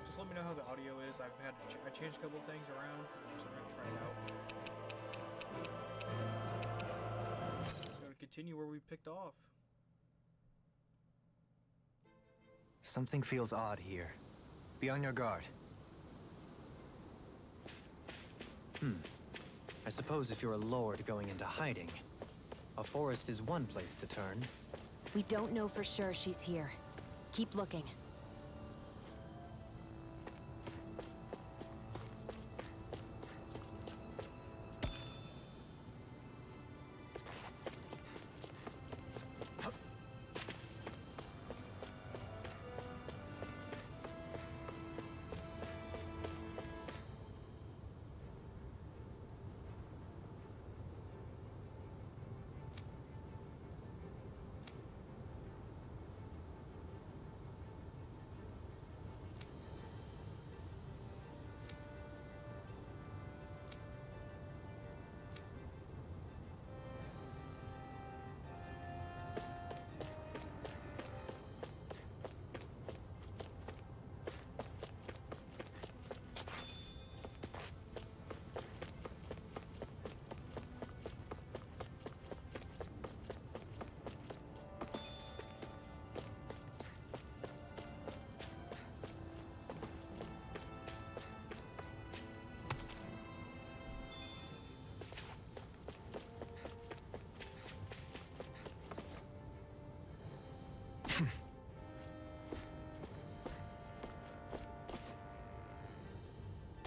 Just let me know how the audio is. I changed a couple of things around, so I'm gonna try it out. Just gotta continue where we picked off. Something feels odd here. Be on your guard. I suppose if you're a lord going into hiding, a forest is one place to turn. We don't know for sure she's here. Keep looking.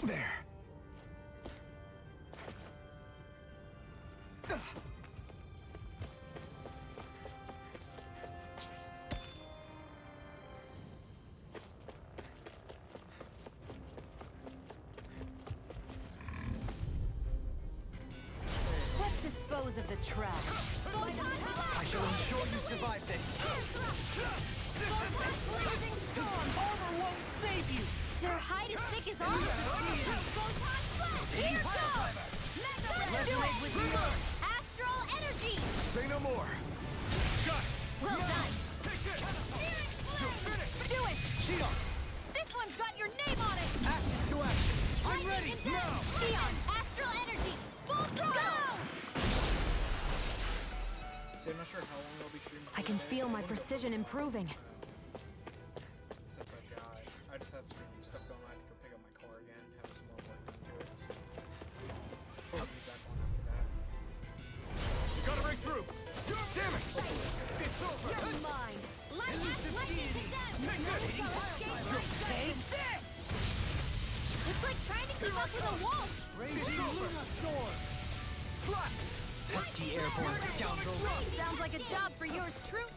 There. Let's dispose of the trash. I shall ensure you survive this. Blazing storm! Armor won't save you! Their hide is thick as armor! Photon flash! Here goes! Let's do it! with the earth. Astral energy! Say no more. Got it. Well done! Take it. Searing You're flame! finished. Do it! Shield. This one's got your name on it! Action to action. I'm Lightning ready. and death! Now. Neon! Astral energy! Full throttle! See, I'm not sure how long I'll be streaming. I can feel my precision improving. Since I died, I just have some stuff going on. I have to go pick up my car again, have some more work done to it. I'll be back on after that. Gotta break through. Damn it. It's over. You're mine! Lightning and death! Take No this. shall escape my Take sight. this. It's like trying to keep up with a wolf! It's over. Slap. Pesky airborne scoundrel. Sounds like a job for yours truly.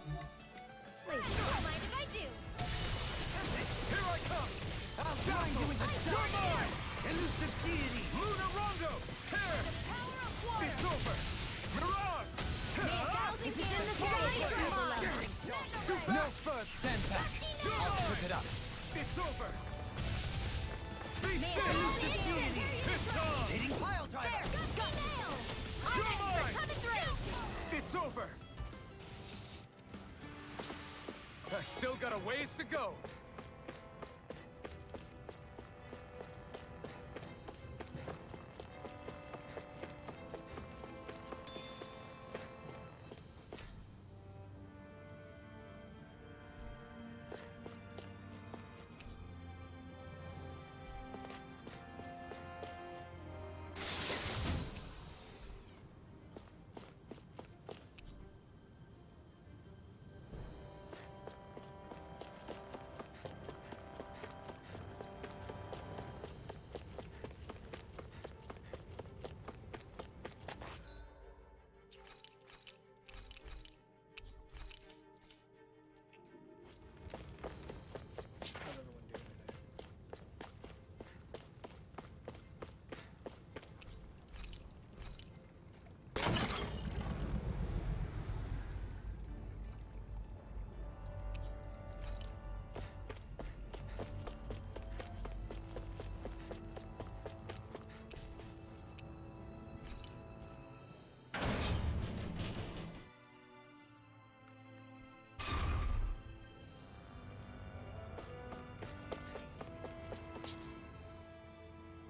Don't mind if I do. Here I come. I'll grind you into dust. You're mine. Elusive deity. Lunar Rondo. Tear. The power of water! It's over. Mirage. If it's in the sky, it's mine! No first stand back. I'll trip it up. It's over. Elusive deity. It's on. Hitting pile driver. There! Got nail! You're Alright, mine. we're coming through! It's over. I still got a ways to go.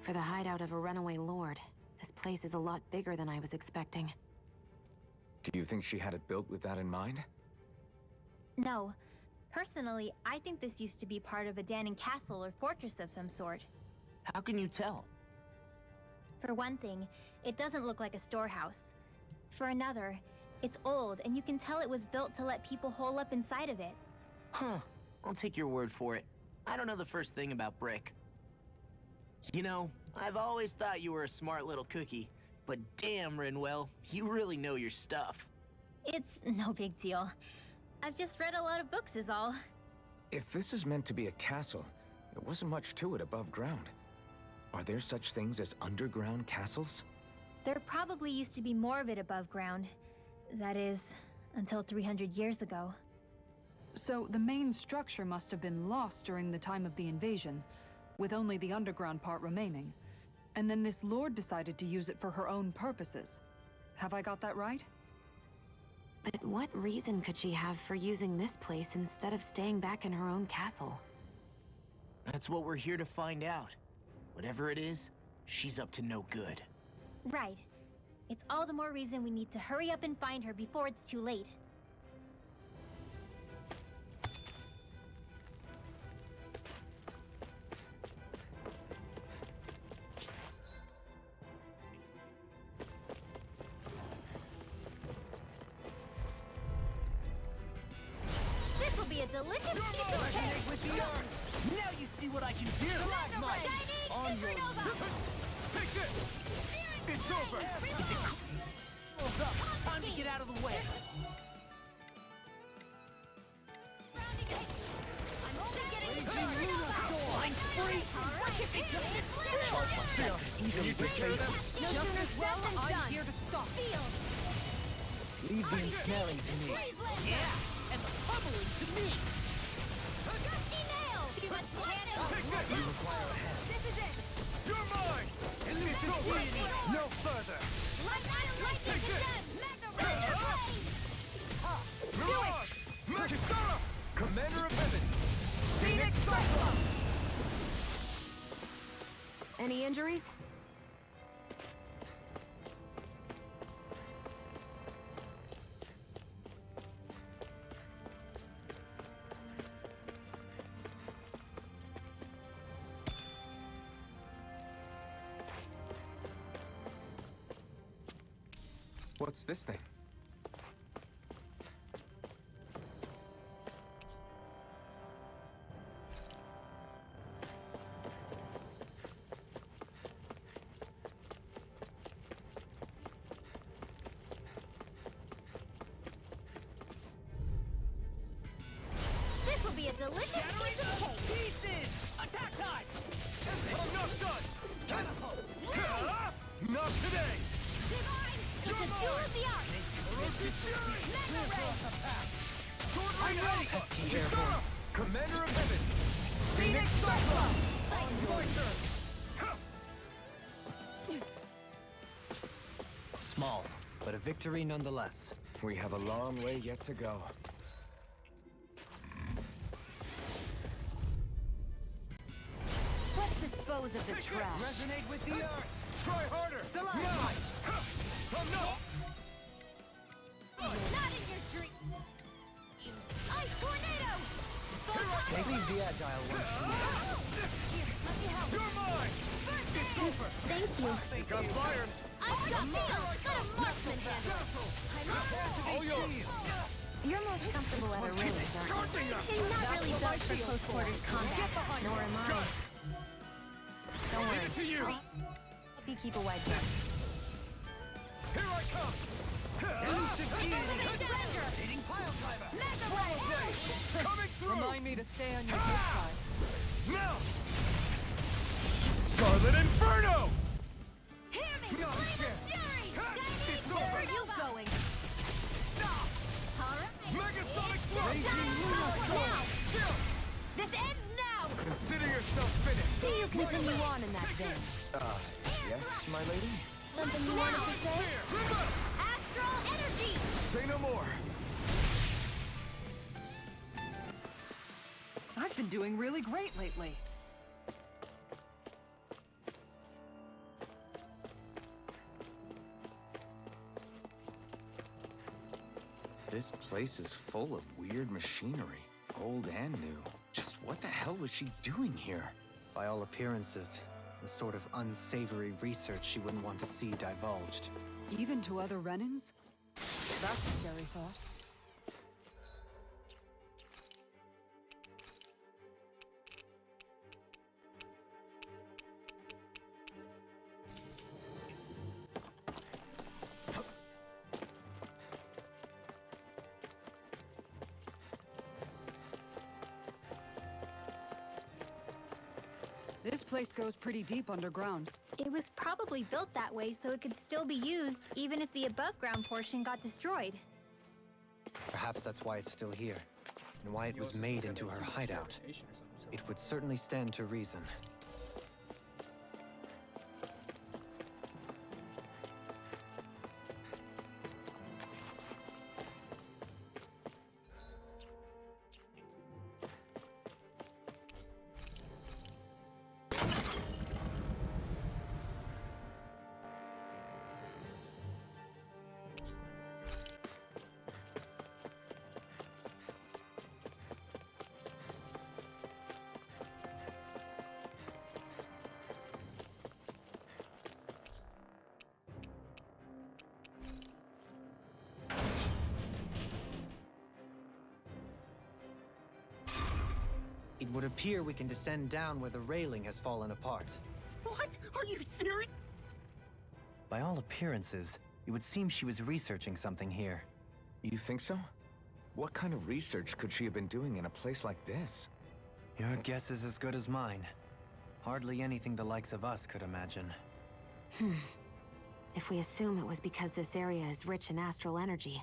for the hideout of a runaway lord. This place is a lot bigger than I was expecting. Do you think she had it built with that in mind? No. Personally, I think this used to be part of a Danon castle or fortress of some sort. How can you tell? For one thing, it doesn't look like a storehouse. For another, it's old, and you can tell it was built to let people hole up inside of it. Huh. I'll take your word for it. I don't know the first thing about brick. You know, I've always thought you were a smart little cookie, but damn, Rinwell, you really know your stuff. It's no big deal. I've just read a lot of books is all. If this is meant to be a castle, there wasn't much to it above ground. Are there such things as underground castles? There probably used to be more of it above ground. That is, until 300 years ago. So the main structure must have been lost during the time of the invasion, with only the underground part remaining. And then this lord decided to use it for her own purposes. Have I got that right? But what reason could she have for using this place instead of staying back in her own castle? That's what we're here to find out. Whatever it is, she's up to no good. Right. It's all the more reason we need to hurry up and find her before it's too late. This will be a delicious piece of Resonate cake! with the earth! Now you see what I can do! Chinese On your supernova! Take it! It's over! Time to get out of the way! I'm only getting I'm free! Can you take care of them? Just as well, I'm here to stop. Leave the ensnaring to me. Yeah, and the pummeling to me! Gusty nail! You must land it! You require a hand. This is it! You're mine! It's over! No further! Lightning condemn! Mega Ray Mirage! Kisara! Commander of Heaven! Phoenix Cyclone! Any injuries? What's this thing? This will be a delicious piece of cake! Pieces! Attack time! I'm not done! Catapult! Not today! Divine! It's a duel of the arts! Mega Ray! I'm ready! Kisara! Commander of Heaven! Phoenix Cyclone! My turn! Small, but a victory nonetheless. We have a long way yet to go. Let's dispose of the trash. Resonate with the earth! Try harder! Still out! I'm not! Not in your dream! Ice Tornado! Leave the agile ones to me. Here, let me help. You're mine! It's over! Thank you. Think I'm fired! I've got this! Got a marksman handle! All yours! You're most comfortable at a range, aren't you? Charging up! I'm not really built for close quarters combat. Nor am I. Gun! Don't Leave worry. it to you! Help you keep a wide berth. Here I come! Elusive Surrender! Hitting pile driver! Mega Ray! Coming through! Remind me to stay on your good side. Now! Scarlet Inferno! Hear me! Not a Flame of chance. Fury! It's Chinese over. Where are you going? Stop! Alright! Megasonic Thrust! Raging Lunar Storm! Chill! This ends now! Consider yourself finished! See you continue on in that vein. Yes, my lady? Something you wanted to say? River! Astral energy! Say no more! I've been doing really great lately. This place is full of weird machinery, old and new. Just what the hell was she doing here? By all appearances, the sort of unsavory research she wouldn't want to see divulged. Even to other Renans? That's a scary thought. This place goes pretty deep underground. It was probably built that way so it could still be used, even if the above-ground portion got destroyed. Perhaps that's why it's still here, and why it was made into her hideout. It would certainly stand to reason. It would appear we can descend down where the railing has fallen apart. What? Are you serious? By all appearances, it would seem she was researching something here. You think so? What kind of research could she have been doing in a place like this? Your guess is as good as mine. Hardly anything the likes of us could imagine. If we assume it was because this area is rich in astral energy,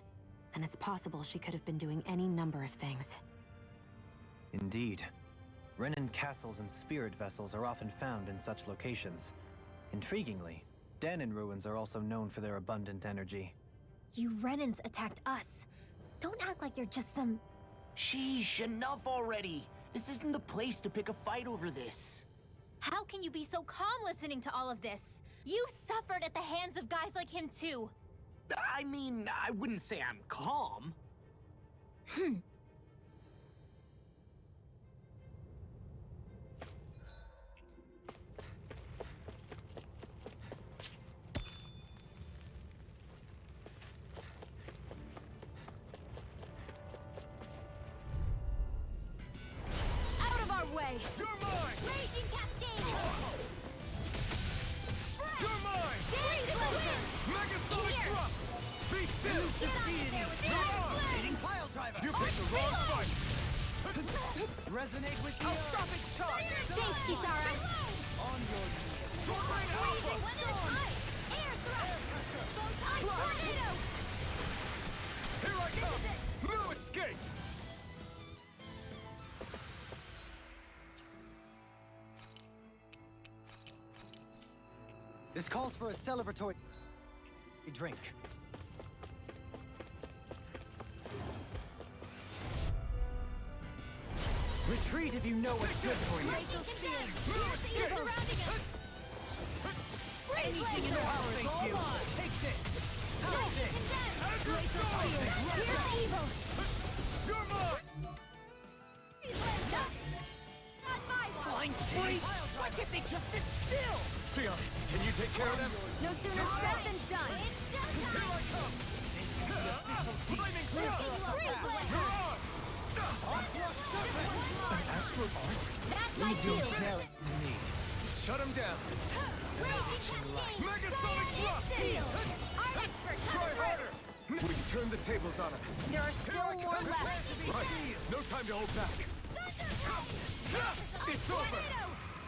then it's possible she could have been doing any number of things. Indeed. Renan castles and spirit vessels are often found in such locations. Intriguingly, Danon ruins are also known for their abundant energy. You Renans attacked us. Don't act like you're just some... Sheesh, enough already. This isn't the place to pick a fight over this. How can you be so calm listening to all of this? You suffered at the hands of guys like him too. I mean, I wouldn't say I'm calm. Out of our way! You're mine! Raging Cascade! You're mine! Megasonic Here! thrust! Be still! Get out of there with You're that on! flame! Pile driver! You picked the wrong fight! Resonate with the I'll stop its charge! Thanks, Kisara! On your knees. Sword Rain Alpha! When it's high! Air thrust! Photon tornado! Here I come! No escape! This calls for a celebratory drink. Retreat if you know what's good for you. Glacial Spear! Pierce the ear surrounding us! Freeze Laser! Thank you. Take this. Glacial Condense! Glacial Spear! Pierce the evil! You're mine! Freeze Laser! Not my one! Flying spree? Why can't they just sit still? Sion, can you take care of them? No sooner said than done! It's Here I come! Flaming thrust! Freeze You're Laser! on! Astral Art? That's my Leave your cue! talent to me. Shut him down! Raging Cascade! Megasonic thrust! Our expert! Try harder! We turn the tables on him. There are still more left! Right. No time to hold back. It's over!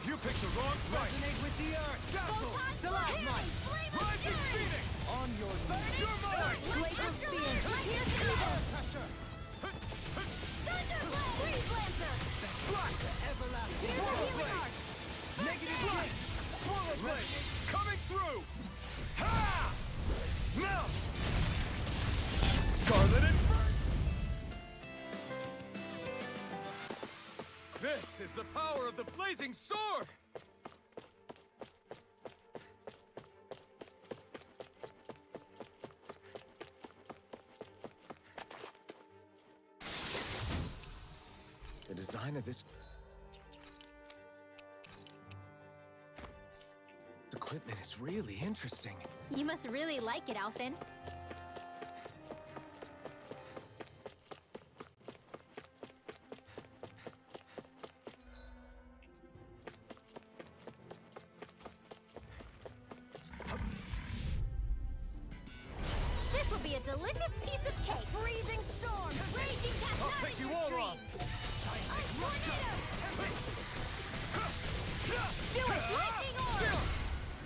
You picked the wrong fight! Resonate with the earth. Dazzle! Stalagmite. Rising Phoenix! On your knees. You're mine! Glacial Spear! Here's the evil! Pressure. Thunderbolt! Freeze Lancer! Black! Everlasting. Here's the healing arc! Negative flame! Swirl flame! Coming through! Ha! Now! Scarlet Inferno! This is the power of the blazing sword! design of this equipment is really interesting. You must really like it, Alphen. This will be a delicious piece of cake. Freezing storm, raging cat. I'll take you all on. Do it, lightning orb!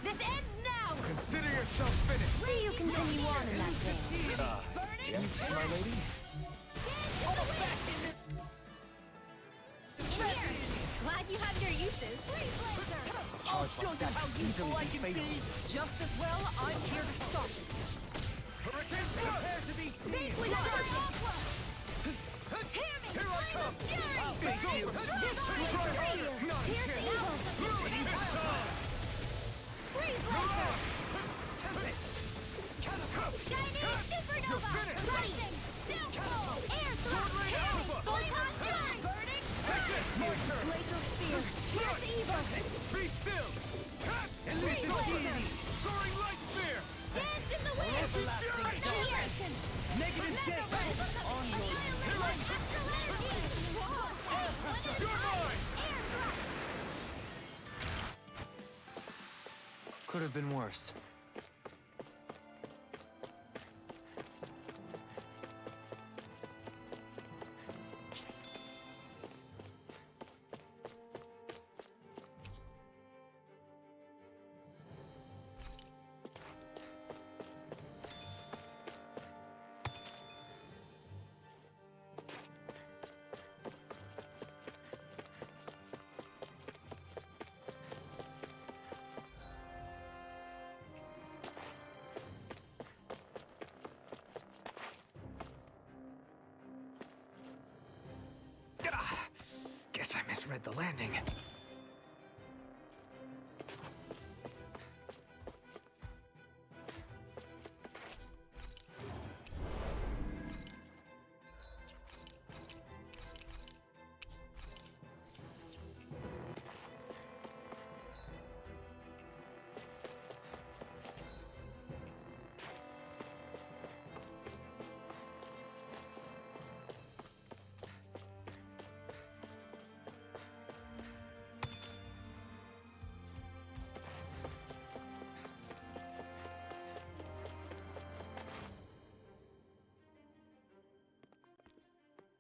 This ends now! Consider yourself finished. See you continue on in that vein. Yes, my lady? In here! Glad you have your uses. I'll show you how useful I can be. Just as well, I'm here to stop it. Hurricane prepare to be Big with aqua! Hear me! Here I come. Thank you! Here's evil! Freeze laser! Chinese supernova! Lightning! Downfall! Air thrust! Photon strike! Burning strike! Glacial sphere! Here's evil! Be still. Freeze laser! Soaring light spear. Dance in the wind! Annihilation! Negative Mega deck. ray! Annihilation! Astral energy! Hey, one at a You're time! mine. Air thrust! Could have been worse. Guess I misread the landing.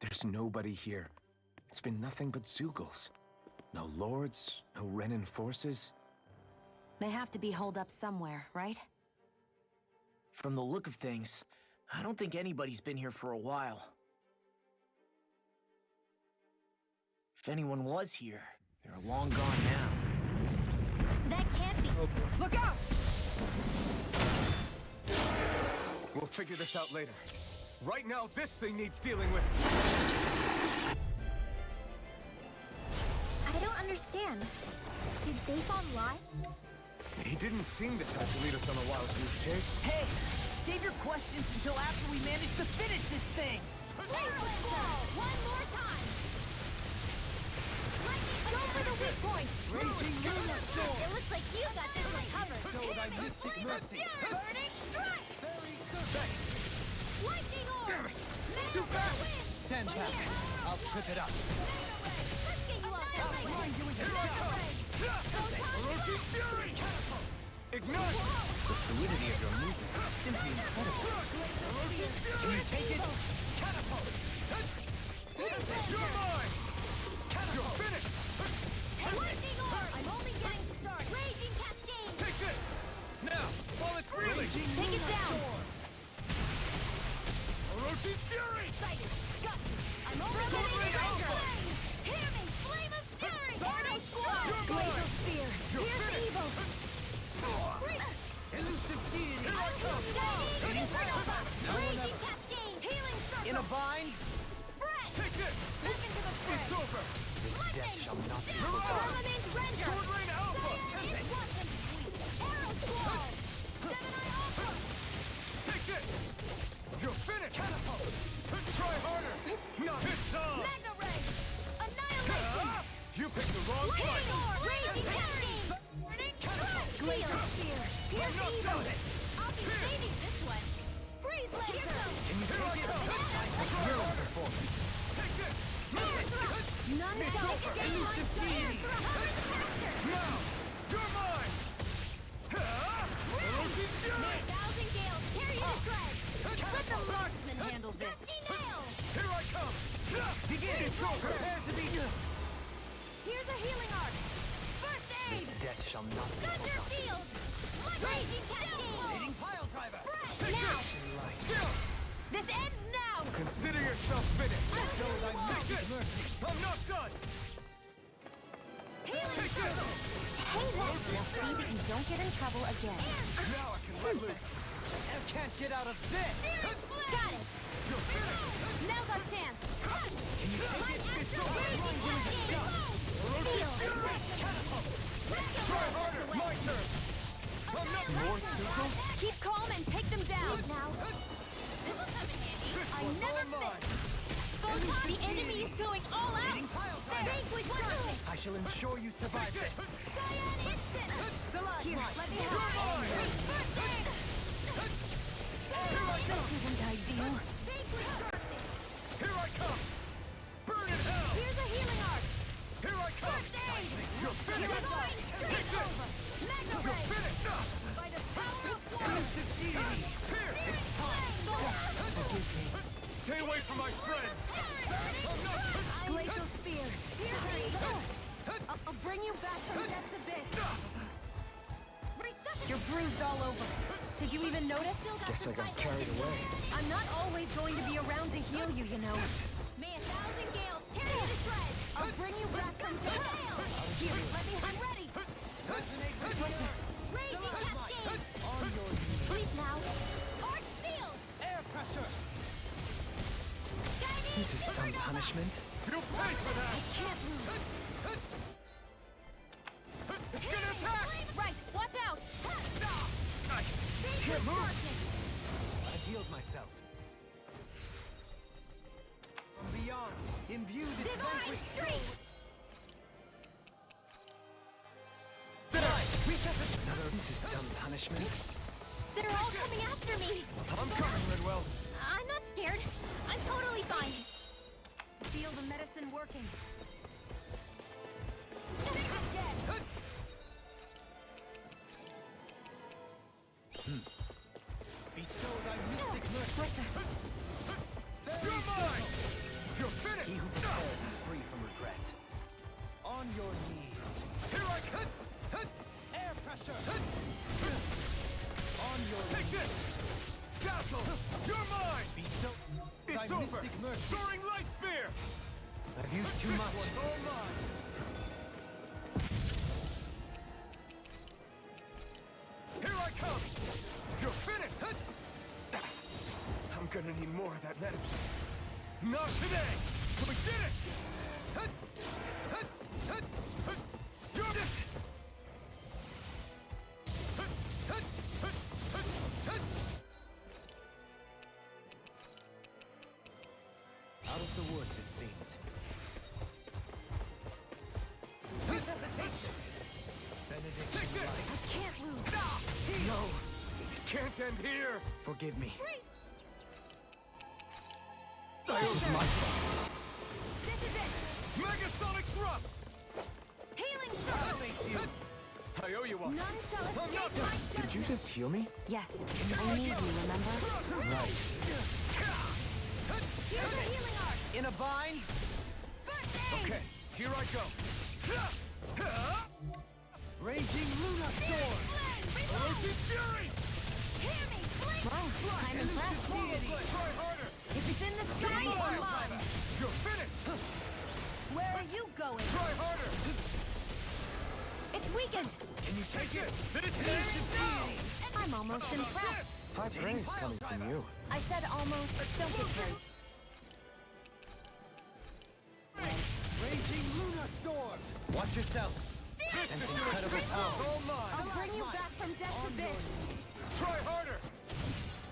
There's nobody here. It's been nothing but Zeugles. No lords, no Renan forces. They have to be holed up somewhere, right? From the look of things, I don't think anybody's been here for a while. If anyone was here, they're long gone now. That can't be. Look out! We'll figure this out later. Right now, this thing needs dealing with. I don't understand. Did they fall live? He didn't seem the type to lead us on a wild goose chase. Hey! Save your questions until after we manage to finish this thing! Lightning ball! One more time! Go for the weak point! Raging lunar storm. It looks like you got this one covered. So would I mystic mercy. Burning strike! Very good. Lightning orb! Damn it. Mega Too fast. wind! Stand back. I'll trip it up. Mega ray! Let's get you off that lightning! Here I come. Roshi Fury. Ignite. The fluidity of your movement is simply incredible. Roshi Can Fury. you take it? Catapult. You're mine. You're finished. Lightning orb! I'm only getting started. Raging cascade! Take this. Now, while it's reeling. Take it down! Orochi's Fury. Excited! Got you! I'm only Sword getting Blade started! Alpha. Hear me! Flame of fury! Burning Squall! You're Glacial mine. spear! You're Here's finished. evil! Elusive deity. Here I come. Raging cascade! Healing circle! In a bind? Spread! Take this. Step into the fray! It's over. This death shall not be Firmament I'm not done! I'll be saving this one. Freeze laser! Can you take it? That's your own performance. Take this! None shall escape my fire for 100 Now! You're mine! Elusive Fury! 1,000 gales, tear you to shreds! Let the marksman handle this! Dusty nail! Here I come! Begin! Prepare to be... Here's a healing arc! First aid! This death shall not be Thunder forgotten. field! Raging cascade! Rotating pile driver! Right, now! Still! This ends now! Consider yourself finished! Take Take this! I'm not done! Healing Take this! Hey, look! Now see that you don't get in trouble again. Now I can let loose! I can't get out of this! Got it! Now's our chance! Can you take it? It's so Feel! Try harder! My turn! I'm not More super? Keep calm and take them down! Now, this'll come in handy. I never miss! The enemy is going all out! Vanquish darkness! I shall ensure you survive this! Cyan instant! Here, let me You're have mine! it! First aid! This isn't ideal. Vanquish darkness! Here I come! Burn in hell! Here's a healing arc! Here I come! First aid! You're finished! Straight over! Mega You're ray! finished! By the power of one! Here! Searing flame! Stay away from my friend! Glacial spear! I'll bring you back from death's abyss! You're bruised all over. Did you even notice? Guess I got carried away. I'm not always going to be around to heal you, you know. May 1,000 gales tear you to shreds! I'll bring you back from death! Here, let me... I'm ready! Raging cascade! Please now! Arc field! Air pressure! Guiding This is some supernova! punishment. You'll pay for that! Can't lose! It's gonna attack! Right, watch out! Can't move! I've healed myself. Beyond, imbue this Divine vanquish streak! Another. This is some punishment. They're all coming after me! I'm coming, Ridwell. I'm not scared. I'm totally fine. Feel the medicine working. Bestow thy mystic mercy. You're mine! You're finished! He who prepares is free from regret. On your knees. Here I come! Air pressure. On your Take this! Dazzle! You're mine! Bestow thy It's over! mystic mercy. Soaring light spear! I've used too much. All mine! Here I come! You're finished! I'm gonna need more of that medicine. Not today! We did it! You're this! Out of the woods, it seems. Resuscitation! Benedict Take this! life. I can't lose. No! It can't end here! Forgive me. This is my fault. This is it. Megasonic thrust! Healing circle. I owe you one. None shall I'm escape not my done. Did you just heal me? Yes, I need you, remember? Right. Here's a healing arc. In a bind? First aid. Okay, here I go. Raging Luna Storm! Elusive Fury! Hear me. Blink. Wow, I'm impressed. Try harder! If it's in the sky, You're I'm mine! mine. You're finished! Where are you going? Try harder! It's weakened. Can you take it? Finish it! I'm almost impressed. High praise coming from you. I said almost. Don't get hurt. Raging Luna Storm! Watch yourself! This is incredible power. All mine! I'll bring you back from death's abyss. Try harder!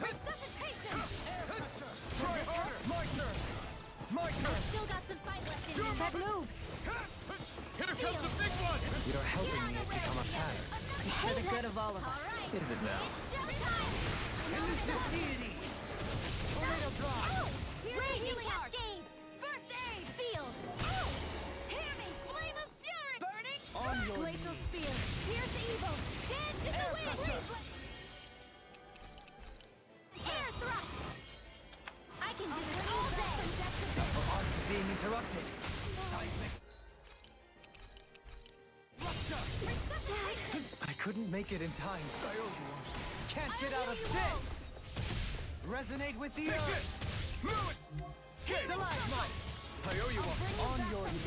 Resuscitation. Try harder! My turn! My turn! Still got some fight left in You're me. That move. Here comes the big one! You're helping me become a pattern. For the good of all of us. All right. Is it now? Raging cascades! First aid! Field! Hear me! Flame of fury! Burning! On your Glacial spear! Pierce evil! Dance in the wind! Air thrust! I can do it all day! Arts being interrupted. I couldn't make it in time. Can't get out of this! Resonate with the earth! Move it! Get Stalagmite! I owe you one. On your knees.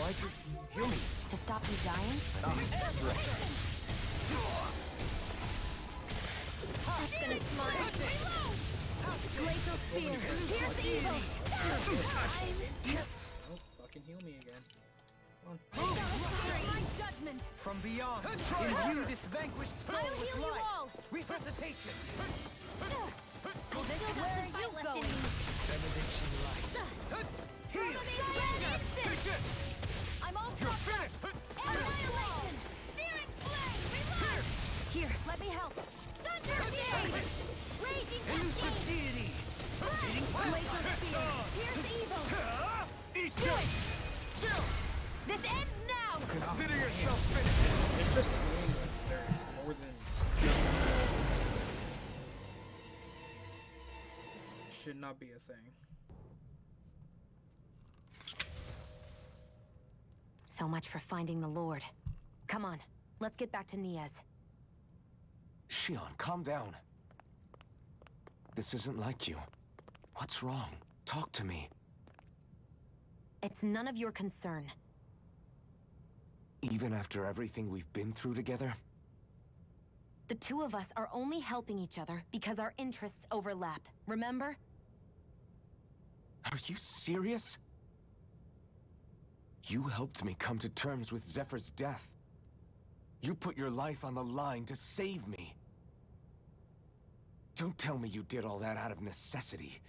Why'd you heal me? To stop you dying? That's gonna smart. Glacial spear! Pierce evil! Oh, fucking heal me again. Come on. Divine judgment! From beyond, Try imbue this vanquished soul I'll with heal you life. all! Resuscitation. Well, this is where are you going? Benediction light. Heal! I'm all You're fucked up! finished! Annihilation! Searing flame! Reload! Here, let me help! Thunder Fury! Raging cascade! Deity. Glacial spear! Pierce evil! Eat this! Chill! This ends now! Consider yourself finished! It's just annoying that there's more than should not be a thing. So much for finding the Lord. Come on, let's get back to Niaz. Shion, calm down. This isn't like you. What's wrong? Talk to me. It's none of your concern. Even after everything we've been through together? The two of us are only helping each other because our interests overlap, remember? Are you serious? You helped me come to terms with Zephyr's death. You put your life on the line to save me. Don't tell me you did all that out of necessity.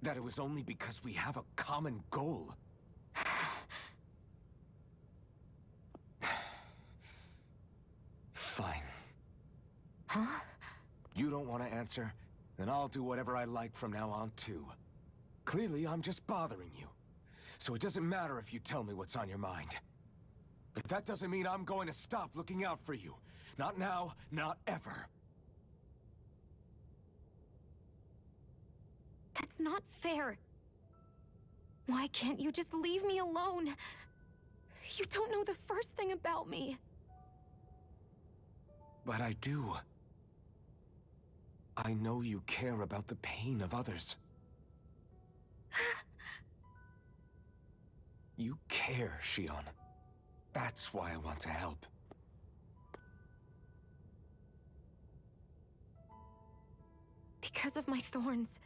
That it was only because we have a common goal. Fine. Huh? You don't want to answer? Then I'll do whatever I like from now on, too. Clearly, I'm just bothering you. So it doesn't matter if you tell me what's on your mind. But that doesn't mean I'm going to stop looking out for you. Not now, not ever. That's not fair. Why can't you just leave me alone? You don't know the first thing about me. But I do. I know you care about the pain of others. You care, Shion. That's why I want to help. Because of my thorns,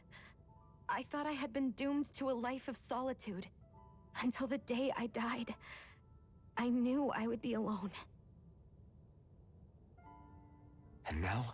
I thought I had been doomed to a life of solitude. Until the day I died, I knew I would be alone. And now?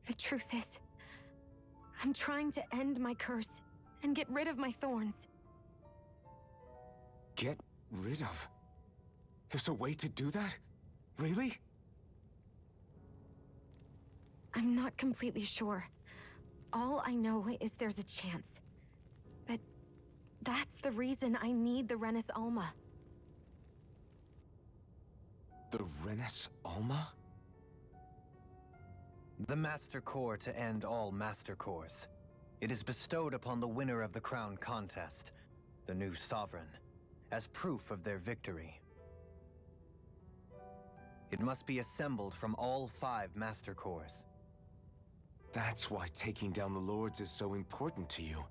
The truth is, I'm trying to end my curse and get rid of my thorns. Get rid of? There's a way to do that? Really? I'm not completely sure. All I know is there's a chance. But that's the reason I need the Renis Alma. The Renis Alma? The Master Core to end all Master Cores. It is bestowed upon the winner of the Crown Contest, the new Sovereign, as proof of their victory. It must be assembled from all 5 Master Cores. That's why taking down the Lords is so important to you.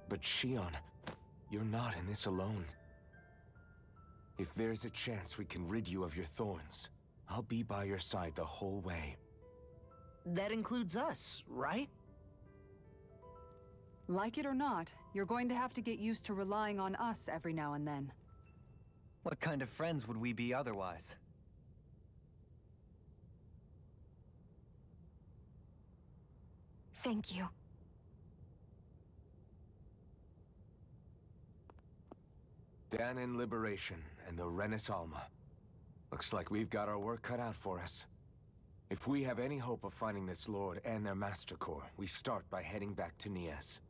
But Shion, you're not in this alone. If there's a chance we can rid you of your thorns, I'll be by your side the whole way. That includes us, right? Like it or not, you're going to have to get used to relying on us every now and then. What kind of friends would we be otherwise? Thank you. Danon Liberation and the Renis Alma. Looks like we've got our work cut out for us. If we have any hope of finding this Lord and their Master Core, we start by heading back to Nias.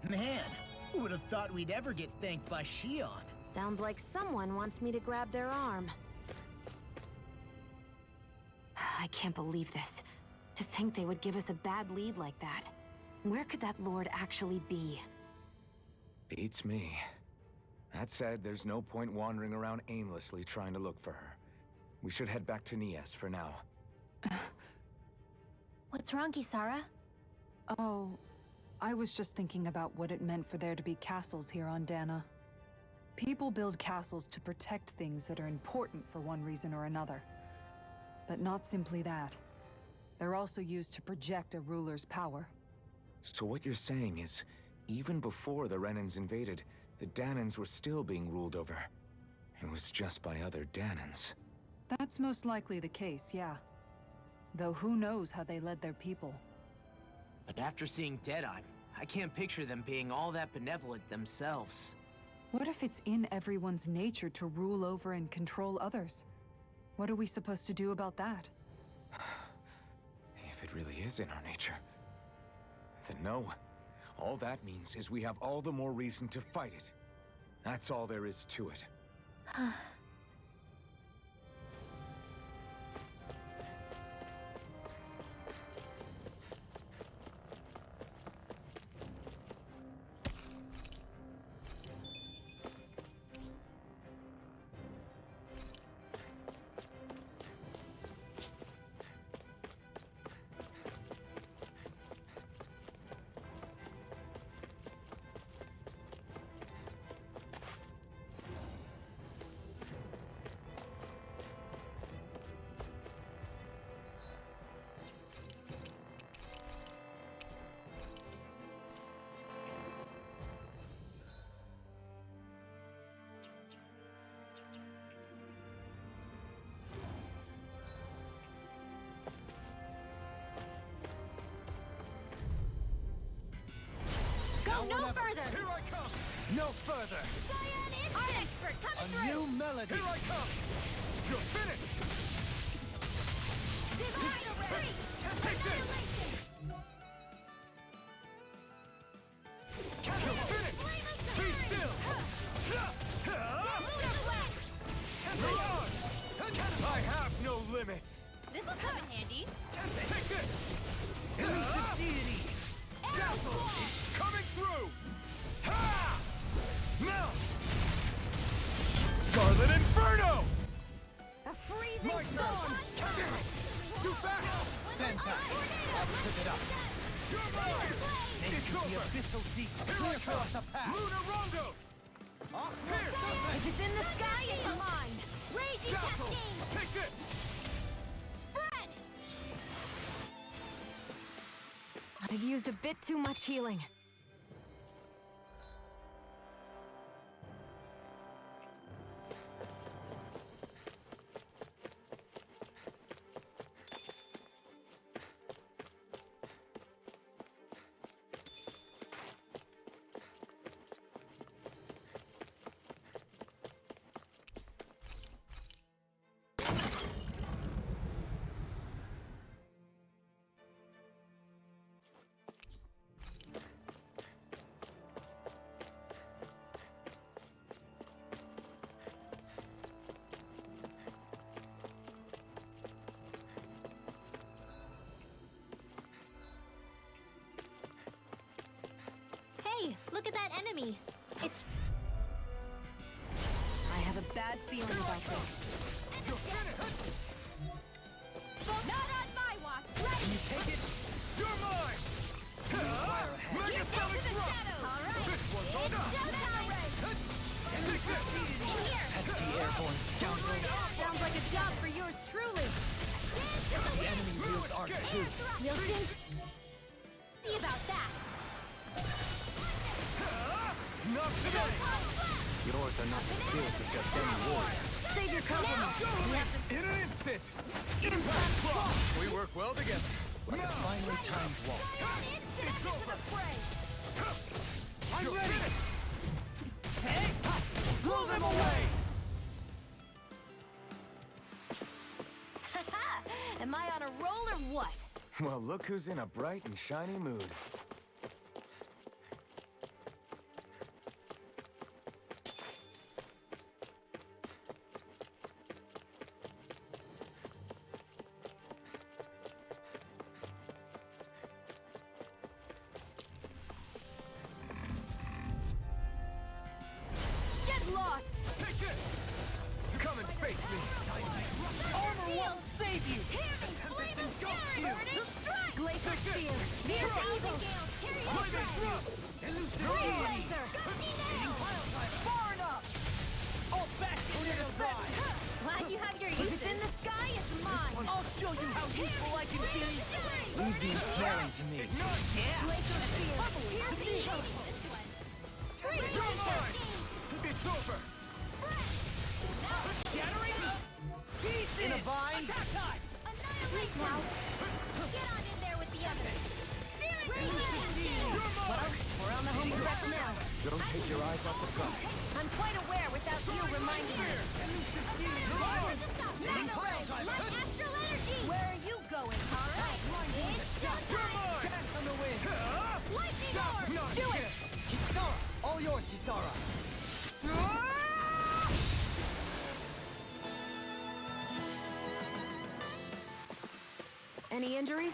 Man, who would have thought we'd ever get thanked by Shion? Sounds like someone wants me to grab their arm. I can't believe this. To think they would give us a bad lead like that. Where could that lord actually be? Beats me. That said, there's no point wandering around aimlessly trying to look for her. We should head back to Nias for now. What's wrong, Kisara? Oh, I was just thinking about what it meant for there to be castles here on Dana. People build castles to protect things that are important for one reason or another. But not simply that. They're also used to project a ruler's power. So what you're saying is, even before the Renans invaded, the Danans were still being ruled over. It was just by other Danans. That's most likely the case, yeah. Though who knows how they led their people. But after seeing Deadeye, I can't picture them being all that benevolent themselves. What if it's in everyone's nature to rule over and control others? What are we supposed to do about that? If it really is in our nature, then no. All that means is we have all the more reason to fight it. That's all there is to it. Go no further! Here I come! No further! Cyan is art expert A coming through! new melody! Here I come! You're finished! Divine retreat! Take this! Annihilation! You're finished! Flame of Be Sahara! still! Lunar Flash! You're on! I have no limits! This'll come in handy. Take this! The deity! Dazzle! Coming through! Ha! Now! Scarlet Inferno! The freezing My storm! Too fast! Stand back! I'll trip it up! You're mine! It's The over! abyssal deep! Here I Clear for us come! a path! Lunar Rondo! Here! If it's in the sky, it's mine! Raging Dazzle! cascade! Take this! Spread! I've used a bit too much healing. Hey, look at that enemy! It's... I have a bad feeling about this. You're finished! take it? You're mine! Mega Sonic Drop! Alright, This one's on us! Take this! Pesky airborne scoundrel. sounds like a job for yours truly. The enemy wields Arc too. You'll soon see about that. Not today! Yours are not the skills of just any warrior. Save your compliments. In an instant! Impact Block! We work well together. Like a finely timed waltz. It's over! I'm ready! Blow them away! Am I on a roll or what? Well, look who's in a bright and shiny mood. Get lost! Take this! Come and face me! Armor won't save you! Hear me! Flame of fury! Burning strike! Glacier Spear! Near the evil! Lightning Thrust! Flame Laser! Far enough! All back into the ride! Glad you have your use in the sky is mine! I'll show you how useful I can be! Leave the ensnaring to me. Yeah! Glacier Spear! Here's the evil! Tree Dancer! It's over! Shattering! Peace in a vine! Annihilate now! Get on in there with the others! Searing Blast! Well, we're on the home stretch now. Don't take your eyes off the prize. I'm quite aware without you reminding me. Like astral energy! Where are you going? Alright, it's showtime! Dance on the wind! Lightning Orb! Do it! Kisara! All yours, Kisara! Any injuries?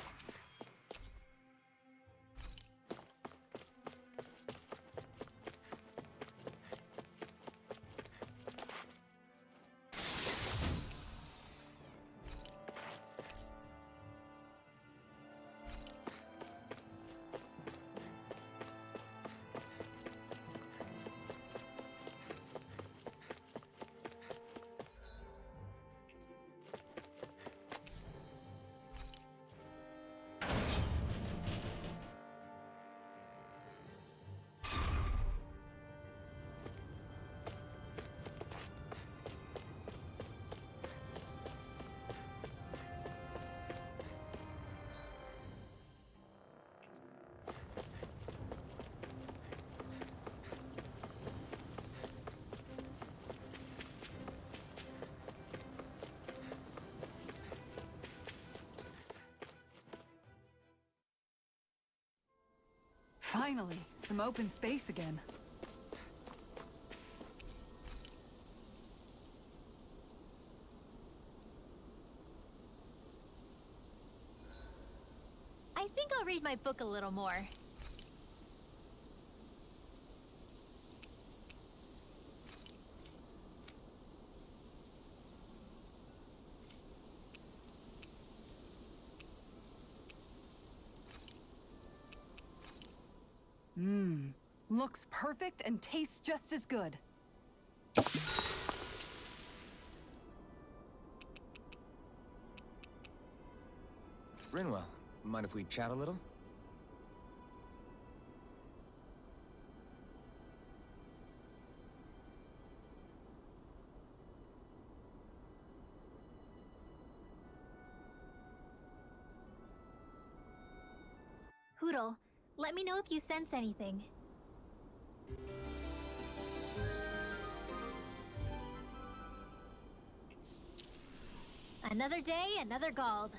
Finally, some open space again. I think I'll read my book a little more. Mmm. Looks perfect and tastes just as good. Rinwell, mind if we chat a little? Hoodle, let me know if you sense anything. Another day, another Gald.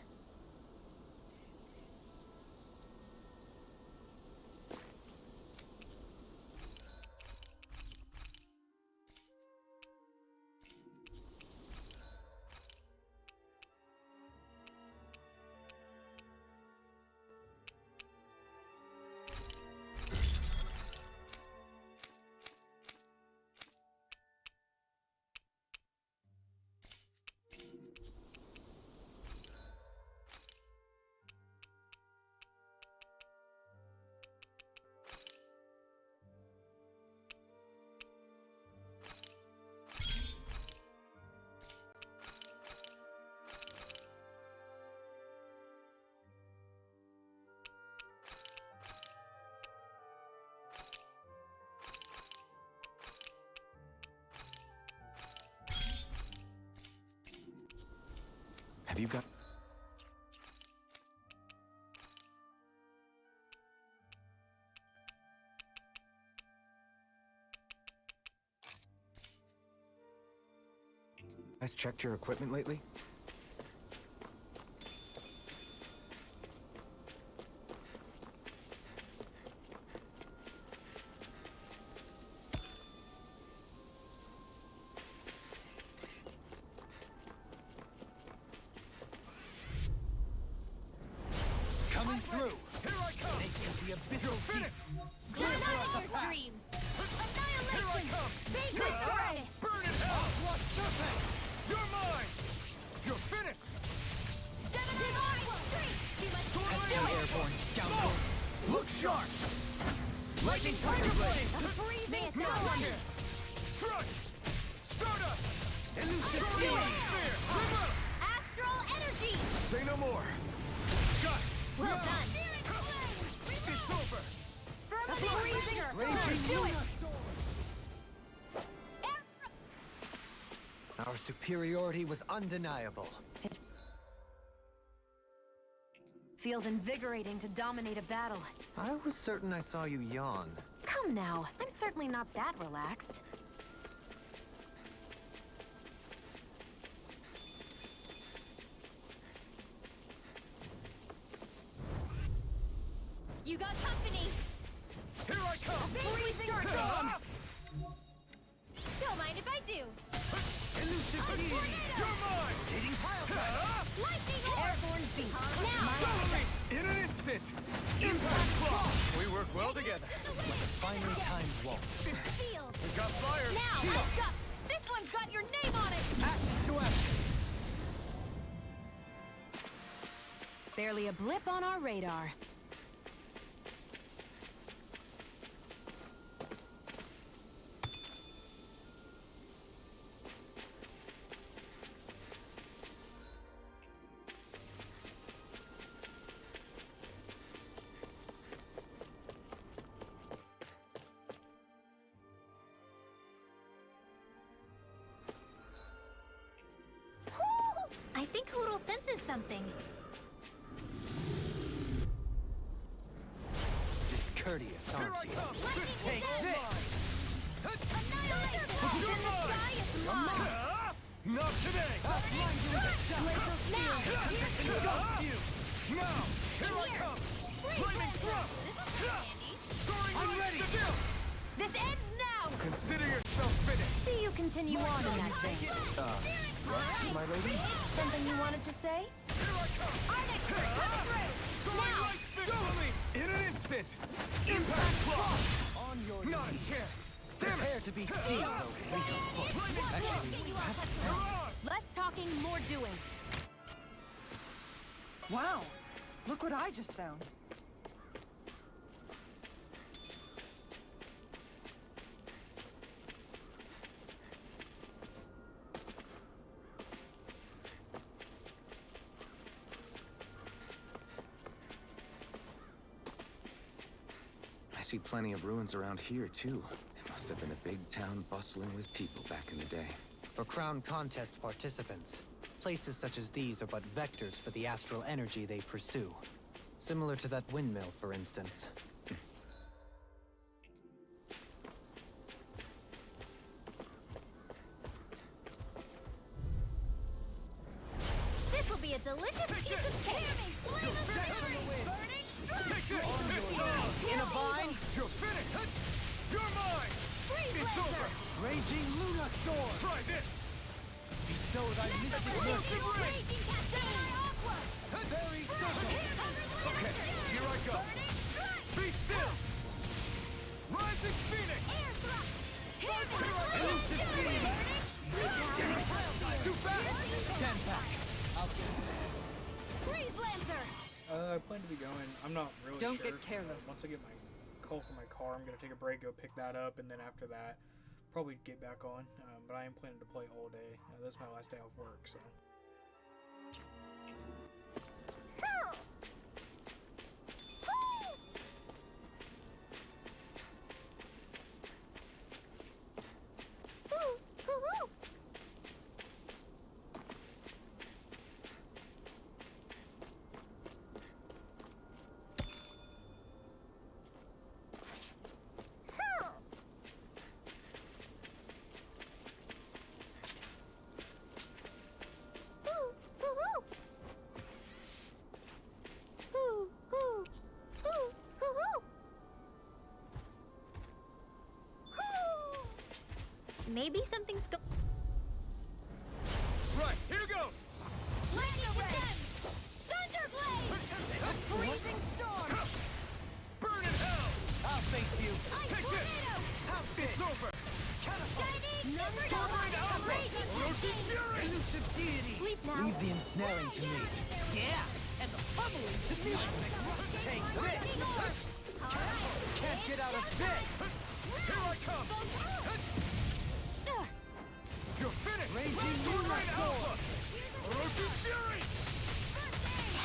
Have you got... Has checked your equipment lately? Coming through! Here I come! The abyssal Finish! Dreams! Annihilation! Vanquish the ray! Burn in hell! What serpent? You're mine! You're finished! airborne scoundrel! Look sharp! Lightning tiger blade! Freezing No sun! wonder! Strike! Stardust! Elusive Soaring speed! spear! Remote! Astral energy! Say no more! Got it! Well done! It's over! Freezing Raging do it! Our superiority was undeniable. Feels invigorating to dominate a battle. I was certain I saw you yawn. Come now, I'm certainly not that relaxed. You got company! Here I come! Freezing storm! Don't mind if I do! Elusive speed! You're mine! Hitting pile driver! Lightning airborne beast! Now! Follow me! In an instant! Impact claw! We work well together. Finely timed waltz. Field! We got fire! Now! Let's go! This one's got your name on it! Action to action! Barely a blip on our radar. I think Hoodle senses something. Discourteous, Here I aren't you? come! Take this! Annihilation! You're The mine! sky is mine! Not today! Now! Here you go! Now! Here I come! Flaming thrust! Soaring I'm ready. the deal! This ends now! Consider yourself finished! See you continue on in that vein. My lady? Something you wanted to say? Here I come! Arctic, come through! Soaring Now! like fish! In an instant! Impact claw! On your Not a knees. chance! Damn Prepare it! to be sealed, oh fleet of foot. Actually, You're on! Less talking, more doing. Wow! Look what I just found. I see plenty of ruins around here, too. It must have been a big town bustling with people back in the day. for crown contest participants, places such as these are but vectors for the astral energy they pursue. Similar to that windmill, for instance. This will be a delicious piece of cake! In a vine, You're finished! You're mine! It's over! raging Luna storm! Try this! Bestow thy mystic mercy. Very simple! Okay, here I go! Be still! Rising Phoenix! Too fast! Stand back. I plan to be going. I'm not really Don't sure. get careless. Once I get my coal for my car, I'm gonna take a break, go pick that up, and then after that, probably get back on. But I am planning to play all day. This is my last day off work, so. Maybe something's go- Right, here goes! Lightning descends! Thunderblade! Freezing storm! Burn in hell! I'll face you. Ice Take this! tornado! It's over! Shining Torrent supernova! Alpha! Raging Orochi's cascade! Fury! Elusive deity. Sleep now. Leave the ensnaring to me. Yeah, and the pummeling to me. Take this. Lightning orb! Alright! Can't get out of this. Here I come! You're finished! Raging Torrent Unicorn. Alpha! Orochi's Fury!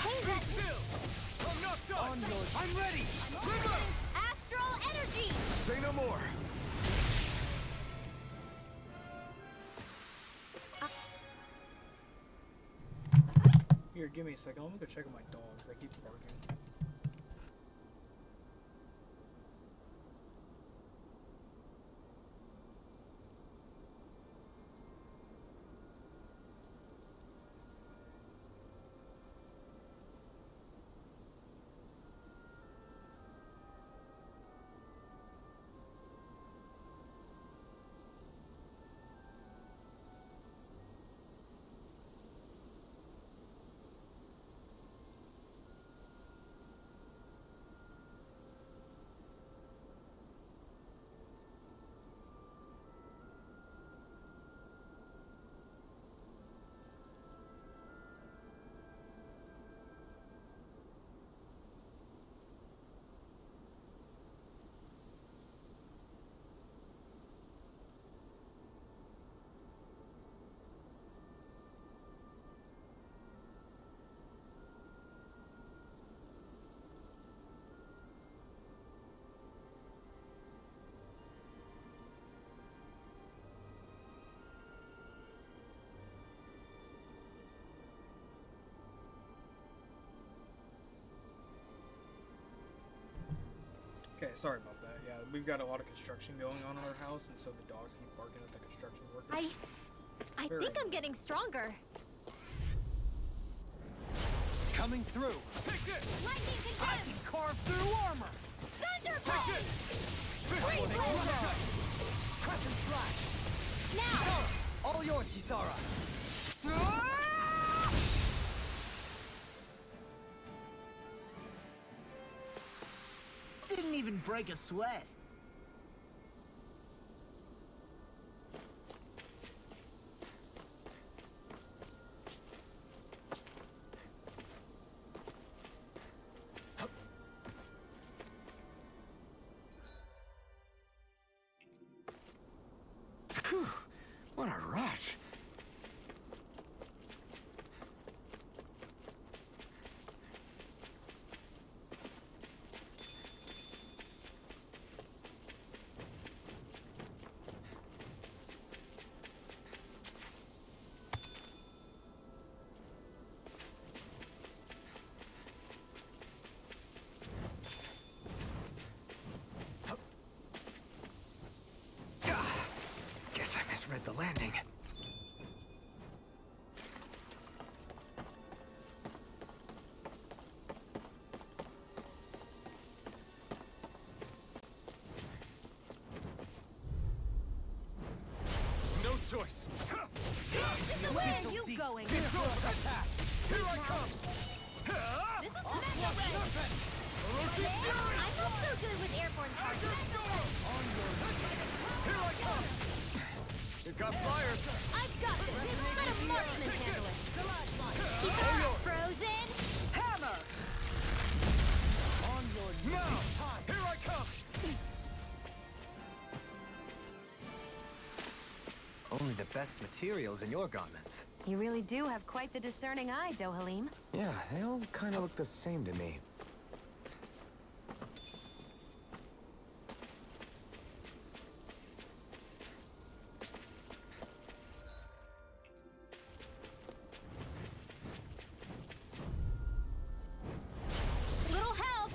Hey, Be that still! I'm not done! On yours. I'm ready. Trigger! astral energy! Say no more! Here, give me a second. I'm gonna go check on my dogs. They keep barking. Okay, sorry about that. Yeah, we've got a lot of construction going on in our house, and so the dogs keep barking at the construction workers. I Very think I'm getting stronger. Coming through. Take this! Lightning I condemned! can carve through armor. Thunderblade! Freeze Blazer! Crescent slash. Now! All yours, Kisara. Didn't even break a sweat. Phew, what a rush. Guess I misread the landing. No choice! Where are you going? It's over! Here I come! This'll come out Orochi's Fury! I'm not so good with airborne targets. Here I come! You got flyers! I've got this. Let a marksman handle it. Keep it frozen. Hammer. On your Now! Here I come! Only the best materials in your garments. You really do have quite the discerning eye, Dohalim. Yeah, they all kind of look the same to me. Little help.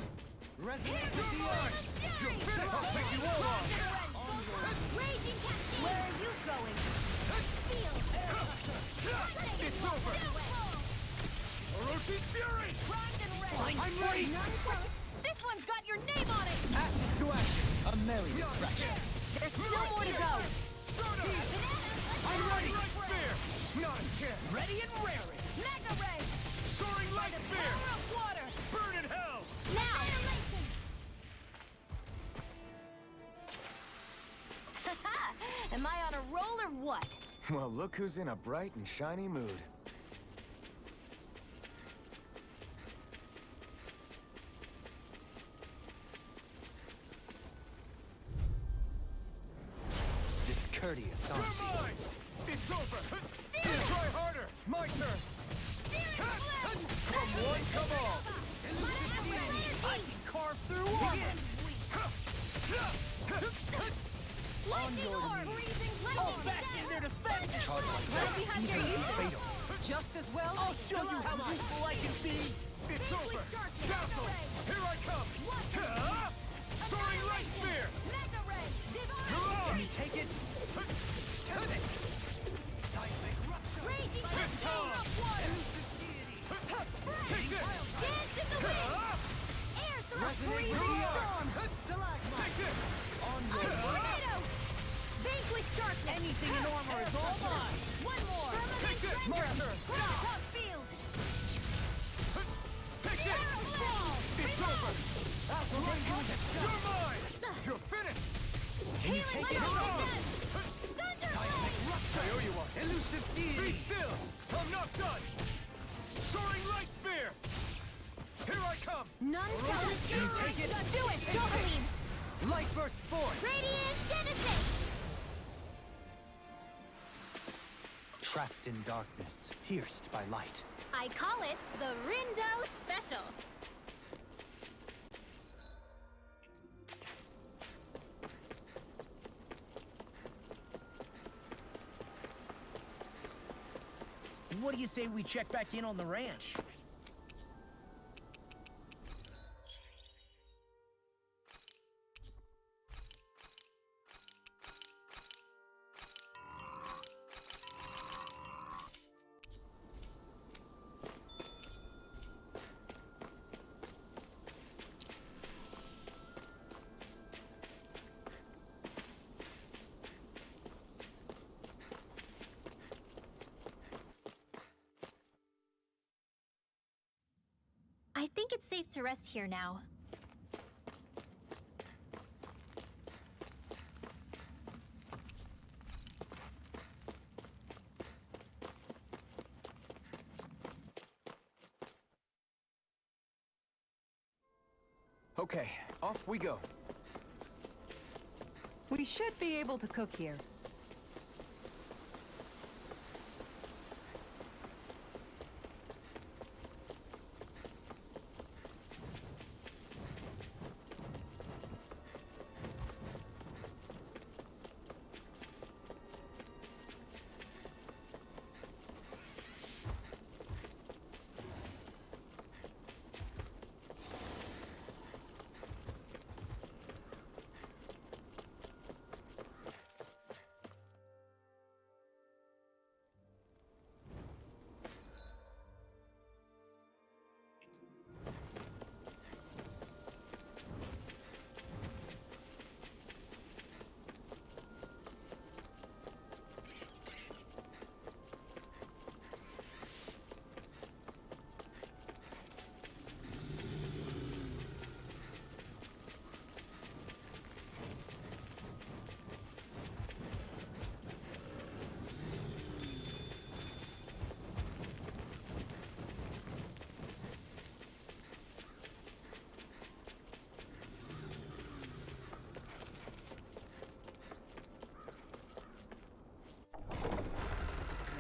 Resonate with the earth. Fury. I'll take you all on! Raging cascade. Where are you going? Feel. It's over! Orochi's Fury! Primed and ready. I'm ready. This one's got your name on it. Ashes to ashes. A merry distraction. There's still more to go. I'm ready! Light spear! Not a chance! Ready and raring. Mega ray! Soaring light spear! Power of water! Burn in hell! Now! Am I on a roll or what? Well, look who's in a bright and shiny mood. Discourteous, aren't You're you? mine! It's over! Try harder! My turn! Come one, come all! I can carve through armor. Lightning orb! Freezing Fall lightning! back in their defense. Charge like Right behind your unit! fatal. Just as well? I'll show you how useful I can be. It's over! Castle! Here I come! Soaring light spear! Mega ray! Divine! Hurrah! Take it. Raging power of water! Take this! Dance in the wind! Air through freezing storm! Take this! Tornado! Vanquish darkness! Anything in armor is all mine. One more! Take this! My turn! Top field! Take this! Arrow ball! It's over! You're mine! You're finished! Healing lightning! Thunderbolt! I owe you one! Elusive Be deity. still! I'm not done! Soaring light spear! Here I come! None shall escape! take it. Do it! Doberline! Light burst forth. Radiant Genesis! Trapped in darkness, pierced by light. I call it the Rindo Special. What do you say we check back in on the ranch? I think it's safe to rest here now. Okay, off we go. We should be able to cook here.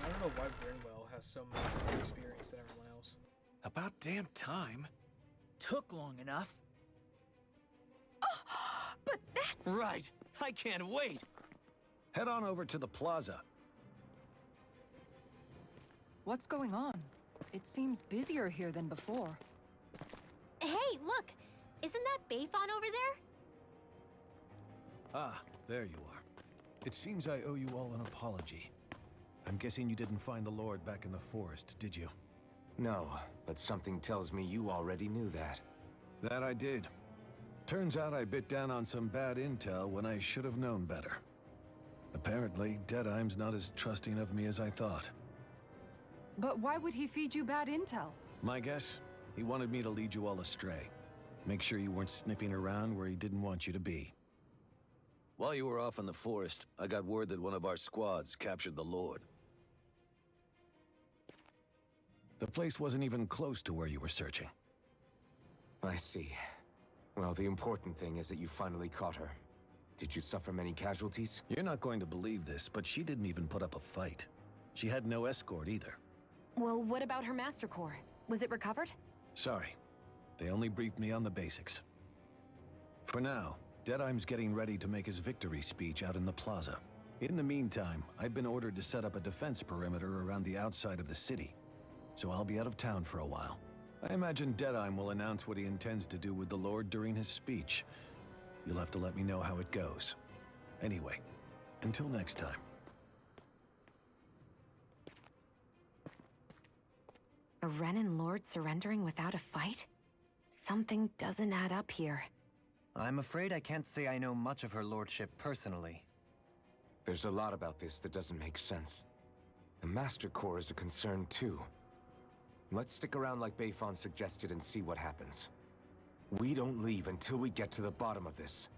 I don't know why Brinwell has so much more experience than everyone else. About damn time. Took long enough. But that's... Right. I can't wait. Head on over to the plaza. What's going on? It seems busier here than before. Hey, look! Isn't that Bayfon over there? Ah, there you are. It seems I owe you all an apology. I'm guessing you didn't find the Lord back in the forest, did you? No, but something tells me you already knew that. That I did. Turns out I bit down on some bad intel when I should have known better. Apparently, Deadeye's not as trusting of me as I thought. But why would he feed you bad intel? My guess? He wanted me to lead you all astray. Make sure you weren't sniffing around where he didn't want you to be. While you were off in the forest, I got word that one of our squads captured the Lord. The place wasn't even close to where you were searching. I see. Well, the important thing is that you finally caught her. Did you suffer many casualties? You're not going to believe this, but she didn't even put up a fight. She had no escort either. Well, what about her Master Core? Was it recovered? Sorry. They only briefed me on the basics. For now, Deadeye's getting ready to make his victory speech out in the plaza. In the meantime, I've been ordered to set up a defense perimeter around the outside of the city, so I'll be out of town for a while. I imagine Deadeye will announce what he intends to do with the Lord during his speech. You'll have to let me know how it goes. Anyway, until next time. A Renan Lord surrendering without a fight? Something doesn't add up here. I'm afraid I can't say I know much of her lordship personally. There's a lot about this that doesn't make sense. The Master Core is a concern too. Let's stick around like Bayfon suggested and see what happens. We don't leave until we get to the bottom of this.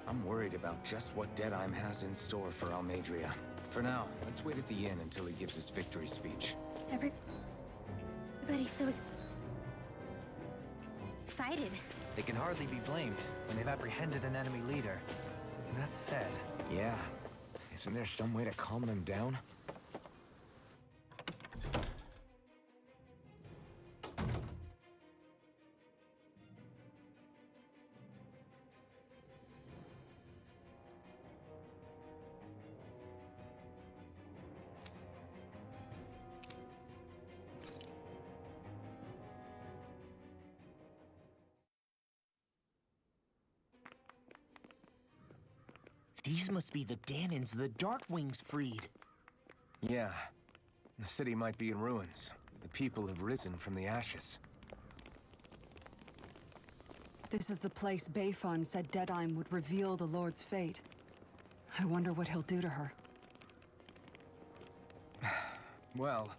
I'm worried about just what Deadeye has in store for Almadria. For now, let's wait at the inn until he gives his victory speech. Everybody's so excited. They can hardly be blamed when they've apprehended an enemy leader. That said, Yeah. Isn't there some way to calm them down? These must be the Danins the Darkwings freed. Yeah. The city might be in ruins. The people have risen from the ashes. This is the place Bayfon said Deadeye would reveal the Lord's fate. I wonder what he'll do to her. Well...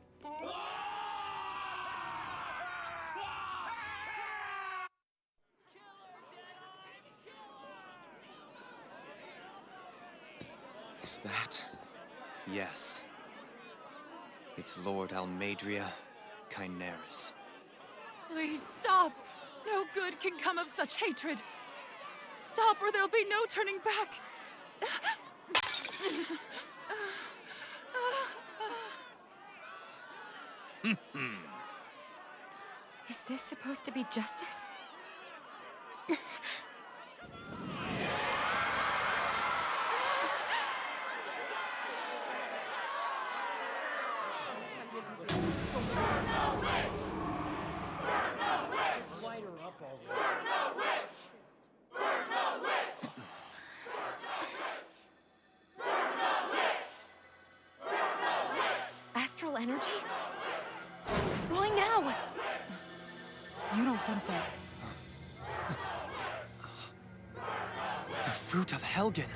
Is that... Yes. It's Lord Almadria Kynaris. Please stop! No good can come of such hatred. Stop or there'll be no turning back. Is this supposed to be justice? Astral energy? Why now? You don't think that... The fruit of Helgen!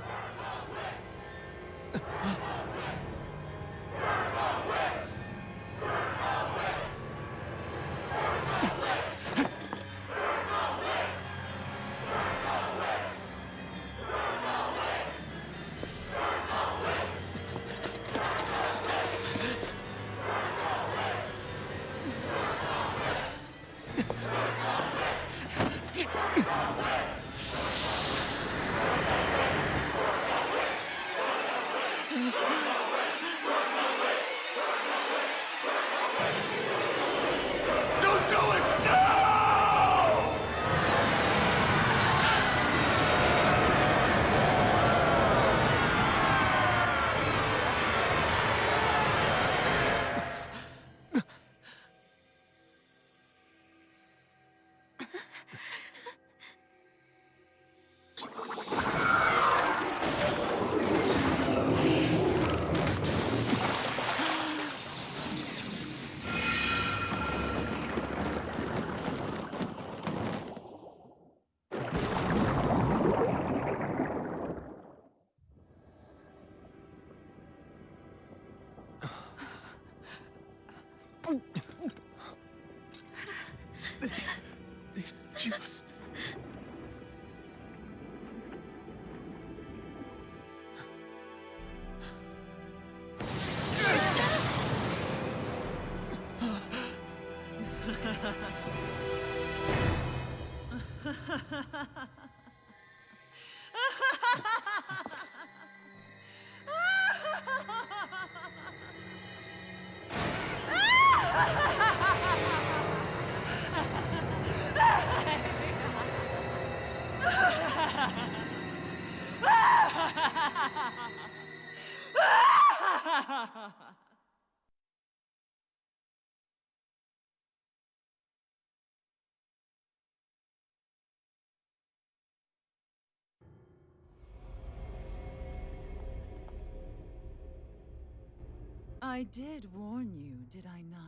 I did warn you, did I not?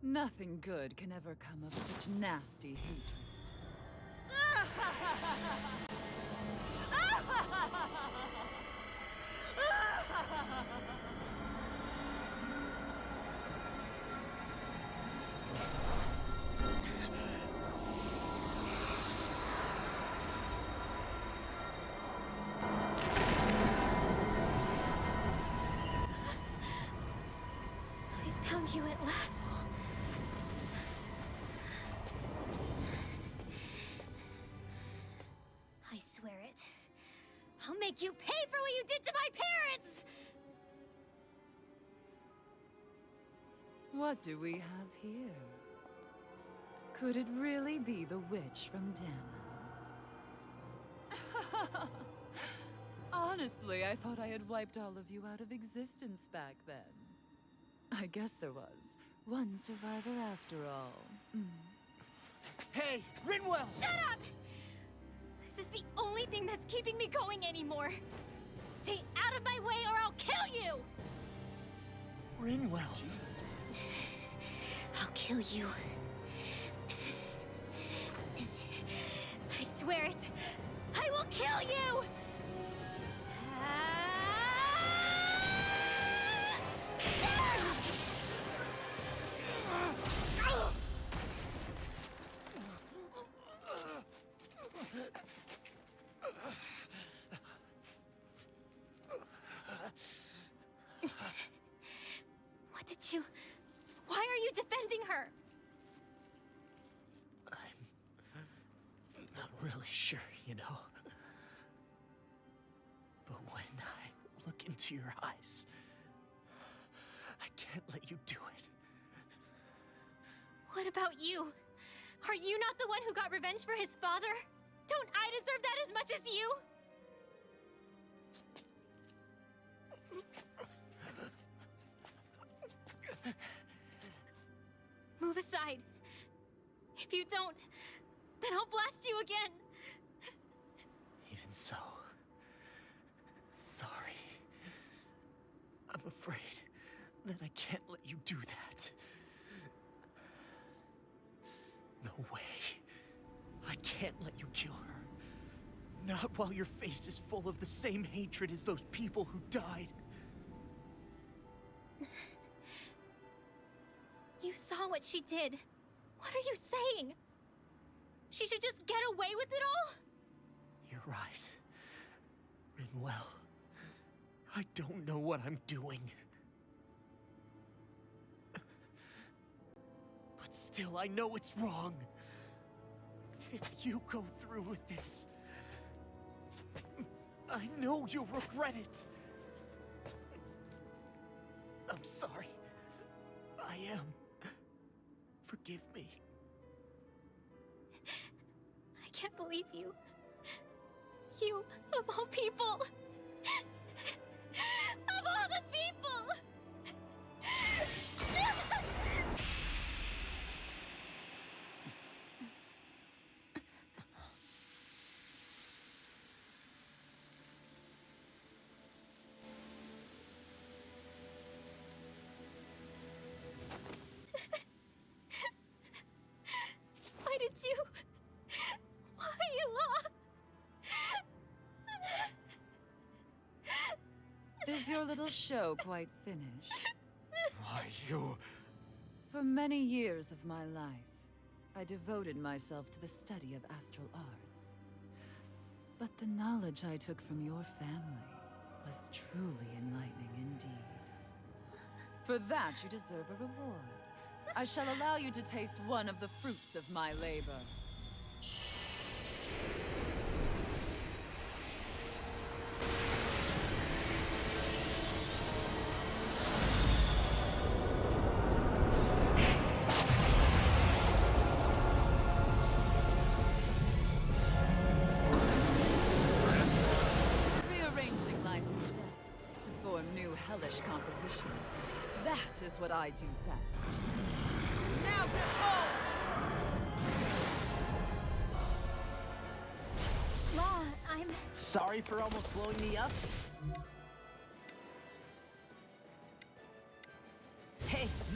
Nothing good can ever come of such nasty hatred. I found you at last. I swear it. I'll make you pay for what you did to my parents! What do we have here? Could it really be the witch from Dana? Honestly, I thought I had wiped all of you out of existence back then. I guess there was one survivor after all. Hey, Rinwell! Shut up! This is the only thing that's keeping me going anymore. Stay out of my way or I'll kill you! Rinwell. I'll kill you. I swear it. I will kill you! What did you... Why are you defending her? I'm not really sure, you know. But when I look into your eyes, I can't let you do it. What about you? Are you not the one who got revenge for his father? Don't I deserve that as much as you? Move aside. If you don't, then I'll blast you again. Even so, sorry. I'm afraid that I can't let you do that. No way. I can't let you kill her. Not while your face is full of the same hatred as those people who died. You saw what she did. What are you saying? She should just get away with it all? You're right. Rinwell. I don't know what I'm doing. But still, I know it's wrong. If you go through with this, I know you'll regret it. I'm sorry. I am. Forgive me. I can't believe you. You, of all people. Of all the people! Why did you... Why, Law? Is your little show quite finished? Why, you... For many years of my life, I devoted myself to the study of astral arts. But the knowledge I took from your family was truly enlightening indeed. For that, you deserve a reward. I shall allow you to taste one of the fruits of my labor. Rearranging life and death to form new hellish compositions. That is what I do best. Now behold! Law, I'm... Sorry for almost blowing me up.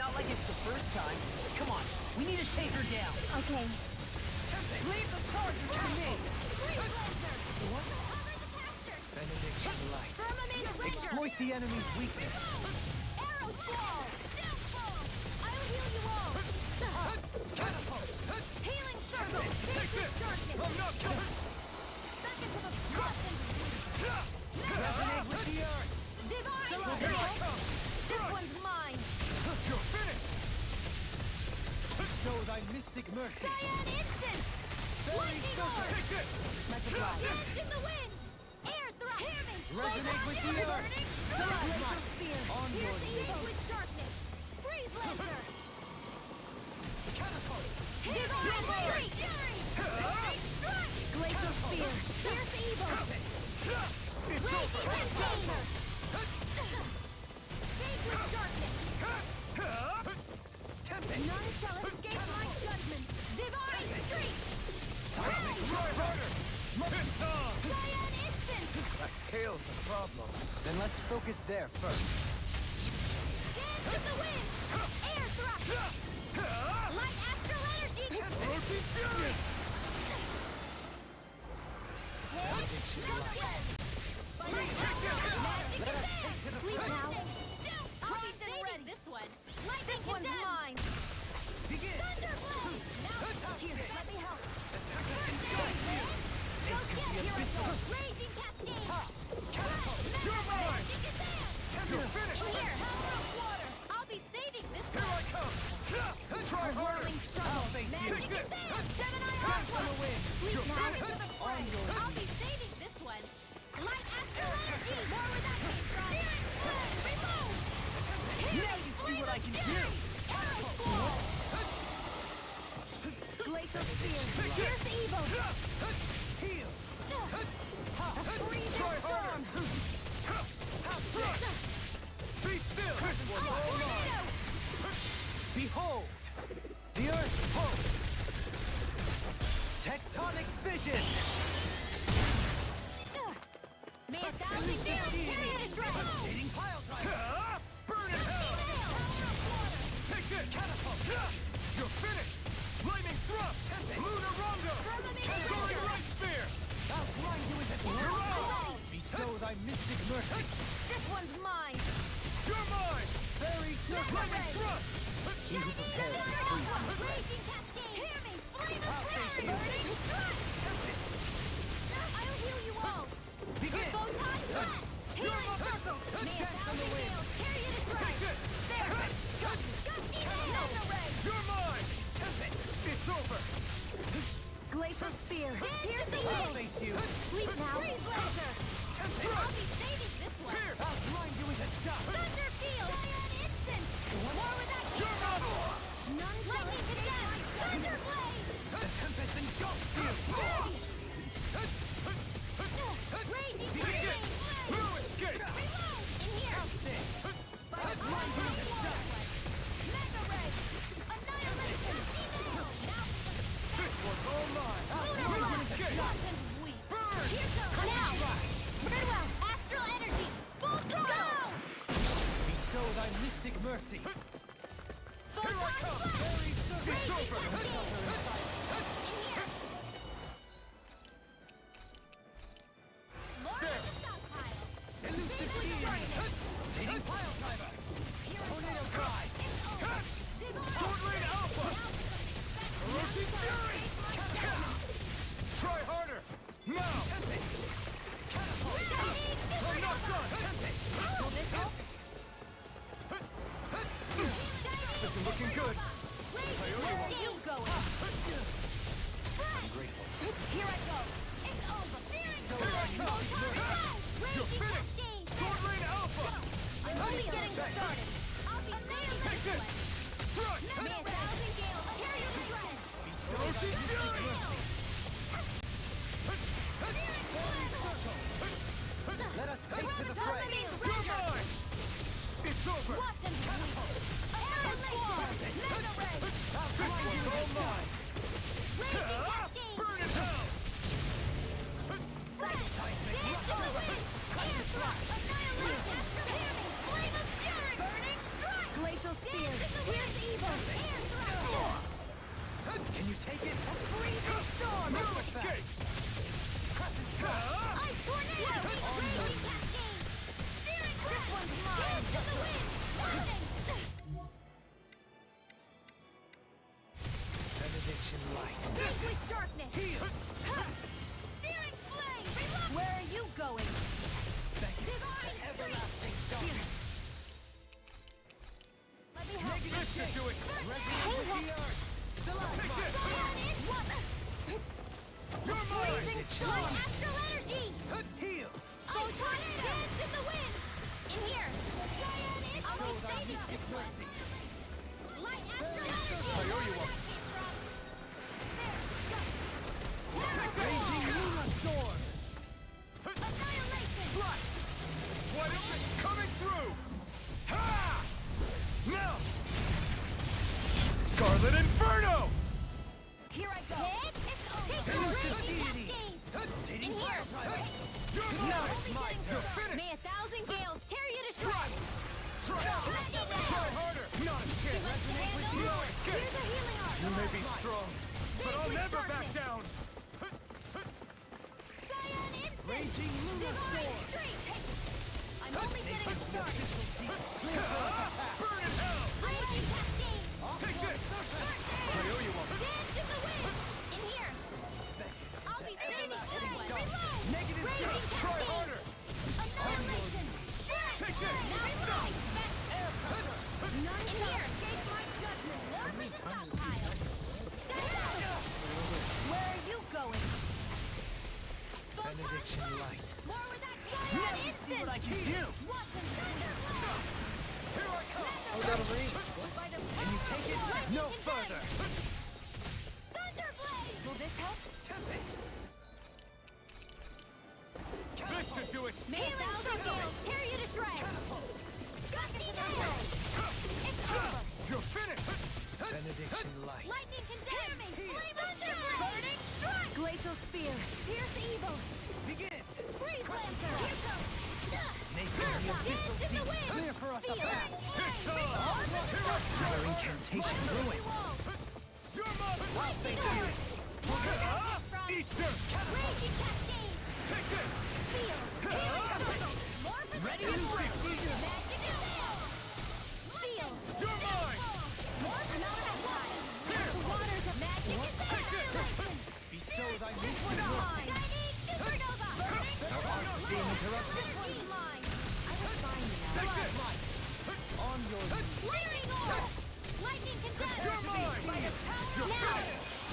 not like it's the first time. Come on, we need to take her down. Okay. Leave the charges to me! Benediction light. Firmament Ranger! Exploit the enemy's weakness. Arrow Squall! Downfall! I'll heal you all! Healing Circle! Fierce Darkness! I'm not coming! Back into the frost Resonate with the earth. Divine! Here I come! This one's mine! You're finished! Show thy mystic mercy. Cyan Instant! Lightning Orb! Take this! Blast in the wind! Air Thrust! Hear me! Resonate with the earth. Burning Plasma! Spear! Onward, Pierce Lady. Evo with Darkness! Freeze Laser! Catapult! Divine Fury! Strike! Glacial Spear! Pierce Evo! It's over! Container! Fade with Darkness! None shall escape my judgment! Divine Streak! Try harder! It's on! Cyan Instant! That tail's a problem. Then let's focus there first. Dance with the wind! Air Thrust! Light Astral Energy! Roaching Fury! Sleep now! I'll be saving this one! This one's mine! Thunderblade! Now, here, let me help! Go get! Here I go! Raging Cascade! You're mine! You're finished! Here, Hellrock Water! I'll be saving this Here I one! come! Try harder! Whirling Struggle! Magic this. Sand! Gemini Aqua! Sleep You're now! finished. Into the fray! I'll be saving this one! Light Astral Energy! More where that came from! Searing Flame! Reload! Now you see what I can do. Arrow Squall! Glacial Spear! Pierce Evo! Heal. Freezing Try Storm! harder! Be still! Tornado! Behold, the earth pulse. Tectonic vision. May a thousand days carry it adrift! Devastating pile driver. Burn in hell! Take this! Catapult! You're finished! Lightning Thrust! Lunar Rondo! Soaring Light Spear! Outline you with a Arrow! Bestow thy mystic mercy. This one's mine! You're mine! Very Lightning Ray. Thrust! He who prepares the tree. Raging Cascade! Hear me! Flame of Fury! Burning Strike! I'll heal you all! Begin. Photon Blast! Healing Circle! May a thousand gales carry it adrift! There! Gusty Nail! Ray! You're mine! It's over! Glacial Spear! Pierce the I'll Evo! face you. Sleep now! Freeze Laser! I'll be saving this one! Here! Outline you with a shot. Thunder Field! Cyan Instant! War with that You're up! None shall escape my Thunder Blade! The tempest engulfs you. Raging Take it! Flame! No escape! Reload! In here! By the Flying War! Mega Ray! Annihilation! Email! Now This one's all mine! Lunar No Blast! escape! Rotten weak! Burn! Here goes! Now! Very well! Astral Energy! Full throttle! Bestow thy mystic mercy. Photon Blast! Raging Cascade! More of the stockpile! Elusive Fade with beam. Darkness! Leading pile driver. Tornado drive. Sword Lane Alpha! Roaching Fury! Try harder! Now! I'm not done! This is looking good! Where are you going? Here I go! It's over! Searing You're finished! Sword Lane Alpha! I'm only getting started! I'll be saving Take this this! one! Strike! May a thousand gales carry your thread! Roaching Fury! Searing Let us take to the fray. You're mine! It's over! Watch and sweep! Arrow Squall! Mega Ray! This one's all mine! Raging Cascade! Burn in hell! Dance in the wind! Air Thrust! Annihilation! Hear me! Flame of Fury! Burning Strike! Glacial Glacial Spear! Here's evil! Air thrust! Can you take it? Freezing storm! No escape! Ice tornado! Raging cascade! Searing this one's mine! Dance in the wind! Lightning! Benediction light. Vanquish darkness! Searing flame! Where are you going? Divine everlasting darkness! Let me help you. This should do it! Hey, what? Zion is what? You're Freezing mine! storm! Astral energy! Heal! Ice tornado! Dance in the wind! In here! Zion is always saving this one! Light astral energy! I owe you one. Raging Luna Storm! annihilation! Flight! Wide open! Coming through! Ha! Now! Scarlet Inferno! Here I go! Take the raging cascade! In here! You're mine! You're finished! May 1,000 gales tear you to shreds! Try harder! Not a chance! No escape! Here's a healing art! You may be strong, but I'll never back down! Scion instant! Raging Luna Divine streak! I'm only getting started! Burn in hell! Raging cascade! Take this! I owe you one. Dance in the wind! In here! I'll be saving flame! Reload! Negative Raging gas. Try cascade! harder! Annihilation! Take this! Now reload! None in here! Escape my judgment! Warp in the stockpile! Where are you going? Benediction light. More with that Scion instant! What I can do? Watch and thunderblade! Here I come! Oh, that'll range. By the Can you take it? Lightning No condensed! further. Thunderblade! Will this help? This should do it! May 1,000 gales tear you to shreds! Gusty nail! It's over! You're finished! Benediction light. Lightning condemn me! Flame thunderblade! Burning strike! Glacial spear! Pierce evil! Begin. Freeze lancer! Here goes! Make the official Dance in the wind! clear for us up Searing ahead. flame! Orbit Our incantation ruin. You're mine! Lightning orb! Eat dirt! Raging cascade! Take this! Feel! Morphin' Ready to magic feel! missile! Feel! You're mine! Morphin' wild! The waters of magic is annihilation! Bestow thy This one's mine! Chinese supernova! Burning arts being interrupted. This one's mine! I will find you now. Take this! On your Flaring orb! Lightning condensed! You're mine! By the power of now!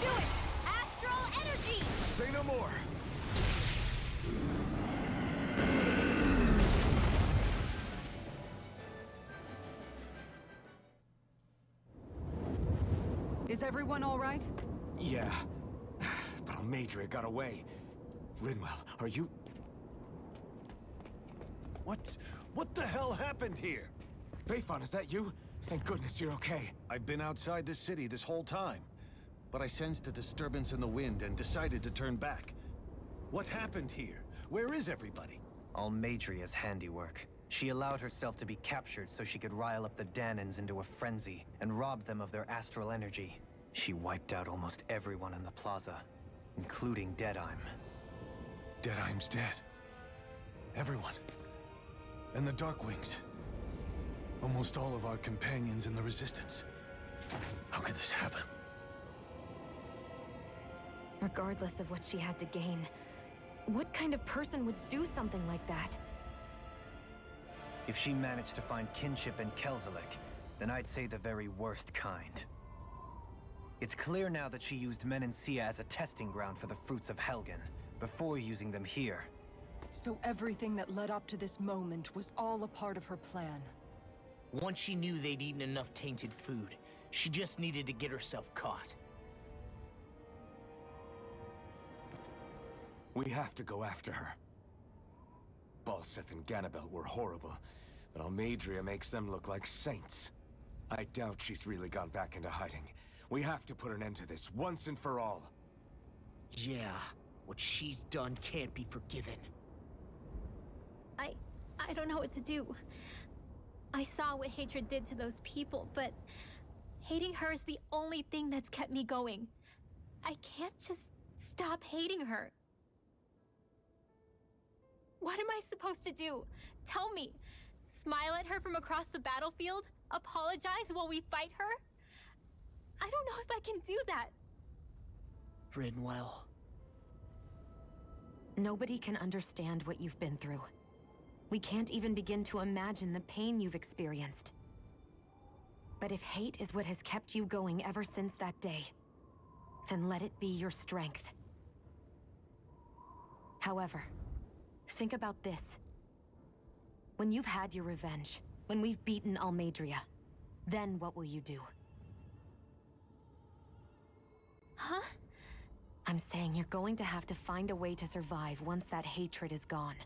Do it! Astral energy! Say no more! Is everyone all right? Yeah. But Almadria got away. Linwell, are you... What the hell happened here? Bayfon, is that you? Thank goodness you're okay. I've been outside the city this whole time, but I sensed a disturbance in the wind and decided to turn back. What happened here? Where is everybody? Almadria's handiwork. She allowed herself to be captured so she could rile up the Danans into a frenzy and rob them of their astral energy. She wiped out almost everyone in the plaza, including Deadheim. Deadheim's dead. Everyone. And the Darkwings. Almost all of our companions in the Resistance. How could this happen? Regardless of what she had to gain, what kind of person would do something like that? If she managed to find kinship in Kelzelik, then I'd say the very worst kind. It's clear now that she used Menancia as a testing ground for the fruits of Helgen, before using them here. So everything that led up to this moment was all a part of her plan. Once she knew they'd eaten enough tainted food, she just needed to get herself caught. We have to go after her. Balseth and Ganabelt were horrible, but Almadria makes them look like saints. I doubt she's really gone back into hiding. We have to put an end to this once and for all. Yeah, what she's done can't be forgiven. I don't know what to do. I saw what hatred did to those people, but hating her is the only thing that's kept me going. I can't just stop hating her. What am I supposed to do? Tell me. Smile at her from across the battlefield? Apologize while we fight her? I don't know if I can do that. Rinwell. Nobody can understand what you've been through. We can't even begin to imagine the pain you've experienced. But if hate is what has kept you going ever since that day, then let it be your strength. However, think about this. When you've had your revenge, when we've beaten Almeidria, then what will you do? Huh? I'm saying you're going to have to find a way to survive once that hatred is gone.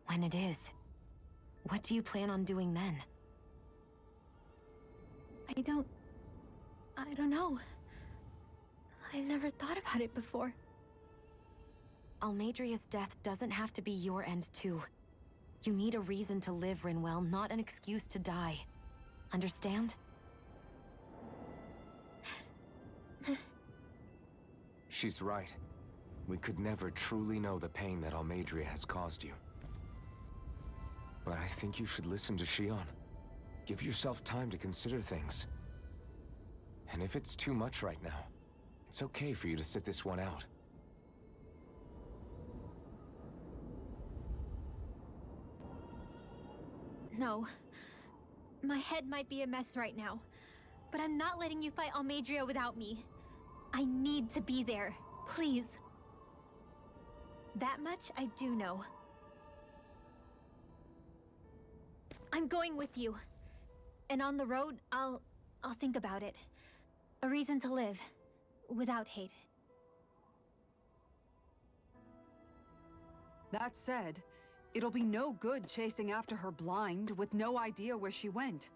When it is, what do you plan on doing then? I don't know. I've never thought about it before. Almeidria's death doesn't have to be your end too. You need a reason to live, Rinwell, not an excuse to die. Understand? She's right. We could never truly know the pain that Almeidria has caused you. But I think you should listen to Shion. Give yourself time to consider things. And if it's too much right now, it's okay for you to sit this one out. No. My head might be a mess right now, but I'm not letting you fight Almeidria without me. I need to be there. Please. That much I do know. I'm going with you. And on the road, I'll think about it. A reason to live. Without hate. That said, it'll be no good chasing after her blind with no idea where she went.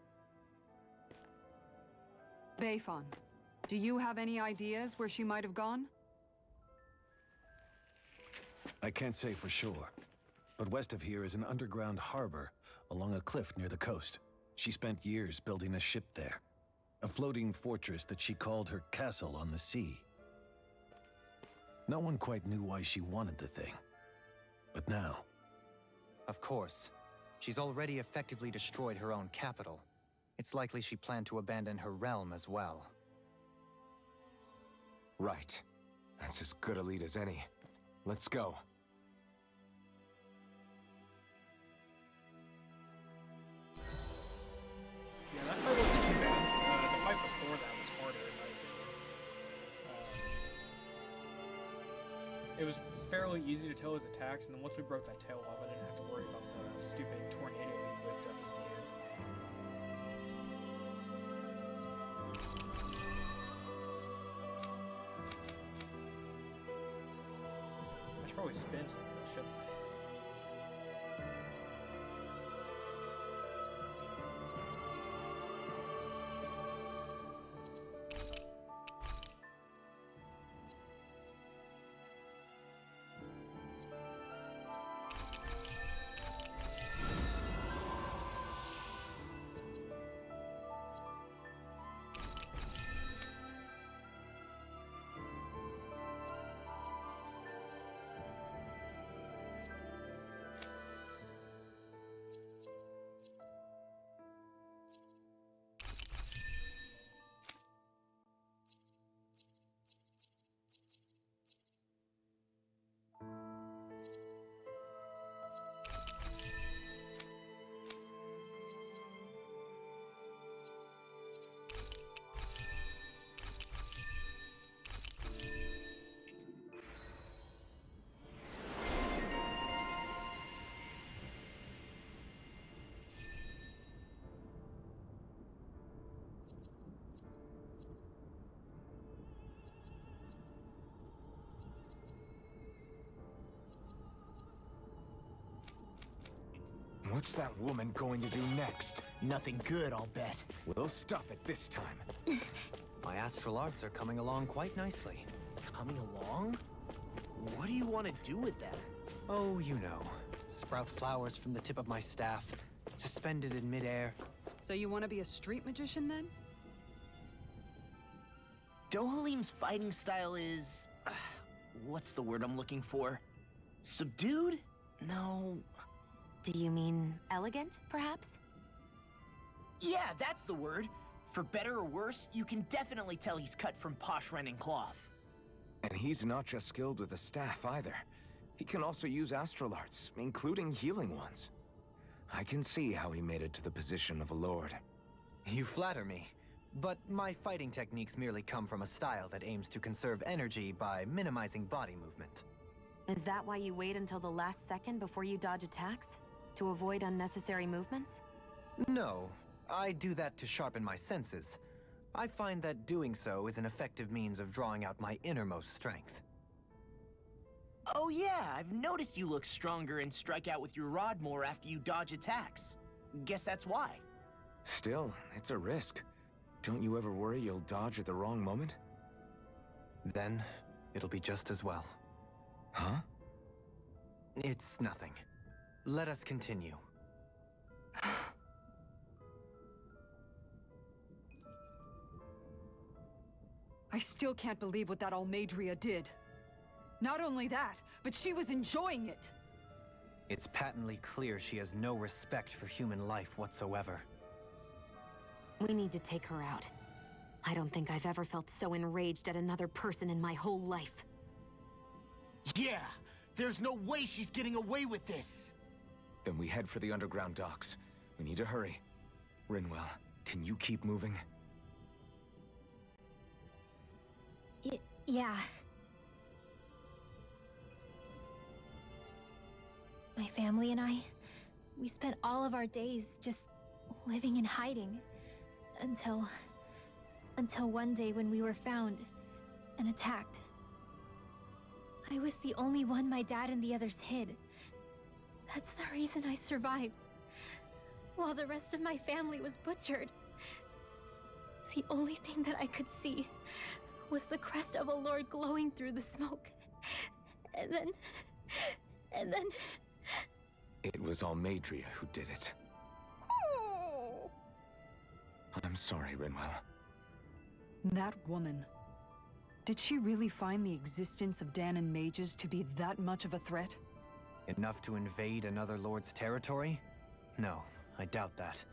Beifan, do you have any ideas where she might have gone? I can't say for sure, but west of here is an underground harbor along a cliff near the coast. She spent years building a ship there, a floating fortress that she called her castle on the sea. No one quite knew why she wanted the thing, but now... Of course. She's already effectively destroyed her own capital. It's likely she planned to abandon her realm as well. Right. That's as good a lead as any. Let's go. Yeah, that fight wasn't too bad. The fight before that was harder, in my opinion. It was fairly easy to tell his attacks, and then once we broke that tail off, I didn't have to worry about the stupid tornado he whipped up at the end. I should probably spin some of this, shouldn't I? What's that woman going to do next? Nothing good, I'll bet. We'll stop it this time. My astral arts are coming along quite nicely. Coming along? What do you want to do with that? Oh, you know. Sprout flowers from the tip of my staff, suspended in midair. So you want to be a street magician then? Dohalim's fighting style is... what's the word I'm looking for? Subdued? No... Do you mean elegant, perhaps? Yeah, that's the word. For better or worse, you can definitely tell he's cut from posh Renin cloth. And he's not just skilled with the staff either. He can also use astral arts, including healing ones. I can see how he made it to the position of a lord. You flatter me. But my fighting techniques merely come from a style that aims to conserve energy by minimizing body movement. Is that why you wait until the last second before you dodge attacks? To avoid unnecessary movements? No, I do that to sharpen my senses. I find that doing so is an effective means of drawing out my innermost strength. Oh yeah, I've noticed you look stronger and strike out with your rod more after you dodge attacks. Guess that's why. Still, it's a risk. Don't you ever worry you'll dodge at the wrong moment? Then, it'll be just as well. Huh? It's nothing. Let us continue. I still can't believe what that Almadria did. Not only that, but she was enjoying it. It's patently clear she has no respect for human life whatsoever. We need to take her out. I don't think I've ever felt so enraged at another person in my whole life. Yeah, there's no way she's getting away with this. Then we head for the underground docks. We need to hurry. Rinwell, can you keep moving? Yeah. My family and I, we spent all of our days just living in hiding. Until one day when we were found and attacked. I was the only one my dad and the others hid. That's the reason I survived. While the rest of my family was butchered. The only thing that I could see was the crest of a lord glowing through the smoke. And then... It was Almadria who did it. I'm sorry, Rinwell. That woman. Did she really find the existence of Danon mages to be that much of a threat? Enough to invade another lord's territory? No, I doubt that.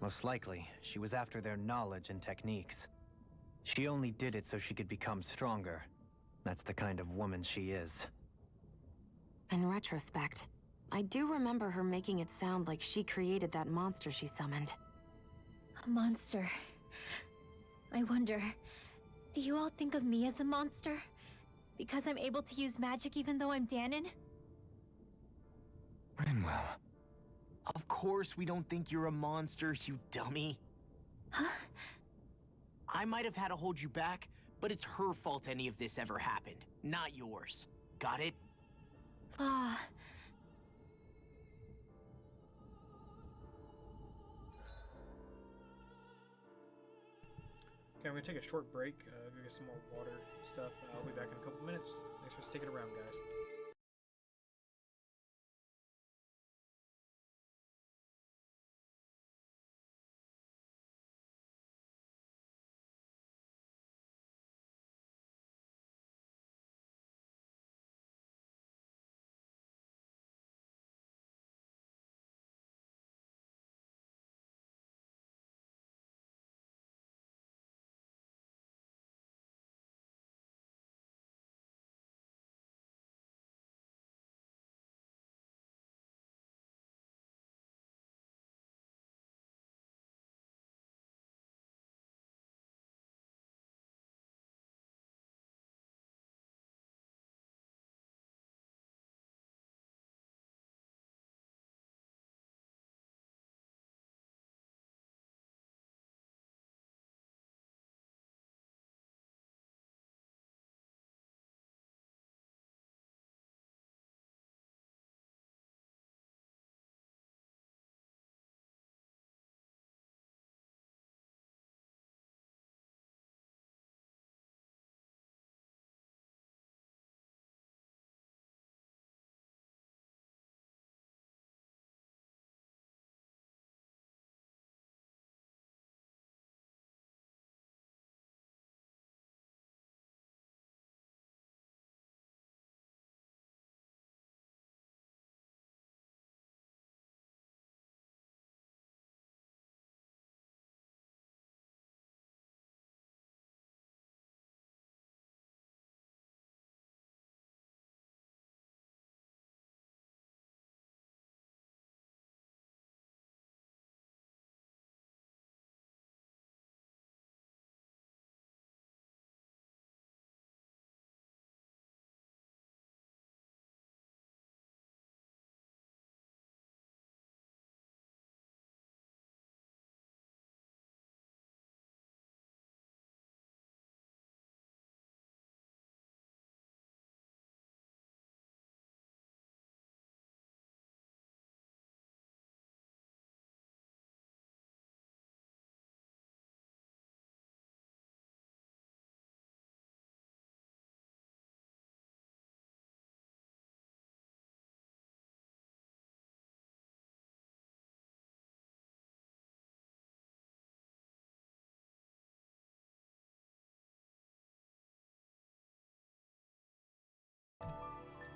Most likely, she was after their knowledge and techniques. She only did it so she could become stronger. That's the kind of woman she is. In retrospect, I do remember her making it sound like she created that monster she summoned. A monster. I wonder, do you all think of me as a monster? Because I'm able to use magic even though I'm Danon? Rinwell. Of course we don't think you're a monster, you dummy. Huh? I might have had to hold you back, but it's her fault any of this ever happened, not yours. Got it? Ah. Okay, I'm gonna take a short break, go get some more water stuff. I'll be back in a couple minutes. Thanks for sticking around, guys.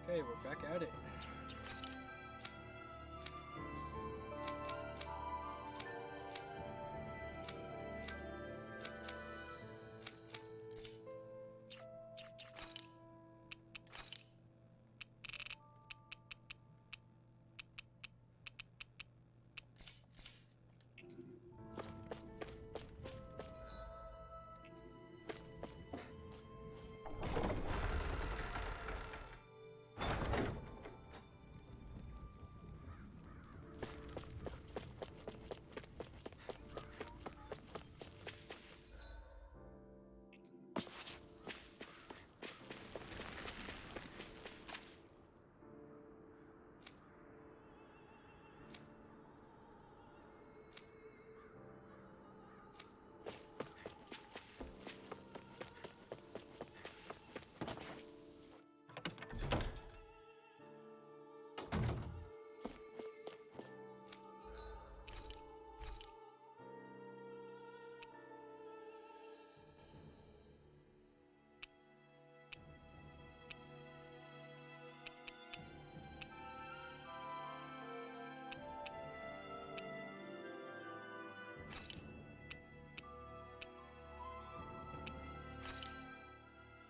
Okay, we're back at it.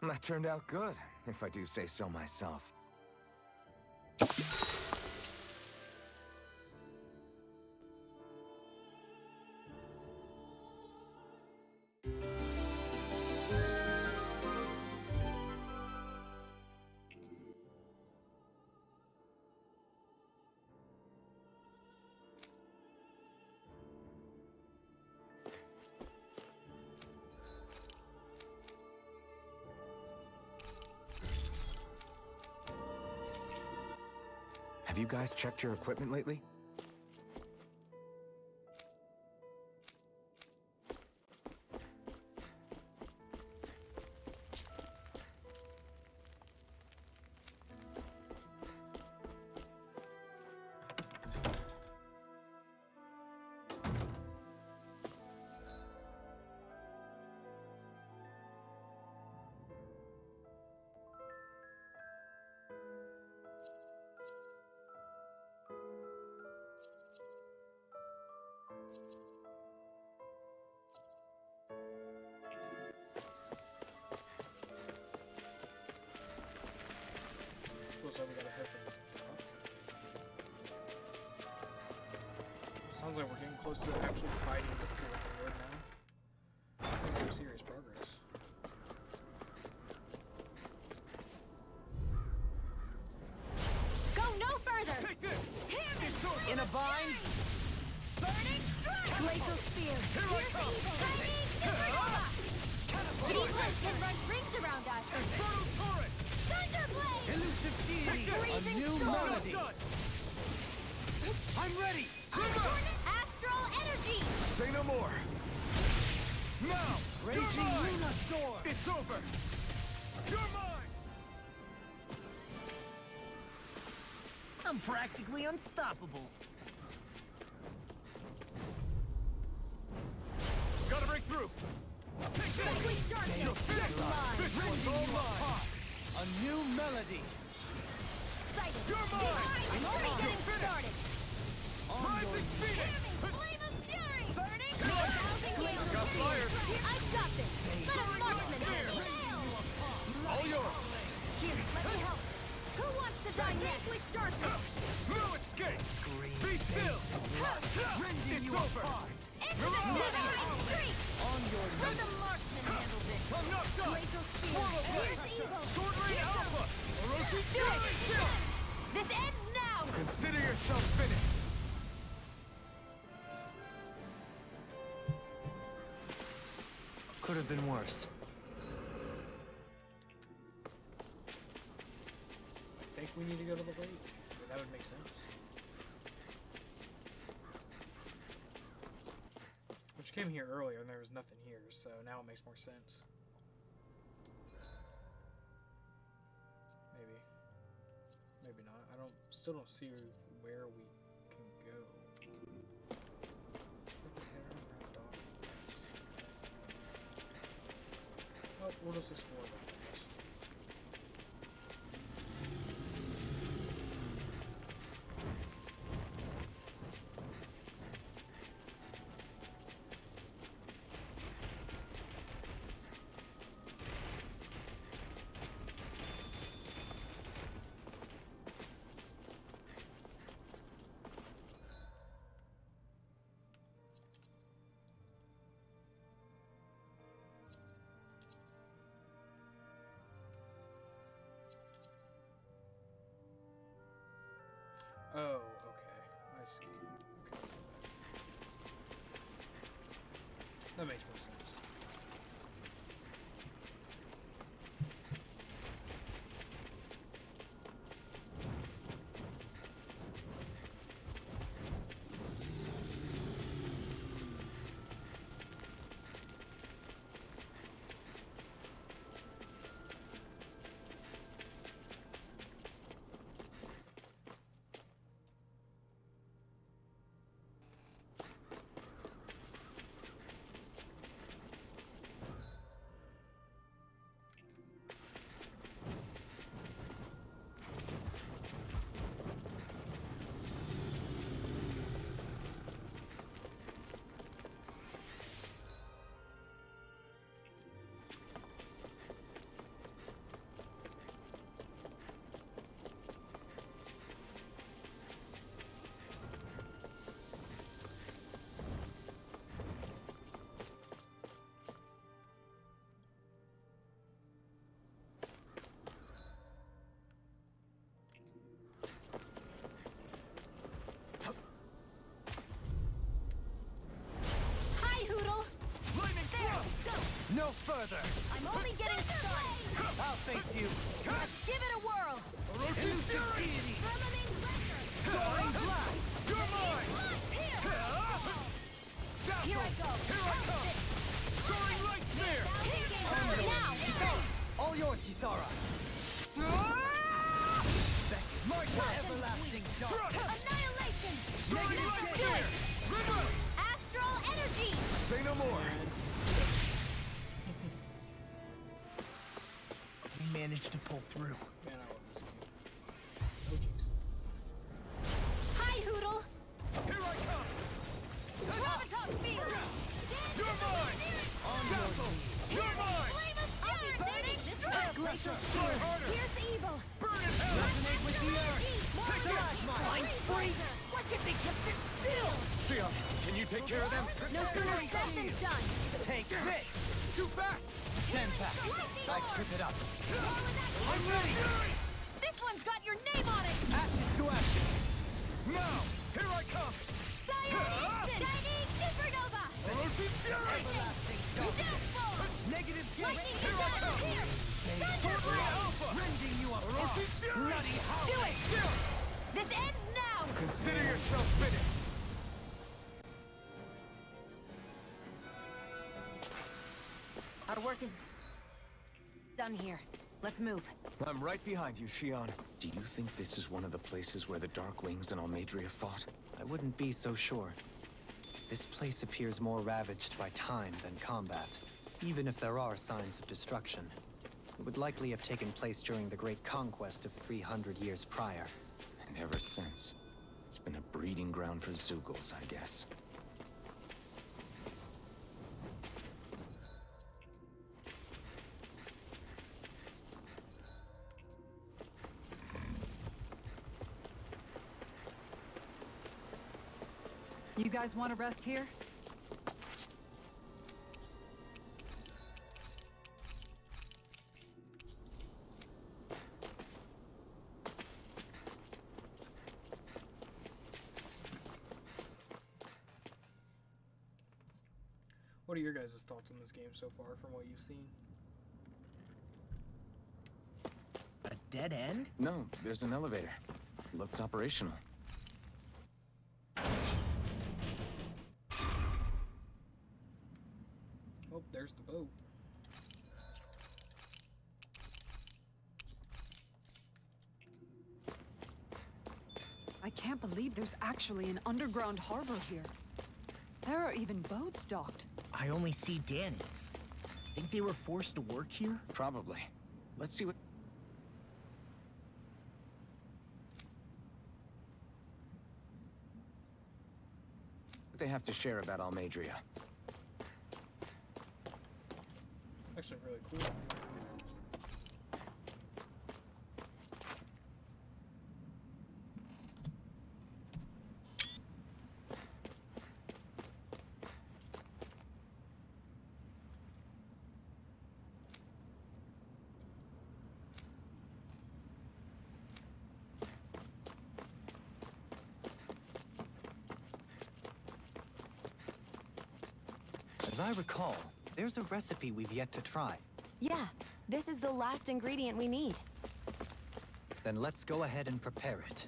That turned out good, if I do say so myself. Have you guys checked your equipment lately? Looks like we gotta head for this dock. Sounds like we're getting close to actually fighting the Fourth Lord now. Making some serious progress. Go no further! Take this! It's over! In a bind? Burning strike! Glacial spear! Here I come! Chinese supernova! These ones can run rings around us! Infernal torrent! Thunderblade! Elusive deity, a Freezing new storm! melody. Done! I'm ready. Astral energy! Say no more! Now! Raging You're mine! Luna Storm. It's over! You're mine! I'm practically unstoppable. Gotta break through! Take this! Language darkness! You're finished! This one's all mine! A new melody. Sighted! You're mine! Only You're getting finished! started! Rising Phoenix! Flame of fury! Burning! Got fired! I've got this! Let a marksman handle it! All yours! Here, let me help! Who wants to die next? Language darkness! No escape! Be still! It's over! Streak! On your Let the marksman handle this! I'm not done! Glacial shield! Swallow blade! Here's evil! Sword Rain Alpha! Orochi Fury! This ends now! Consider yourself finished! Could have been worse. I think we need to go to the lake. That would make sense. Which came here earlier and there was nothing here, so now it makes more sense. Maybe. Maybe not. Still don't see where we can go. Oh, we'll just explore that, I guess. Oh, okay. I see. Okay. That makes more sense. No further! I'm only getting started! I'll face you! Give it a whirl! Elusive deity! Soaring blast! You're mine! Here! Here I go! Here I come! Soaring light spear! Now! All yours, Kisara! March for everlasting dark! Annihilation! Negative Do spear! it! River! Astral energy! Say no more. We managed to pull through. Man, I love this game. Oh, jeez. Hi, Hoodle! Here I come! Graviton field! You're mine! Dazzle! You're mine! Flame of fury! Glacial Try harder! Here's evil! Burn in hell! Resonate with the earth! Take that! Flying freezer! Why can't they just sit still? Sion, can you take care of them? No sooner said than done! Take this! Too fast! Stand back! I trip it up! I'm ready! This one's got your name on it! Ashes to ashes! Now! Here I come! Shining Supernova! Elusive fury! Downfall! Negative Lightning Here I come! Here! Sword Thunderblast! Alpha! Rending you apart! Elusive fury! Bloody howl! Do it! This ends now! Consider yourself finished! Our work is done here. Let's move. I'm right behind you, Xion. Do you think this is one of the places where the Dark Wings and Almeidria fought? I wouldn't be so sure. This place appears more ravaged by time than combat. Even if there are signs of destruction, it would likely have taken place during the Great Conquest of 300 years prior. And ever since, it's been a breeding ground for Zeugles, I guess. You guys want to rest here? What are your guys' thoughts on this game so far from what you've seen? A dead end? No, there's an elevator. Looks operational. Oh, there's the boat. I can't believe there's actually an underground harbor here. There are even boats docked. I only see Danits. Think they were forced to work here? Probably. Let's see what... they have to share about Almeidria. Actually, really cool. As I recall, there's a recipe we've yet to try. Yeah, this is the last ingredient we need. Then let's go ahead and prepare it.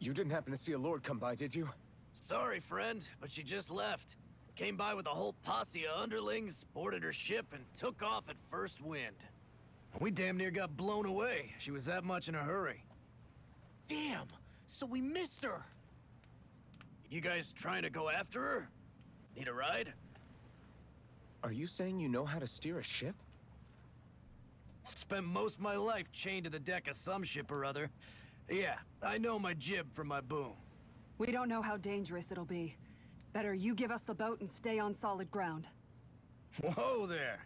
You didn't happen to see a lord come by, did you? Sorry, friend, but she just left. Came by with a whole posse of underlings, boarded her ship, and took off at first wind. We damn near got blown away. She was that much in a hurry. Damn! So we missed her! You guys trying to go after her? Need a ride? Are you saying you know how to steer a ship? Spent most of my life chained to the deck of some ship or other. Yeah, I know my jib from my boom. We don't know how dangerous it'll be. Better you give us the boat and stay on solid ground. Whoa there!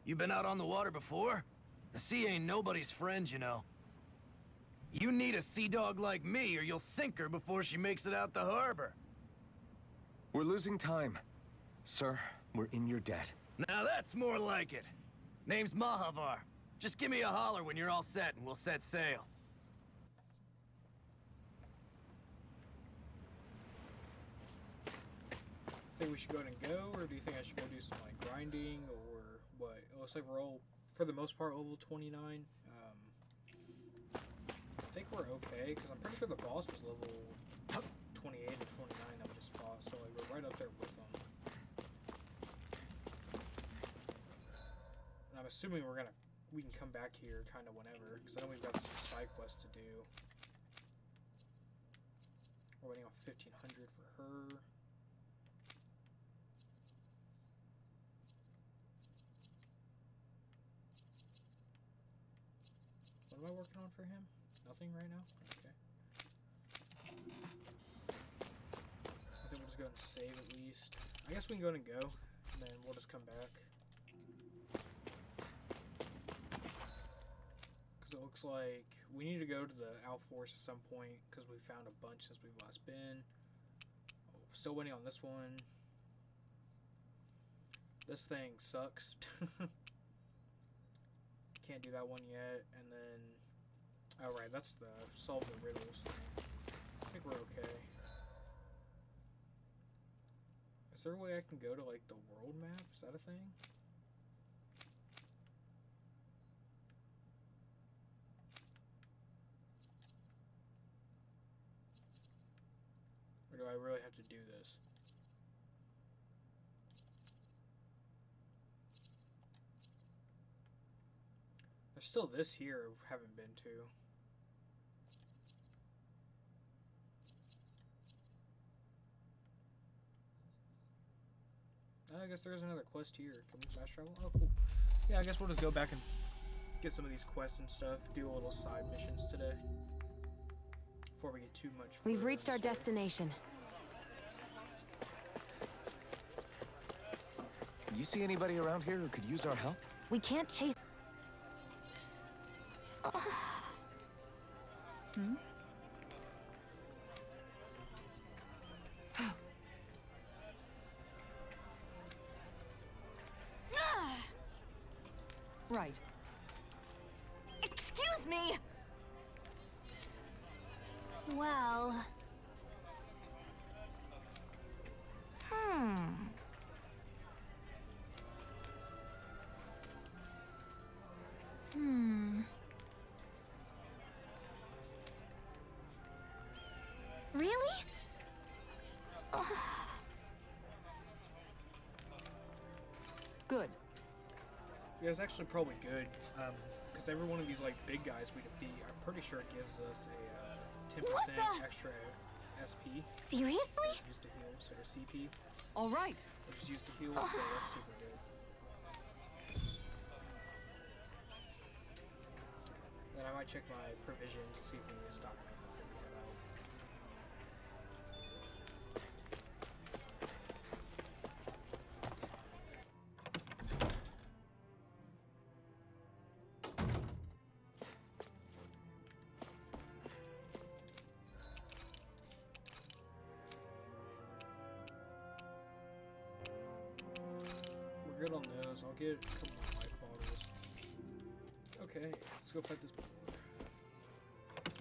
You been out on the water before? The sea ain't nobody's friend, you know. You need a sea dog like me, or you'll sink her before she makes it out the harbor. We're losing time. Sir, we're in your debt. Now that's more like it. Name's Mahavar. Just give me a holler when you're all set and we'll set sail. Think we should go ahead and go, or do you think I should go do some like grinding, or what? It looks like we're all, for the most part, level 29. I think we're okay, because I'm pretty sure the boss was level 28 or 29 that we just fought, so like we're right up there with them. And I'm assuming we can come back here kind of whenever, because I know we've got some side quests to do. We're waiting on 1500 for her. What am I working on for him? Nothing right now? Okay. I think we'll just go ahead and save at least. I guess we can go ahead and go, and then we'll just come back. Because it looks like we need to go to the Outforce at some point, because we found a bunch since we've last been. Oh, still waiting on this one. This thing sucks. Can't do that one yet, and then oh right, that's the solve the riddles thing. I think we're okay. Is there a way I can go to like the world map? Is that a thing? Or do I really have to do this? There's still this here we haven't been to. I guess there's another quest here. Can we fast travel? Oh, cool. Yeah, I guess we'll just go back and get some of these quests and stuff. Do a little side missions today. Before we get too much further. We've reached our destination. You see anybody around here who could use our help? We can't chase... Right. Excuse me! Well... Really? Good. Yeah, it's actually probably good, because every one of these like big guys we defeat, I'm pretty sure it gives us a 10% extra SP. Seriously? Which is used to heal, so or CP, All right. which is used to heal, so that's super good. Then I might check my provisions to see if we need to stock up before we head out. get a couple more life bottles. Okay, let's go fight this boy.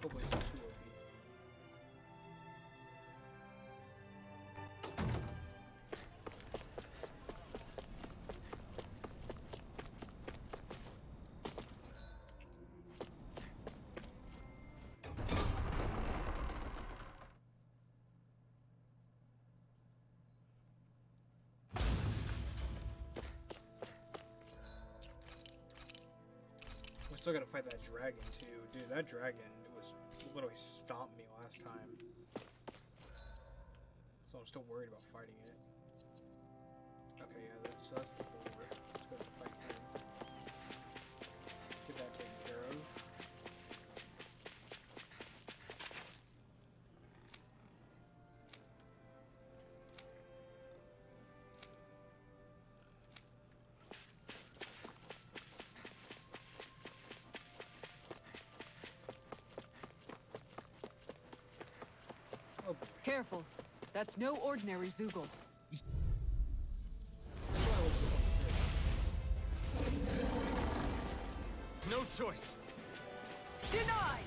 Hopefully it's not too OP. We still gotta fight that dragon too. Dude, that dragon literally stomped me last time. So I'm still worried about fighting it. Okay, yeah, so that's the goal. Let's go fight him. Get that taken care of. Oh boy. Careful. That's no ordinary Zoogle. That's why I was so sick. No choice. Denied!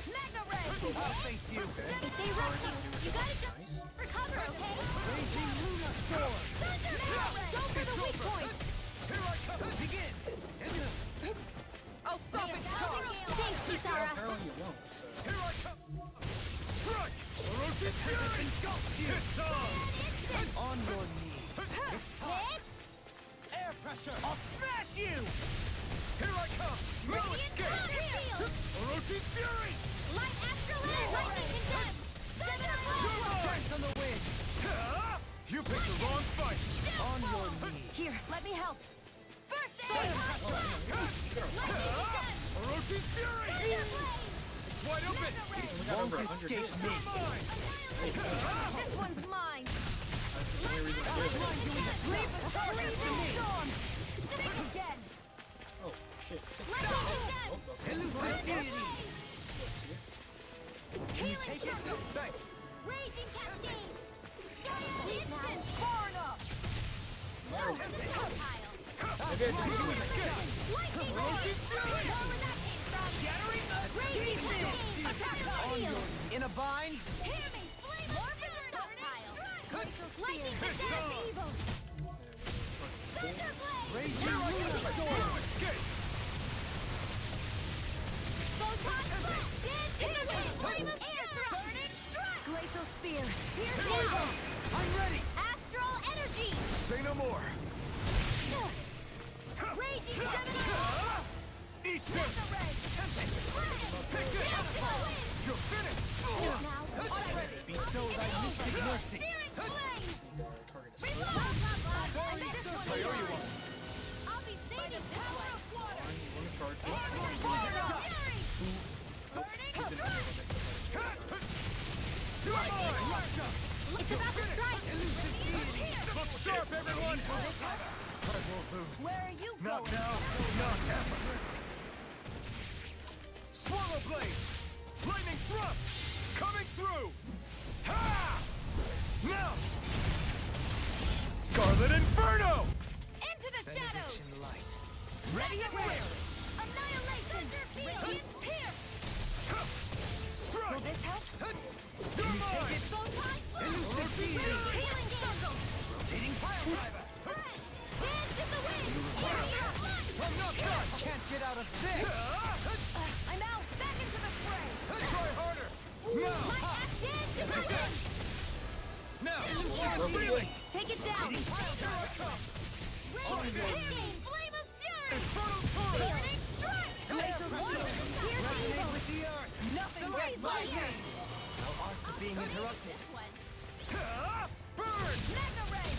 Mega Ray! I'll face you. If they rush you, you gotta just Nice. recover, okay? Raging Luna Storm. Thunder Ray! Go for the weak point! Here I come. Begin. I'll stop its charge! Thanks, Kisara! Apparently you won't, so. Here I come. Strike! Orochi's Fury! Hit on! On your knees. Hit! Air pressure! I'll smash you! Here I come! No escape! Orochi's Fury! Light Astral Air! Lightning Condemned! Thunder Blast! Strength on the wind! You picked the wrong fight! On your knees. Here, let me help. First aid! Lightning Condemned! Orochi's Fury! Thunder Blade! It's wide open! We got over 100 escape hits. me! This one's mine. That's the only reason I did it. Leave the charges to me. Think again. Oh, shit. Sick. Lightning Condemned! Oh, okay. Elucidity! Healing Take it! Circle! Thanks! Raging Cascade! Fire Instant! Far enough. Lower the snow pile! Maybe I didn't do it. Lightning Ray! Where that came from! Shattering the Raging Cascade! Attack the field! In a bind? Hear me! Flame of the snow pile! Lightning Condemned Evil! Thunder Blade! Raging Luna Storm! Escape! Photon Blast! Dance in the wind! Flame of air thrust! Burning strike! Glacial spear. Here's Here I Evil! come! I'm ready! Astral Energy! Say no more! Raging Gemini! Eat this! Mega Ray! Take it! Dance in the wind! You're finished! Now, I'm ready! Bestow thy mystic mercy! Searing Flame! Target is Reload! I missed one I owe you one! I'll be saving this one! fine. You want to charge it? Fire up! Fury! Burning strike! You're mine! Russia! It's about to strike! Here! Look sharp, everyone! Where are you Not going? now, not ever! Swallow Blade! Lightning Thrust! Coming through! Ha! Now! Scarlet Inferno! Into the shadows! Light. Ready and where? Annihilation! Radiant Pierce! Strike! Will this help? You're mine! Photon Blast! Elucidate! Healing Circle! Rotating Pile Driver! Dance in the wind! Area! I'm not done! Can't get out of this! I'm out! Back into the fray! Try harder! Now! My axe dance in the wind! Now! Really? Take it down! Here I come! Raging Flame of Fury! Infernal Torrent! Burning Strike! Glacial Pressure! Here's Resonate Evil! with the earth! Nothing Great gets by Lightning! me. No arts are being interrupted. This one. Burn! Mega Ray!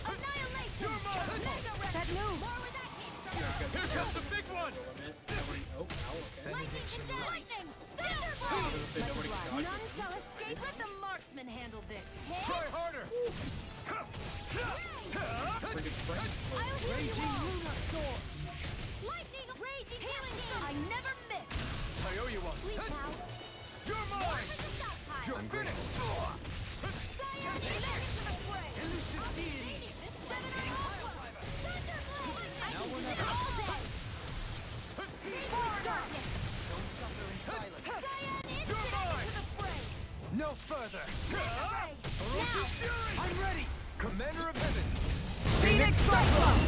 Annihilation! You're mine! Mega Ray! That move. More where that came from! Here comes the big one! Limit. Nobody. Oh, ow, okay. Lightning Condemned! Lightning! Thunder I Blade! was gonna say nobody can dodge None it. shall escape! Let the marksman handle this! Try harder! Friggin' Frank. I'll heal you Raging all! Luna Storm! Lightning! Raging Healing Sun! I never miss! I owe you one! Sleep now! You're mine! To the stockpile! You're finished! Fire! Back into the fray! Elucidity! Seven Aqua! Thunder or never. Don't suffer in silence. You're mine! No further. Ferocious Fury! I'm ready. Commander of Heaven! Phoenix Cyclone!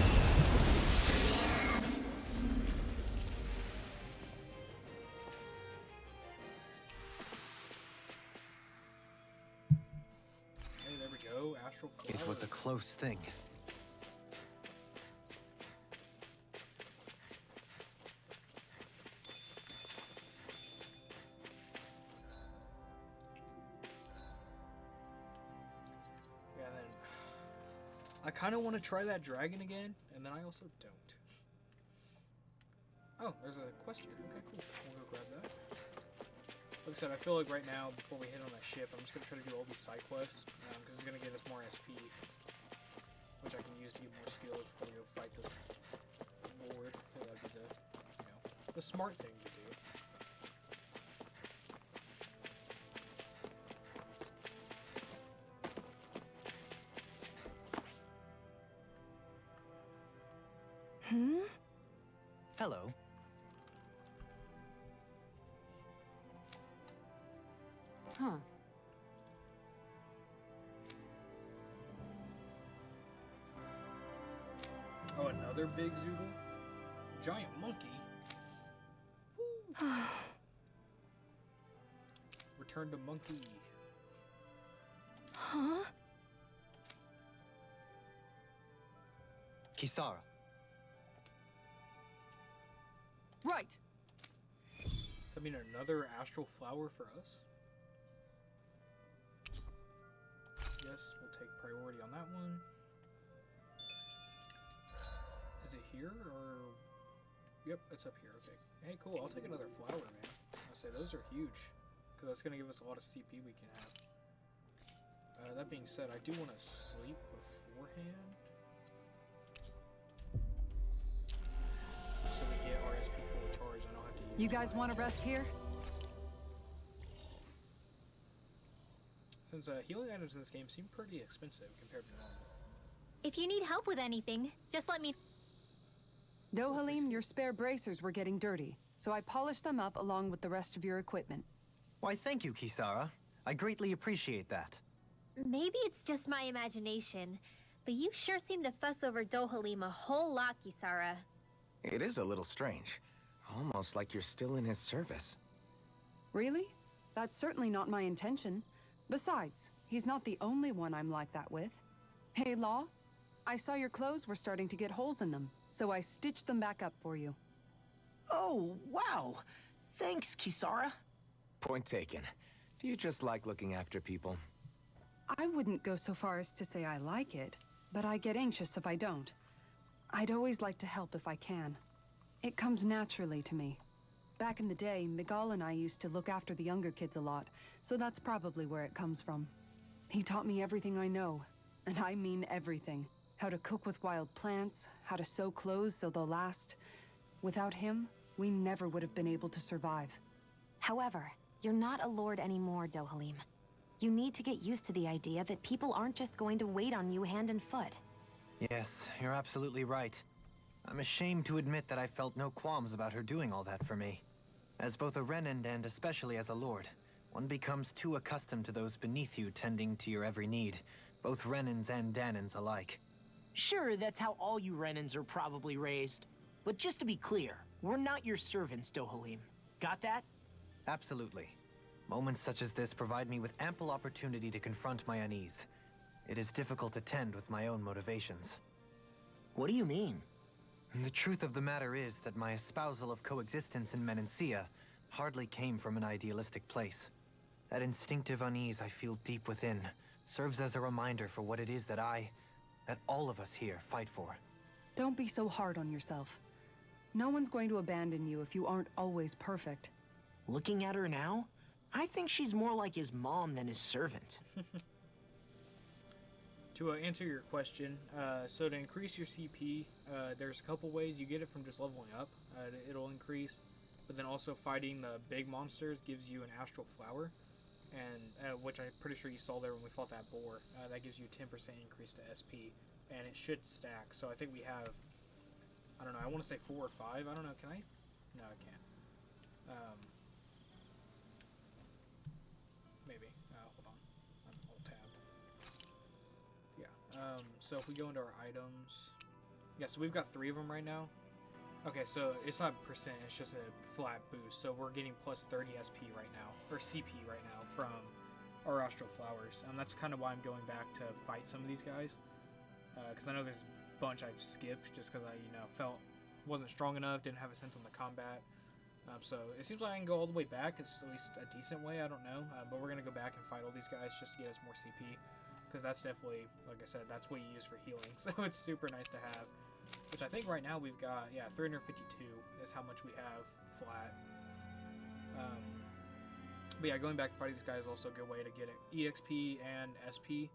Hey, there we go. Astral It flower. was a close thing. Yeah, then I kind of want to try that dragon again, and then I also don't. Oh, there's a quest here. Okay, cool. We'll go grab that. Like I said, I feel like right now, before we hit on that ship, I'm just going to try to do all these side quests, because it's going to give us more SP, which I can use to get more skills before we go fight this lord. That would be the, the smart thing to do. Hello. Huh. Oh, another big Zoogle? Giant monkey? Return to monkey. Huh? Kisara. Right. Does that mean another astral flower for us? Yes, we'll take priority on that one. Is it here, or... Yep, it's up here, okay. Hey, cool, I'll take another flower, man. I'll say, those are huge, because that's going to give us a lot of CP we can have. That being said, I do want to sleep beforehand. So we get our SP fully charged, I don't have to use You guys want to rest here? Since healing items in this game seem pretty expensive compared to normal. If you need help with anything, just let me... Dohalim, your spare bracers were getting dirty, so I polished them up along with the rest of your equipment. Why, thank you, Kisara. I greatly appreciate that. Maybe it's just my imagination, but you sure seem to fuss over Dohalim a whole lot, Kisara. It is a little strange. Almost like you're still in his service. Really? That's certainly not my intention. Besides, he's not the only one I'm like that with. Hey, Law, I saw your clothes were starting to get holes in them, so I stitched them back up for you. Oh, wow. Thanks, Kisara. Point taken. Do you just like looking after people? I wouldn't go so far as to say I like it, but I get anxious if I don't. I'd always like to help if I can. It comes naturally to me. Back in the day, Miguel and I used to look after the younger kids a lot, so that's probably where it comes from. He taught me everything I know, and I mean everything. How to cook with wild plants, how to sew clothes so they'll last. Without him, we never would have been able to survive. However, you're not a lord anymore, Dohalim. You need to get used to the idea that people aren't just going to wait on you hand and foot. Yes, you're absolutely right. I'm ashamed to admit that I felt no qualms about her doing all that for me. As both a Renan and especially as a lord, one becomes too accustomed to those beneath you tending to your every need, both Renans and Danans alike. Sure, that's how all you Renans are probably raised. But just to be clear, we're not your servants, Dohalim. Got that? Absolutely. Moments such as this provide me with ample opportunity to confront my unease. It is difficult to tend with my own motivations. What do you mean? The truth of the matter is that my espousal of coexistence in Menancia hardly came from an idealistic place. That instinctive unease I feel deep within serves as a reminder for what it is that all of us here fight for. Don't be so hard on yourself. No one's going to abandon you if you aren't always perfect. Looking at her now, I think she's more like his mom than his servant. To answer your question, so to increase your CP, there's a couple ways. You get it from just leveling up. It'll increase, but then also fighting the big monsters gives you an astral flower, and which I'm pretty sure you saw there when we fought that boar. That gives you a 10% increase to SP, and it should stack. So I think we have I don't know. I want to say 4 or 5. I don't know. Can I? No, I can't. Maybe. Hold on. I'm alt tabbed. Yeah. So if we go into our items, yeah. So we've got 3 of them right now. Okay, so it's not percent. It's just a flat boost. So we're getting plus 30 SP right now, or CP right now from our Astral Flowers. That's kind of why I'm going back to fight some of these guys. Because I know there's a bunch I've skipped just because I, felt wasn't strong enough, didn't have a sense on the combat. So it seems like I can go all the way back. It's at least a decent way. I don't know. But we're going to go back and fight all these guys just to get us more CP. Because that's definitely, like I said, that's what you use for healing. So it's super nice to have. Which I think right now we've got, 352 is how much we have flat. But yeah, going back and fighting these guys is also a good way to get an EXP and SP.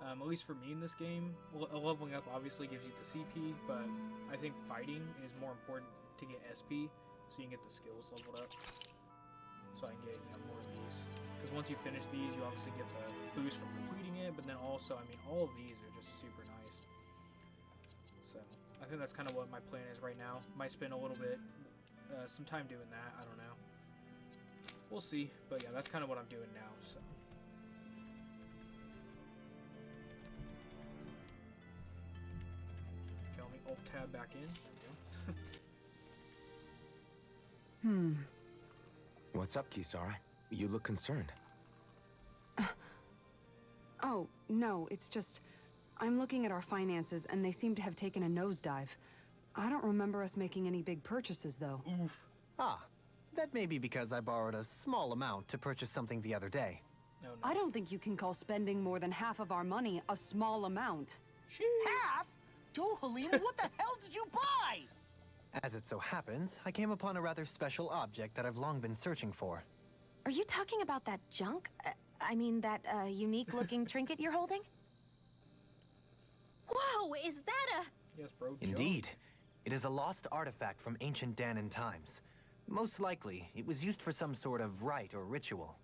At least for me in this game, leveling up obviously gives you the CP, but I think fighting is more important to get SP, so you can get the skills leveled up. So I can get more of these. Because once you finish these, you obviously get the boost from completing it, but then also, all of these are just super nice. So I think that's kind of what my plan is right now. Might spend a little bit, some time doing that. I don't know. We'll see. But yeah, that's kind of what I'm doing now. So. Okay, let me alt tab back in. There we go. What's up, Kisara? You look concerned. Oh, no, it's just... I'm looking at our finances, and they seem to have taken a nosedive. I don't remember us making any big purchases, though. Oof. Ah, that may be because I borrowed a small amount to purchase something the other day. No. I don't think you can call spending more than half of our money a small amount. Half? Halim, what the hell did you buy? As it so happens, I came upon a rather special object that I've long been searching for. Are you talking about that junk? I mean, that unique-looking trinket you're holding? Whoa, is that a... Yes, bro. Indeed. It is a lost artifact from ancient Danan times. Most likely, it was used for some sort of rite or ritual.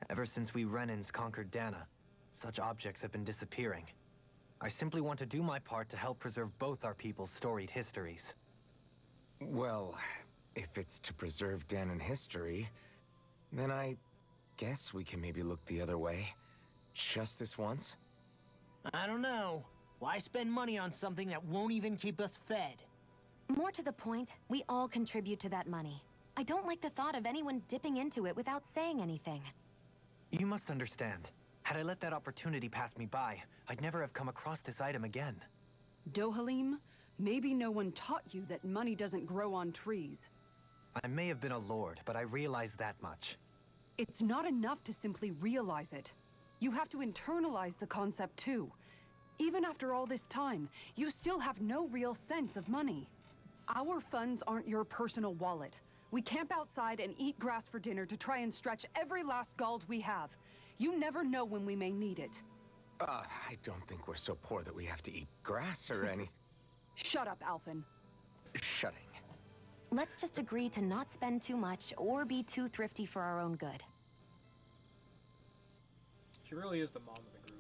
Ever since we Renans conquered Dana, such objects have been disappearing. I simply want to do my part to help preserve both our people's storied histories. Well, if it's to preserve Danan history, then I guess we can maybe look the other way. Just this once? I don't know. Why spend money on something that won't even keep us fed? More to the point, we all contribute to that money. I don't like the thought of anyone dipping into it without saying anything. You must understand. Had I let that opportunity pass me by, I'd never have come across this item again. Dohalim, maybe no one taught you that money doesn't grow on trees. I may have been a lord, but I realize that much. It's not enough to simply realize it. You have to internalize the concept too. Even after all this time, you still have no real sense of money. Our funds aren't your personal wallet. We camp outside and eat grass for dinner to try and stretch every last gold we have. You never know when we may need it. I don't think we're so poor that we have to eat grass or anything. Shut up, Alphen. Shutting. Let's just agree to not spend too much or be too thrifty for our own good. She really is the mom of the group.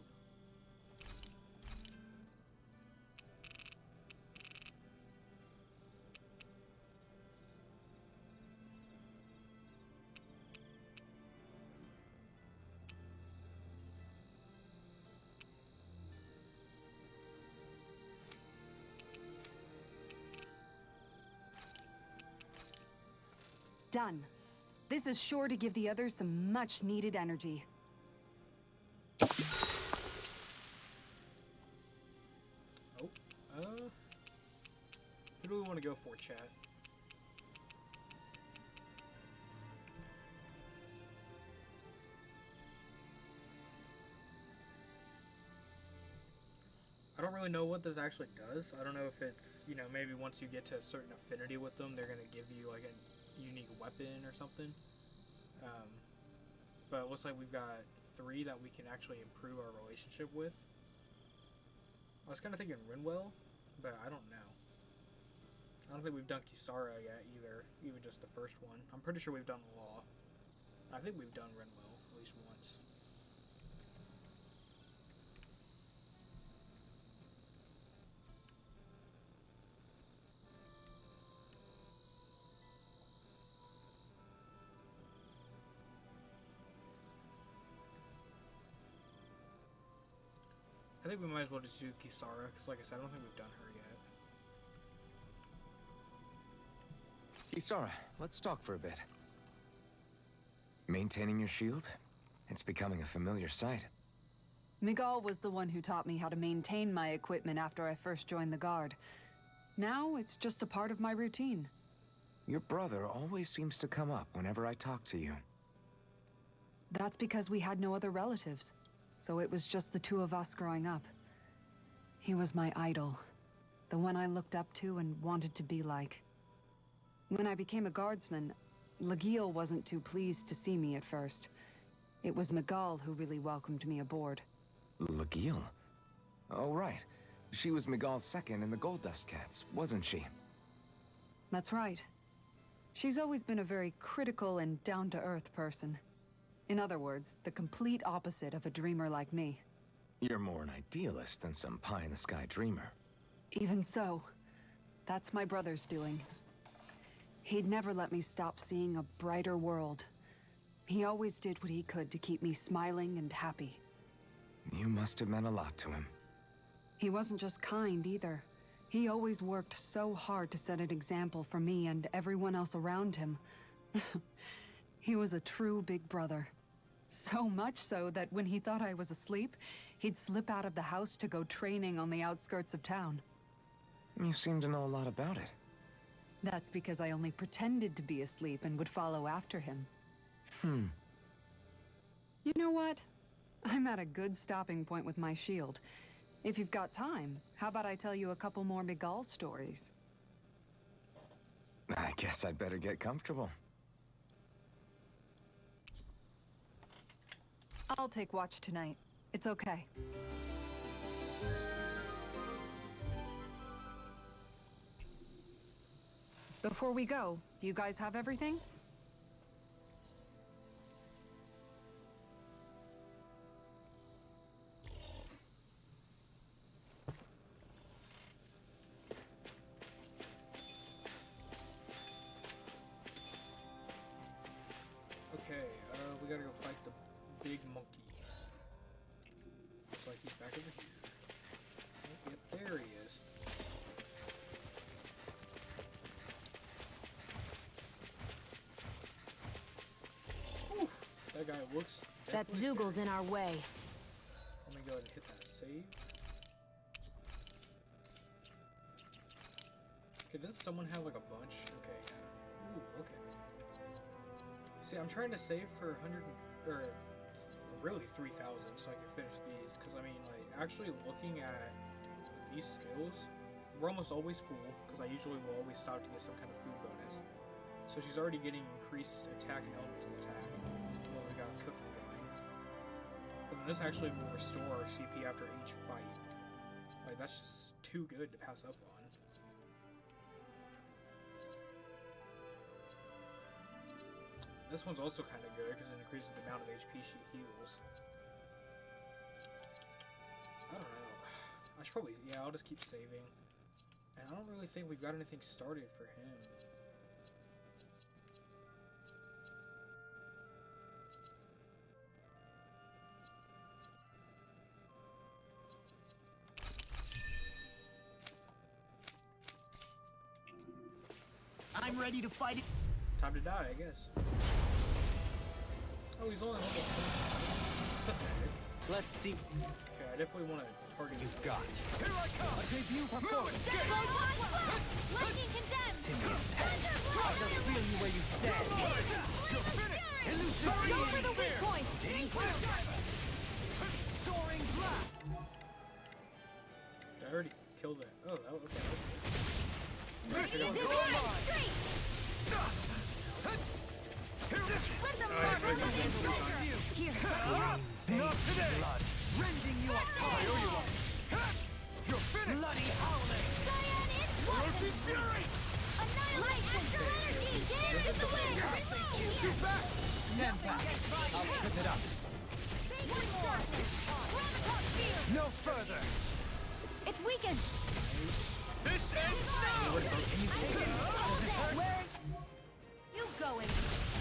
Done. This is sure to give the others some much-needed energy. Oh, who do we want to go for, chat? I don't really know what this actually does. I don't know if it's, maybe once you get to a certain affinity with them, they're going to give you, like, a unique weapon or something. But it looks like we've got 3 that we can actually improve our relationship with. I was kind of thinking Rinwell, but I don't know. I don't think we've done Kisara yet either, even just the first one. I'm pretty sure we've done Law. I think we've done Rinwell at least once. I think we might as well just do Kisara, because like I said, I don't think we've done her yet. Kisara, let's talk for a bit. Maintaining your shield? It's becoming a familiar sight. Miguel was the one who taught me how to maintain my equipment after I first joined the Guard. Now, it's just a part of my routine. Your brother always seems to come up whenever I talk to you. That's because we had no other relatives. So it was just the two of us growing up. He was my idol. The one I looked up to and wanted to be like. When I became a guardsman, Lagiel wasn't too pleased to see me at first. It was Miguel who really welcomed me aboard. Lagiel? Oh, right. She was Miguel's second in the Gold Dust Cats, wasn't she? That's right. She's always been a very critical and down-to-earth person. In other words, the complete opposite of a dreamer like me. You're more an idealist than some pie-in-the-sky dreamer. Even so, that's my brother's doing. He'd never let me stop seeing a brighter world. He always did what he could to keep me smiling and happy. You must have meant a lot to him. He wasn't just kind, either. He always worked so hard to set an example for me and everyone else around him. He was a true big brother. So much so that when he thought I was asleep, he'd slip out of the house to go training on the outskirts of town. You seem to know a lot about it. That's because I only pretended to be asleep and would follow after him. You know what? I'm at a good stopping point with my shield. If you've got time, how about I tell you a couple more Miguel stories? I guess I'd better get comfortable. I'll take watch tonight. It's okay. Before we go, do you guys have everything? Okay, we gotta go fight the big monkey. Looks like he's back over here. Oh, yep, there he is. Whew, that guy looks... That Zoogel's in our way. Let me go ahead and hit that save. Okay, does someone have like a bunch? Okay, yeah. Ooh, okay. See, I'm trying to save for 100, or really 3,000 so I can finish these, because I mean, like, actually looking at these skills, we're almost always full, because I usually will always stop to get some kind of food bonus. So she's already getting increased attack and elemental attack. Well, we got cooking going. But then this actually will restore our CP after each fight. Like, that's just too good to pass up on. This one's also kind of good because it increases the amount of HP she heals. I don't know. I should probably, yeah, I'll just keep saving. And I don't really think we've got anything started for him. I'm ready to fight it. Time to die, I guess. Oh, he's only level 4. Pathetic. Let's see. Okay, I definitely want to target You've this got. Here I come! A debut performance. Lightning condemned! Simeon, I shall feel you where you stand. Go for the weak point! Soaring blast. I already killed it. Oh, that was okay. Here. Not today. Blood. Rending you apart. You're finished! Bloody howling. Cyan is Roach's fury! Annihilate astral energy! Get in the way! Shoot back! Stand back. I'll trip it up. No further. It's weakened! This ends now! Can you take it? Does this hurt? Where you going?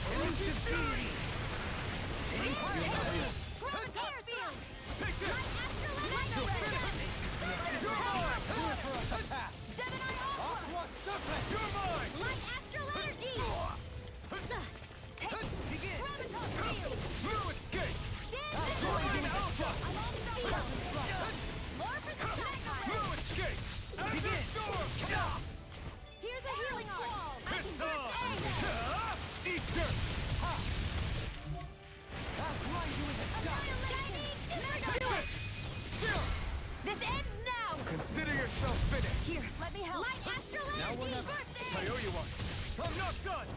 Elusive beauty. Take this! You're mine! Light astral energy! Take it! Begin! Graviton field! No escape! Stand alpha! I'm on the field! More for the No escape! Begin! Storm! Here's a healing arm! I can It's burst on! egg! Eat dirt! This ends now! Consider yourself finished! Here, let me help! Light astral Now or energy! never. Birthday! I owe you one! I'm not done!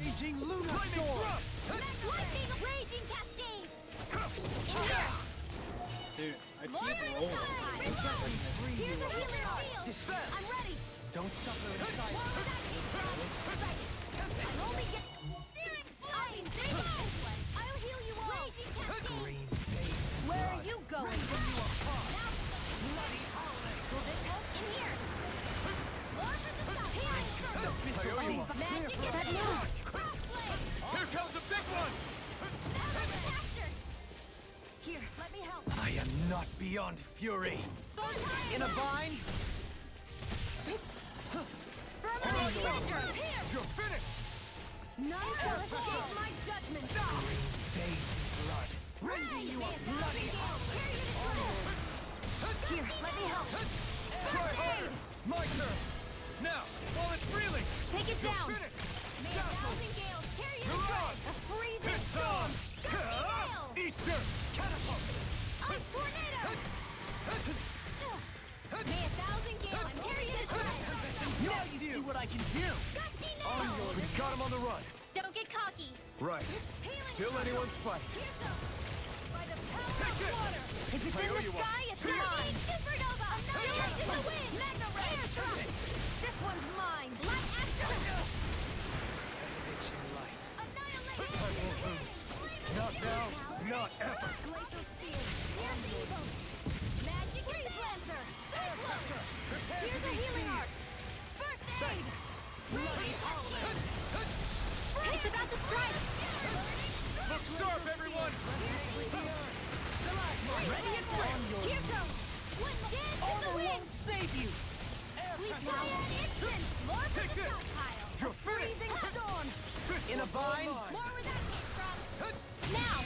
Raging Luna Lightning Storm! thrust! Lightning raging cascade! In here! Dude, I More keep in rolling. time! Here's a healer field! I'm ready! Don't suffer in More silence. with that heat from! I'm only getting... Searing flame! I'll heal you all! Raging cascade! Green face. Where are you going? Now, bloody howling! Will this help? In here! More for the top! Healing circle! I owe you one! Magic is that move! Crossblade! Here comes a big one! Captured! Here, let me help! I am not beyond fury. In a bind? Firmament treasure! Here! You're finished! None shall escape my judgment! Bathed blood. Rending you a bloody Here, let me help! Try harder! My turn! Now, while it's reeling! Take it down! Finish! May a thousand gales carry you You're away! on! A freezing It's storm! on! Gusty gale! Eat dirt! Catapult! A tornado! May a thousand gales carry you away! Now you see what I can do. Gusty now! We got him on the run! Don't get cocky! Right. Still anyone's fight. Here's the... By the power Take of it! water! If it's I in owe the you one. sky, it's mine! Supernova! Annihilate in the wind! Mega ray! Air truck! This one's mine! Light astral! Annihilate! Not now, not ever! Glacial steel! Here's the evil! Magic freeze lancer! Here's a healing arc! First aid! Bloody howling! It's about to strike! Look sharp, everyone! Ready and ready! Here goes! One dance in the wind! Save you. We fly an instant! More for Take the this. stockpile! You're finished! Freezing storm! In a bind? More where that came from! Now!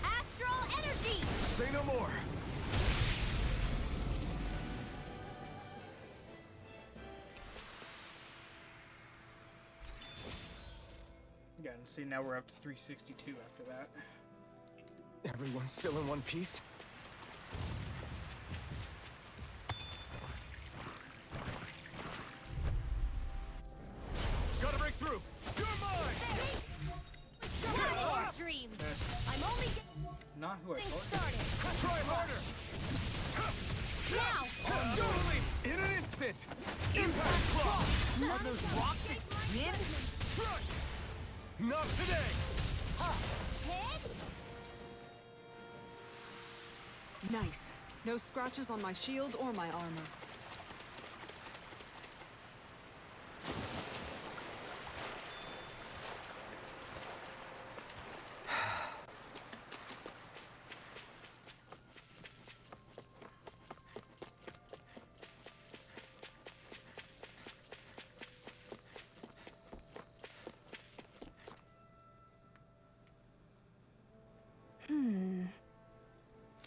Astral energy! Say no more! Yeah, and see, now we're up to 362 after that. Everyone's still in one piece? Gotta break through! You're mine! Your dreams! That's I'm only not who I getting thought. started! Try harder! Now! Totally! In an instant! Impact block. None those shall rocks escape that my spin? judgment. Not today! Hit! Nice. No scratches on my shield or my armor.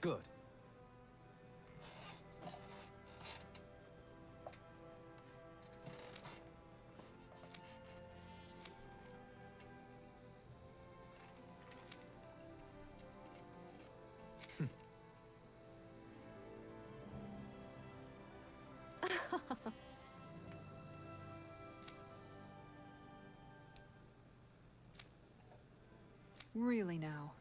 Good. Really now.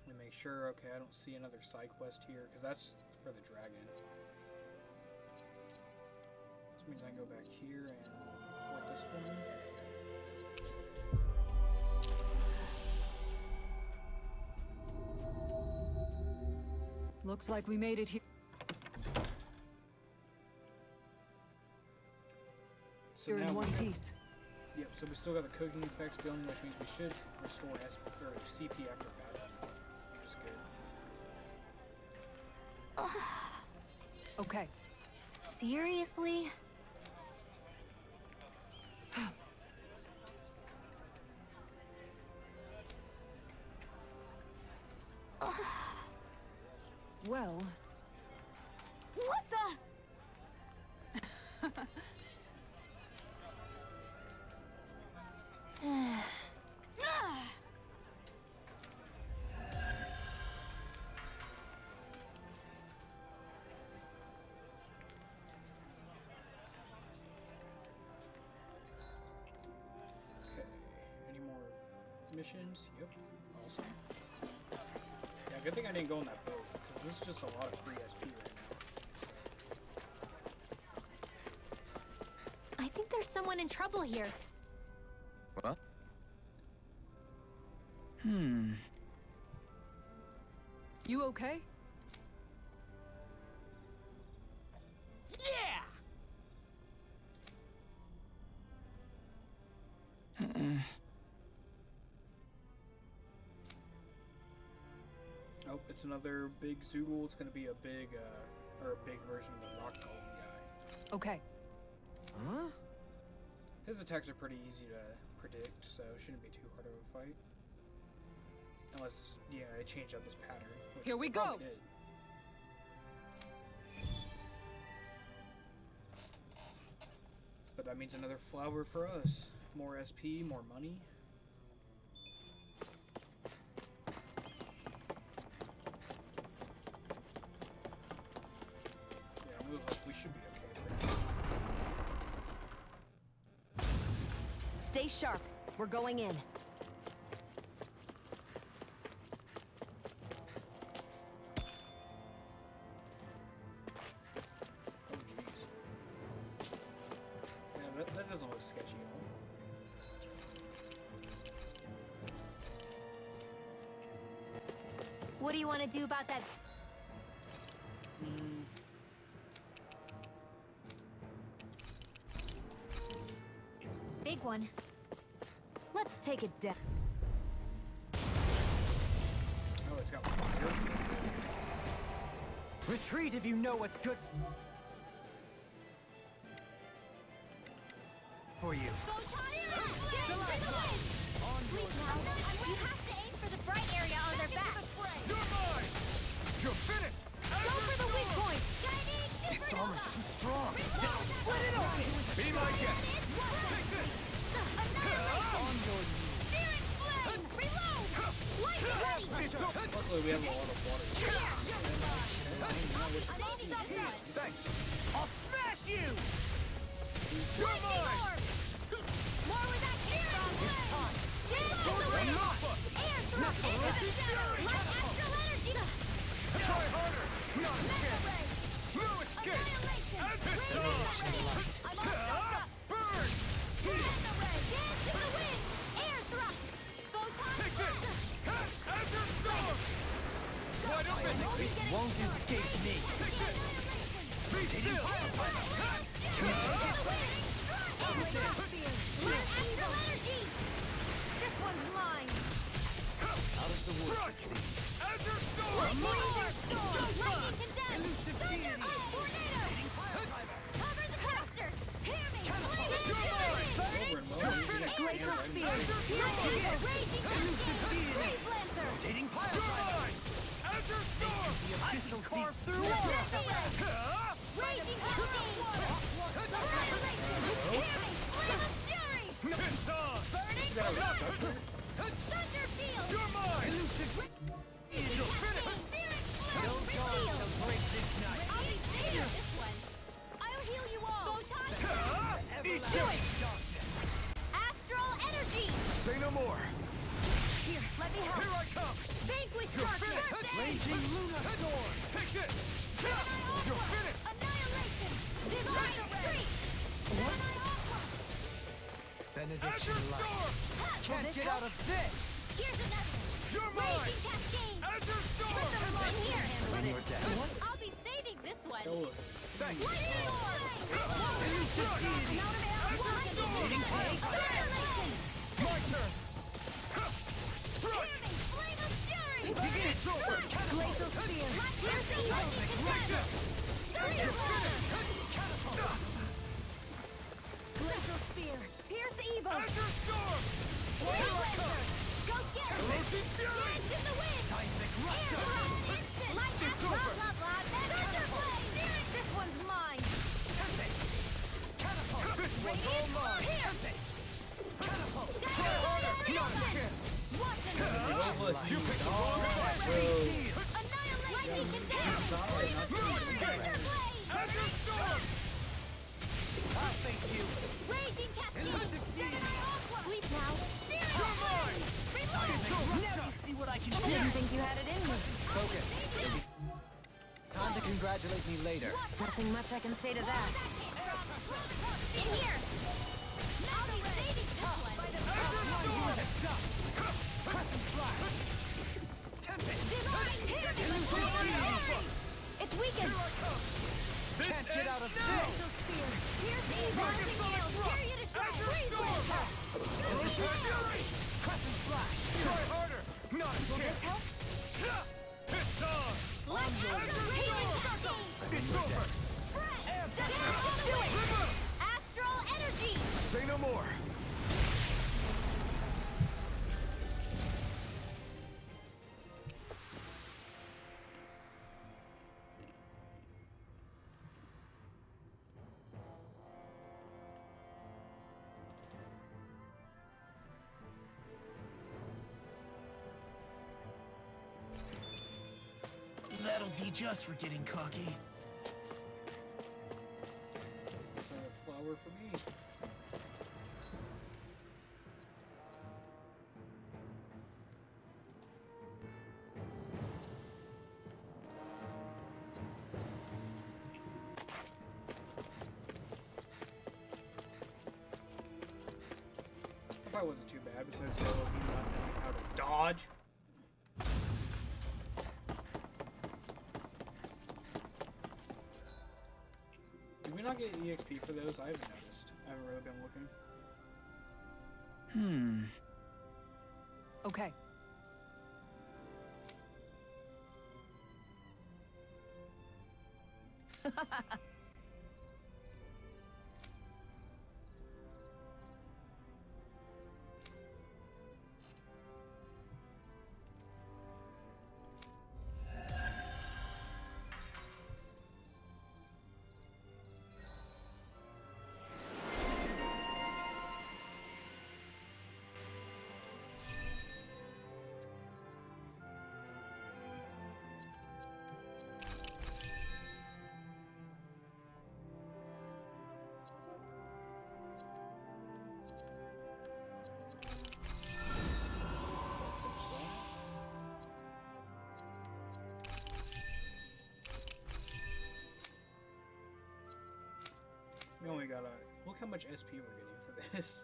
Let me make sure. Okay, I don't see another side quest here because that's for the dragon. Let's means I can go back here and point this one. Looks like we made it here. So You're now in we one should- piece. Yep, so we still got the cooking effects going, which means we should restore SP, or CP after battle, which is good. Okay. Seriously? Well, What the? Ah! Okay, any more missions? Yep, awesome. Yeah, good thing I didn't go on that boat, because this is just a lot of free SP right now. I think there's someone in trouble here. What? you okay? Yeah! Oh, it's another big Zoogle. It's gonna be a big, or a big version of the rock golem guy. Okay. Huh? His attacks are pretty easy to predict, so it shouldn't be too hard of a fight. Unless, yeah, it changed up his pattern. Which Here we it probably go. did. But that means another flower for us. More SP, more money. Yeah, we should be okay. Stay sharp. We're going in. Oh, jeez. Yeah, that doesn't look sketchy at all. What do you want to do about that? Big one. Let's take it down. Oh, it's got fire. Retreat if you know what's good for you. Go Tiger! Please now, you have to aim for the bright area on their back. You're mine! You're finished! Go for the weak point! Shining Its armor's too strong! Split it open! Be my guest! Annihilation! Searing flame! Reload! Lightning ready! Luckily, we have a lot of water. Thanks! I'll smash you! You're mine! More with that searing flame! Dance to the wind! Air thrust into the center! Light astral energy! Try harder! Not a chance! Ray! No escape! Annihilation! As it's Rain done! I'm all stuck up! Burn! Manta Ray! Dance to the wind! Air thrust! Photon Take this! thrust! Azure Storm! Wide open! Won't escape me. Take this! Be still! Light astral energy! This one's mine! Out of the woods, Strike! it seems. Azure Storm! Lightning condensed! Thunder! Tornado! Cover the casters! Hear me! Blazing fury! Glacial spear. Raging cascade! Freeze lancer! Rotating You're pile mine! Azure Storm! I can carve through Manta Ray! Raging cascade! Annihilation! Hear me! Flame of fury! It's on! Burning thunder field! You're mine! You're finished! Searing flame! Reveal! break this night. I'll be safe this one! I'll heal you all! Photon Eat do it! Astral energy! Say no more! Here, let me help! Here I come! Vanquish You're darkness! finished! First aid! Raging Luna Storm! Take this! Jedi You're Aqua! finished! Annihilation! Divine Streak! Benediction light. Can't get out of this! Here's another one. You're mine! Raging Cascade! Azure Storm! Put them right here. When you're dead. I'll be saving this one. Oh, Thank you! Lightning Storm! My turn! Flame of Fury! It's over! Glacial Spear! Here's the lightning contender! Glacial Spear! Pierce Evo! Azure Storm! Flame Lancer! Go get it! Corrosive Fury! Dance in the wind! Seismic Air Raptor! Blast Instant! Lightning It's blah over! blah blah! Thunder Blade! This one's mine! Catapult! This one's all mine! Here! Try harder! Not a chance! you picked the wrong one, bro. Lightning contender! Thunder Blade! Azure Storm! I'll thank you. Raging Cascade! Electric Gemini Aqua! Sleep now! You're mine! Now you see what I can do. Didn't think you had it in you. Focus. Time to congratulate me later. Nothing much I can say to that. In here! Now be saving this one! Divine Pyramid! It's weakened! Can't get out of this! Here's the Bronzing Nails! Tear you to shreds! Freeze Lancer! Crescent Flash! Try harder! Not a chance! It's on! Healing Circle! It's over! Do it! Astral Energy! Say no more. That'll teach us for getting cocky. A flower for me. That probably wasn't too bad, besides Yellow not knowing how to dodge. Did we not get EXP for those? I haven't noticed. I haven't really been looking. Okay. We only got a look how much SP we're getting for this.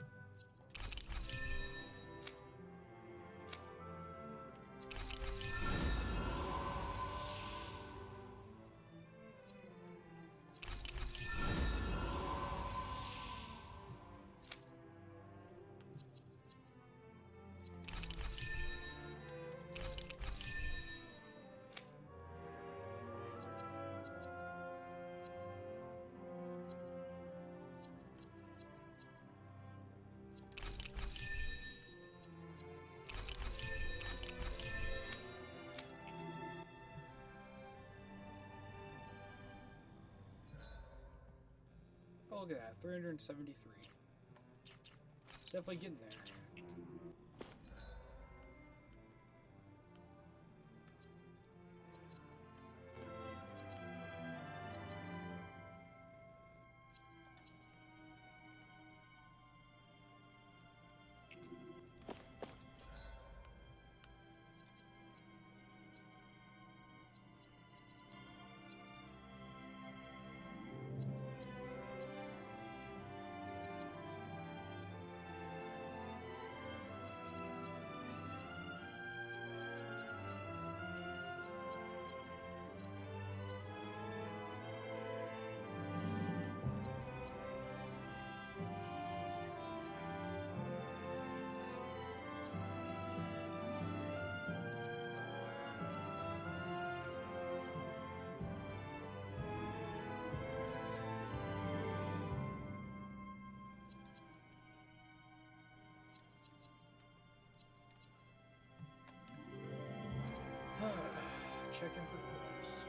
Oh, look at that, 373. It's definitely getting there. checking for quest.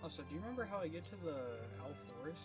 Also, do you remember how I get to the Owl Forest?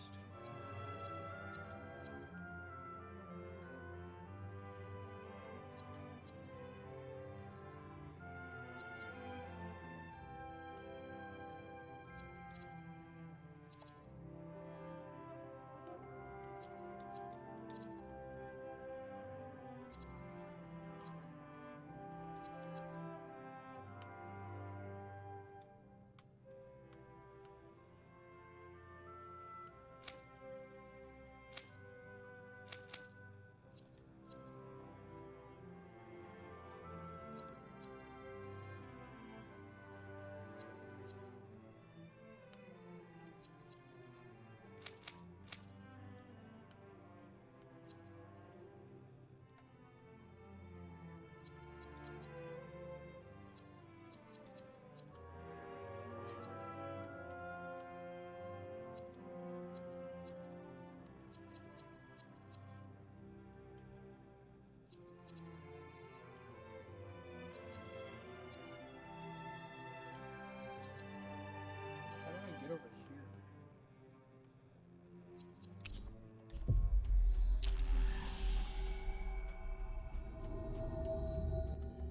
How do I get over here?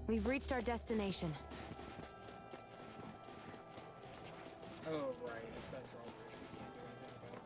We've reached our destination. Oh, right. It's that drawbridge we can't do anything about.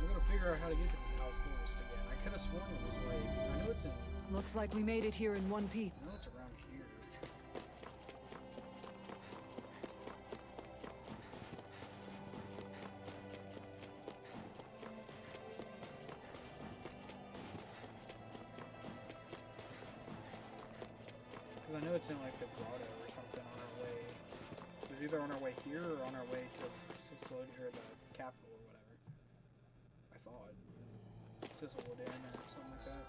I'm gonna figure out how to get to this Owl Forest again. I could have sworn it was like, I know it's in, Looks like we made it here in one piece. I know it's around here. Because I know it's in like the grotto or something on our way. It was either on our way here or on our way to Sicily or the capital or whatever. I thought. Sicily in or something like that.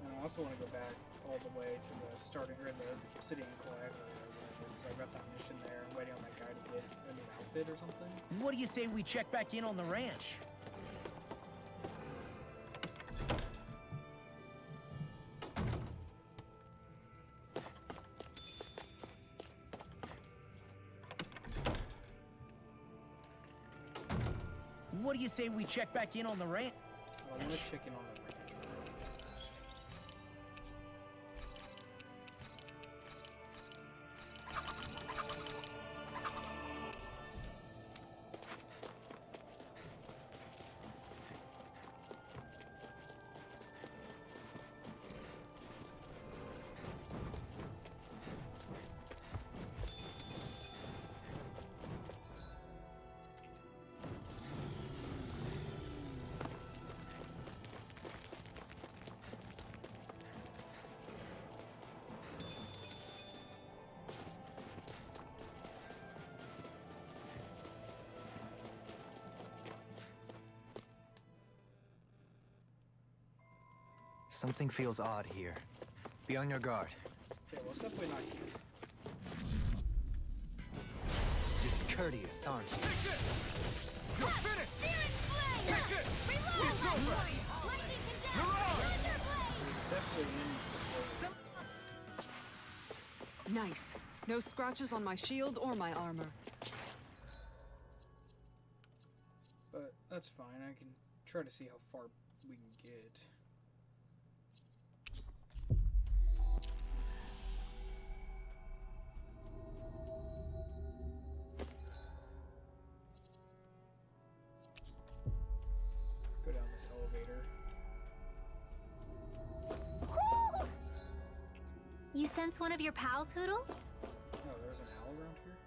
And I also want to go back all the way to the starting or the city enclave or whatever, because I got that mission there. I'm waiting on that guy to get a new outfit or something. What do you say we check back in on the ranch? What do you say we check back in on the ranch? I want to check in on the ranch. Something feels odd here. Be on your guard. Okay, well, it's definitely not here. Discourteous, aren't you? You're finished! Searing flame! Take it! Reload! It's over! Lightning condense! Mirage! Thunderblade! It's definitely in the Nice. No scratches on my shield or my armor. but that's fine. I can try to see how far we can get. Go down this elevator. You sense one of your pals, Hoodle? Oh, there's an owl around here?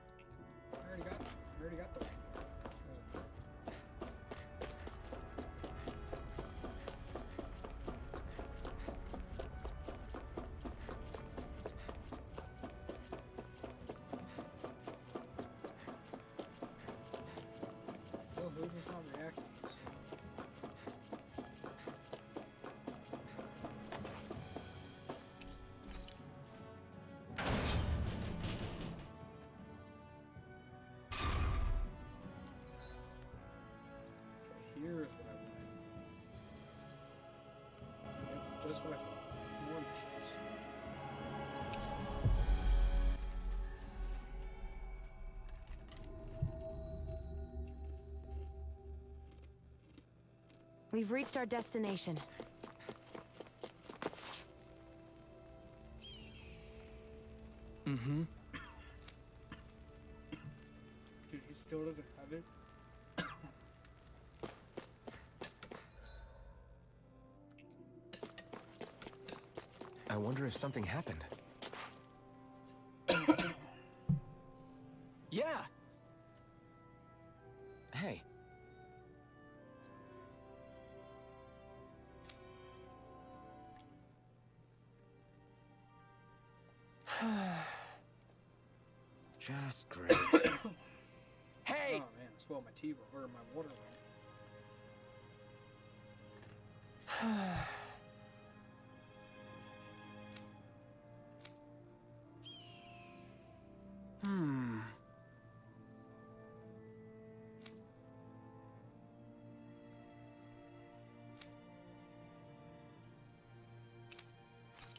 I already got the one. Well, Hoodle's not reacting, so... Here is what I wanted. Yep, just what I thought. More missions. We've reached our destination. Mm-hmm. Dude, he still doesn't have it. I wonder if something happened. Yeah! Hey. Just great. Hey! Oh man, I swallowed my tea or my water wrong. Hmm.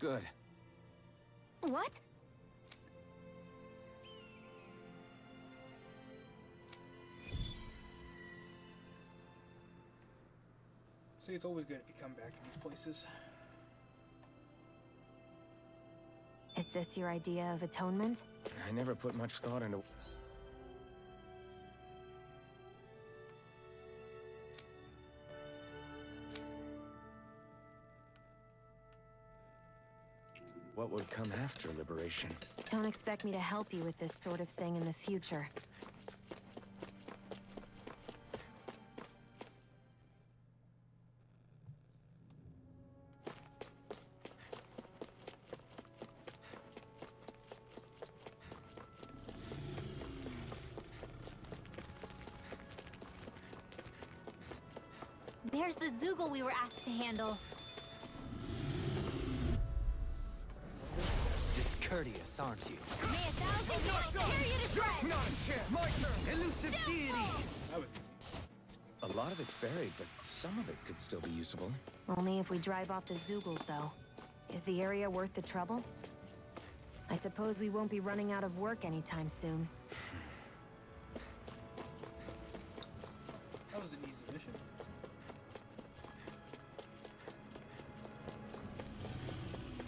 Good. What? See, it's always good if you come back to these places. Is this your idea of atonement? I never put much thought into... What would come after liberation? Don't expect me to help you with this sort of thing in the future. There's the Zoogle we were asked to handle. Discourteous, aren't you? May 1,000 units tear you to shreds! Not a chance! My turn! Elusive deity! That was easy. A lot of it's buried, but some of it could still be usable. Only if we drive off the Zoogles, though. Is the area worth the trouble? I suppose we won't be running out of work anytime soon. That was an easy mission.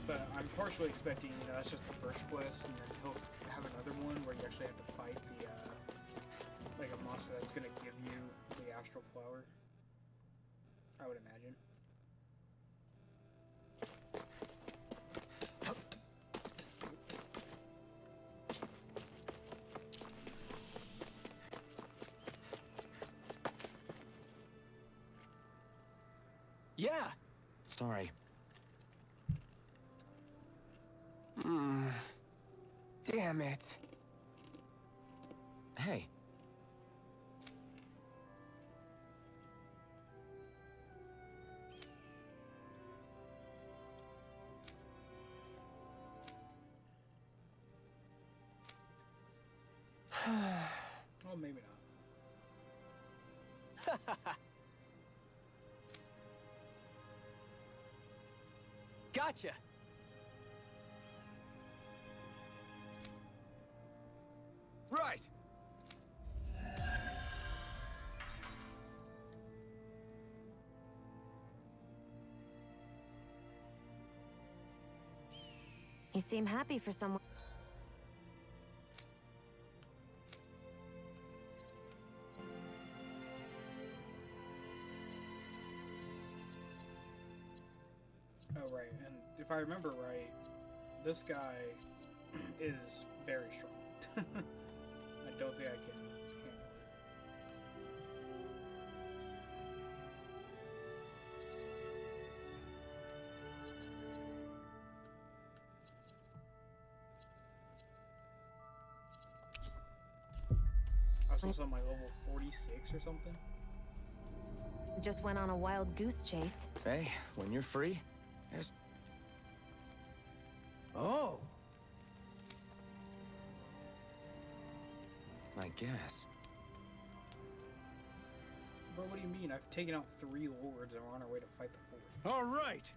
But I'm partially expecting, you know, that's just the first quest, and then he'll have another one where you actually have to fight the, like a monster that's gonna give you the astral flower. I would imagine. Yeah! Sorry. Damn it. Hey. Well, maybe not. Gotcha! Right! You seem happy for someone. Oh, right, and if I remember right, this guy is very strong. I don't think I can handle it. I was also on my level 46 or something. Just went on a wild goose chase. Hey, when you're free, there's... Oh! I guess. Bro, what do you mean? I've taken out 3 lords and we're on our way to fight the 4th. All right!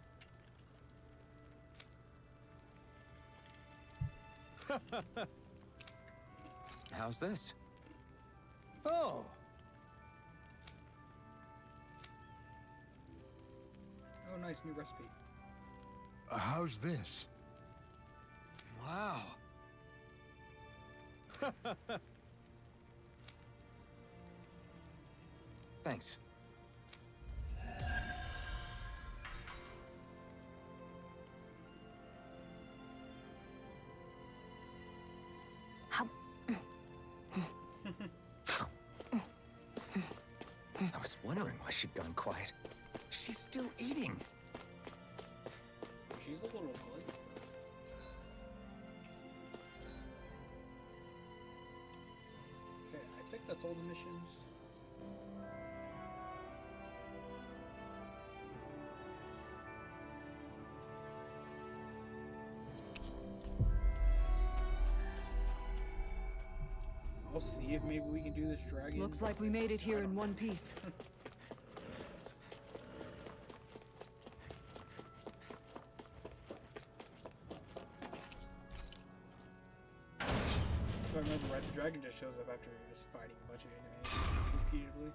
How's this? Oh! Oh, nice, new recipe. How's this? Wow. Thanks. How? I was wondering why she'd gone quiet. She's still eating. She's a little ugly. Okay, I think that's all the missions. I'll see if maybe we can do this dragon. Looks like we made it here in one piece. If I remember right, the dragon just shows up after you're just fighting a bunch of enemies repeatedly.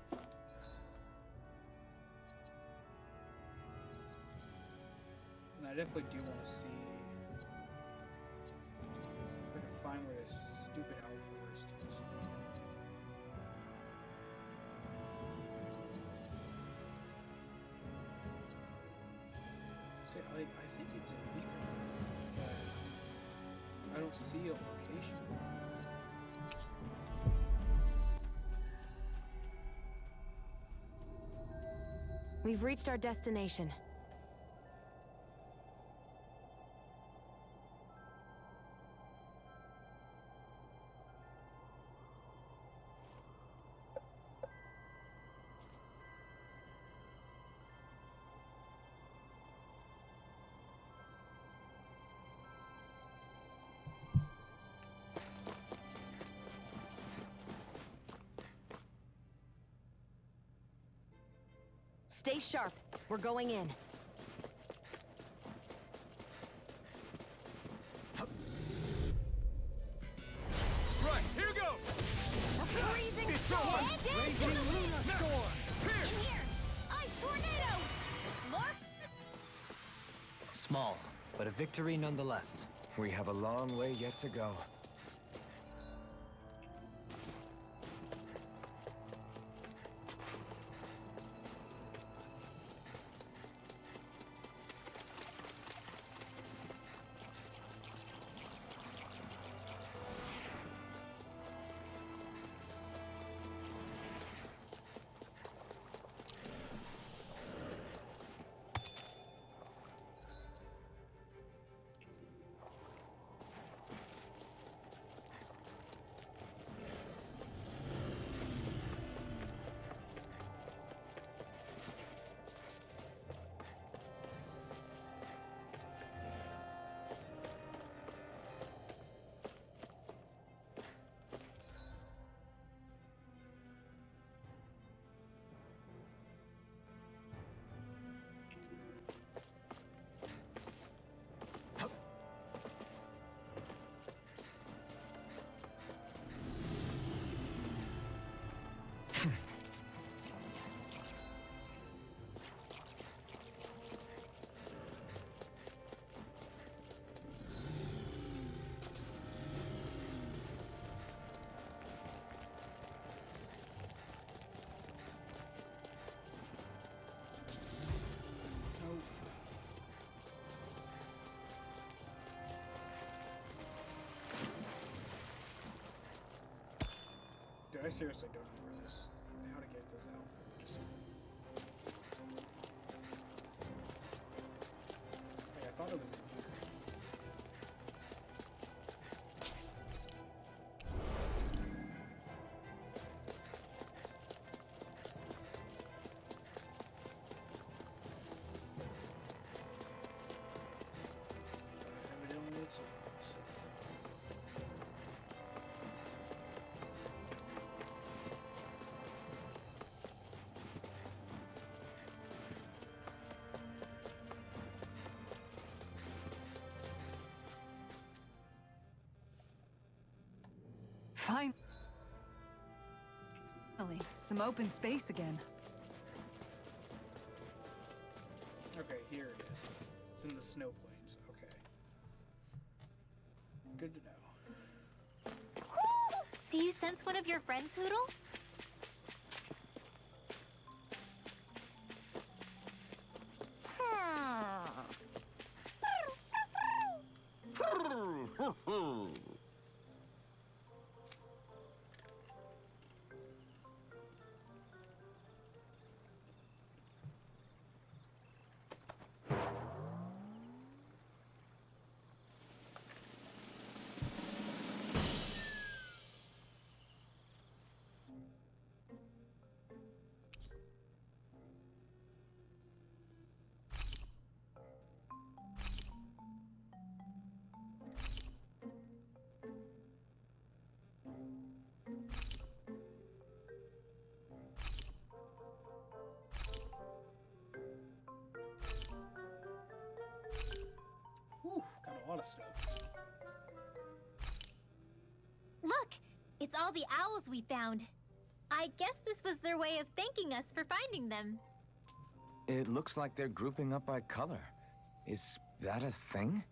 And I definitely do want to see if I can find where this stupid owl forest is. See, I think it's in here, but I don't see a location. We've reached our destination. Stay sharp. We're going in. Right, here goes! Freezing It's storm! on! And Raging into the lunar wind! storm! In here! Ice tornado! More? Small, but a victory nonetheless. We have a long way yet to go. Dude, I seriously don't know where this, how to get this outfit. Like, I thought it was in here. Evidently it's in here, so. Finally, some open space again. Okay, here it is. It's in the snow plains. Okay. Good to know. Do you sense one of your friends, Hoodle? Whew, got a lot of stuff. Look! It's all the owls we found. I guess this was their way of thanking us for finding them. It looks like they're grouping up by color. Is that a thing?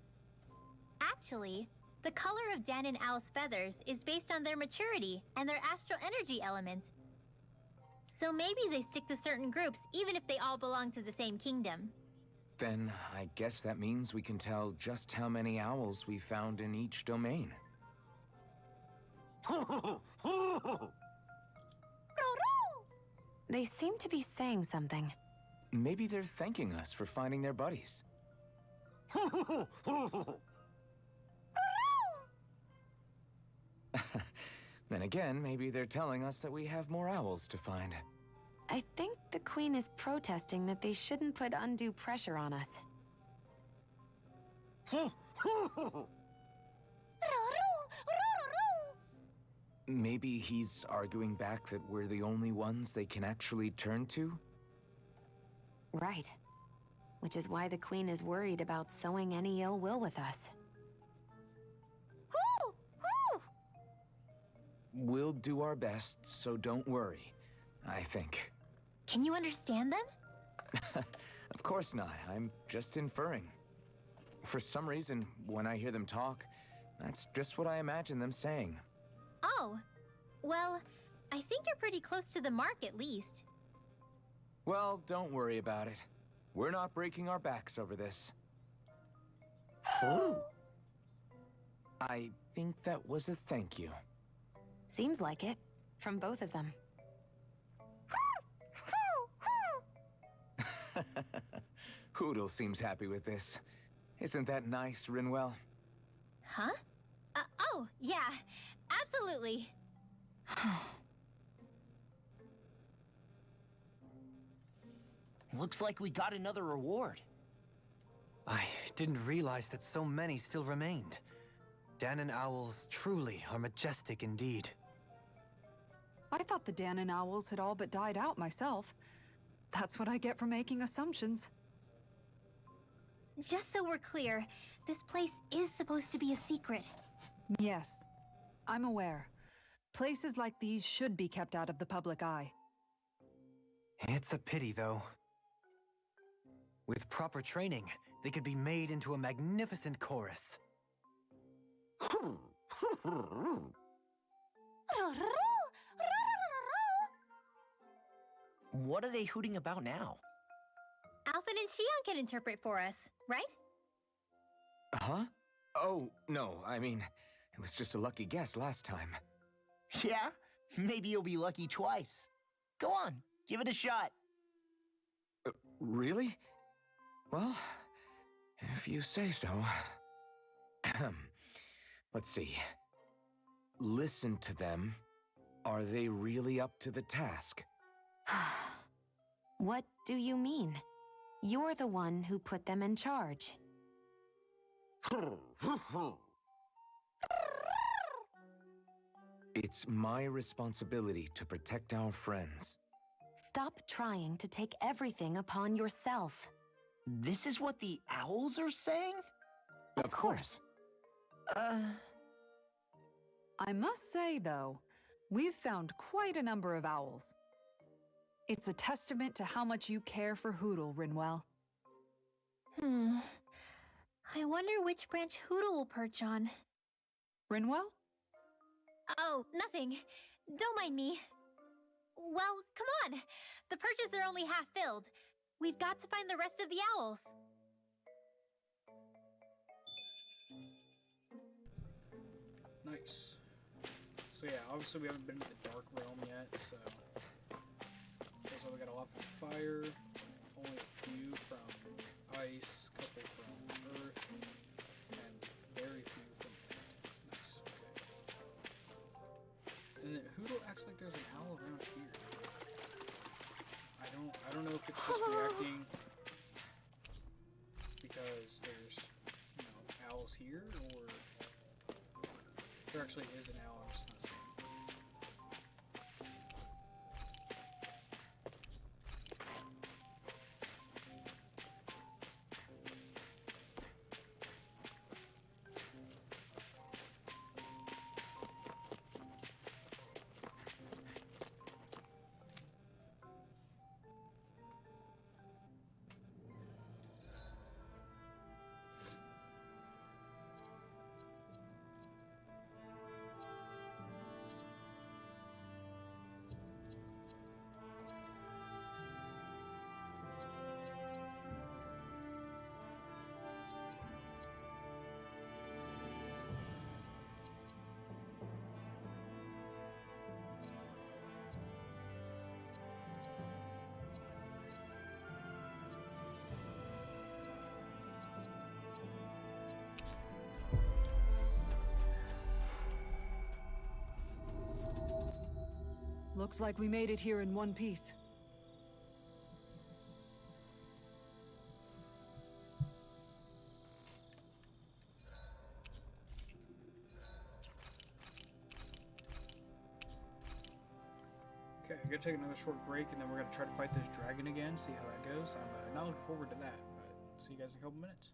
Actually, the color of Dan and Owl's feathers is based on their maturity and their astral energy element. So maybe they stick to certain groups even if they all belong to the same kingdom. Then I guess that means we can tell just how many owls we found in each domain. They seem to be saying something. Maybe they're thanking us for finding their buddies. Then again, maybe they're telling us that we have more owls to find. I think the Queen is protesting that they shouldn't put undue pressure on us. Maybe he's arguing back that we're the only ones they can actually turn to? Right. Which is why the Queen is worried about sowing any ill will with us. We'll do our best, so don't worry, I think. Can you understand them? Of course not. I'm just inferring. For some reason, when I hear them talk, that's just what I imagine them saying. Oh, well, I think you're pretty close to the mark at least. Well, don't worry about it. We're not breaking our backs over this. I think that was a thank you. Seems like it, from both of them. Hoodle seems happy with this. Isn't that nice, Rinwell? Huh? Oh, yeah, absolutely. Looks like we got another reward. I didn't realize that so many still remained. Dan and Owls truly are majestic indeed. I thought the Dan and Owls had all but died out myself. That's what I get for making assumptions. Just so we're clear, this place is supposed to be a secret. Yes, I'm aware. Places like these should be kept out of the public eye. It's a pity, though. With proper training, they could be made into a magnificent chorus. What are they hooting about now? Alphen and Shion can interpret for us, right? Huh? Oh, no, I mean, it was just a lucky guess last time. Yeah? Maybe you'll be lucky twice. Go on, give it a shot. Really? Well, if you say so. Let's see. Listen to them. Are they really up to the task? What do you mean? You're the one who put them in charge. It's my responsibility to protect our friends. Stop trying to take everything upon yourself. This is what the owls are saying? Of course. I must say, though, we've found quite a number of owls. It's a testament to how much you care for Hootle, Rinwell. I wonder which branch Hootle will perch on. Rinwell? Oh, nothing. Don't mind me. Well, come on. The perches are only half filled. We've got to find the rest of the owls. Nice. So yeah, obviously we haven't been to the Dark Realm yet, so... Also we got a lot from fire, only a few from ice, a couple from earth, and very few from wind. Nice, okay. And then Hootle acts like there's an owl around here. I don't know if it's just reacting because there's, you know, owls here, or there actually is an owl, I'm just not seeing it. Looks like we made it here in one piece. Okay, I'm gonna take another short break, and then we're gonna try to fight this dragon again, see how that goes. I'm not looking forward to that, but see you guys in a couple minutes.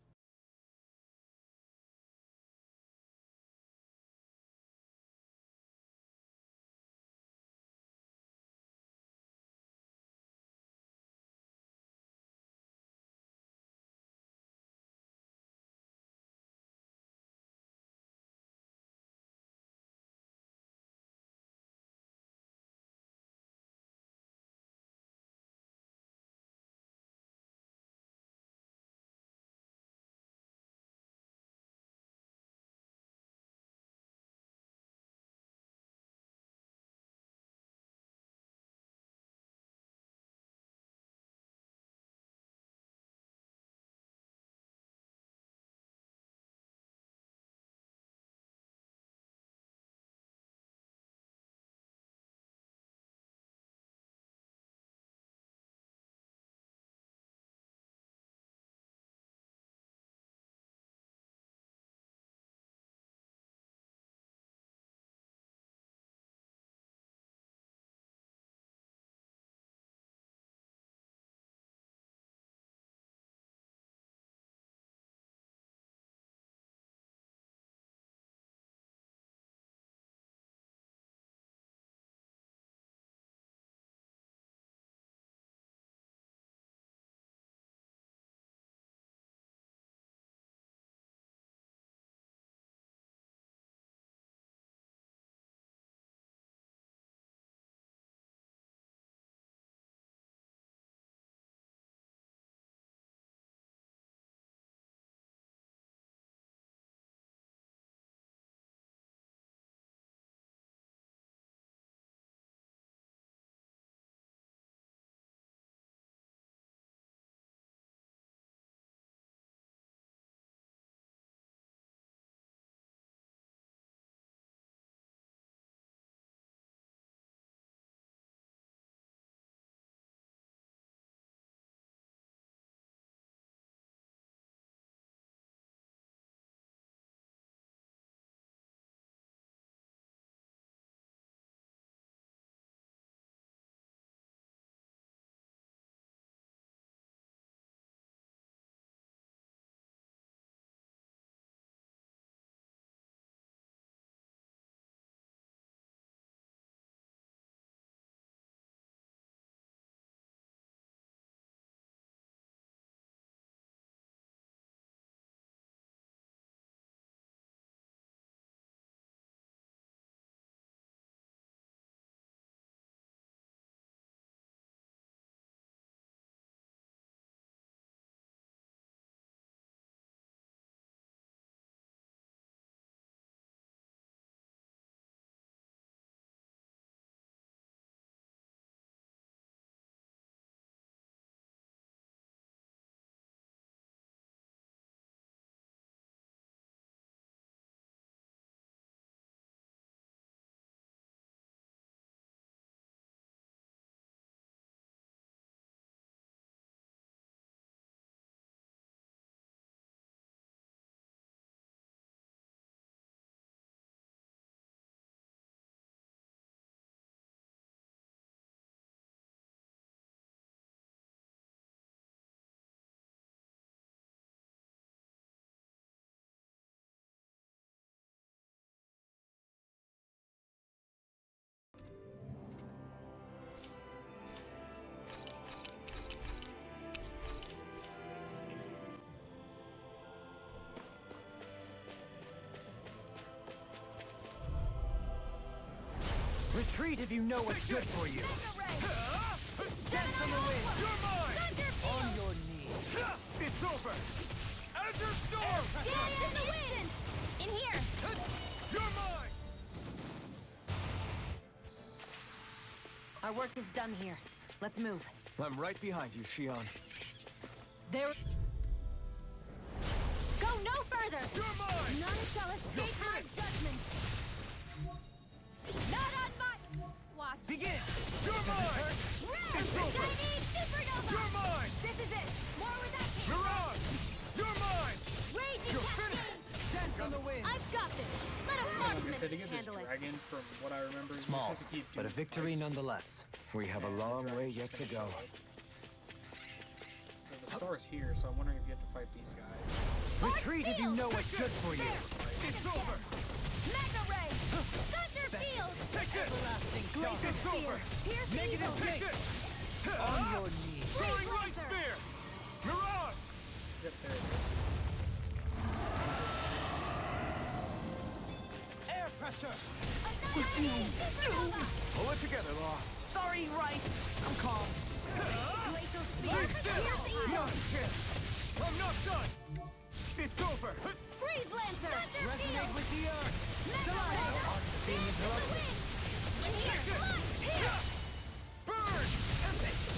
Retreat if you know what's good for you. Dance on the wind. You're mine. On your knees. It's over. Azure Storm. Dance in the wind. In here. You're mine. Our work is done here. Let's move. I'm right behind you, Shion. There. Go no further. You're mine. None shall escape my judgment. Not on my watch. Begin! You're mine. It's over. Supernova. You're mine. This is it. More where that came Mirage. You're mine. from. Raging You're cascade. Dance on the wind! I've got this. Let a Like I marksman said, to get this handle it. dragon, from what I remember, you just Small, have to keep but a doing victory fights. nonetheless. We have a long way yet to go. The star's here, so I'm wondering if you have to fight these guys. Retreat if you know what's good for you. It's over. Mega ray. Thunder field. Take this. Everlasting Laser It's spear. over. Pierce Negative evil. Take this. On your knees. Soaring Freeze light laser. spear. Mirage. Yep, there it is. Air pressure! Annihilating supernova. Pull it together, Law. Sorry, right. I'm calm. Glacial spear. Stay still. Pierce evil. I'm not done. It's over. Freeze lancer. Thunder Resonate field. with the earth. Mega ray. Being Dance in the interrupted. wind. In here. Fly. Pierce. Burn.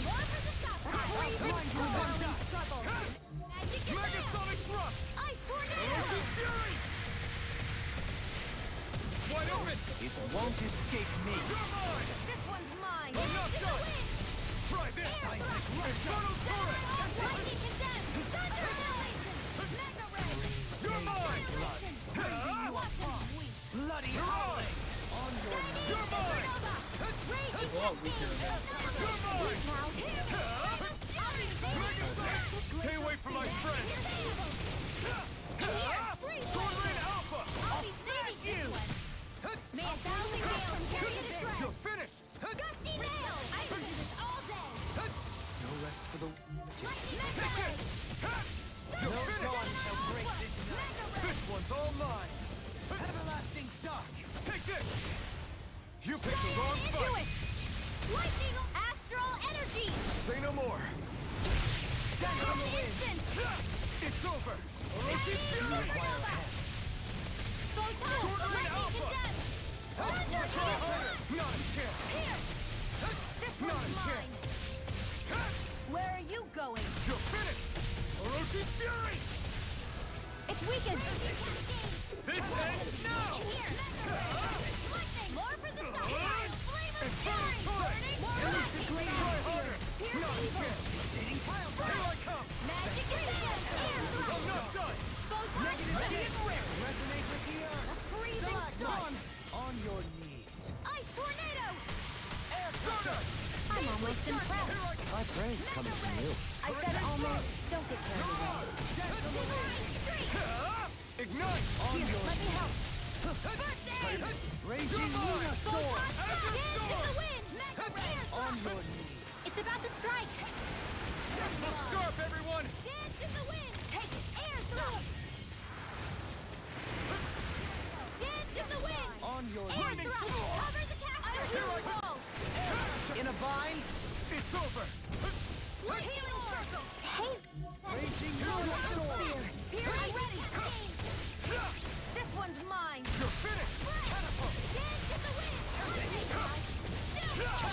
More for the top. Freezing storm. Struggle. Magic is Megasonic thrust. Ice tornado. Elusive fury. Wide open. It won't escape me. You're mine. This one's mine. I'm not Dance in the done. wind. Try this. Air thrust. Infernal turret. Lightning condemned. Thunder annihilation. Mega ray. You're mine. Annihilation. Weapons weak. Bloody howling! On your knees. You're mine. Supernova. Raging It's a lot weaker than You're mine. now. Stay away from my friend. Sword Rain Alpha. I'll be saving this one. May a thousand nails carry the thread. You're finished. Gusty nail. I can do this all day. No rest for the... Mega ray. No dawn shall break this night. Mega ray. This one's all mine. Everlasting dark! Take this. You picked the wrong Into fight. it. Lightning astral energy. Say no more. Dance on the wind! Instant. It's over. Elusive fury. Supernova. Photon. Sword Rain Lightning Alpha. condemned. Thunder Try field. harder. Not a chance. Here. This Not one's a mine. Where are you going? You're finished. Elusive fury. It's weakened. This ends now. In here. Lightning. More for the stop. Flame of Infernal fury. turret. More Elusive lightning. Try harder. Pierce Not a evil. chance. Here I come. Magic resistance. Air I'm thrust. not done. Photon. Resonate with the earth! Freezing storm. On your knees! Ice tornado. Stardust. I'm almost impressed. My praise comes from you. I said almost. Don't get carried away. Divine streak. Ignite. Let me help. First aid. Raging Luna Storm! Dance in the wind. Mega air On thrust. your knees! It's about to strike. Look sharp, everyone. Dance in the wind. Take it. Air thrust. Dance in the wind. On your Air knees! thrust. Cover the castle. Wall. In a bind! It's over. Healing circle. Hey. Raging Luna Storm! Pierce ready. This one's mine. You're finished. Catapult. Dance in the wind.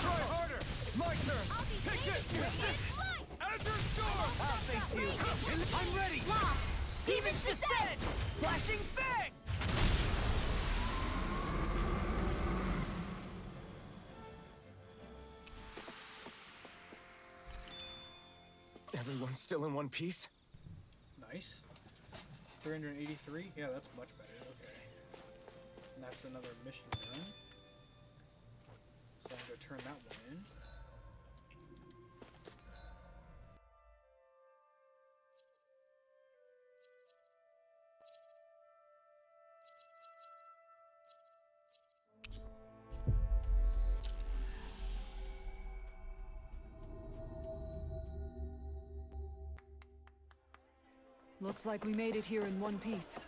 Try harder. My turn. I'll be Take saving this. radiant light. Azure Storm. I'll face you! I'm ready! Lost. Demons descend. Flashing Fang! Everyone's still in one piece? Nice. 383? Yeah, that's much better. Okay. And that's another mission done. So I'm going to turn that one in. Looks like we made it here in one piece.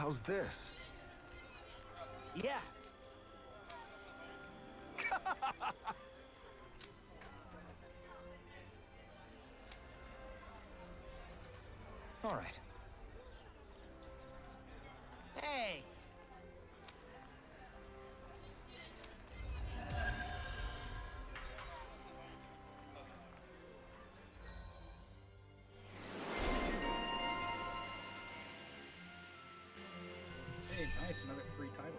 How's this? Yeah. All right. Hey! Hey, nice, another free title.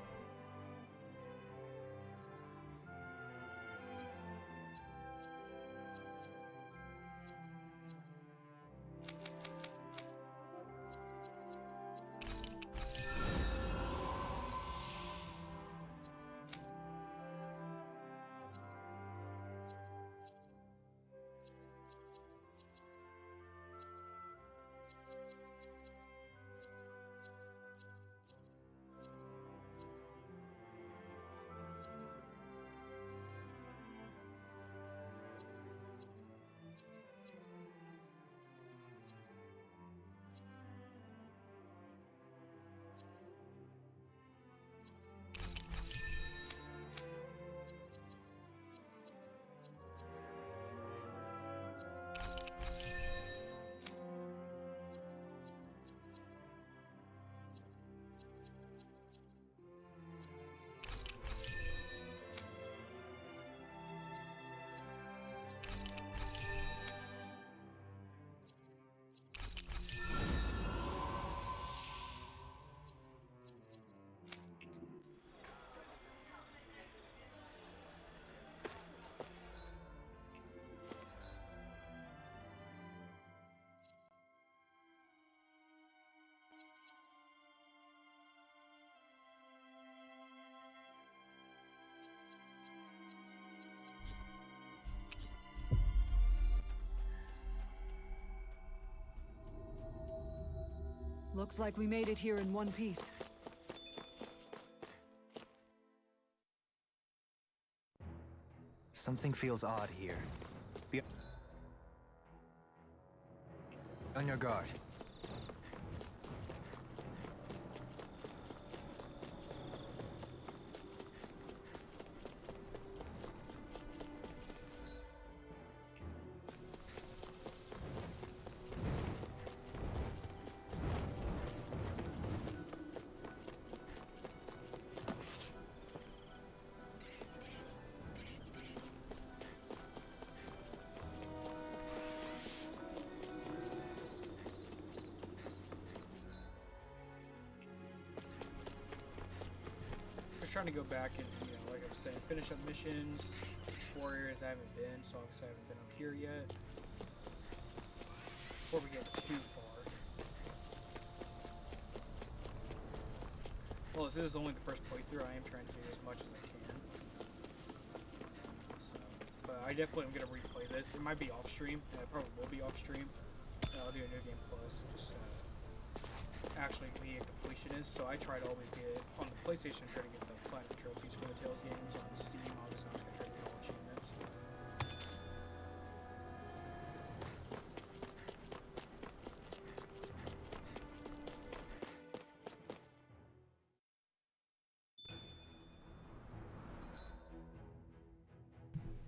Looks like we made it here in one piece. Something feels odd here. Be on your guard. Trying to go back and, you know, like I was saying, finish up missions, explore areas I haven't been, so obviously I haven't been up here yet. Before we get too far. Well, this is only the first playthrough. I am trying to do as much as I can. So, but I definitely am going to replay this. It might be off stream. It probably will be off stream. I'll do a New Game Plus. Just actually be a completionist, so I try to always get on the PlayStation, try to get the platinum trophies for the Tales games. On Steam, obviously I'm gonna try to get all achievements.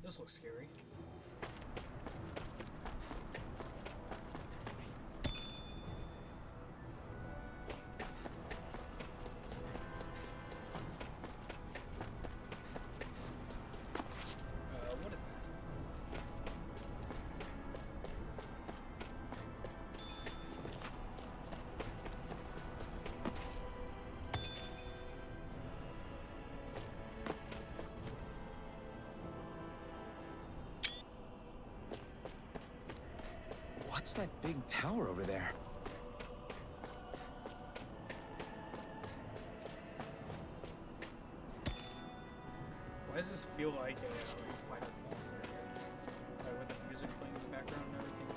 This looks scary. What is that? What's that big tower over there? Why does this feel like a Final Boss area? Like with the music playing in the background and everything.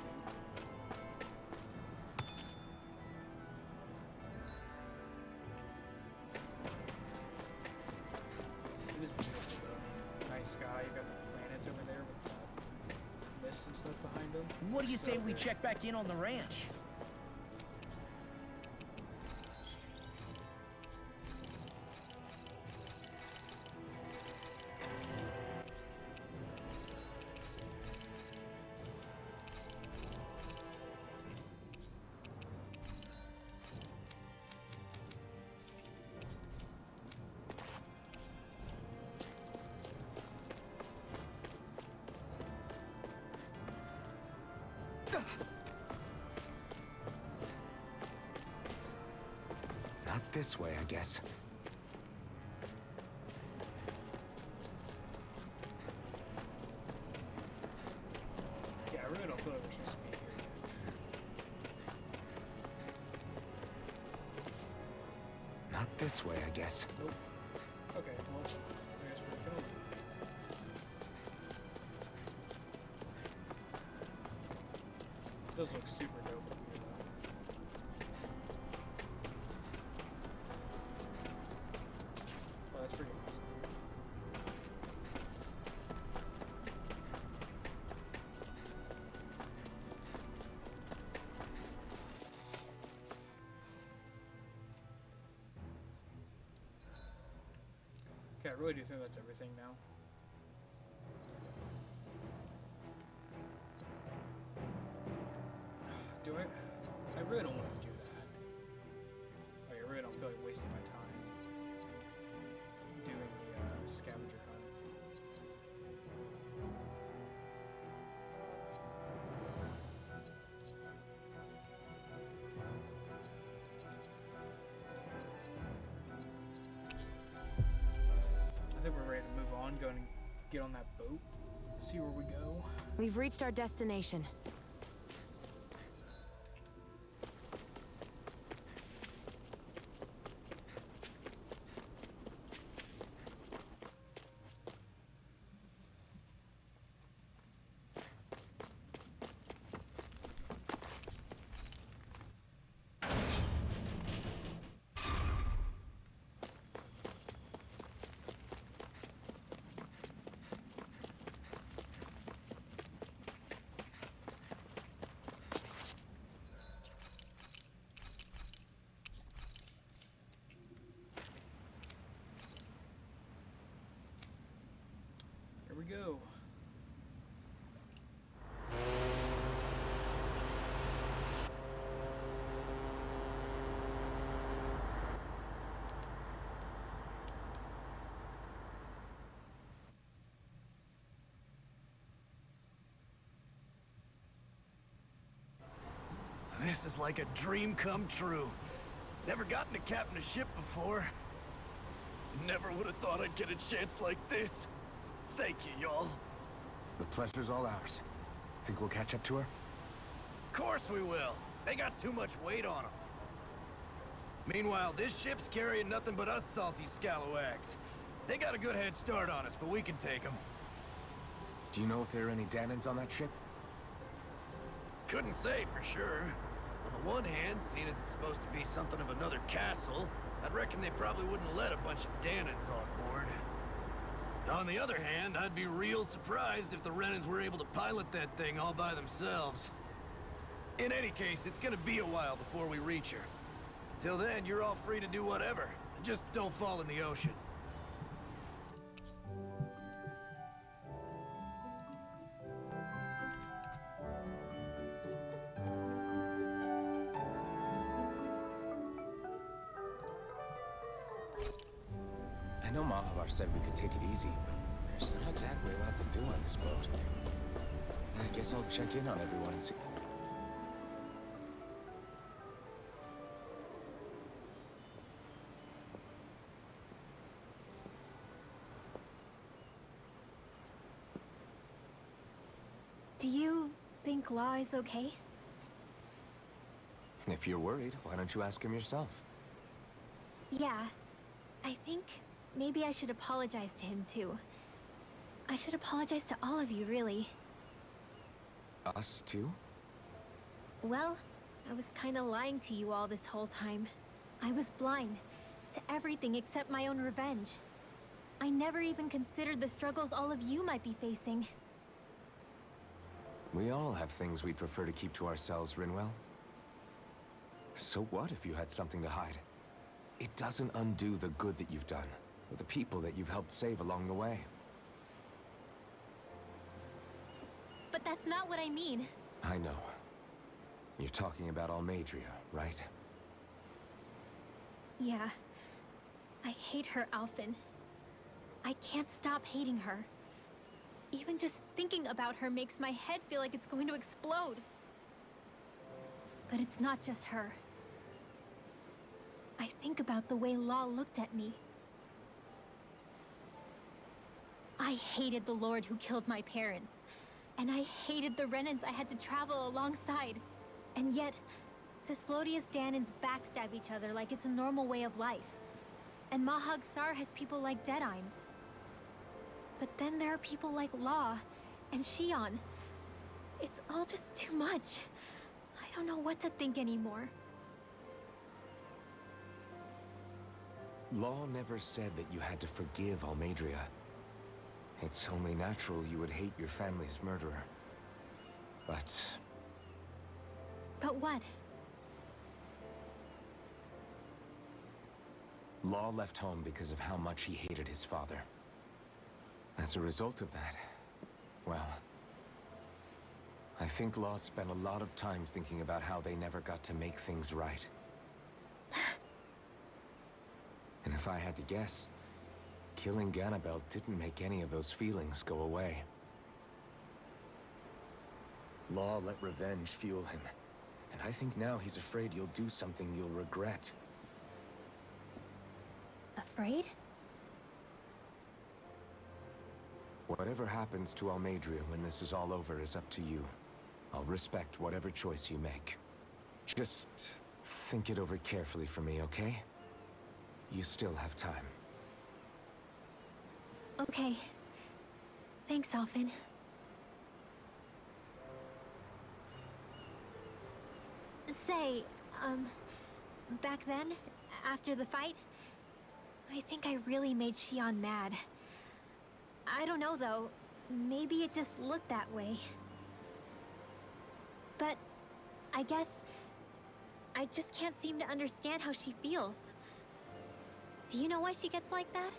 It is beautiful though. Nice sky, you got the planets over there with the mist and stuff behind them. What do you So say we good. check back in on the ranch? Not this way, I guess. Yeah, I really don't feel like we're supposed to be here yet. Not this way, I guess. Nope. Okay, well, I guess we're gonna leave. Those look super dope up here, though. Oh, that's pretty awesome. Okay, I really do think that's everything now. Do I? I really don't want to do that. Like, I really don't feel like wasting my time doing the scavenger hunt. I think we're ready to move on, go and get on that boat, see where we go. We've reached our destination. Here we go. This is like a dream come true. Never gotten to captain a ship before. Never would have thought I'd get a chance like this. Thank you, y'all. The pleasure's all ours. Think we'll catch up to her? Of course we will. They got too much weight on them. Meanwhile, this ship's carrying nothing but us salty scalawags. They got a good head start on us, but we can take them. Do you know if there are any Danans on that ship? Couldn't say for sure. On the one hand, seeing as it's supposed to be something of another castle, I'd reckon they probably wouldn't let a bunch of Danans on board. On the other hand, I'd be real surprised if the Renans were able to pilot that thing all by themselves. In any case, it's gonna be a while before we reach her. Till then, you're all free to do whatever. Just don't fall in the ocean. I know Mahavar said we could take it easy, but there's not exactly a lot to do on this boat. I guess I'll check in on everyone and see. Do you think Law is okay? If you're worried, why don't you ask him yourself? Yeah. I think maybe I should apologize to him too. I should apologize to all of you, really. Us too? Well, I was kinda lying to you all this whole time. I was blind to everything except my own revenge. I never even considered the struggles all of you might be facing. We all have things we'd prefer to keep to ourselves, Rinwell. So what if you had something to hide? It doesn't undo the good that you've done, or the people that you've helped save along the way. But that's not what I mean. I know. You're talking about Almadria, right? Yeah. I hate her, Alphen. I can't stop hating her. Even just thinking about her makes my head feel like it's going to explode. But it's not just her. I think think about the way Law looked at me. I hated the Lord who killed my parents. And I hated the Renans I had to travel alongside. And yet, Cislodius Danans backstab each other like it's a normal way of life. And Mahag Sar has people like Deadime. But then there are people like Law and Shion. It's all just too much. I don't know what to think anymore. Law never said that you had to forgive Almeidrea. It's only natural you would hate your family's murderer. But what? Law left home because of how much he hated his father. As a result of that, well, I think Law spent a lot of time thinking about how they never got to make things right. And if I had to guess, killing Ganabel didn't make any of those feelings go away. Law let revenge fuel him, and I think now he's afraid you'll do something you'll regret. Afraid? Whatever happens to Almeidrea when this is all over is up to you. I'll respect whatever choice you make. Just think it over carefully for me, okay? You still have time. Okay. Thanks, Alphen. Say, back then, after the fight, I think I really made Shion mad. I don't know, though. Maybe it just looked that way. But I guess I just can't seem to understand how she feels. Do you know why she gets like that?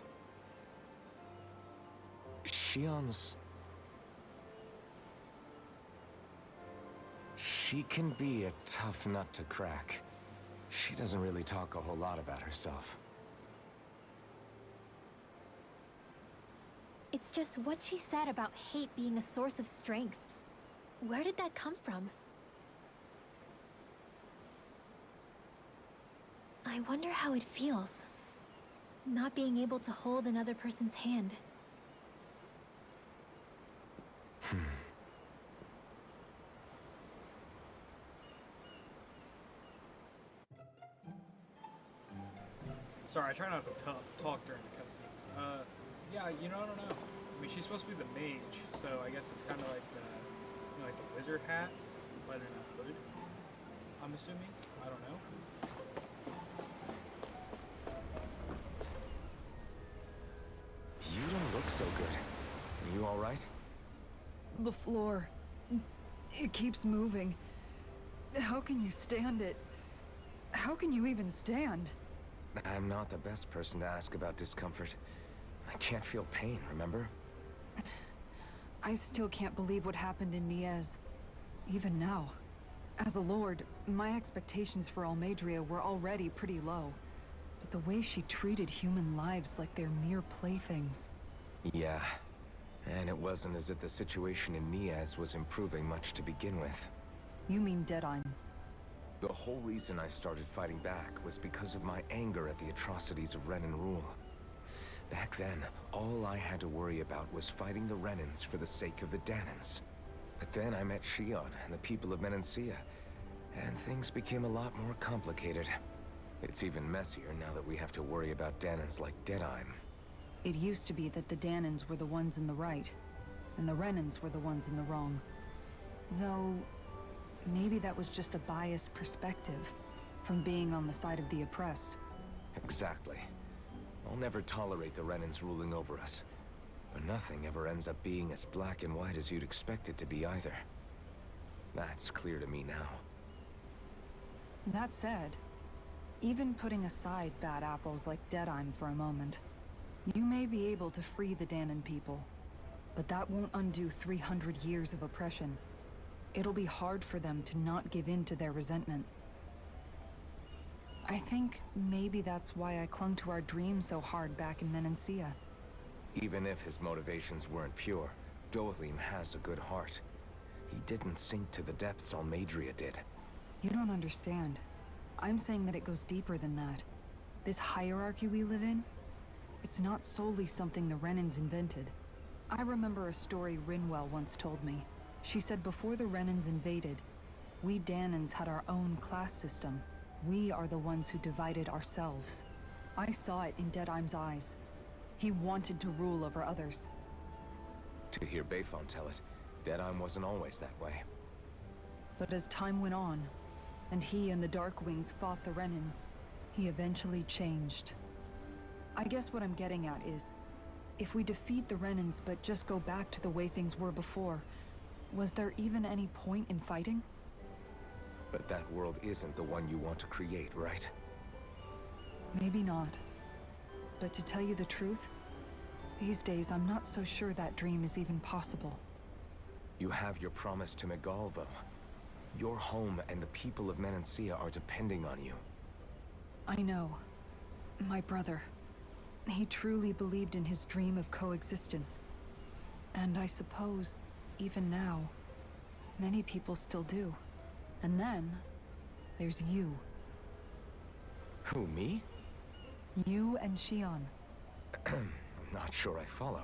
Shion's... She can be a tough nut to crack. She doesn't really talk a whole lot about herself. It's just what she said about hate being a source of strength. Where did that come from? I wonder how it feels, not being able to hold another person's hand. Sorry, I try not to talk during the cutscenes. Yeah, you know, I don't know. I mean, she's supposed to be the mage, so I guess it's kind of like the, you know, like the wizard hat, but in a hood. I'm assuming. I don't know. You don't look so good. Are you all right? The floor. It keeps moving. How can you stand it? How can you even stand? I'm not the best person to ask about discomfort. I can't feel pain, remember? I still can't believe what happened in Niez. Even now. As a lord, my expectations for Almeidrea were already pretty low. But the way she treated human lives like they're mere playthings. Yeah. And it wasn't as if the situation in Niez was improving much to begin with. You mean Deadime? The whole reason I started fighting back was because of my anger at the atrocities of Renan rule. Back then, all I had to worry about was fighting the Renans for the sake of the Danans. But then I met Shion and the people of Menancia, and things became a lot more complicated. It's even messier now that we have to worry about Danans like Deadime. It used to be that the Danans were the ones in the right, and the Renans were the ones in the wrong. Though, maybe that was just a biased perspective from being on the side of the oppressed. Exactly. I'll never tolerate the Renans ruling over us. But nothing ever ends up being as black and white as you'd expect it to be either. That's clear to me now. That said, even putting aside bad apples like Deadime for a moment, you may be able to free the Danan people, but that won't undo 300 years of oppression. It'll be hard for them to not give in to their resentment. I think maybe that's why I clung to our dream so hard back in Menancia. Even if his motivations weren't pure, Dohalim has a good heart. He didn't sink to the depths Almeidrea did. You don't understand. I'm saying that it goes deeper than that. This hierarchy we live in, it's not solely something the Renans invented. I remember a story Rinwell once told me. She said before the Renans invaded, we Danans had our own class system. We are the ones who divided ourselves. I saw it in Deadheim's eyes. He wanted to rule over others. To hear Bayfon tell it, Deadheim wasn't always that way. But as time went on, and he and the Darkwings fought the Renans, he eventually changed. I guess what I'm getting at is, if we defeat the Renans but just go back to the way things were before, was there even any point in fighting? But that world isn't the one you want to create, right? Maybe not. But to tell you the truth, these days I'm not so sure that dream is even possible. You have your promise to Megal, though. Your home and the people of Menancia are depending on you. I know. My brother. He truly believed in his dream of coexistence. And I suppose, even now, many people still do. And then, there's you. Who, me? You and Shion. I'm not sure I follow.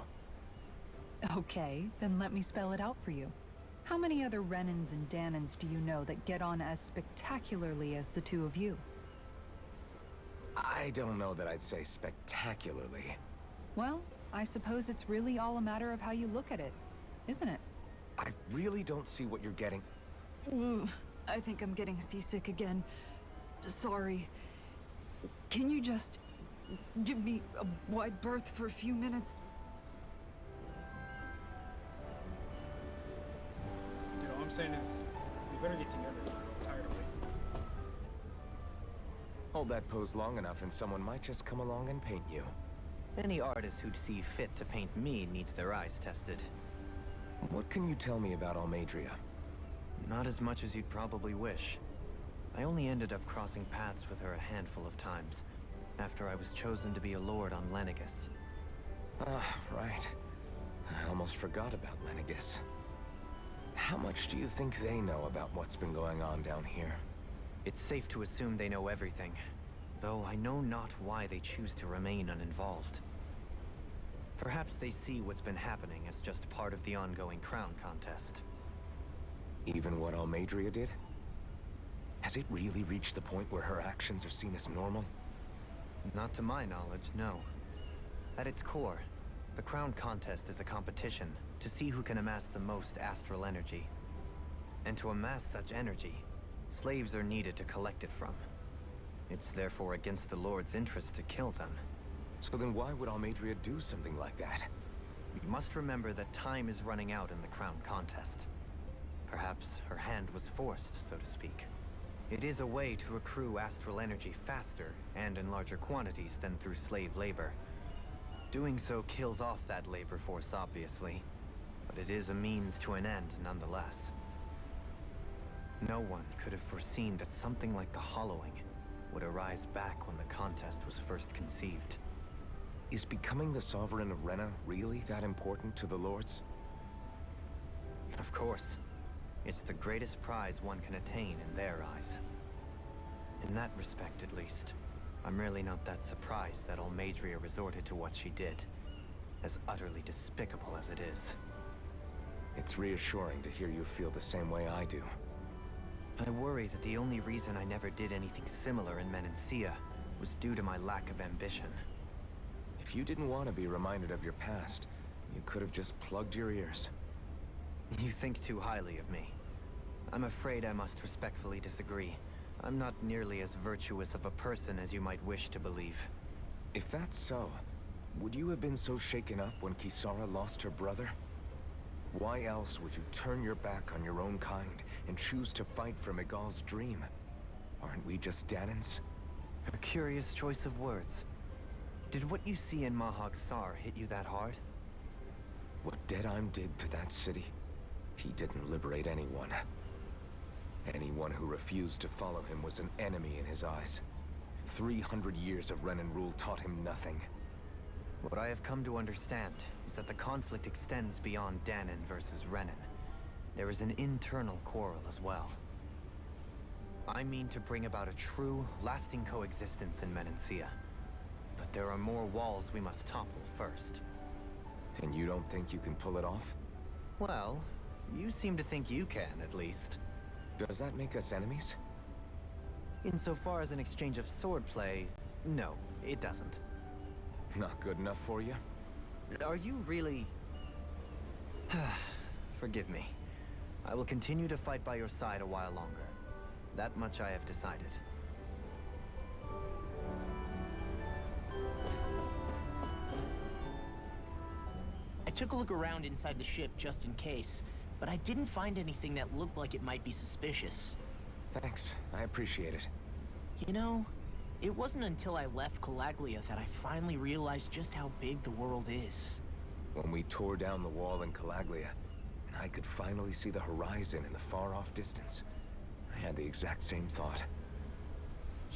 Okay, then let me spell it out for you. How many other Renans and Danans do you know that get on as spectacularly as the two of you? I don't know that I'd say spectacularly. Well, I suppose it's really all a matter of how you look at it, isn't it? I really don't see what you're getting. I think I'm getting seasick again. Sorry. Can you just give me a wide berth for a few minutes? Dude, all I'm saying is, we better get together. I'm tired of waiting. Hold that pose long enough and someone might just come along and paint you. Any artist who'd see fit to paint me needs their eyes tested. What can you tell me about Almadria? Not as much as you'd probably wish. I only ended up crossing paths with her a handful of times, after I was chosen to be a lord on Lenegis. Ah, right. I almost forgot about Lenegis. How much do you think they know about what's been going on down here? It's safe to assume they know everything, though I know not why they choose to remain uninvolved. Perhaps they see what's been happening as just part of the ongoing crown contest. Even what Almadria did? Has it really reached the point where her actions are seen as normal? Not to my knowledge, no. At its core, the crown contest is a competition to see who can amass the most astral energy. And to amass such energy, slaves are needed to collect it from. It's therefore against the Lord's interest to kill them. So then why would Almadria do something like that? We must remember that time is running out in the crown contest. Perhaps her hand was forced, so to speak. It is a way to accrue astral energy faster and in larger quantities than through slave labor. Doing so kills off that labor force, obviously, but it is a means to an end nonetheless. No one could have foreseen that something like the Hollowing would arise back when the contest was first conceived. Is becoming the Sovereign of Rena really that important to the Lords? Of course. It's the greatest prize one can attain in their eyes. In that respect, at least, I'm really not that surprised that Almadria resorted to what she did, as utterly despicable as it is. It's reassuring to hear you feel the same way I do. I worry that the only reason I never did anything similar in Menancia was due to my lack of ambition. If you didn't want to be reminded of your past, you could have just plugged your ears. You think too highly of me. I'm afraid I must respectfully disagree. I'm not nearly as virtuous of a person as you might wish to believe. If that's so, would you have been so shaken up when Kisara lost her brother? Why else would you turn your back on your own kind and choose to fight for Megal's dream? Aren't we just Danans? A curious choice of words. Did what you see in Mahag Sar hit you that hard? What Deadheim did to that city, he didn't liberate anyone. Anyone who refused to follow him was an enemy in his eyes. 300 years of Renan rule taught him nothing. What I have come to understand is that the conflict extends beyond Danan versus Renan. There is an internal quarrel as well. I mean to bring about a true, lasting coexistence in Menancia. But there are more walls we must topple first. And you don't think you can pull it off? Well, you seem to think you can, at least. Does that make us enemies? Insofar as an exchange of swordplay, no, it doesn't. Not good enough for you? Are you really... Forgive me. I will continue to fight by your side a while longer. That much I have decided. I took a look around inside the ship just in case, but I didn't find anything that looked like it might be suspicious. Thanks, I appreciate it. You know, it wasn't until I left Calaglia that I finally realized just how big the world is. When we tore down the wall in Calaglia, and I could finally see the horizon in the far-off distance, I had the exact same thought.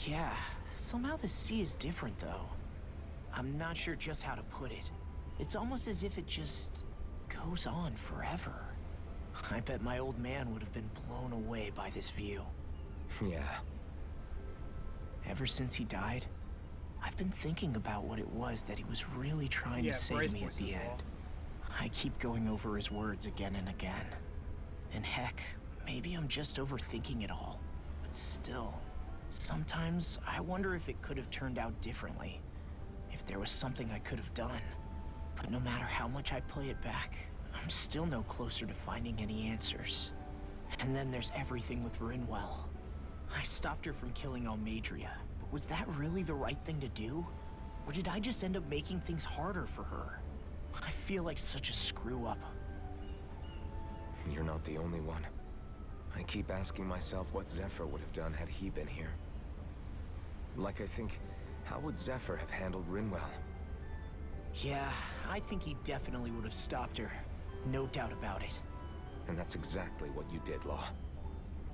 Yeah, somehow the sea is different though. I'm not sure just how to put it. It's almost as if it just goes on forever. I bet my old man would have been blown away by this view. Yeah. Ever since he died, I've been thinking about what it was that he was really trying to say to me at the end. I keep going over his words again and again. And heck, maybe I'm just overthinking it all. But still, sometimes I wonder if it could have turned out differently. If there was something I could have done. But no matter how much I play it back, I'm still no closer to finding any answers. And then there's everything with Rinwell. I stopped her from killing Almadria, but was that really the right thing to do? Or did I just end up making things harder for her? I feel like such a screw-up. You're not the only one. I keep asking myself what Zephyr would have done had he been here. Like I think, how would Zephyr have handled Rinwell? Yeah, I think he definitely would have stopped her. No doubt about it. And that's exactly what you did, Law.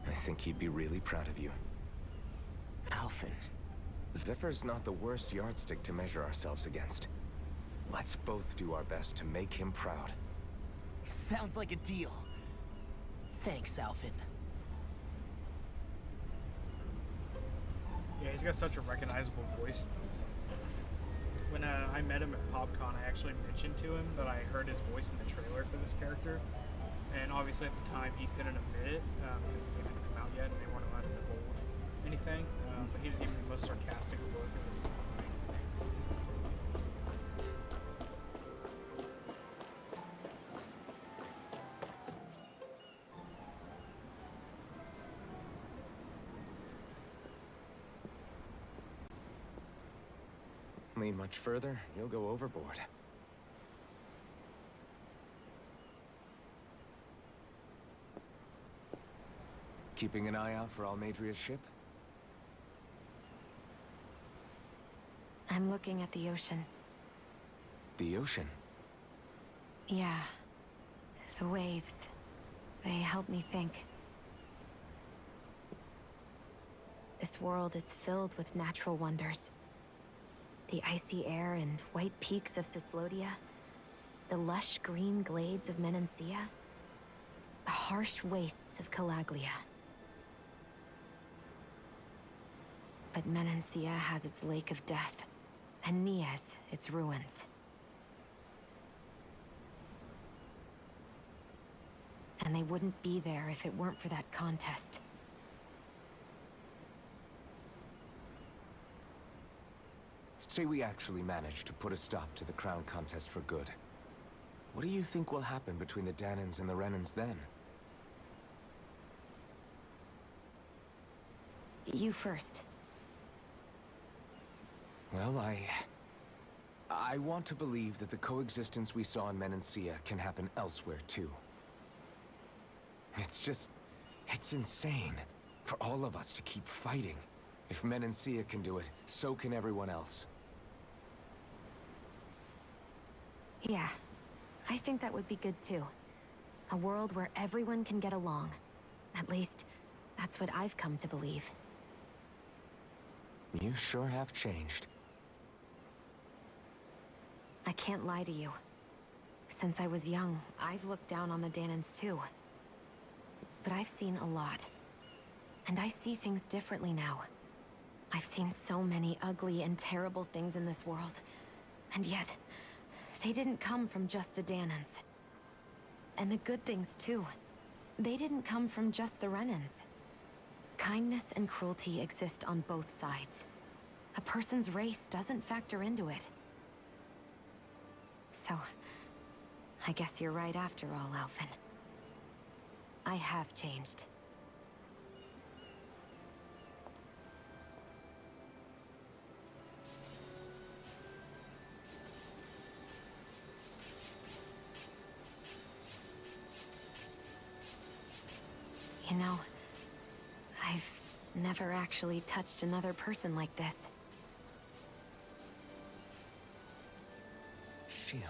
I think he'd be really proud of you. Alphen. Zephyr's not the worst yardstick to measure ourselves against. Let's both do our best to make him proud. Sounds like a deal. Thanks, Alphen. Yeah, he's got such a recognizable voice. When I met him at PopCon, I actually mentioned to him that I heard his voice in the trailer for this character. And obviously at the time he couldn't admit it because the game hadn't come out yet and they weren't allowed to divulge anything. But he just gave me the most sarcastic look. It was Lean much further, you'll go overboard. Keeping an eye out for Almadria's ship? I'm looking at the ocean. The ocean? Yeah. The waves. They help me think. This world is filled with natural wonders. The icy air and white peaks of Cyslodia. The lush green glades of Menancia. The harsh wastes of Calaglia. But Menancia has its Lake of Death, and Nias its ruins. And they wouldn't be there if it weren't for that contest. Say we actually manage to put a stop to the crown contest for good. What do you think will happen between the Danans and the Renans then? You first. Well, I want to believe that the coexistence we saw in Menancia can happen elsewhere, too. It's insane for all of us to keep fighting. If Menancia can do it, so can everyone else. Yeah, I think that would be good too. A world where everyone can get along. At least, that's what I've come to believe. You sure have changed. I can't lie to you. Since I was young, I've looked down on the Danans too. But I've seen a lot. And I see things differently now. I've seen so many ugly and terrible things in this world. And yet, they didn't come from just the Danans. And the good things, too. They didn't come from just the Renans. Kindness and cruelty exist on both sides. A person's race doesn't factor into it. So, I guess you're right after all, Alphen. I have changed. You know, I've never actually touched another person like this. Shion.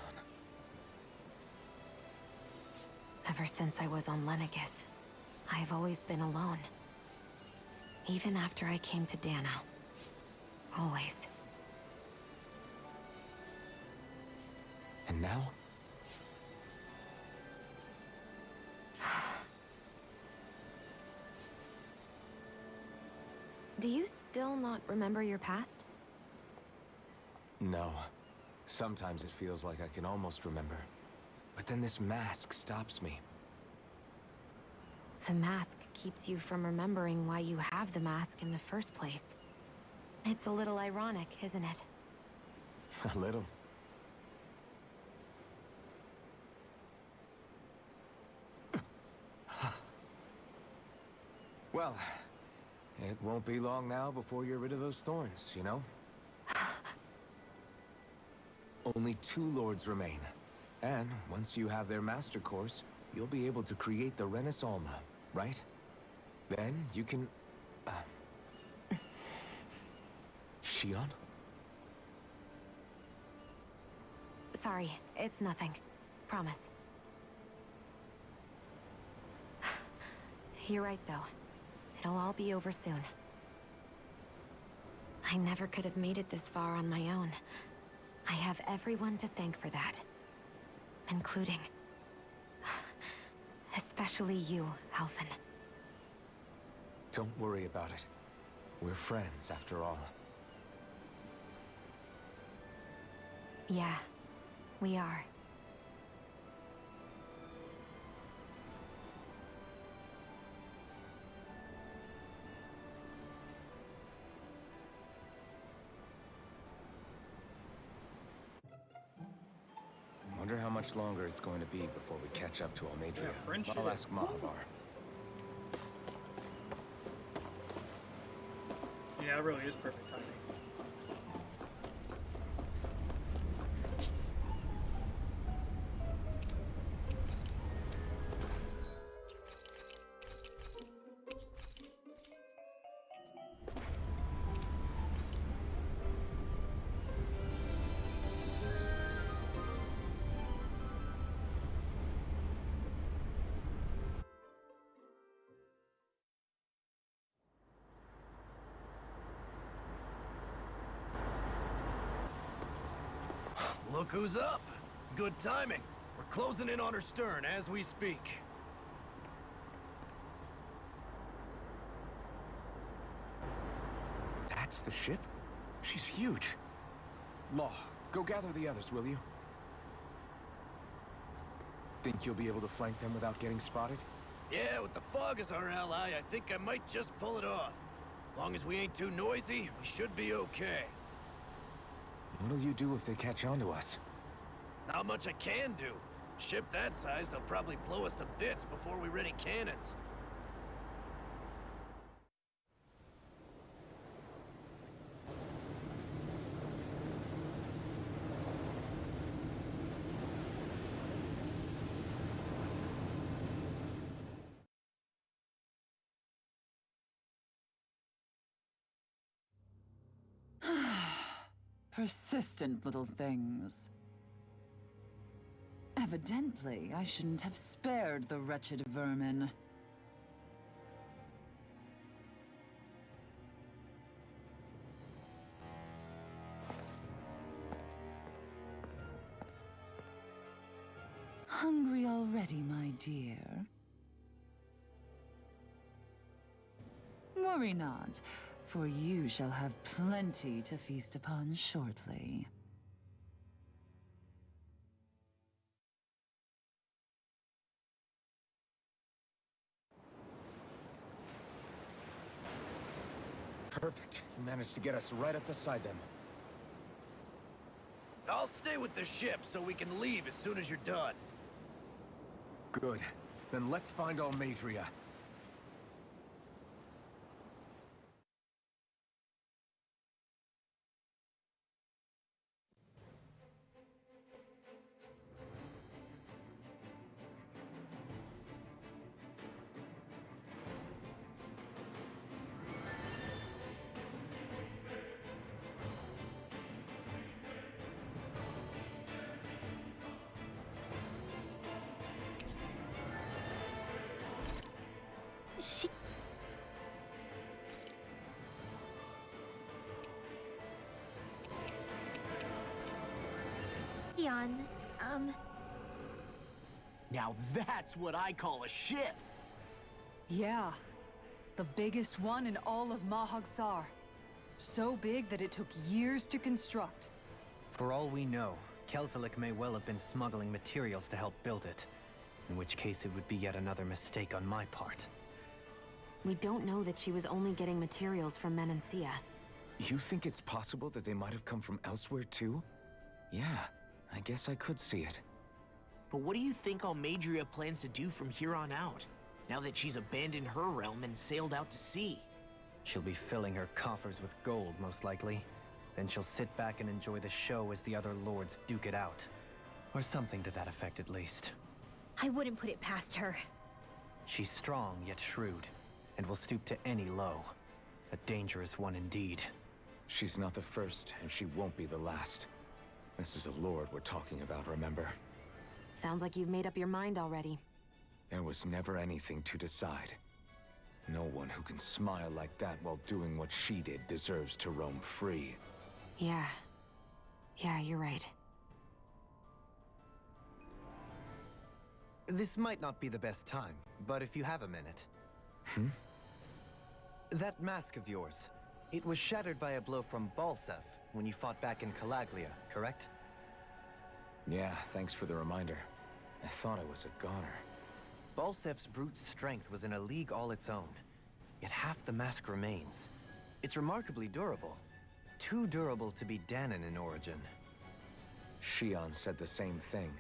Ever since I was on Lenegis, I've always been alone. Even after I came to Dana. Always. And now? Do you still not remember your past? No. Sometimes it feels like I can almost remember. But then this mask stops me. The mask keeps you from remembering why you have the mask in the first place. It's a little ironic, isn't it? A little. Well, it won't be long now before you're rid of those thorns, you know? Only 2 lords remain. And once you have their master course, you'll be able to create the Renis Alma, right? Then you can... Shion? Sorry, it's nothing. Promise. You're right, though. It'll all be over soon. I never could have made it this far on my own. I have everyone to thank for that. Including... especially you, Alphen. Don't worry about it. We're friends, after all. Yeah, we are. Wonder how much longer it's going to be before we catch up to Almadria. Yeah, friendship. I'll ask Mahavar. Yeah, it really is perfect timing. Look who's up! Good timing. We're closing in on her stern as we speak. That's the ship? She's huge. Law, go gather the others, will you? Think you'll be able to flank them without getting spotted? Yeah, with the fog as our ally, I think I might just pull it off. Long as we ain't too noisy, we should be okay. What'll you do if they catch on to us? Not much I can do. Ship that size, they'll probably blow us to bits before we ready cannons. Persistent little things. Evidently, I shouldn't have spared the wretched vermin. Hungry already, my dear? Worry not, for you shall have plenty to feast upon shortly. Perfect. You managed to get us right up beside them. I'll stay with the ship so we can leave as soon as you're done. Good. Then let's find Almadria. Leon, Now that's what I call a ship. Yeah. The biggest one in all of Mahag-Sar. So big that it took years to construct. For all we know, Kelzelik may well have been smuggling materials to help build it. In which case it would be yet another mistake on my part. We don't know that she was only getting materials from Menancia. You think it's possible that they might have come from elsewhere too? Yeah, I guess I could see it. But what do you think Almadria plans to do from here on out, now that she's abandoned her realm and sailed out to sea? She'll be filling her coffers with gold, most likely. Then she'll sit back and enjoy the show as the other lords duke it out. Or something to that effect, at least. I wouldn't put it past her. She's strong, yet shrewd, and will stoop to any low. A dangerous one indeed. She's not the first, and she won't be the last. This is a lord we're talking about, remember? Sounds like you've made up your mind already. There was never anything to decide. No one who can smile like that while doing what she did deserves to roam free. Yeah. Yeah, you're right. This might not be the best time, but if you have a minute. That mask of yours, it was shattered by a blow from Balsef when you fought back in Calaglia, correct? Yeah, thanks for the reminder. I thought I was a goner. Balsef's brute strength was in a league all its own, yet half the mask remains. It's remarkably durable. Too durable to be Danon in origin. Shion said the same thing.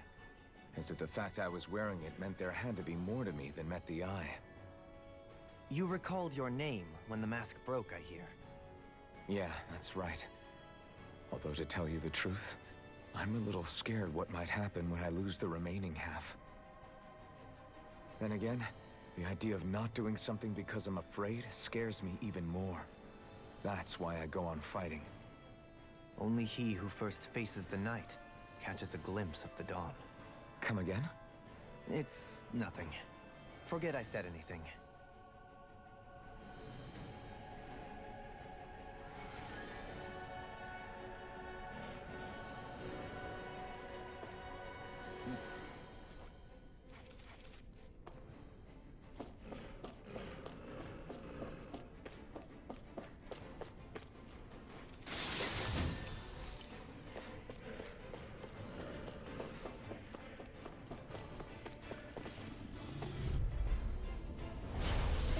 As if the fact I was wearing it meant there had to be more to me than met the eye. You recalled your name when the mask broke, I hear. Yeah, that's right. Although to tell you the truth, I'm a little scared what might happen when I lose the remaining half. Then again, the idea of not doing something because I'm afraid scares me even more. That's why I go on fighting. Only he who first faces the night catches a glimpse of the dawn. Come again? It's nothing. Forget I said anything.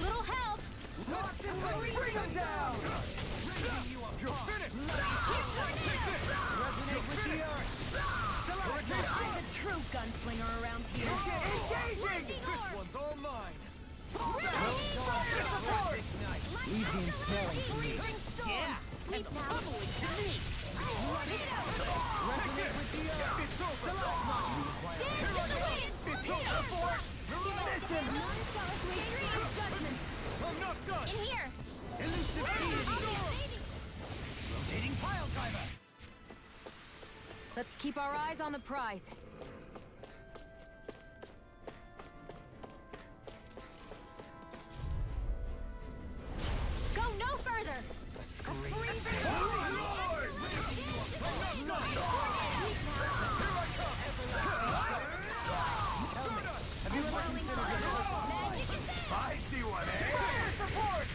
Little help! Bring him down! You're finished! Resonate with the earth! I'm the true gunslinger around here. Engaging! This one's all mine! Leave the ensnaring to me. Yeah! Sleep now. Resonate with the earth! It's over! It's over for it! Listen! I'm not done! In here! Rotating pile driver! Let's keep our eyes on the prize. Go no further! I see one, eh? Fire support!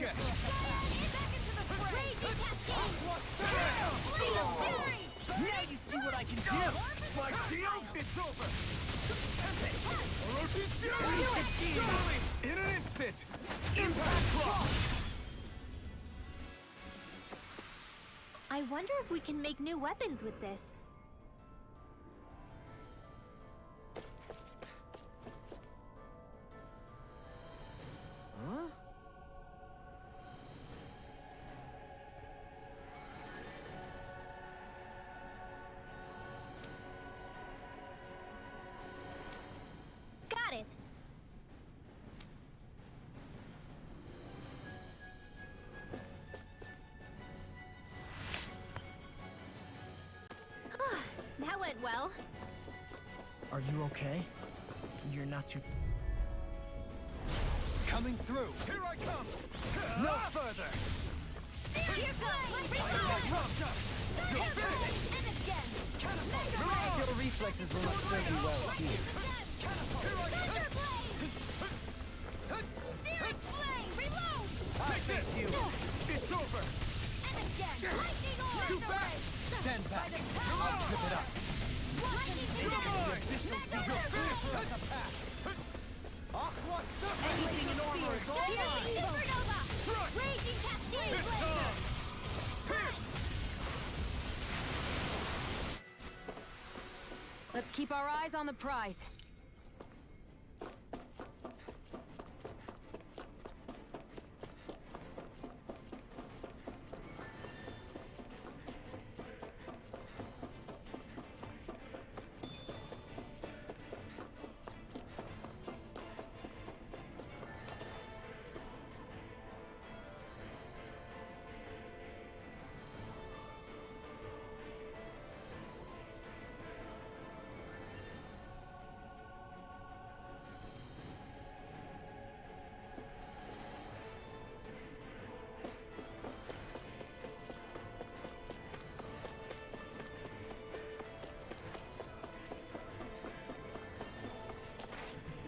yet! Back into the fray! Raging cascade! Flee of fury! Now you see what I can do! My deal is over! Orochi's fury! Totally! In an instant! Impact block! I wonder if we can make new weapons with this. Huh? Got it. That went well. Are you okay? You're not too... Coming through! Here I come! No further! Here goes! Roughed up! You're finished! And again! Your reflexes will not serve you well here. Thunder blade! Searing flame! Reload! Take this! It's over! And again! Lightning orb! Too fast! Stand back. I'll trip it up. Lightning Mine! You're finished! Anything in armor is all mine. Supernova! Raging cascade It's blade! time! Let's keep our eyes on the prize.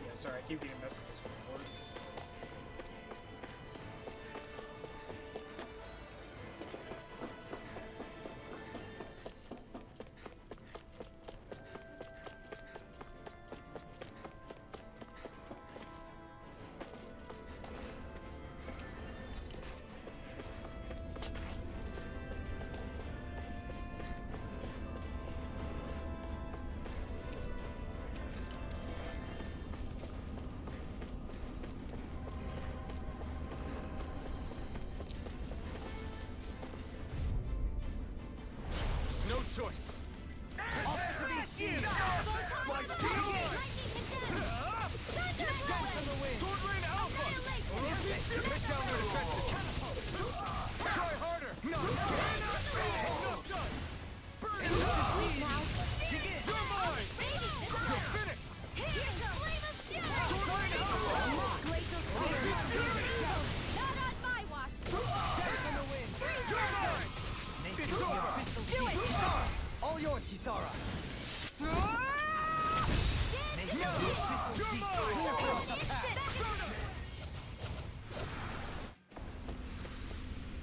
Yeah, sorry, I keep getting messages from work. No choice! Sword Rain Alpha! Take down their defenses! Try harder! No! Enough done! Burn it up! You're mine! You're finished! Sword Rain Alpha! Orochi's fury! Not on my watch! You're mine! It's over! Do it! All yours, Kisara. You're mine!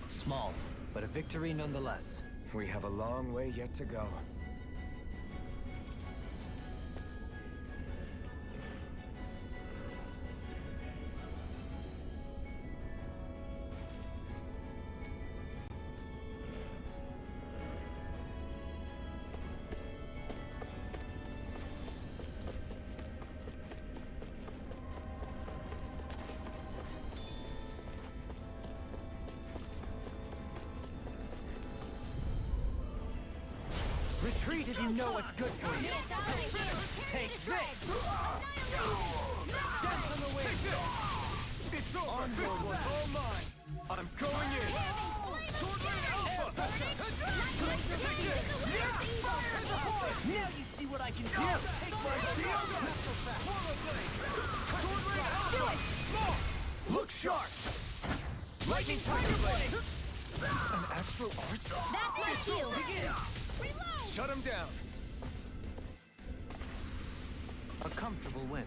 Small, but a victory nonetheless. We have a long way yet to go. Retreat if you know what's good for you. Take this! Dance on the wind! It's over! This one's all mine! I'm going in! Sword Rain Alpha! Take this! Fire the force! Now you see what I can do! Take my deal! Sword Blade! Sword Rain Alpha! Look sharp! Lightning Tiger Blade! An Astral Arts? That's my cue! Reload! Shut him down! A comfortable win.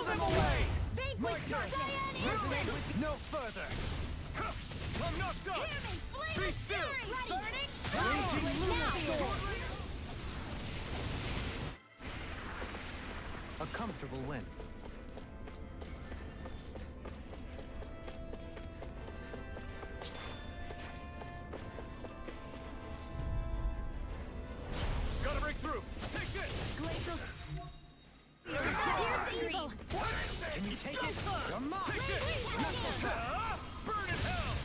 them away! Vanquish darkness! Resonate with no further! I'm not done! Hear me! Flame Be of still! fury! Burning! Raging Now! A comfortable win. Gotta break through! Take this! Glacial... Here's evil! Can you take it? You're mine! Take Raging this! cascade! Burn in hell!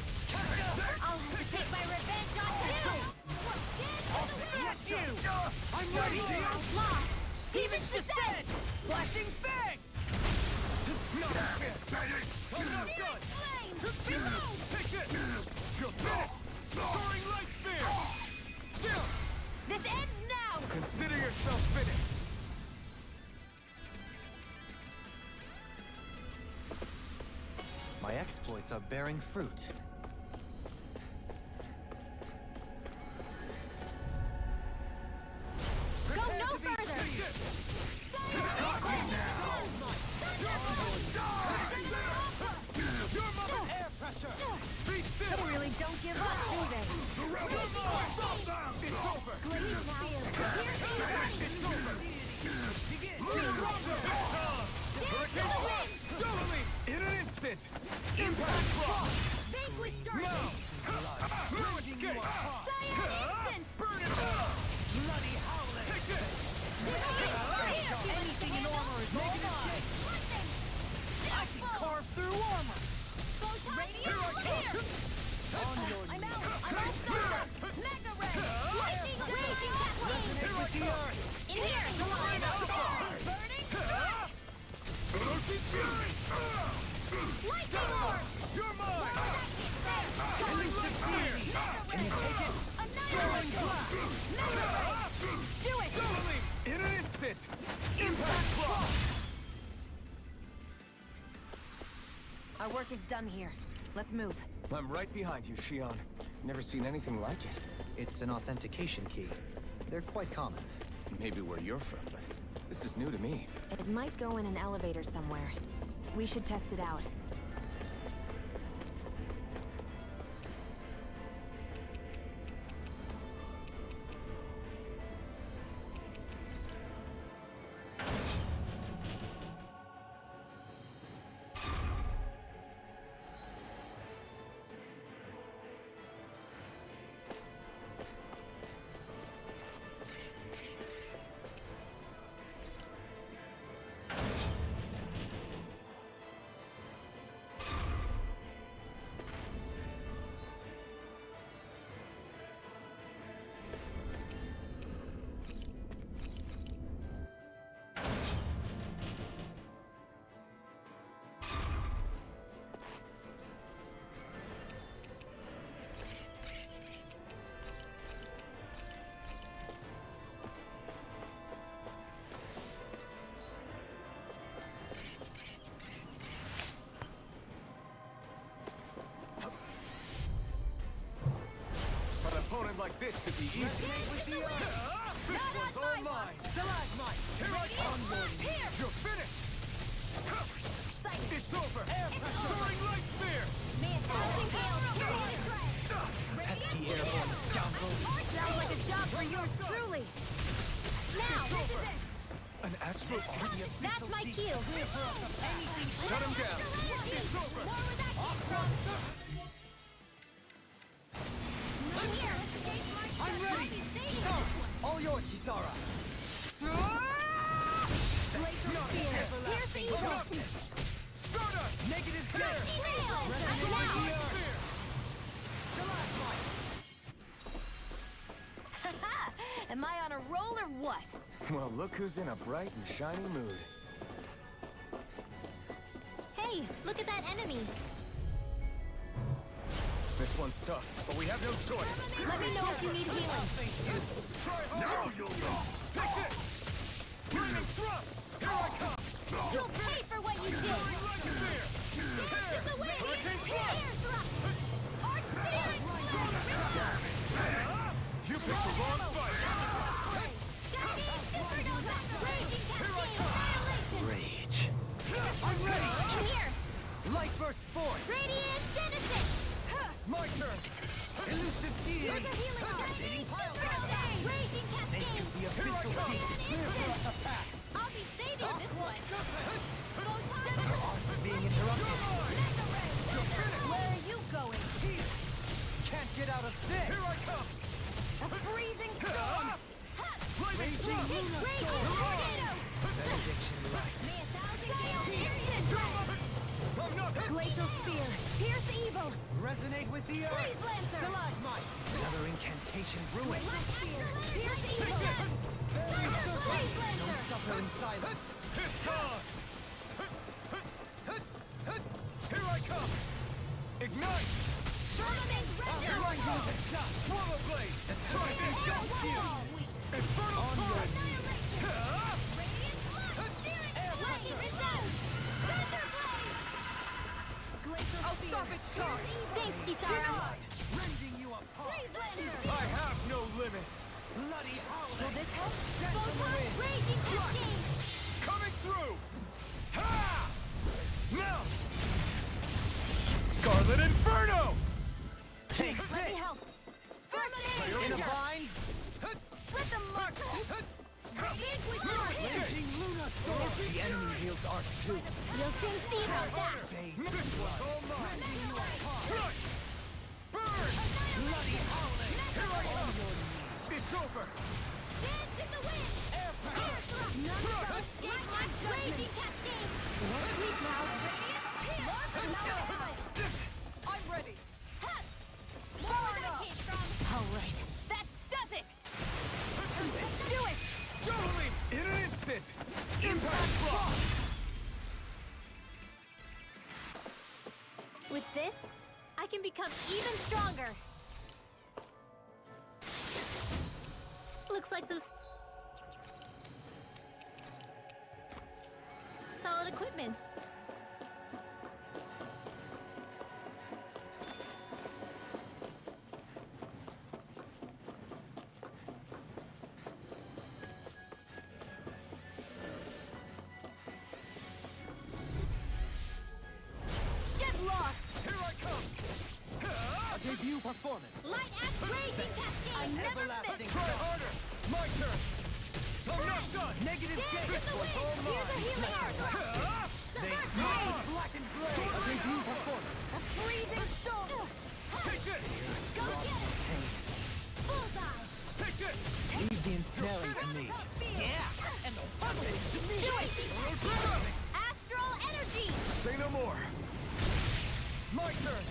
I'll have to take my revenge on you! Yes, you! I'm ready! Lost! Demon's descent! Flashing fang! No! I'm not done! Flame! Take it! You're finished! Soaring light spear! This ends now! Consider yourself finished! My exploits are bearing fruit. Go no further! Air pressure! Be still! They really don't give up, do they? It's over! It's over! Totally! In an instant! Impact block! Vanquish Now! darkness! Ruin escape! Cyan instant! Burn it up! Bloody howling! Take this! Anything in armor is making a shake! I can Carve through armor! Here I come! I'm out! I'm all stars! Mega ray! Lightning raging Catwing! Here I come! In here! Come on! Burning! Ocean Fury! Lightning orb! You're mine! Soaring light spear! Can you take it? Annihilation! Mega ray! Do it! Totally! In an instant! Impact block! Our work is done here. Let's move. I'm right behind you, Shion. Never seen anything like it. It's an authentication key. They're quite common. Maybe where you're from, but this is new to me. It might go in an elevator somewhere. We should test it out. An opponent like this should be easy. This one's all mine! Stalagmite! Here I come! Here! You're finished! Sight! It's over! Air pressure! Soaring light spear! Man, thousand gales! You're on its way! Pesky airborne scoundrel. Sounds like a job for yours truly! Now, this is it! An astral army of That's my cue! Shut him down! It's over! More where that came from! I'm here! I'm ready! All yours, Kisara. Glacial spear! Here's the evil! Stardust! Negative Crush nail! Haha! Am I on a roll or what? Well, look who's in a bright and shiny mood. Hey, look at that enemy. This one's tough, but we have no choice. Let me know if you need healing. Try harder! Now you'll know! Take this! Burning thrust! Here I come! You'll pay for what you did! Light spear! Tear! The wind! Hurricane thrust! Air thrust! Arc searing flame! You picked the wrong fight! Chinese supernova! Raging cascade! Annihilation! Rage. Burst forth! Radiant Genesis! My turn! Elusive Here's deity! a healing arc! Devastating pile Inferno! Raging Cascade! the official peak! Clear for us a path! I'll be saving this one! Being interrupted! Where are you going? Can't get out of this! Here I come! A freezing storm! Raging Luna Storm! Tornado! Benediction light! May a thousand gales instant ray! I'm not hit! Glacial Spear! Pierce evil! Resonate with the earth! Freeze Lancer! Stalagmite! Another incantation ruined. Light Spear! Pierce evil! Freeze Lancer! Suffer in silence! Here I come! Ignite! Firmament Render! Swallow Blade! Trident Ghost Fury! Infernal Torrent! Radiant Blood! Searing Flame! Resound! Thunder Blade! Glacial I'll stop its charge! Thanks, Kisara! Rending you apart! Freeze Lancer! I have no limits! Bloody howling! Will this help? Photon Raging Cascade! Coming through! Ha! Now! Scarlet Inferno! Take Let me this! help! Firmament In a Render! bind! Let them mark! Vanquish your hit! Raging Luna Storm! The enemy wields arts too. You'll soon see about that! This one's all mine! Crush! Burn! Bloody howling! Here I come! It's over! Dance in the wind! Air thrust! None shall escape my Raging Cascade! Sweep now! I'm ready. More where that came from! All right. That does it! Do it! Totally! In an instant! Impact block! With this, I can become even stronger! Looks like some solid equipment. Get lost! Here I come! A debut performance! Light axe Raging Cascade! I never miss! Try harder! My turn! I'm not done! Negative Dance gate! in the wind! Here's a healing arc! Subvert blade! Blackened blade! A debut performance! A freezing storm! Take this! Go get it! Bullseye! Take this! Leave the ensnaring to me. Yeah! And the puzzle to me! Do it! Astral energy! Say no more! My turn!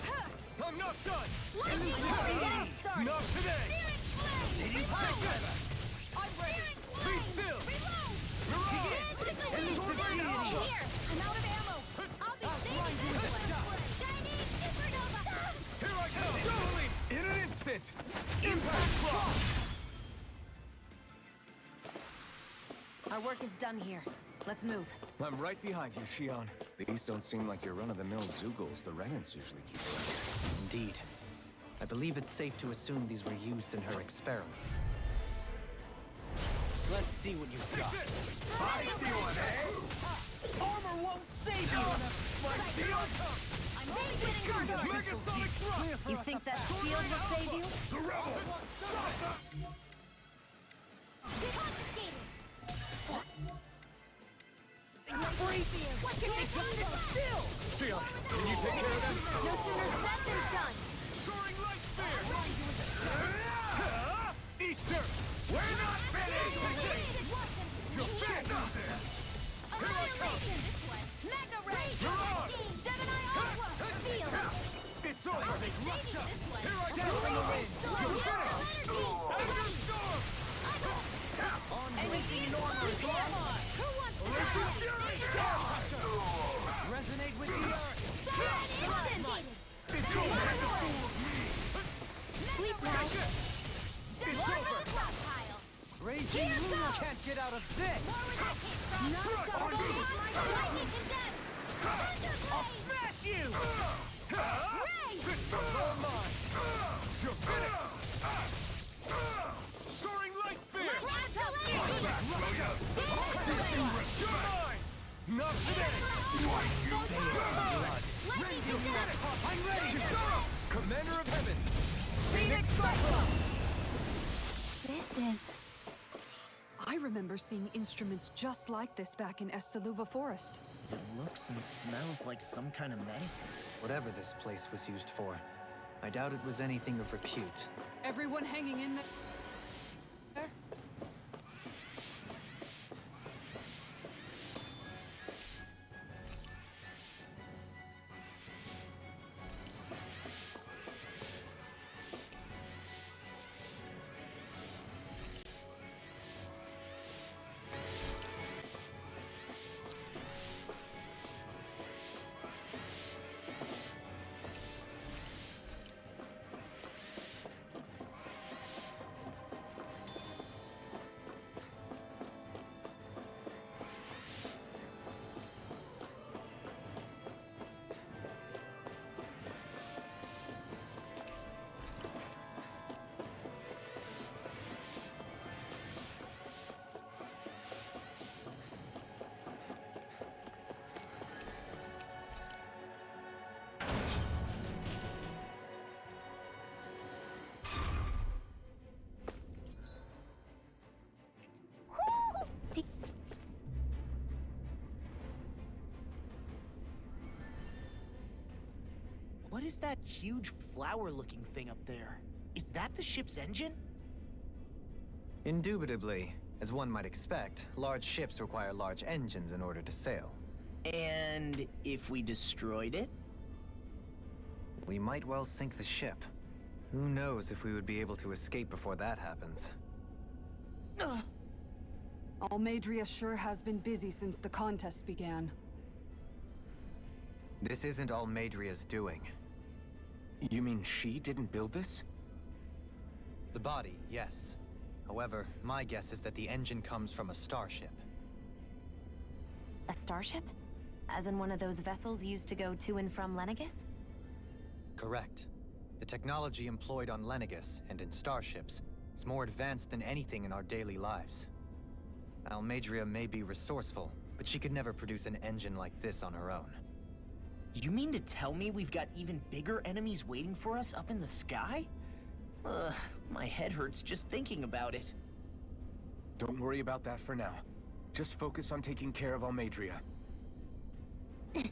I'm not done! Lightning down start! Not today! Searing flame! I'm ready! Searing Be flame! still! Reload! Elusive Here! deity! I'm out of ammo! I'll be saving this one! Chinese Supernova! Here I come! Totally! In an instant! Impact block! Our work is done here. Let's move. I'm right behind you, Shion. These don't seem like your run-of-the-mill Zoogles the Renans usually keep around. Indeed. I believe it's safe to assume these were used in her experiment. Let's see what you've got. I feel it, eh? Armor won't save you! My shield! I'm benefiting Gargoyle! Megasonic thrust! You think that shield will save you? The rebel! Confiscated! What can I do? Still! Shion, can you take care of that? No sooner said than done! Soaring light spear! Eat dirt! We're not finished! You're back out there! Here I come! Mega Ray! You're on! Gemini Aqua! Feel! It's over! Here I go! You're finished! Thunder Storm! Anything normal! Who wants to Elusive die? Fury! Resonate with the earth! It's over! Sleep now! It's over! Raging Luna can't get out of this! Lightning condemned! I'll smash you! This is all mine! You're finished! Soaring light spear! You're mine! Not today! I'm ready! Commander of Heavens! Phoenix Cyclone! This is... I remember seeing instruments just like this back in Estaluva Forest. It looks and smells like some kind of medicine. Whatever this place was used for, I doubt it was anything of repute. Everyone hanging in there? What is that huge flower-looking thing up there? Is that the ship's engine? Indubitably. As one might expect, large ships require large engines in order to sail. And if we destroyed it? We might well sink the ship. Who knows if we would be able to escape before that happens. Almadria sure has been busy since the contest began. This isn't Almadria's doing. You mean she didn't build this? The body, yes. However, my guess is that the engine comes from a starship. A starship? As in one of those vessels used to go to and from Lenegis? Correct. The technology employed on Lenegis and in starships is more advanced than anything in our daily lives. Almadria may be resourceful, but she could never produce an engine like this on her own. You mean to tell me we've got even bigger enemies waiting for us up in the sky? My head hurts just thinking about it. Don't worry about that for now. Just focus on taking care of Almadria. Yeah,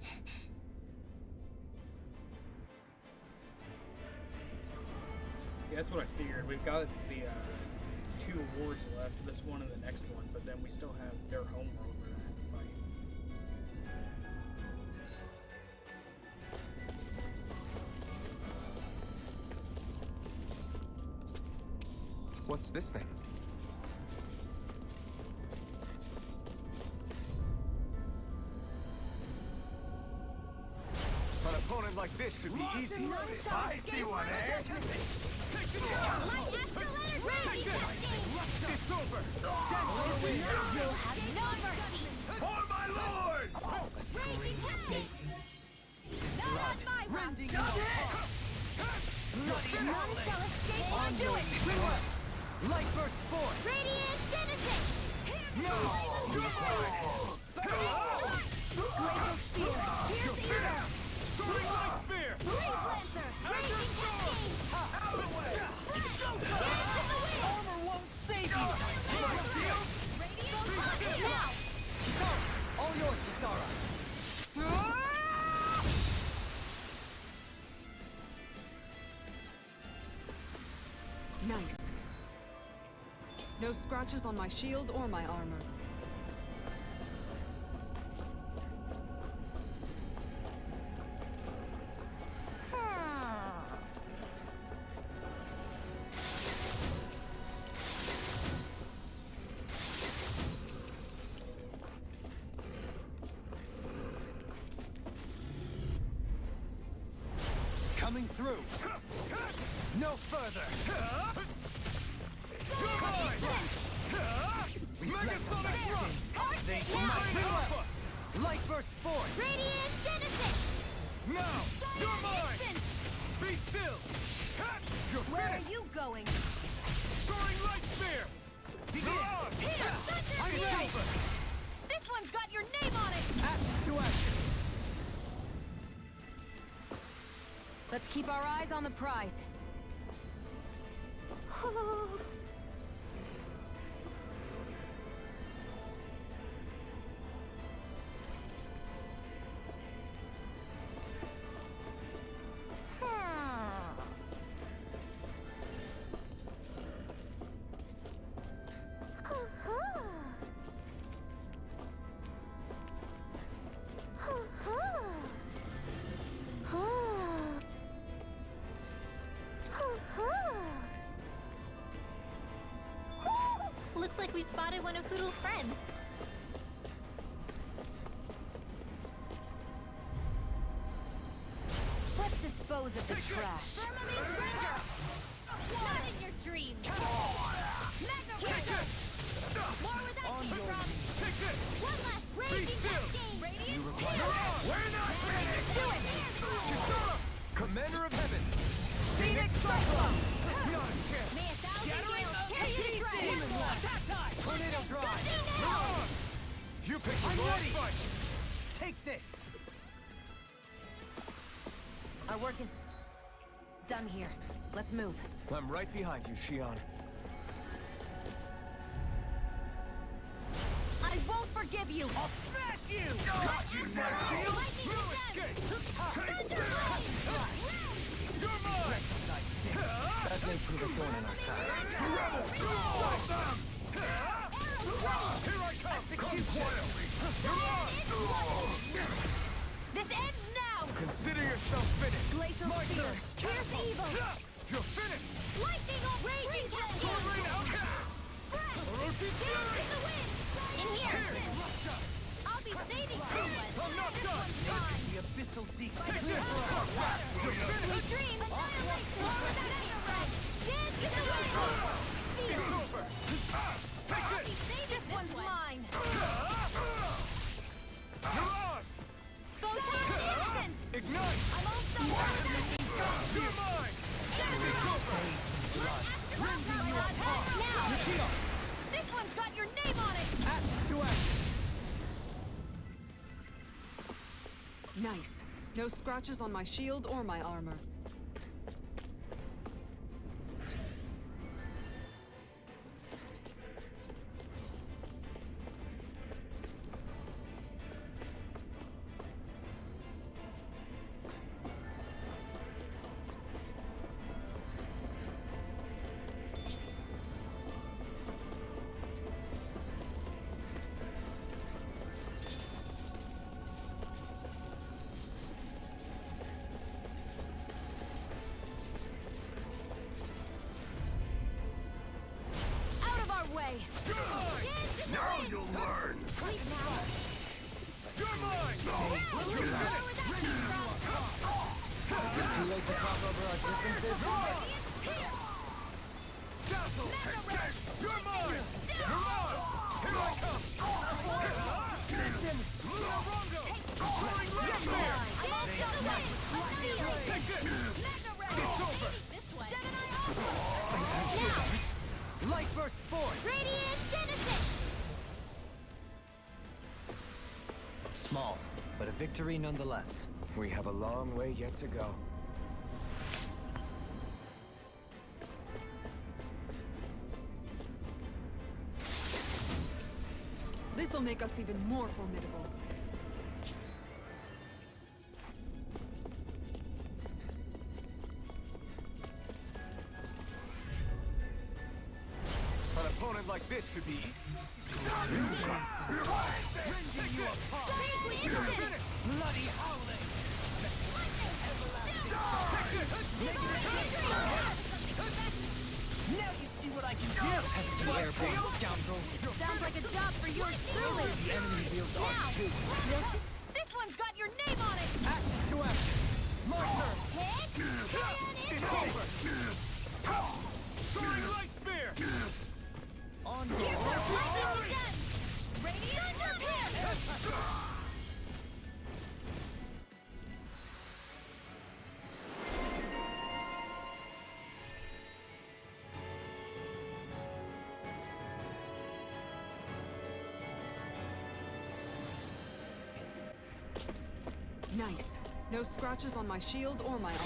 that's what I figured. We've got the 2 awards left, this one and the next one, but then we still have their home world we're gonna have to fight. What's this thing? An opponent like this should be easy. I see one, eh? It's over! You'll have no mercy! For my lord! Raising hell! Not on my round! None shall escape or do it! Light burst forth! Radiant finishing! No! You're mine! Glacial spear! Here's the ear! Soaring light spear! Breeze lancer! Raging cascade! Out of the way! Dance in the wind! Armor won't save you! Radiant focus now! All yours, Kisara! Nice. No scratches on my shield or my armor. Coming through! No further! Megasonic thrust! They Light burst forth! Radiant finishing! Now! You're mine! Instant! Be still! You're Where are finished! you going? Soaring light spear! Mirage! Here! Thunder I'm Fury! over! This one's got your name on it! Ashes to ashes! Let's keep our eyes on the prize. Looks like we spotted one of Hoodle's friends. Let's dispose of the trash. Not in your dreams. Mega Ranger. More where that came from. One last raging cascade. Radiant. We're not finished! Do it. Commander of Heaven! Phoenix Cyclone. Not a chance! May a thousand gales carry you to triumph. Attack time. Tornado drive! You picked the wrong fight! Take this! Our work is done here. Let's move. I'm right behind you, Shion. I won't forgive you! I'll smash you! Got you now! You escape! You're mine! That may prove a thorn in our side. Fight them! Here I come! Come quietly! This ends now! Consider yourself finished. Glacial My Spear! turn! Pierce evil! You're finished! Lightning on raging cascade. Sword rain out! Orochi Fury! In here. I'll be saving someone. I'm not done! The abyssal deep. Take this! You're finished! Dream annihilation. Dance in the wind. It's Seal. over! Take I'll be this! saving This one's mine! Mirage! Photon instant. Ignite! I'm also You're mine! It's over! now. This one's got your name on it! Nice. No scratches on my shield or my armor. Out of our way! Now you'll learn! You're mine! Is it too late to talk over our differences? Dazzle! You're mine! Mirage! Here I come! Luna Rondo! Pouring left there! Take it! It's over! Light burst forth! Radiant Genesis. Small, but a victory nonetheless. We have a long way yet to go. This'll make us even more formidable. An opponent like this should be easy. Bloody howling! Now you see what I can do! Pesky airborne scoundrel! Sounds like a job for you truly! The enemy wields ours too! This one's got your name on it! Action to action! My turn! It's over! Soaring light spear! On Nice. No scratches on my shield or my armor.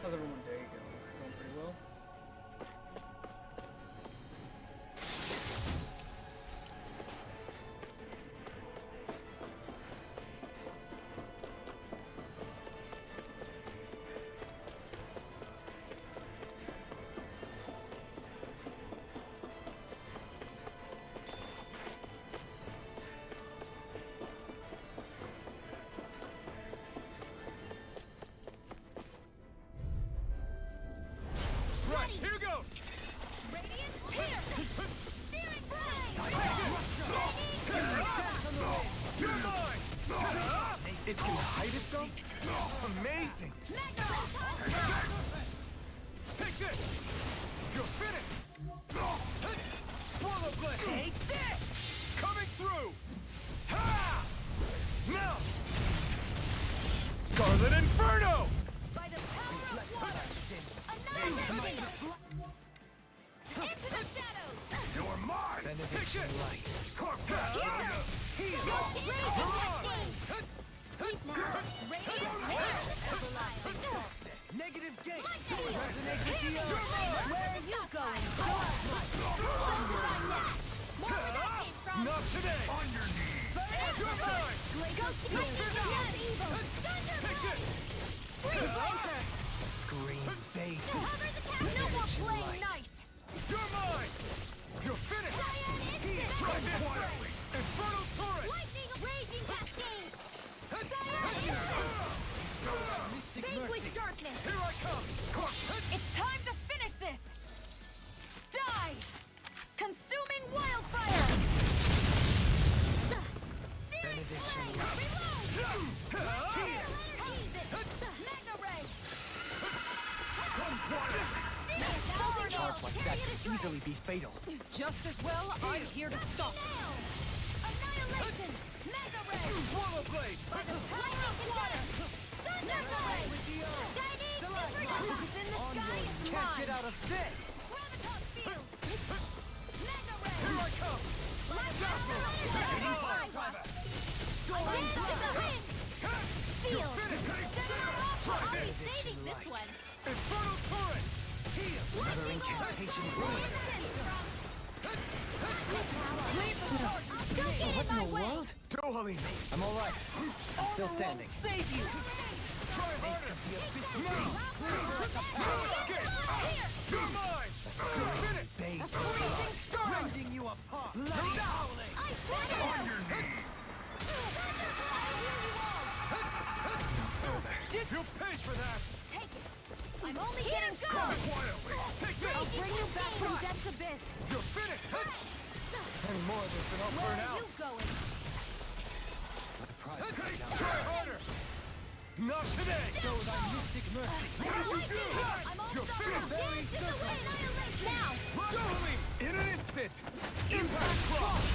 How's everyone's day going? Going pretty well? Right, here goes! Radiant here! Searing flame! You're mine! It can hide itself? Amazing! Take this! You're finished! Swallow blade! Take this! Coming through! Ha! Now! Scarlet Inferno! Into the shadows! You're mine! Benediction light. Heal! Go Sleep now! Radiant hair! Everlasting! Negative gate. Resonate with the earth! Where are you going? More where that came from! Not today! On your knees! You're mine! Ghost evil! Take it! Free Blanker! Scream, babe. Cover the cat! No more playing nice! You're mine! You're finished! Cyan instant! Try this quietly! Infernal turret! Lightning raging cascade! Cyan instant! Vanquish darkness! Here I come! It's time to finish this! Die! Consuming wildfire! Searing flame! Reload! Mega ray! Charge like that could easily be fatal. Just as well, I'm here to stop. Annihilation! Mega ray! Swallow blade! By the power of water! Thunder ray! Chinese super toss in the sky is Can't mine! get out of this. Gravitas field! Mega ray! Here I come! My power Against the wind! Seal! I'll be saving this one! Infernal turret! Another incantation ruined. Don't get in my way! Dohalim! I'm all right. I'm still standing. Save you! Try harder! You're mine! Finish! Babe. Freezing storm! Rending you apart. Bloody howling! I swear to On your knees! You'll pay for that! Take it! I'm only getting started! Quietly! Take this! I'll bring you back from death's abyss! You're finished! Any more of this and I'll Where burn are out. you going? Try harder! Not today! Show thy mystic mercy. I'm all You're started! finished! Dance in the wind! Annihilation! Now! Dohalim! In an instant! Impact cross!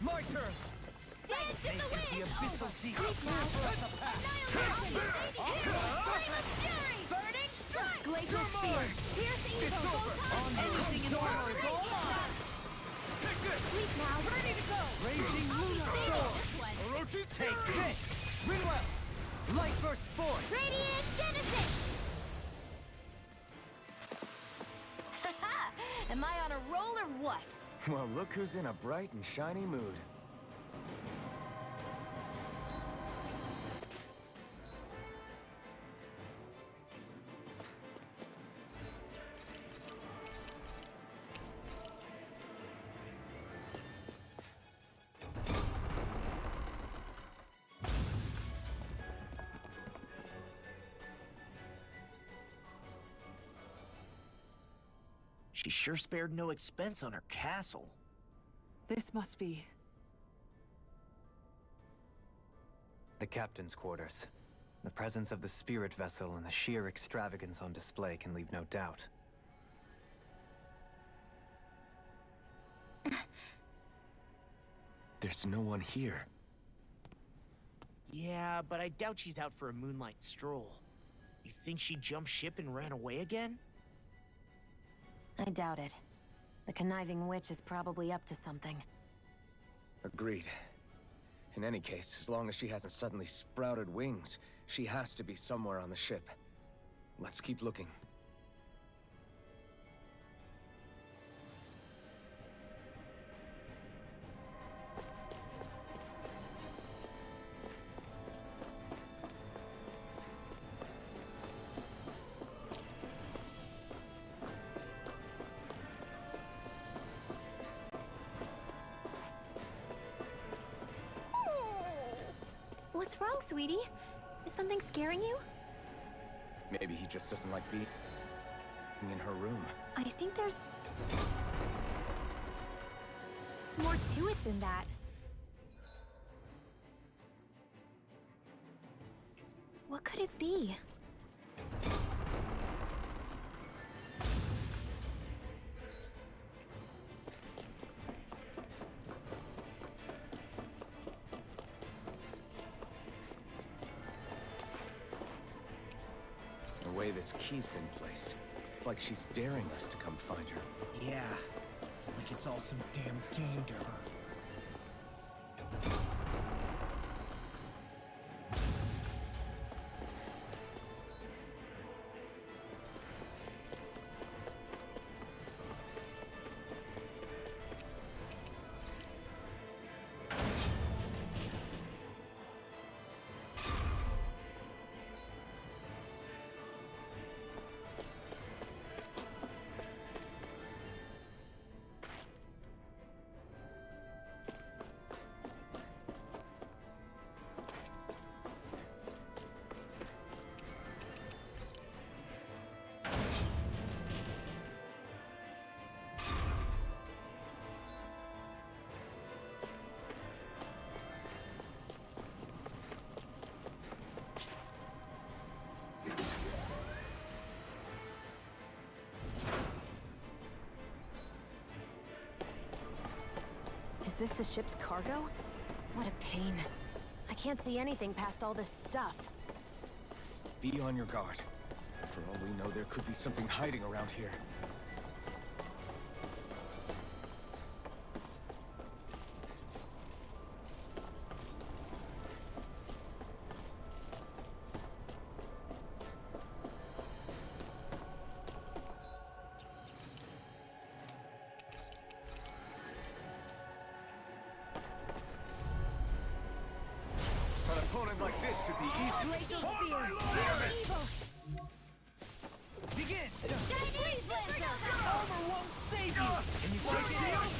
My turn! Dance in the wind! The abyssal deep. Annihilation! Flame of fury! Burning strike! Glacial spear! Pierce evil! Anything in order is all on! Take this! Sleep now! Ready to go! Raging lunar sword. This one! Orochi's Take fury! this. Rinwell. Light burst forth. Radiant Genesis! Am I on a roll or what? Well, look who's in a bright and shiny mood. She sure spared no expense on her castle. This must be... The captain's quarters. The presence of the spirit vessel and the sheer extravagance on display can leave no doubt. There's no one here. Yeah, but I doubt she's out for a moonlight stroll. You think she jumped ship and ran away again? I doubt it. The conniving witch is probably up to something. Agreed. In any case, as long as she hasn't suddenly sprouted wings, she has to be somewhere on the ship. Let's keep looking. What's wrong, sweetie? Is something scaring you? Maybe he just doesn't like being in her room. I think there's more to it than that. What could it be? The way way this key's been placed. It's like she's daring us to come find her. Yeah, like it's all some damn game to her. Is this the ship's cargo? What a pain. I can't see anything past all this stuff. Be on your guard. For all we know, there could be something hiding around here. An opponent like this should be easy. Glacial Spear! Pure evil! Begin! Freeze Lancer! Armor won't save you! Can you fight it out?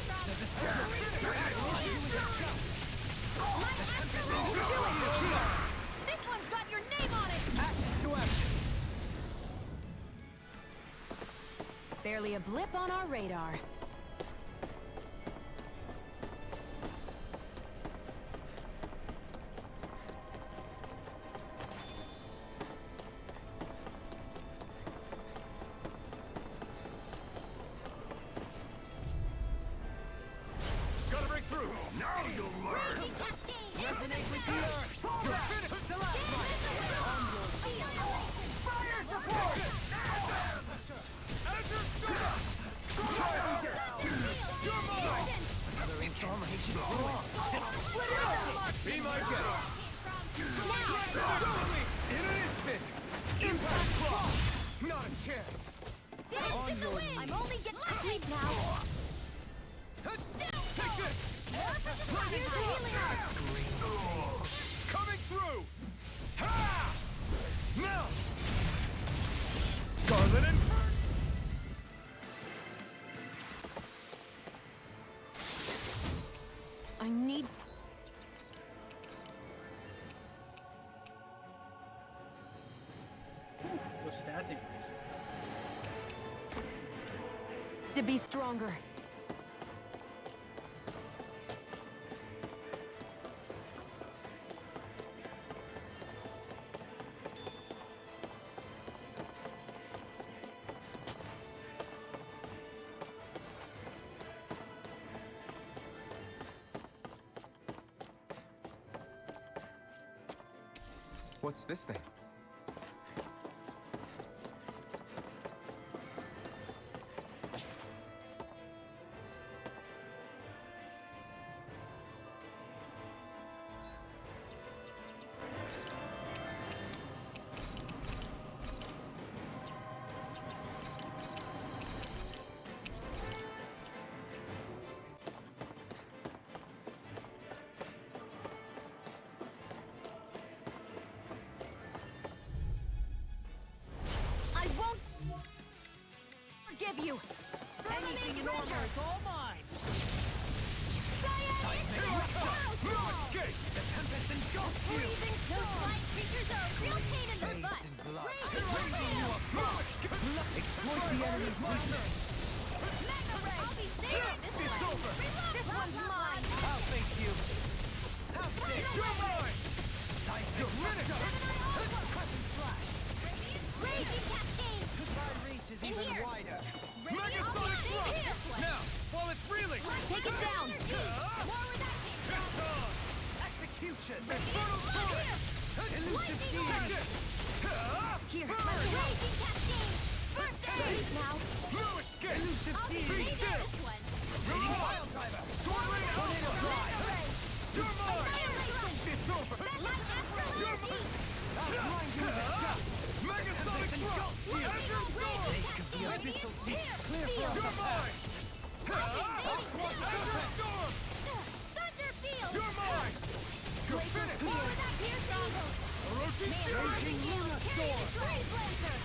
My Astro will do it! This one's got your name on it! Action to action! Barely a blip on our radar. Gotta break through! Now you'll learn! Raging Cascade! Resonate with the earth! You're finished the last fight! Fire support! You're mine! Another inch armor hits you strong! Be my guest! In an instant! Impact block! Not a chance! Stand in the wind! I'm only getting sleep now! Take this! Here's the healing art! Coming through! Ha! Now! Scarlet Inferno! I need... Those stat increases. to be stronger. What's this thing? I won't forgive you. Anything in armor is all mine! Escape! The Tempest engulfs you! Breathing those flying creatures are a real pain in the butt. And blood. Raising you Exploit the enemy's weakness! Mega Ray! I'll be saving this It's one. over! This one's mine. I'll face you! Have this! You're mine! You're Crescent Slash. Raging Cascade. My reach is In even here. wider! Megasonic thrust! Here. Now, while it's reeling! Take it down. More where that came from. It's on! Execution! Infernal Torrent! Elusive Lightning Fiend! Take this! Here, raging cascade! First aid! Now, No escape! I'll be saving this one! Pile driver! Sword rain alpha! You're mine! Annihilation! It's over! That's my astral energy! Megasonic thrust! Azure storm! Radiant clear field! You're mine! Azure storm! Thunder field! You're mine! You're finished! More with that piercing eagle! Orochi's fury! Luna storm! Trade blazer!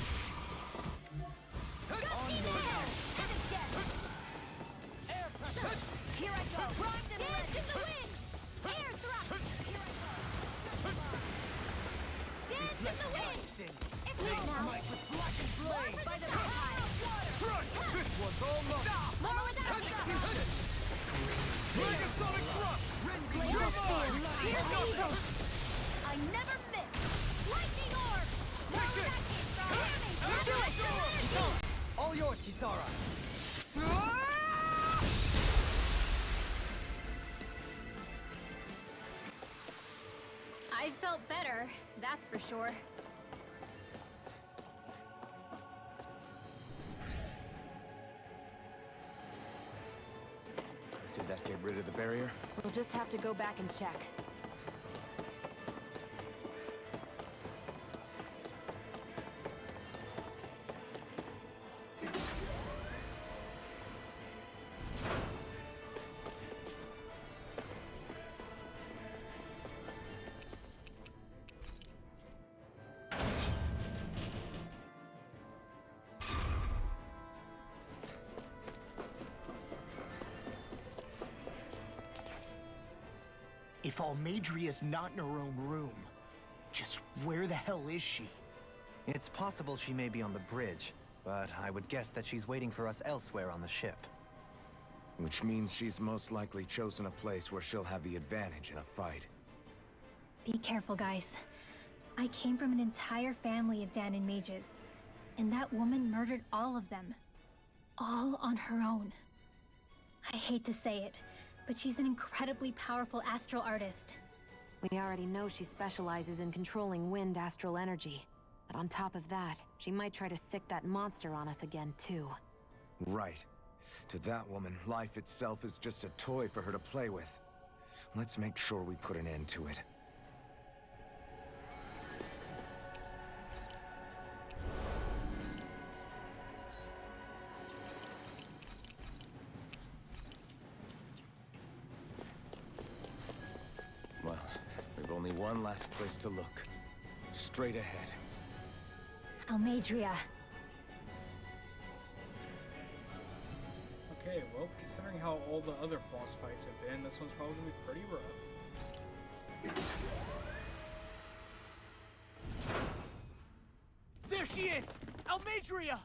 Gusty nail! Heaven's death! Air pressure! Here I go! Primed and ready! Dance in the wind! Air thrust! Here I go! Dance in the wind! It's on now! Blade by the vampire! Right! This one's all mine! More with that stuff! Megasonic thrust! Blazer field! Here's the eagle! I never miss! Lightning orb! More with that kick! Azure storm! All yours, Kisara. I felt better, that's for sure. Did that get rid of the barrier? We'll just have to go back and check. If Almadria's not in her own room, just where the hell is she? It's possible she may be on the bridge, but I would guess that she's waiting for us elsewhere on the ship. Which means she's most likely chosen a place where she'll have the advantage in a fight. Be careful, guys. I came from an entire family of Danon mages, and that woman murdered all of them. All on her own. I hate to say it, but she's an incredibly powerful astral artist. We already know she specializes in controlling wind astral energy. But on top of that, she might try to sick that monster on us again, too. Right. To that woman, life itself is just a toy for her to play with. Let's make sure we put an end to it. Well, we've only one last place to look. Straight ahead. Almadria. Okay, well, considering how all the other boss fights have been, this one's probably gonna be pretty rough. There she is! Almadria!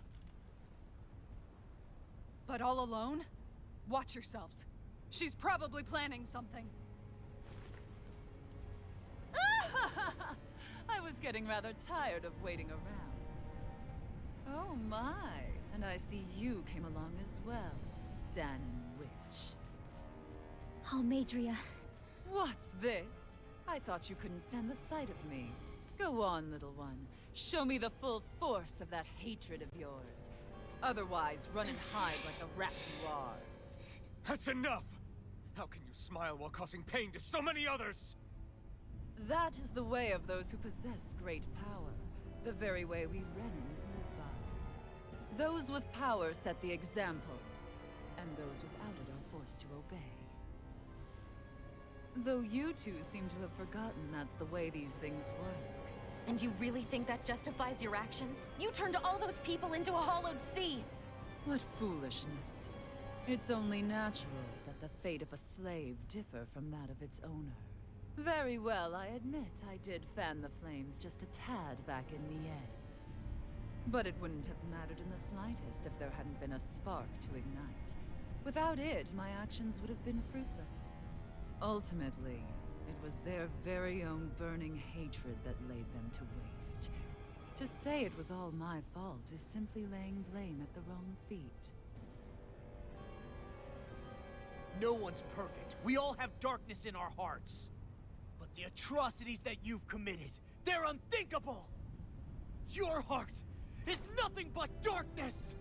But all alone? Watch yourselves. She's probably planning something. I was getting rather tired of waiting around. Oh my, and I see you came along as well, Danon Witch. Almadria. What's this? I thought you couldn't stand the sight of me. Go on, little one. Show me the full force of that hatred of yours. Otherwise, run and hide like the rat you are. That's enough! How can you smile while causing pain to so many others? That is the way of those who possess great power. The very way we Renans live by. Those with power set the example, and those without it are forced to obey. Though you two seem to have forgotten that's the way these things work. And you really think that justifies your actions? You turned all those people into a hollowed sea! What foolishness. It's only natural that the fate of a slave differ from that of its owner. Very well, I admit I did fan the flames just a tad back in Niez. But it wouldn't have mattered in the slightest if there hadn't been a spark to ignite. Without it, my actions would have been fruitless. Ultimately, it was their very own burning hatred that laid them to waste. To say it was all my fault is simply laying blame at the wrong feet. No one's perfect. We all have darkness in our hearts. But the atrocities that you've committed, they're unthinkable! Your heart is nothing but darkness!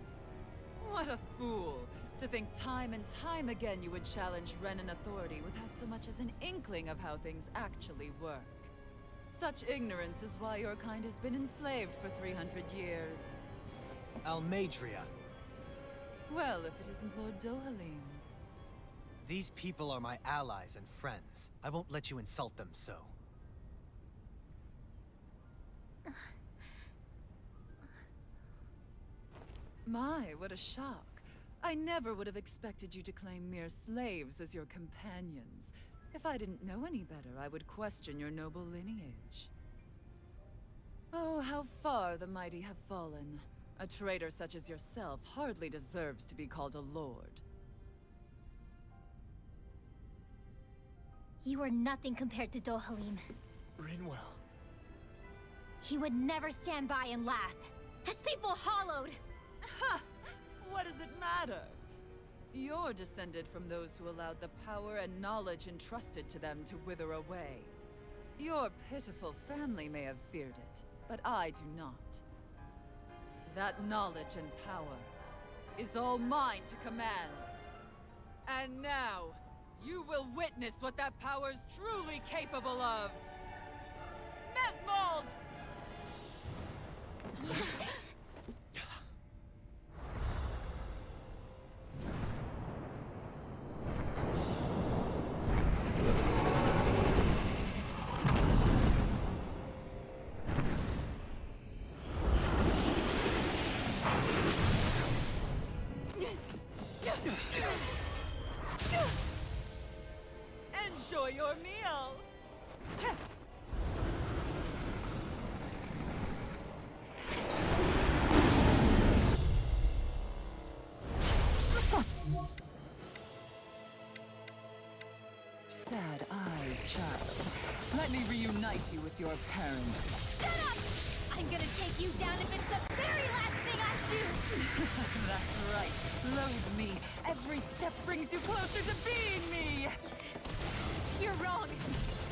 What a fool. To think time and time again you would challenge Renan authority without so much as an inkling of how things actually work. Such ignorance is why your kind has been enslaved for 300 years. Almadria. Well, if it isn't Lord Dohalim. These people are my allies and friends. I won't let you insult them so. My, what a shock. I never would have expected you to claim mere slaves as your companions. If I didn't know any better, I would question your noble lineage. Oh, how far the mighty have fallen. A traitor such as yourself hardly deserves to be called a lord. You are nothing compared to Dohalim. Rinwell. He would never stand by and laugh. His people hollowed! Ha! What does it matter? You're descended from those who allowed the power and knowledge entrusted to them to wither away. Your pitiful family may have feared it, but I do not. That knowledge and power is all mine to command. And now, you will witness what that power's truly capable of. Mesmold! Enjoy your meal! Sad eyes, child. Let me reunite you with your parents. Shut up! I'm gonna take you down if it's the very last thing I do! That's right. Loathe me. Every step brings you closer to being me! You're wrong!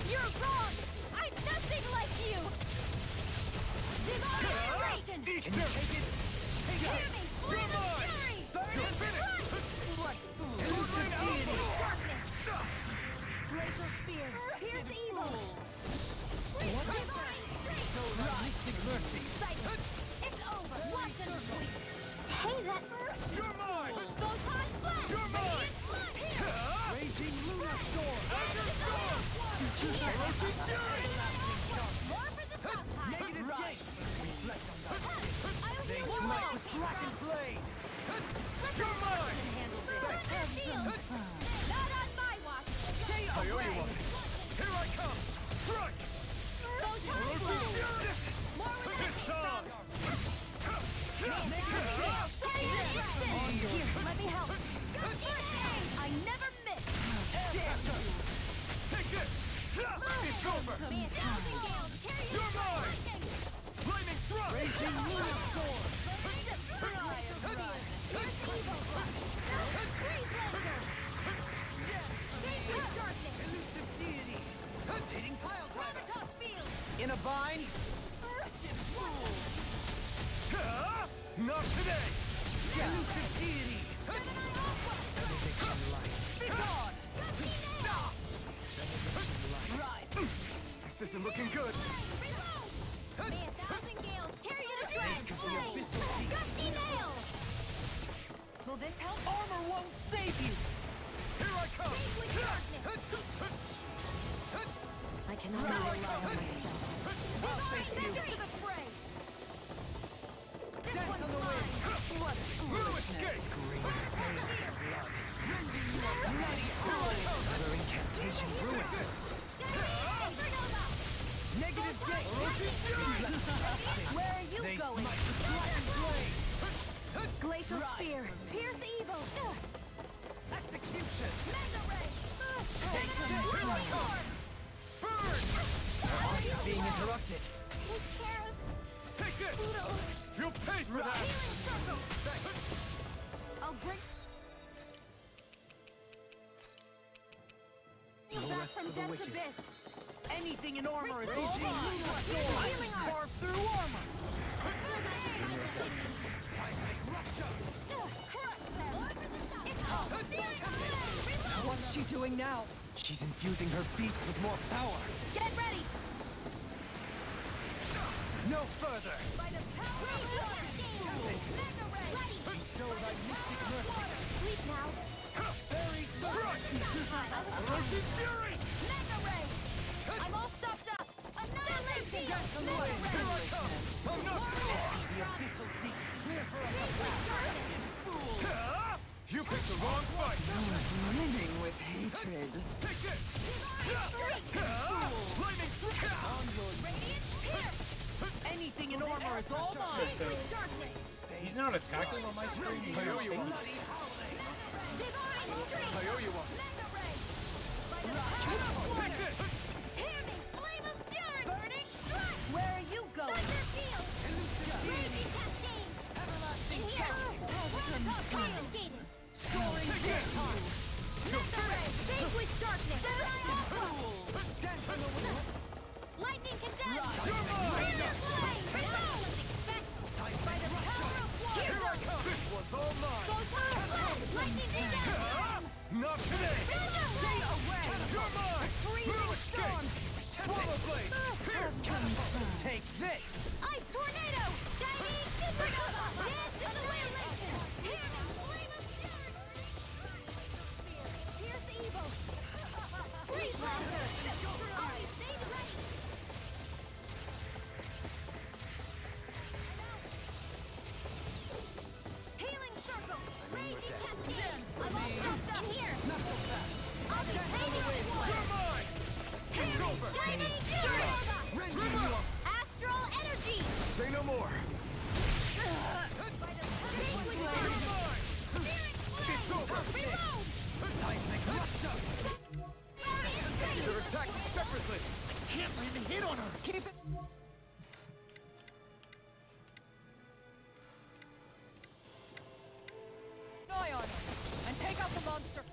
You're wrong! I'm nothing like you! Divine Inspiration! Can you take it? Hear me! Flame of Fury! Burn it! What fool! Sword Alpha! Darkness! Glacial Spear! Pierce evil! Divine Strength! Mystic mercy! It's over! Once and for all! Hey, that... You're mine! Photon Blast! You're mine! Raging Luna Storm! Azure Storm! Erotic Fury! More for the stockpile! Negative gate! Reflect on that. I'll They heal you smite all! with blackened blade! You're mine! Not on my watch! I owe you one! Here I come! Strike! Photon Blast! More with It's time! Here, let me help. I never miss. Take this! It's over! Thousand Gales, carry you You're through mine! lightning. Flaming thrust! Raging Luna Storm! Pierce evil. Freeze laser. Sacred darkness. Elusive deity! Rotating pile driver! Gravitas field. In a bind! Not today! Elusive deity! Be gone! This isn't looking good! May 1,000 Gales tear you to shreds. Flame. Gusty nail. Will this help? Armor won't save you! Here I come! With darkness. I cannot rely on myself. Divine victory to the fray. This Death one's on the mine. wind! What New escape! Another incantation ruined. Supernova. Negative gate! Where are you They going? smite with blackened blade! Glacial Spear. Pierce evil. Execution! Mega Ray. Take this! Burn! Being interrupted! Take care of Take this! Pluto. You'll pay for that! Healing circle. I'll break. You No back rest from for the death's wicked. abyss. Anything in armor is Raging all mine! Luna Storm. Healing Carve through armor! going now? She's infusing her beast with more power. Get ready! No further. By the power of water! Mega ray! Ready! Bestow thy mystic mercy. Sleep now! Very Ferocious fury! Mega ray! I'm all stocked up! Annihilation! Mega ray! Here I come! I'm not The abyssal deep. Clear for us a path. You picked the wrong fight! Brimming with hatred. Take this! Lightning! Anything in armor is all mine. So, he's not attacking on my screen. He's I owe not you one. thinking. I owe you one. Take this! Hear me! Flame of fury! Burning strike! Where are you going? Thunder field! Raging cascade! In here! Protocol confiscated! Take this! Mega ray! Vanquish darkness! Dance in the wind! Lightning condemned! You're mine! Thunder flame! Reload! By the power of water! Here I come! This one's all mine! Photon blast! Lightning condemned! Not today! Stay away! You're mine! No escape! Swallow blade! Pierce! Take this. Ice tornado! Chinese supernova! Dance in the wind! Here! Flame of fury! Pierce evil! Freeze blaster! Always stay ready! Healing circle! Raging cascade! I'm all stocked up! In here! Not so fast! I'll be taking it! You're mine! It's over! Chinese supernova! Astral energy! Say no more! It's over! Reload! They're attacking separately! Can't land a hit on her. Keep it. Eye on her, and take out the monster.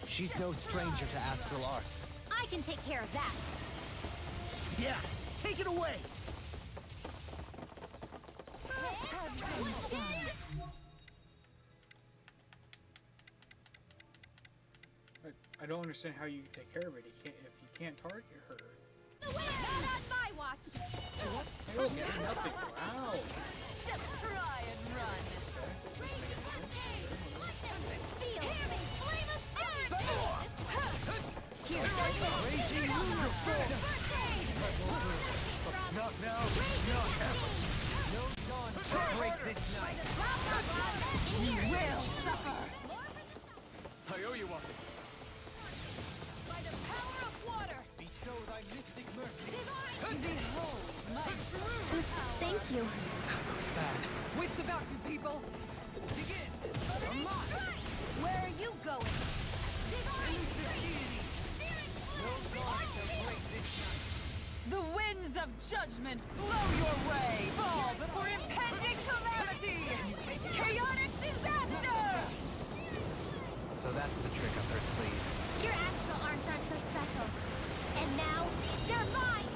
She's no stranger to astral arts. I can take care of that. Yeah, take it away. I don't understand how you take care of it. If you can't target her. Not on my watch. Hey, look, nothing. Wow. Just try and run. Feel. Hear me. Flame of fury. Here I go. Raging lunar storm! Not now, not ever! No dawn to break this night. You will suffer. I owe you one. By the power of water. Bestow thy mystic mercy. Behold my true power. Thank you. Looks bad. Wits about you, people. Begin. Where are you going? No dawn to break this night. The winds of judgment blow your way. Fall before impending calamity. Chaotic disaster. So that's the trick up her sleeve. Your astral arms aren't so special. And now, they're mine!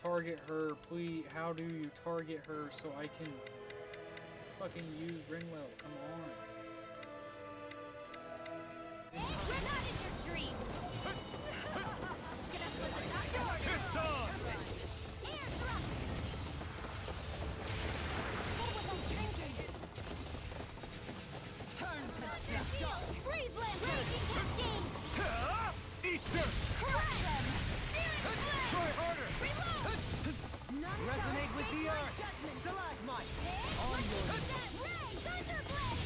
Target her, please. How do you target her so I can fucking use Rinwell? Come on. We're not in your dreams! It's on! Air thrust! What was I thinking? Turn to Field! Freeze land! Raging cascade! Easter! Crush them! Searing flare! Try harder! Reload! None resonate shall with the escape my earth. judgment. Stalagmite. On your Ray! Thunderblade!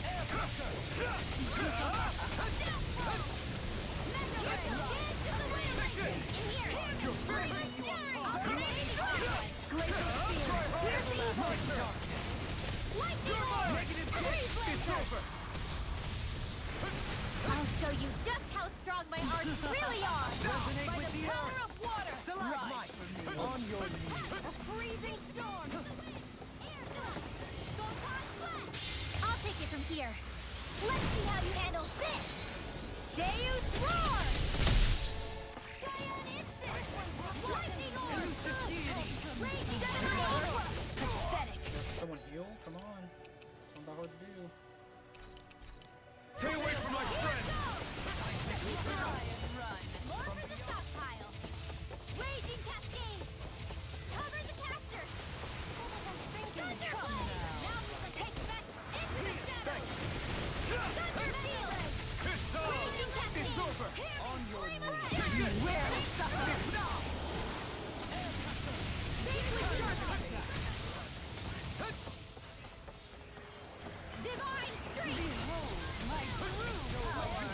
Air pressure. Death blow! Mega ray! Dance in the wind! In here! You're free! My fury! Alternating strike! Glacial field! Pierce evil! Lightning orb! Negative Freeze It's laser! over! I'll show you just how strong my arms really are! Resonate By with the the power earth. of water! Stalagmite. On your knees. A freezing storm! Air thrust! Photon blast! I'll take it from here. Let's see how you handle this! Deus Roar! Someone heal? Come on. It's not that hard to do. Stay away from my friend! More for the stockpile! Raging cascade! Cover the caster! Thunder blade! Now we can take back into the shadows! Thunder field! Raging cascade! It's over! On your knees! You will suffer! Divine strength! Behold my true power!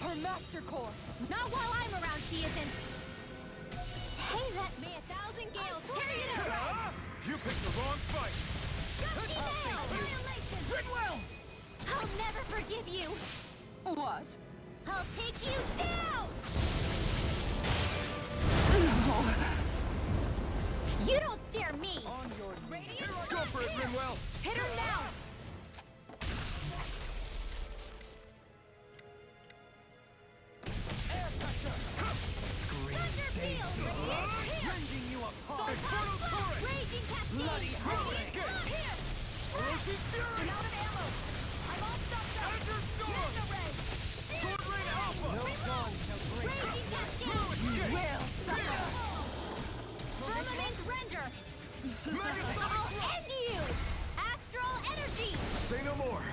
Her master core! Not while I'm around, she isn't! Hey, let me 1,000 gales carry it out! You picked the wrong fight! Gusty nail! Violation! Ridwell! I'll never forgive you! What? I'll take you down! You don't scare me! On your knees! Radiant Go for it, Ridwell! Hit her now! Air pressure! Thunder field! Rending you apart! Infernal turret! Raging cascade! Bloody hurricane! Here! Corrosive fury! I'm out of ammo! I'm all stuffed up! Azure storm! Manta ray! Sword Rain Alpha! No gun shall break! Raging cascade! You will suffer! Firmament render! I'll end you! Astral energy! Say no more!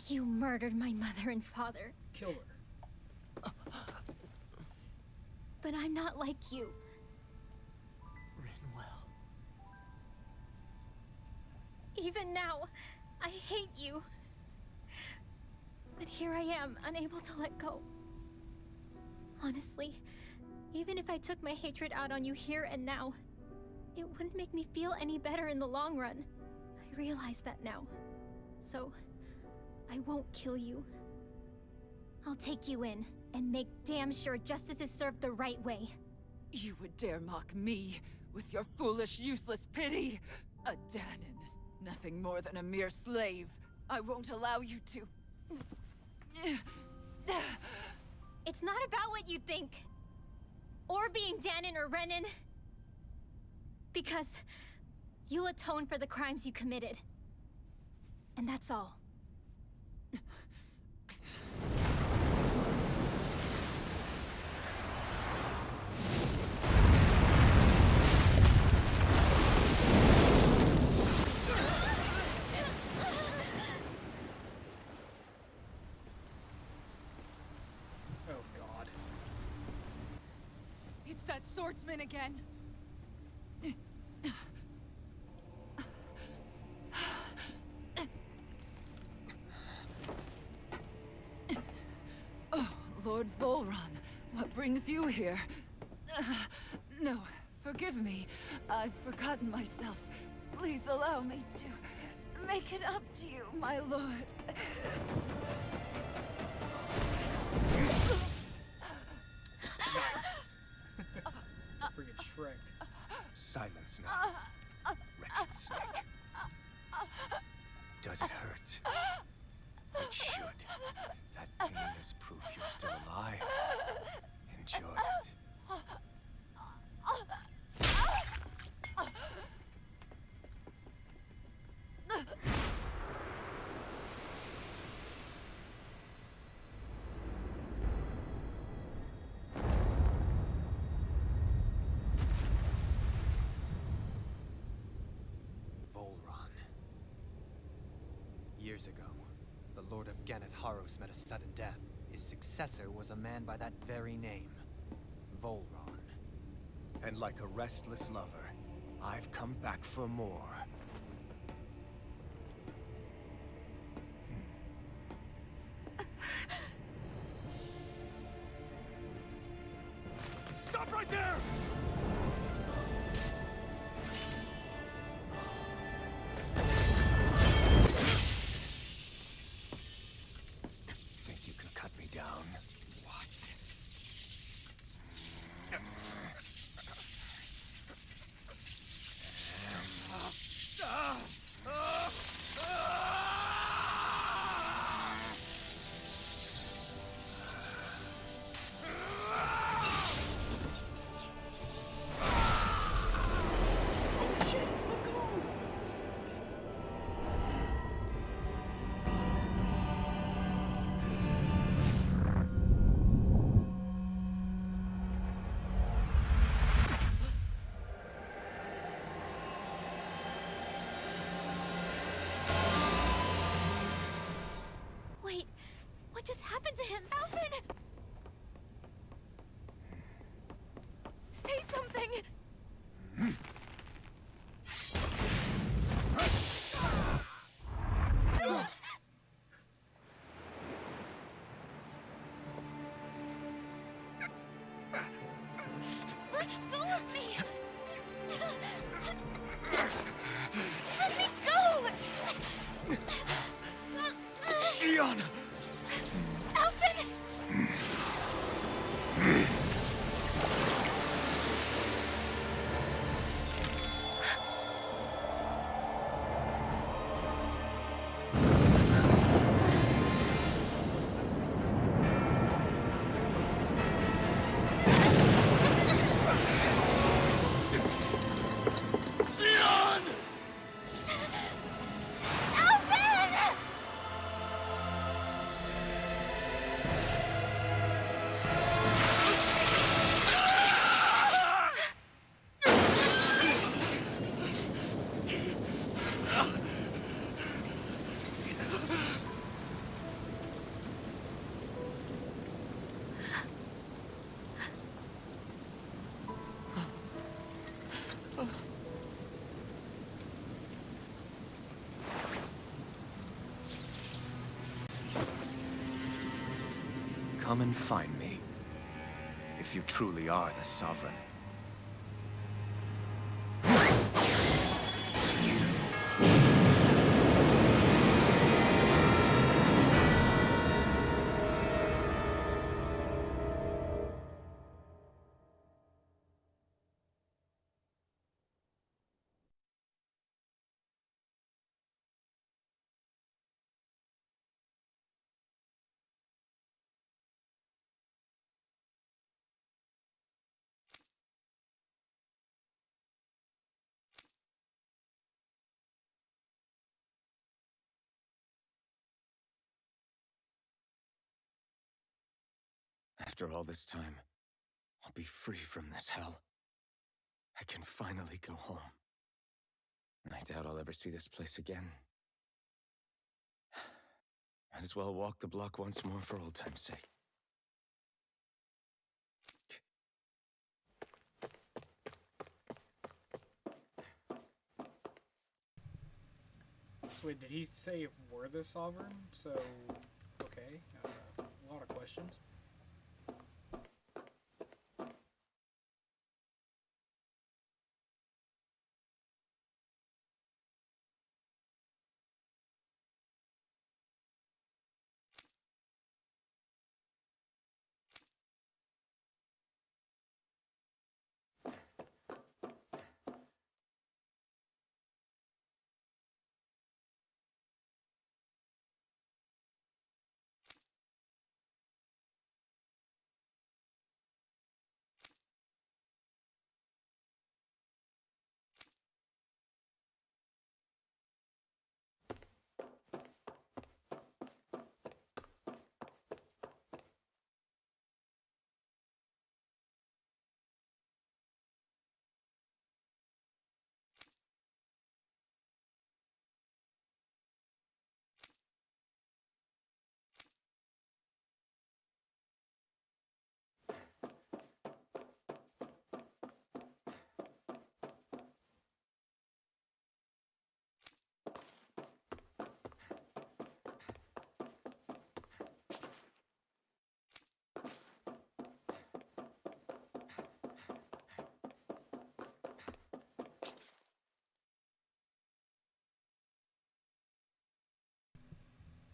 You murdered my mother and father, Kill her. but I'm not like you. Rinwell. Even now, I hate you. But here I am, unable to let go. Honestly, even if I took my hatred out on you here and now, it wouldn't make me feel any better in the long run. I realize that now. So, I won't kill you. I'll take you in and make damn sure justice is served the right way. You would dare mock me with your foolish, useless pity? A Danon, nothing more than a mere slave. I won't allow you to... It's not about what you think. Or being Danon or Renan. Because you'll atone for the crimes you committed. And that's all. Oh god. It's that swordsman again. Oh, Lord Volron, what brings you here? No, forgive me. I've forgotten myself. Please allow me to make it up to you, my lord. Nice. Freaking Shrek. Silence now. Wretched snake. Does it hurt? It should. That pain is proof you're still alive. Enjoy it. Volron. Years ago, the Lord of Ganeth Haros met a sudden death. His successor was a man by that very name, Volron. And like a restless lover, I've come back for more. Stop right there! go of me! Let me go! Shion! Alvin! Shion! Alvin! Come and find me, if you truly are the Sovereign. After all this time, I'll be free from this hell. I can finally go home. I doubt I'll ever see this place again. Might as well walk the block once more for old time's sake. Wait, did he say if we're the Sovereign? So, okay. A lot of questions.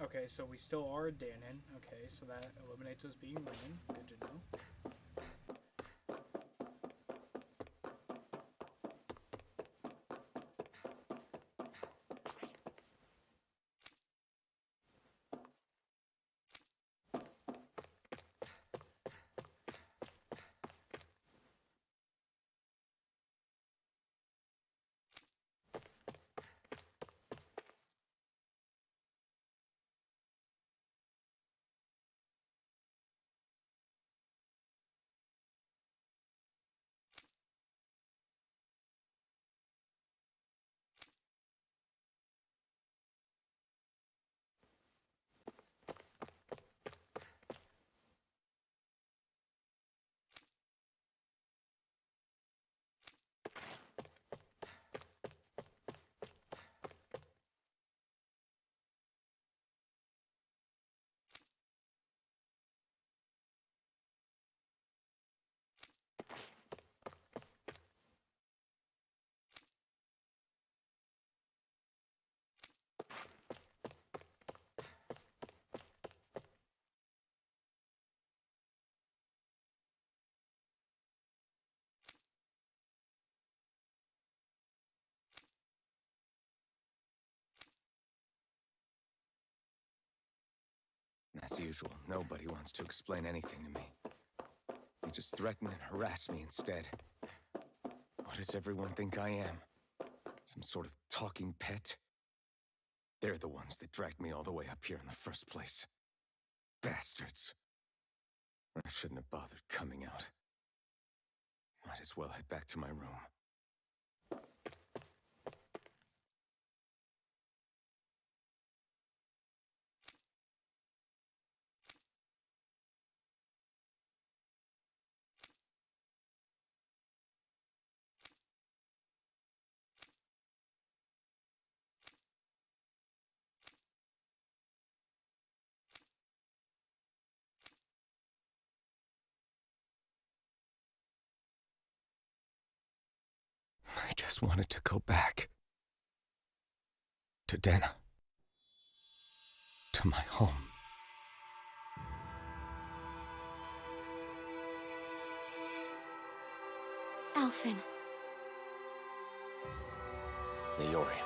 Okay, so we still are Danon. Okay, so that eliminates us being women. Good to know. As usual, nobody wants to explain anything to me. They just threaten and harass me instead. What does everyone think I am? Some sort of talking pet? They're the ones that dragged me all the way up here in the first place. Bastards. I shouldn't have bothered coming out. Might as well head back to my room. I just wanted to go back. To Dana. To my home. Alphen. Iori.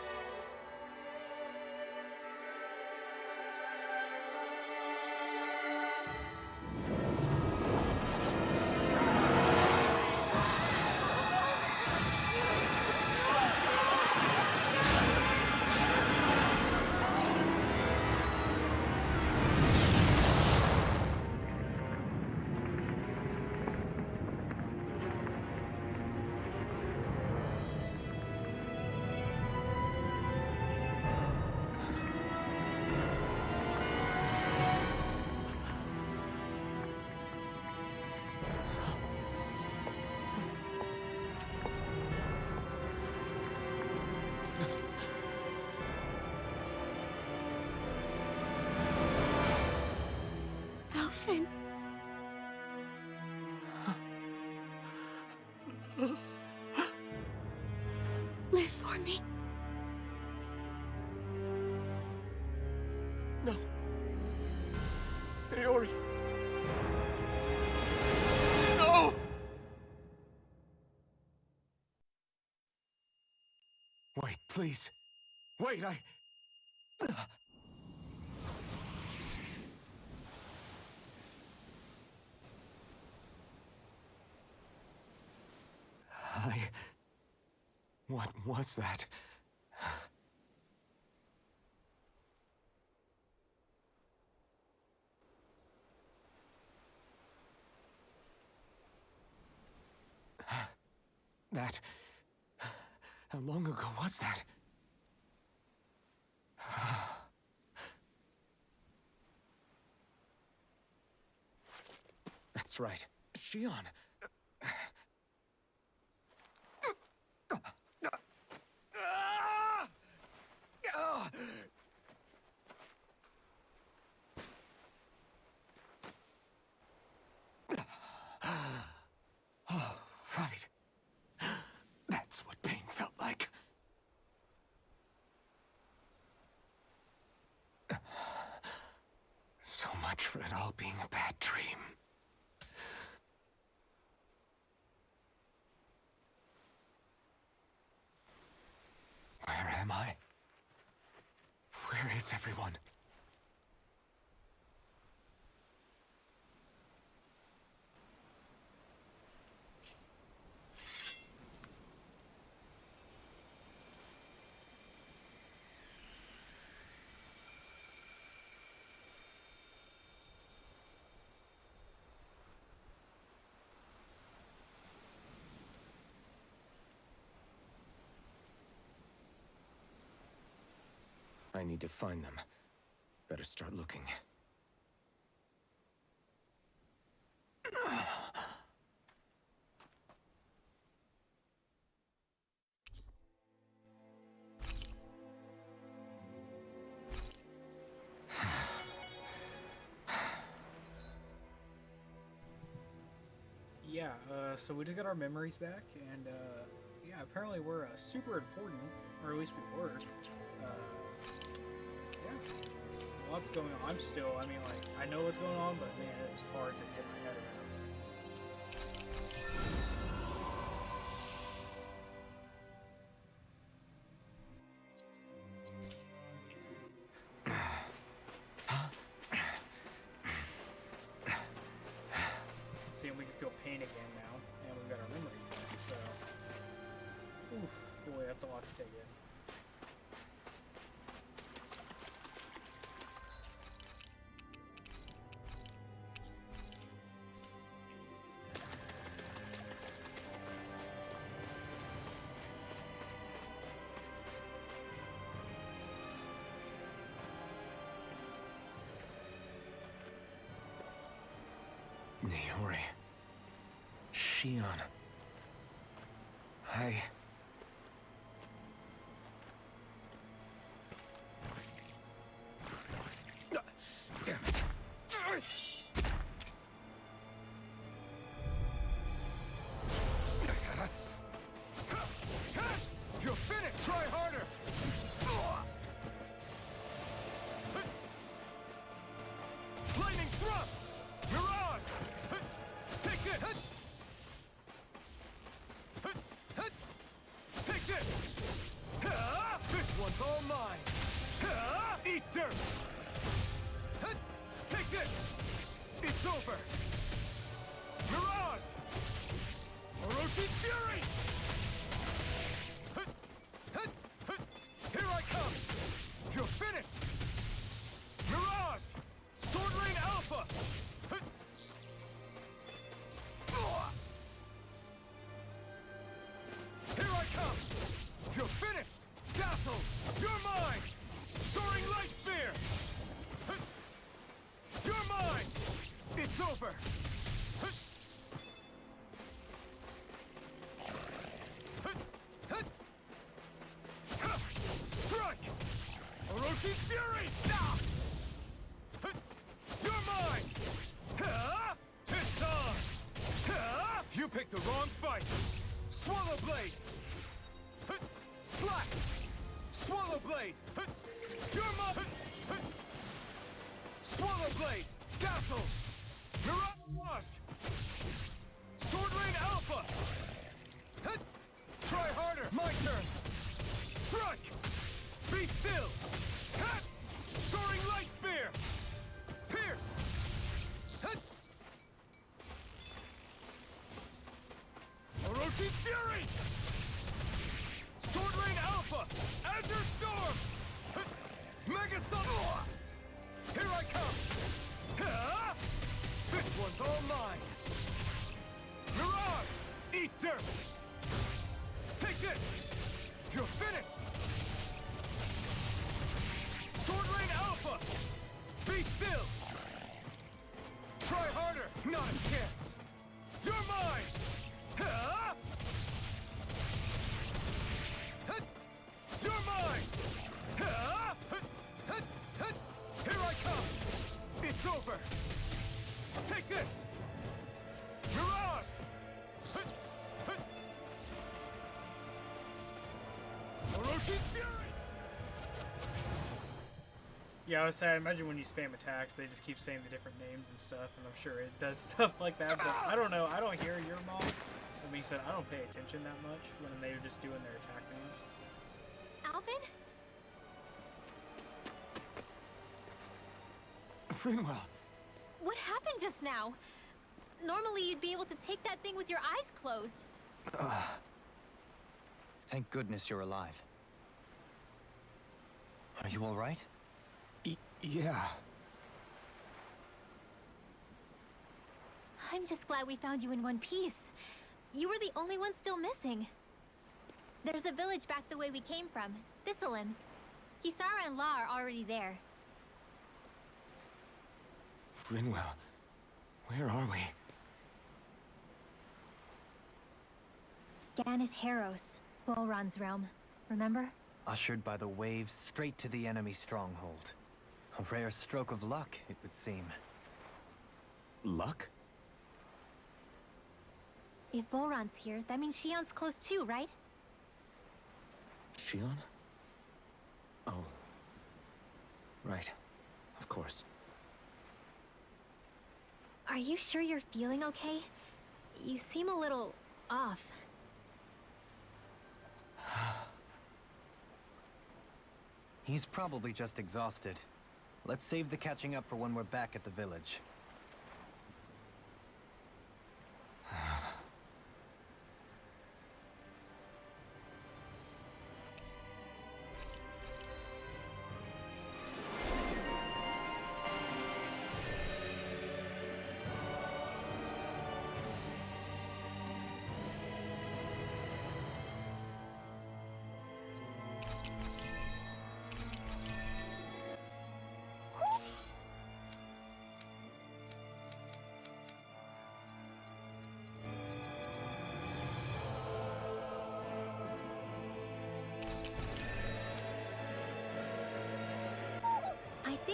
Alphen. Live for me. No. Iori. No! Wait, please. Wait, What was that? That... How long ago was that? That's right. Shion. Oh, right. That's what pain felt like. So much for it all being a bad dream. Where am I? Where is everyone? I need to find them. Better start looking. Yeah, so we just got our memories back, and yeah, apparently we're super important, or at least we were. Yeah, lots going on. I'm still, I mean, like, I know what's going on, but man, it's hard to get my head around. That's a lot to take in. Niori. Shion. Damn it. You're finished! Try harder! Lightning thrust! Mirage! Take this! Take this! This one's all mine! Eat dirt! Take this! It's over! Mirage! Orochi Fury! Here I come! You're finished! Mirage! Sword Rain Alpha! Here I come! You're finished! Dazzle! You're mine! Soaring Light Spear! You're mine! It's over! Strike! Orochi Fury! You're mine! It's on! You picked the wrong fight! Swallow Blade! Slash! Swallow Blade! You're mine! Swallow Blade! Dazzle! Mirage! Sword Rain Alpha! Try harder! My turn! Strike! Be still! Soaring Light Spear! Pierce! Orochi Fury! Sword Rain Alpha! Azure Storm! Mega Sun! Here I come! This one's all mine! Mirage! Eat dirt! Take this! You're finished! Sword Rain Alpha! Be still! Try harder! Not a chance! You're mine! You're mine! Here I come! It's over! Take this! Mirage! Orochi Fury! Yeah, I was saying, I imagine when you spam attacks, they just keep saying the different names and stuff, and I'm sure it does stuff like that, but I don't know, I don't hear your mom. That being said, I don't pay attention that much when they're just doing their attack names. Alvin? Frinwell! What happened just now? Normally you'd be able to take that thing with your eyes closed. Thank goodness you're alive. Are you all right? Yeah. I'm just glad we found you in one piece. You were the only one still missing. There's a village back the way we came from, Thistleim. Kisara and La are already there. Frinwell, where are we? Ganith Heros, Volron's realm. Remember? Ushered by the waves straight to the enemy stronghold. A rare stroke of luck, it would seem. Luck? If Volron's here, that means Shion's close too, right? Shion? Oh. Right. Of course. Are you sure you're feeling okay? You seem a little off. He's probably just exhausted. Let's save the catching up for when we're back at the village.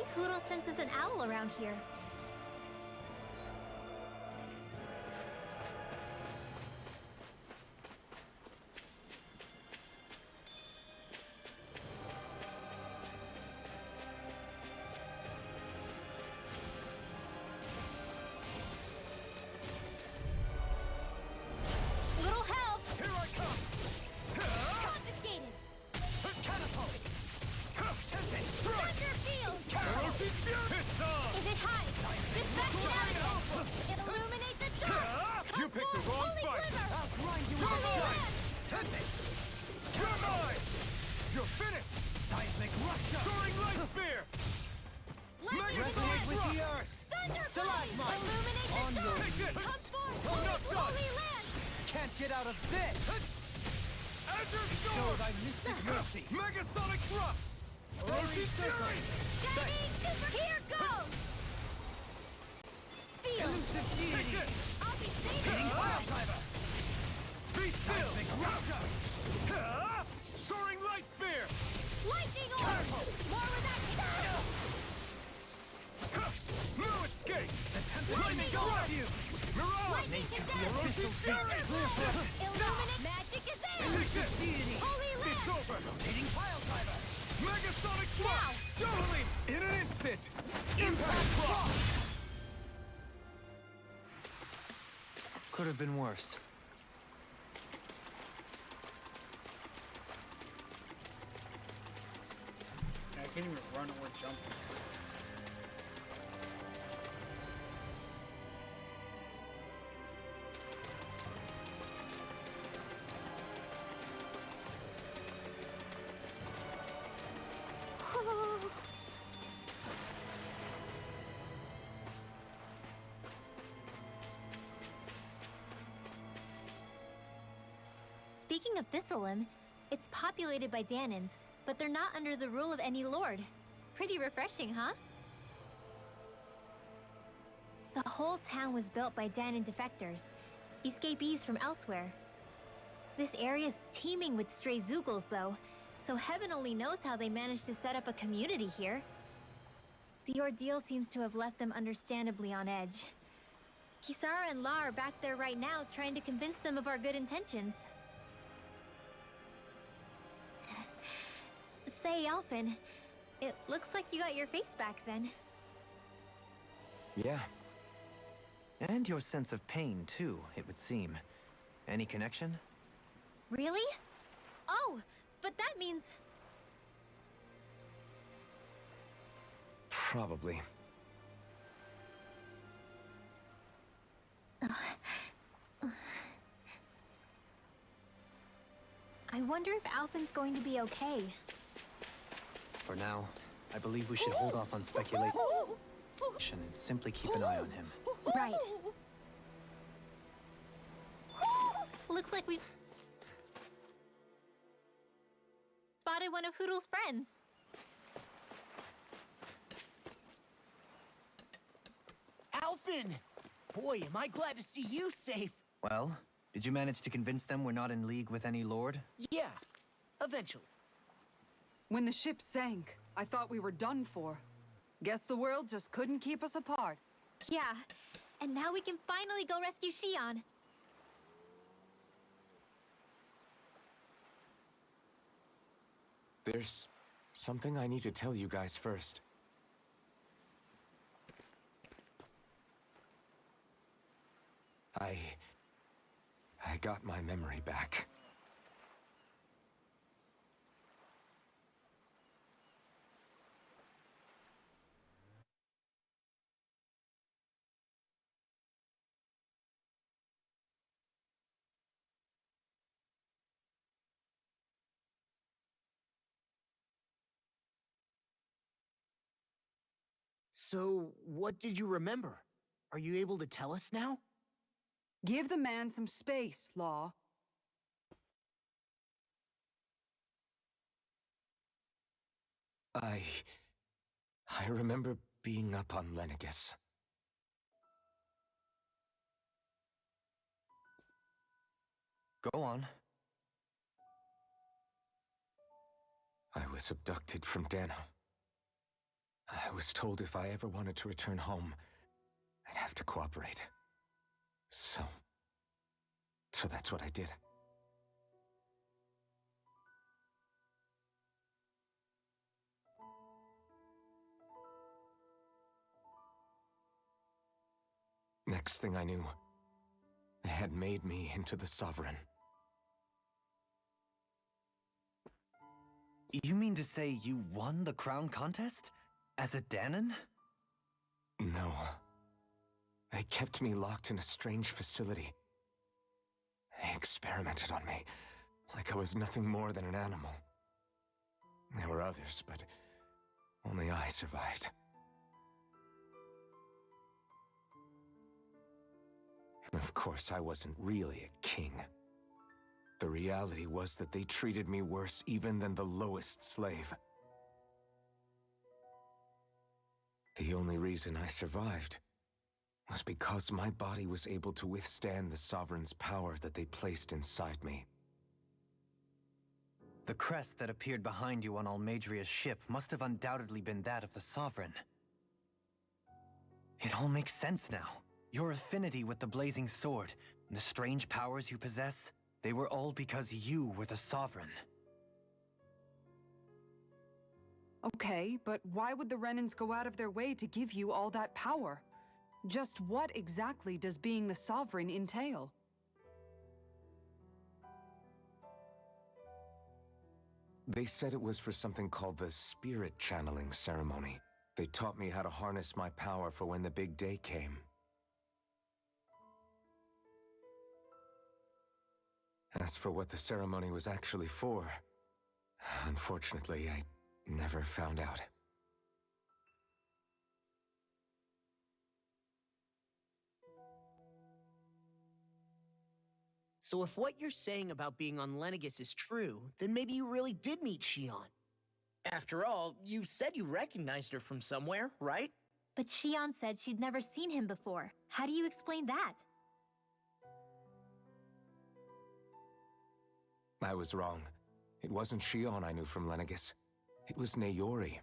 think Huro senses an owl around here. Little help! Here I come! Confiscated! Catapult! Thunder field! Corrosive fury! It's on! If it hides, dispatch it! Illuminate the dark! You picked the wrong Holy fight! quiver! I'll grind you Holy out! land! You're mine! You're finished! Seismic rupture! Soaring light spear! Lightning Resonate with blast! the earth! Thunderblade! Illuminate the dark! Take it! Come forth! I'm not done! Holy land! Can't get out of this! Azure Shows Sword! I mystic mercy! Megasonic thrust! Corrosive fury! Shining super! Here goes! Seal! Elusive deity! Take it! I'll be safe! Hitting Pile driver! Be still! Seismic rupture! Soaring light spear! Lightning orb! More where that can No escape! Lightning orb! Mirage! Lightning condemned! Corrosive fury! Illuminate! Magic is in! Take it! Deity! Holy It's land! over! Rotating pile driver! Megasonic Now! thrust! Doubling! In an instant! Impact thrust! Could have been worse. I can't even run or jump. Speaking of Thistleum, it's populated by Danans, but they're not under the rule of any lord. Pretty refreshing, huh? The whole town was built by Danan defectors, escapees from elsewhere. This area's teeming with stray Zoogles, though, so heaven only knows how they managed to set up a community here. The ordeal seems to have left them understandably on edge. Kisara and La are back there right now trying to convince them of our good intentions. Say, Alphen, it looks like you got your face back then. Yeah. And your sense of pain, too, it would seem. Any connection? Really? Oh, but that means... Probably. I wonder if Alphen's going to be okay. For now, I believe we should hold off on speculation and simply keep an eye on him. Right. Looks like we spotted one of Hoodle's friends. Alphen! Boy, am I glad to see you safe! Well, did you manage to convince them we're not in league with any lord? Yeah, eventually. When the ship sank, I thought we were done for. Guess the world just couldn't keep us apart. Yeah, and now we can finally go rescue Shion. There's something I need to tell you guys first. I got my memory back. So, what did you remember? Are you able to tell us now? Give the man some space, Law. I remember being up on Lenegus. Go on. I was abducted from Dana. I was told if I ever wanted to return home, I'd have to cooperate. So that's what I did. Next thing I knew, they had made me into the Sovereign. You mean to say you won the crown contest? As a Danon? No. They kept me locked in a strange facility. They experimented on me, like I was nothing more than an animal. There were others, but only I survived. Of course, I wasn't really a king. The reality was that they treated me worse even than the lowest slave. The only reason I survived was because my body was able to withstand the Sovereign's power that they placed inside me. The crest that appeared behind you on Almadria's ship must have undoubtedly been that of the Sovereign. It all makes sense now. Your affinity with the Blazing Sword, and the strange powers you possess, they were all because you were the Sovereign. Okay, but why would the Renans go out of their way to give you all that power? Just what exactly does being the Sovereign entail? They said it was for something called the Spirit Channeling Ceremony. They taught me how to harness my power for when the big day came. As for what the ceremony was actually for, unfortunately, I never found out. So if what you're saying about being on Lenegis is true, then maybe you really did meet Xion. After all, you said you recognized her from somewhere, right? But Xion said she'd never seen him before. How do you explain that? I was wrong. It wasn't Xion I knew from Lenegis. It was Naori.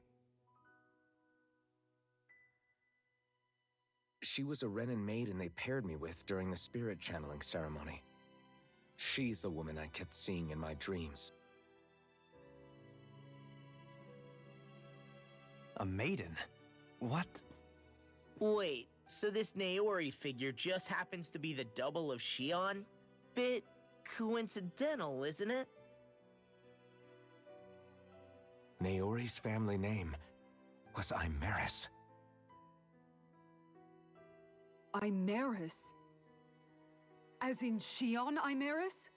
She was a Renan maiden they paired me with during the spirit channeling ceremony. She's the woman I kept seeing in my dreams. A maiden? What? Wait, so this Naori figure just happens to be the double of Xion? Bit coincidental, isn't it? Naori's family name was Imeris. Imeris? As in Xion Imeris?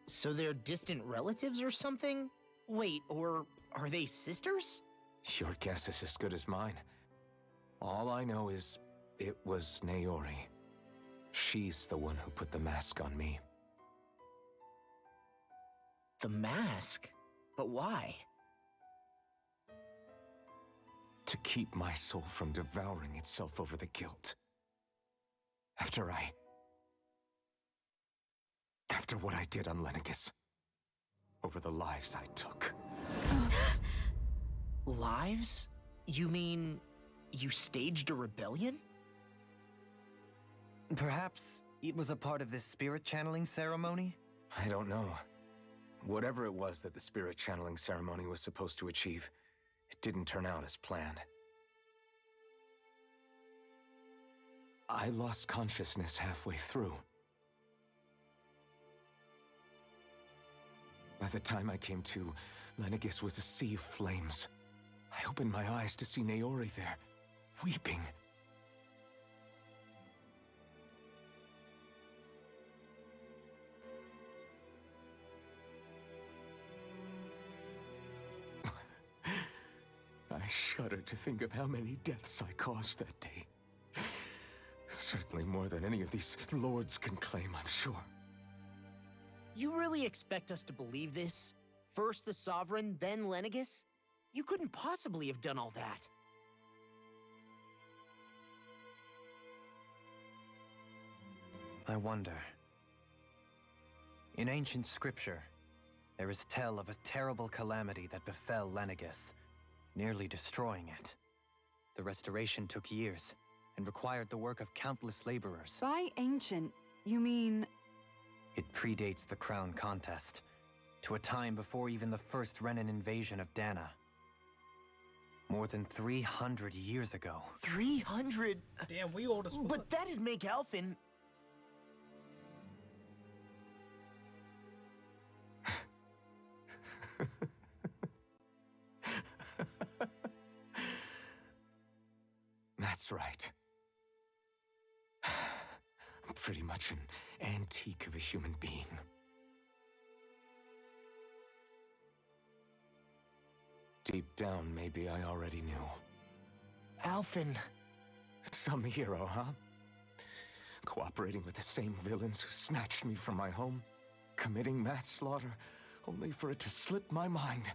So they're distant relatives or something? Wait, or are they sisters? Your guess is as good as mine. All I know is it was Naori. She's the one who put the mask on me. The mask? But why? To keep my soul from devouring itself over the guilt. After what I did on Lenegis. Over the lives I took. Lives? You mean you staged a rebellion? Perhaps it was a part of this spirit channeling ceremony? I don't know. Whatever it was that the spirit channeling ceremony was supposed to achieve, it didn't turn out as planned. I lost consciousness halfway through. By the time I came to, Lenegis was a sea of flames. I opened my eyes to see Naori there, weeping. I shudder to think of how many deaths I caused that day. Certainly more than any of these lords can claim, I'm sure. You really expect us to believe this? First the Sovereign, then Lenegis? You couldn't possibly have done all that. I wonder. In ancient scripture, there is tell of a terrible calamity that befell Lenegis, nearly destroying it. The restoration took years, and required the work of countless laborers. By ancient, you mean... It predates the crown contest, to a time before even the first Renan invasion of Dana. More than 300 years ago. 300? Damn, we old as fuck. But that'd make Alphen... That's right. I'm pretty much an antique of a human being. Deep down, maybe I already knew. Alphen... Some hero, huh? Cooperating with the same villains who snatched me from my home, committing mass slaughter, only for it to slip my mind.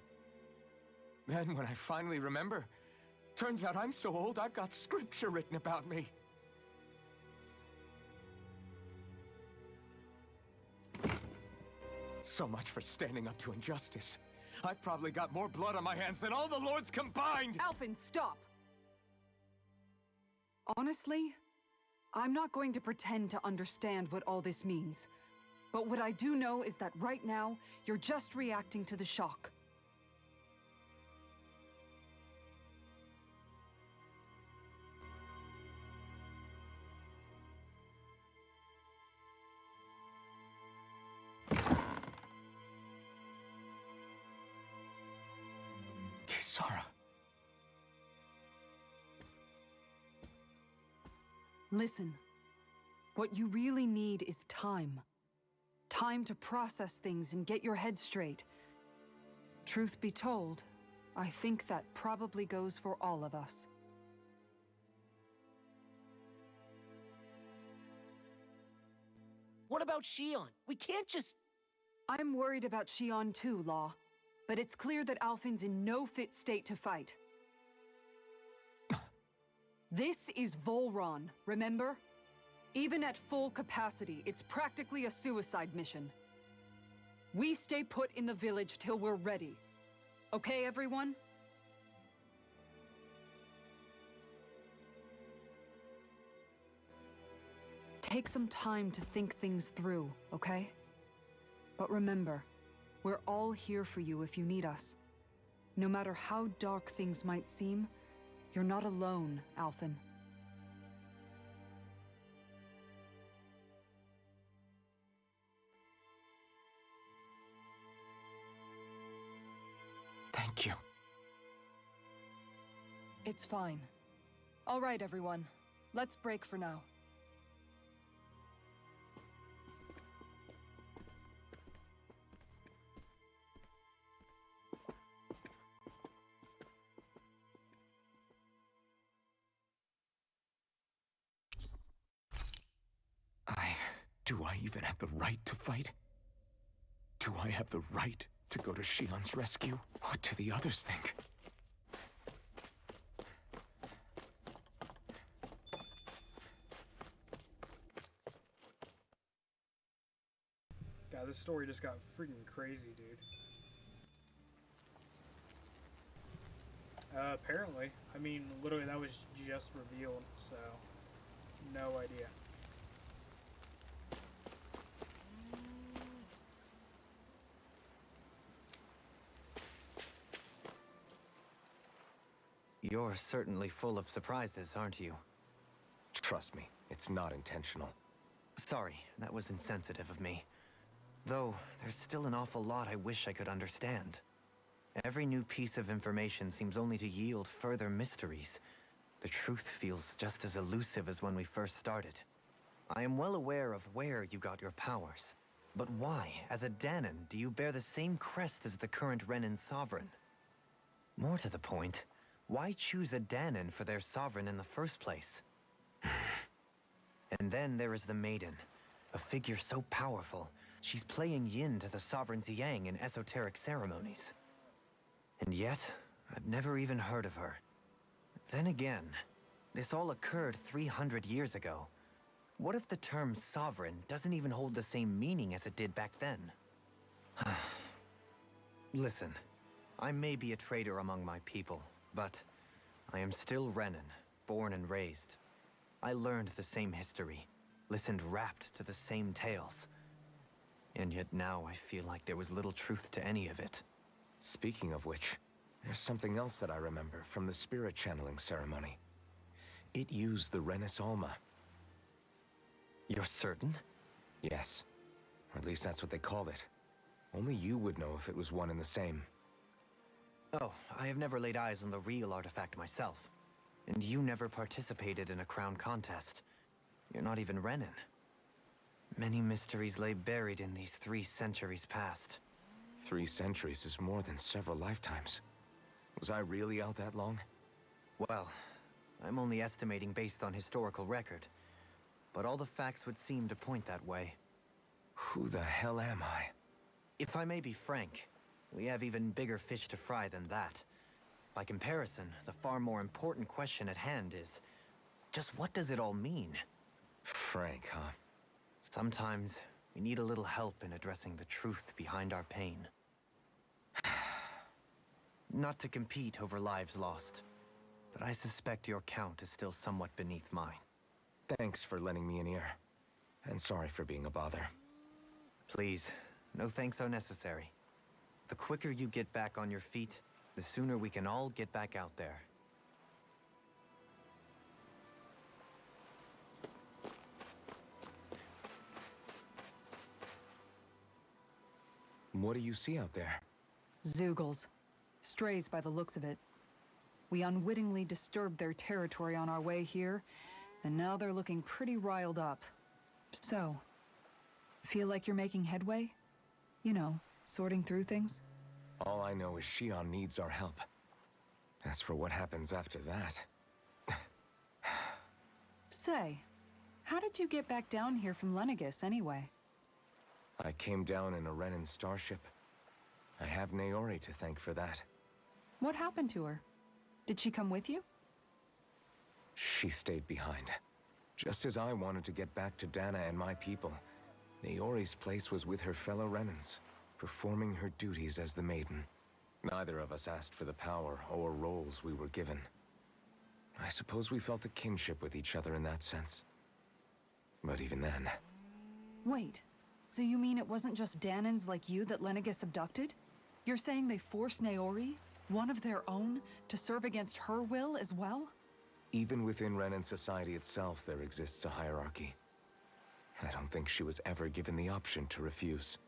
Then, when I finally remember, turns out I'm so old I've got scripture written about me. So much for standing up to injustice. I've probably got more blood on my hands than all the lords combined! Alphen, stop! Honestly, I'm not going to pretend to understand what all this means. But what I do know is that right now, you're just reacting to the shock. Kisara. Listen, what you really need is time. Time to process things and get your head straight. Truth be told, I think that probably goes for all of us. What about Shion? We can't just... I'm worried about Shion too, Law. But it's clear that Alphen's in no fit state to fight. This is Volron, remember? Even at full capacity, it's practically a suicide mission. We stay put in the village till we're ready. Okay, everyone? Take some time to think things through, okay? But remember, we're all here for you if you need us. No matter how dark things might seem, you're not alone, Alphen. Thank you. It's fine. All right, everyone. Let's break for now. Do I even have the right to fight? Do I have the right to go to Shion's rescue? What do the others think? God, this story just got freaking crazy, dude. Apparently. I mean, literally, that was just revealed, so... no idea. You're certainly full of surprises, aren't you? Trust me, it's not intentional. Sorry, that was insensitive of me. Though, there's still an awful lot I wish I could understand. Every new piece of information seems only to yield further mysteries. The truth feels just as elusive as when we first started. I am well aware of where you got your powers. But why, as a Danon, do you bear the same crest as the current Renan sovereign? More to the point, why choose a Danon for their sovereign in the first place? And then there is the Maiden, a figure so powerful, she's playing yin to the sovereign's yang in esoteric ceremonies. And yet, I've never even heard of her. Then again, this all occurred 300 years ago. What if the term sovereign doesn't even hold the same meaning as it did back then? Listen, I may be a traitor among my people, but I am still Renan, born and raised. I learned the same history, listened rapt to the same tales. And yet now I feel like there was little truth to any of it. Speaking of which, there's something else that I remember from the spirit channeling ceremony. It used the Renis Alma. You're certain? Yes. Or at least that's what they called it. Only you would know if it was one and the same. Oh, I have never laid eyes on the real artifact myself. And you never participated in a crown contest. You're not even Renan. Many mysteries lay buried in these 3 centuries past. 3 centuries is more than several lifetimes. Was I really out that long? Well, I'm only estimating based on historical record. But all the facts would seem to point that way. Who the hell am I? If I may be frank, we have even bigger fish to fry than that. By comparison, the far more important question at hand is, just what does it all mean? Frank, huh? Sometimes, we need a little help in addressing the truth behind our pain. Not to compete over lives lost, but I suspect your count is still somewhat beneath mine. Thanks for lending me an ear. And sorry for being a bother. Please, no thanks are necessary. The quicker you get back on your feet, the sooner we can all get back out there. What do you see out there? Zeugles. Strays by the looks of it. We unwittingly disturbed their territory on our way here, and now they're looking pretty riled up. So, feel like you're making headway? You know, sorting through things? All I know is Shion needs our help. As for what happens after that... Say, how did you get back down here from Lenegis, anyway? I came down in a Renan starship. I have Naori to thank for that. What happened to her? Did she come with you? She stayed behind. Just as I wanted to get back to Dana and my people, Naori's place was with her fellow Renans, performing her duties as the Maiden. Neither of us asked for the power or roles we were given. I suppose we felt a kinship with each other in that sense. But even then... Wait, so you mean it wasn't just Danans like you that Lenegis abducted? You're saying they forced Naori, one of their own, to serve against her will as well? Even within Renan society itself, there exists a hierarchy. I don't think she was ever given the option to refuse.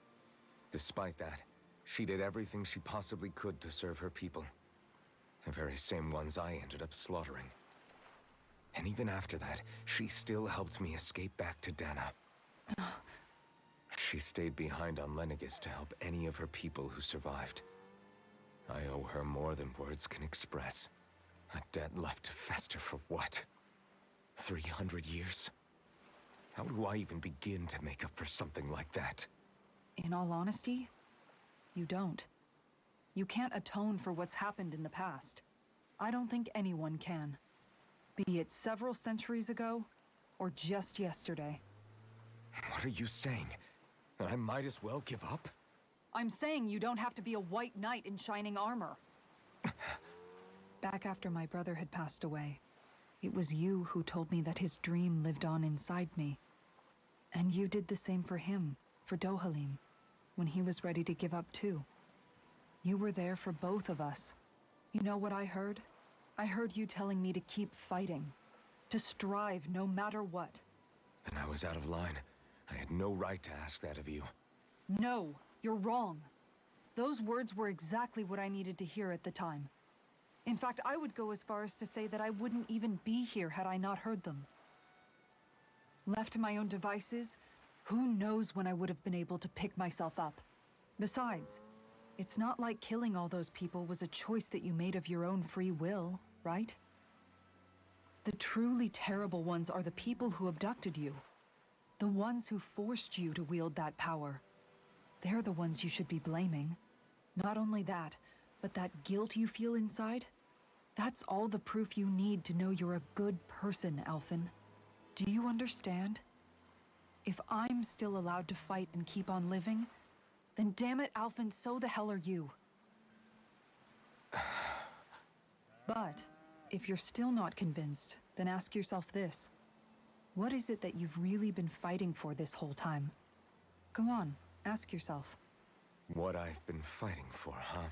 Despite that, she did everything she possibly could to serve her people. The very same ones I ended up slaughtering. And even after that, she still helped me escape back to Dana. She stayed behind on Lenegis to help any of her people who survived. I owe her more than words can express. A debt left to fester for what? 300 years? How do I even begin to make up for something like that? In all honesty, you don't. You can't atone for what's happened in the past. I don't think anyone can. Be it several centuries ago, or just yesterday. What are you saying? That I might as well give up? I'm saying you don't have to be a white knight in shining armor. Back after my brother had passed away, it was you who told me that his dream lived on inside me. And you did the same for him, for Dohalim, when he was ready to give up too. You were there for both of us. You know what I heard? I heard you telling me to keep fighting, to strive no matter what. Then I was out of line. I had no right to ask that of you. No, you're wrong. Those words were exactly what I needed to hear at the time. In fact, I would go as far as to say that I wouldn't even be here had I not heard them. Left to my own devices, who knows when I would have been able to pick myself up. Besides, it's not like killing all those people was a choice that you made of your own free will, right? The truly terrible ones are the people who abducted you. The ones who forced you to wield that power. They're the ones you should be blaming. Not only that, but that guilt you feel inside, that's all the proof you need to know you're a good person, Alphen. Do you understand? If I'm still allowed to fight and keep on living, then damn it, Alphen, so the hell are you. But If you're still not convinced, then ask yourself this. What is it that you've really been fighting for this whole time? Go on, ask yourself. What I've been fighting for, huh?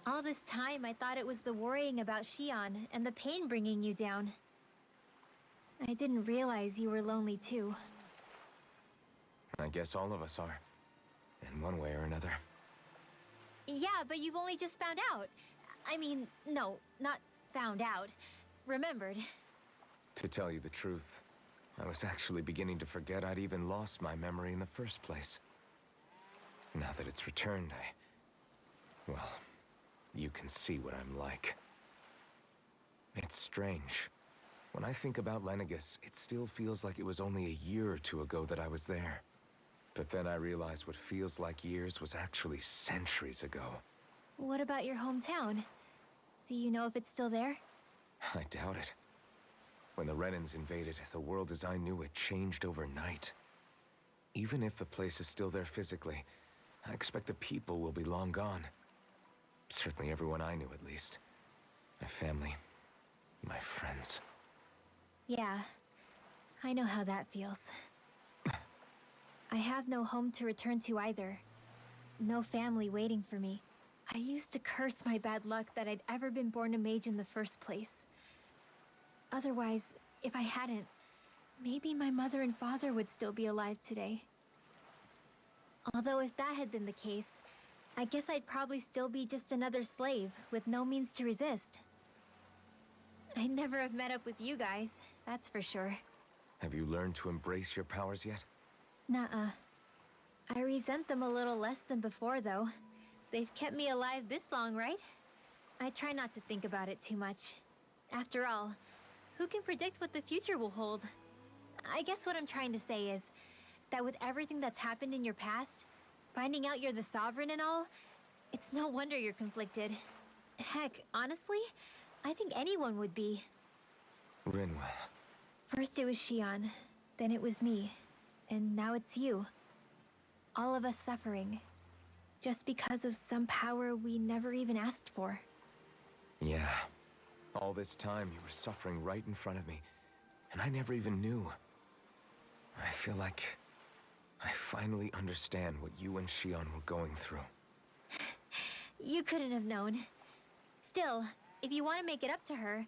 All this time, I thought it was the worrying about Shion and the pain bringing you down. I didn't realize you were lonely too. I guess all of us are. In one way or another. Yeah, but you've only just found out. I mean, no, not found out. Remembered. To tell you the truth, I was actually beginning to forget I'd even lost my memory in the first place. Now that it's returned, well, you can see what I'm like. It's strange. When I think about Lenegus, it still feels like it was only a year or two ago that I was there. But then I realized what feels like years was actually centuries ago. What about your hometown? Do you know if it's still there? I doubt it. When the Renans invaded, the world as I knew it changed overnight. Even if the place is still there physically, I expect the people will be long gone. Certainly everyone I knew, at least. My family, my friends. Yeah, I know how that feels. I have no home to return to either. No family waiting for me. I used to curse my bad luck that I'd ever been born a mage in the first place. Otherwise, if I hadn't, maybe my mother and father would still be alive today. Although if that had been the case, I guess I'd probably still be just another slave with no means to resist. I'd never have met up with you guys, that's for sure. Have you learned to embrace your powers yet? Nuh-uh. I resent them a little less than before, though. They've kept me alive this long, right? I try not to think about it too much. After all, who can predict what the future will hold? I guess what I'm trying to say is that with everything that's happened in your past, finding out you're the Sovereign and all, it's no wonder you're conflicted. Heck, honestly, I think anyone would be. Rinwell. First it was Shion, then it was me, and now it's you. All of us suffering, just because of some power we never even asked for. Yeah. All this time you were suffering right in front of me, and I never even knew. I feel like I finally understand what you and Shion were going through. You couldn't have known. Still, if you want to make it up to her,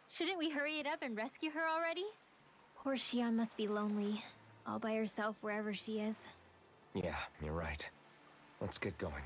shouldn't we hurry it up and rescue her already? Poor Shion must be lonely, all by herself wherever she is. Yeah, you're right. Let's get going.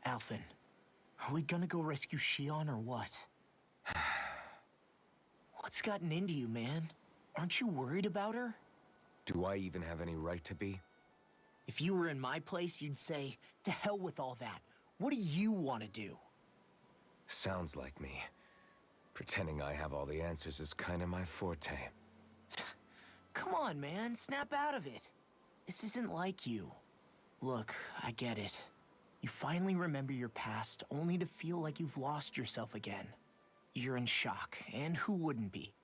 Alphen, are we gonna go rescue Shion or what? What's gotten into you, man? Aren't you worried about her? Do I even have any right to be? If you were in my place, you'd say, to hell with all that. What do you want to do? Sounds like me. Pretending I have all the answers is kind of my forte. Come on, man. Snap out of it. This isn't like you. Look, I get it. You finally remember your past, only to feel like you've lost yourself again. You're in shock, and who wouldn't be?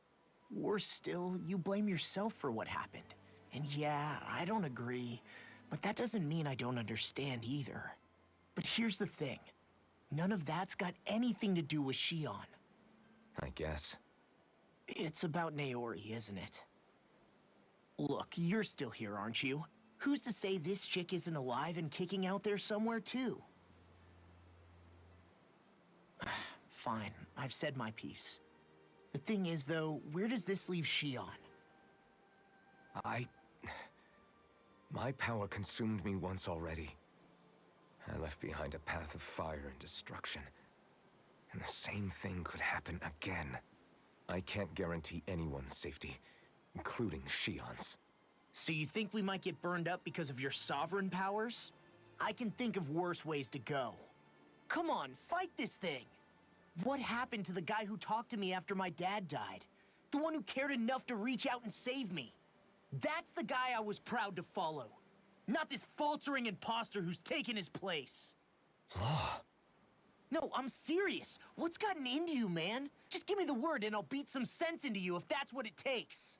Worse still, you blame yourself for what happened. And yeah, I don't agree, but that doesn't mean I don't understand either. But here's the thing. None of that's got anything to do with Shion. I guess. It's about Naori, isn't it? Look, you're still here, aren't you? Who's to say this chick isn't alive and kicking out there somewhere, too? Fine, I've said my piece. The thing is, though, where does this leave Shion? My power consumed me once already. I left behind a path of fire and destruction. And the same thing could happen again. I can't guarantee anyone's safety, including Shion's. So you think we might get burned up because of your sovereign powers? I can think of worse ways to go. Come on, fight this thing! What happened to the guy who talked to me after my dad died? The one who cared enough to reach out and save me? That's the guy I was proud to follow. Not this faltering imposter who's taken his place. Law. No, I'm serious. What's gotten into you, man? Just give me the word and I'll beat some sense into you if that's what it takes.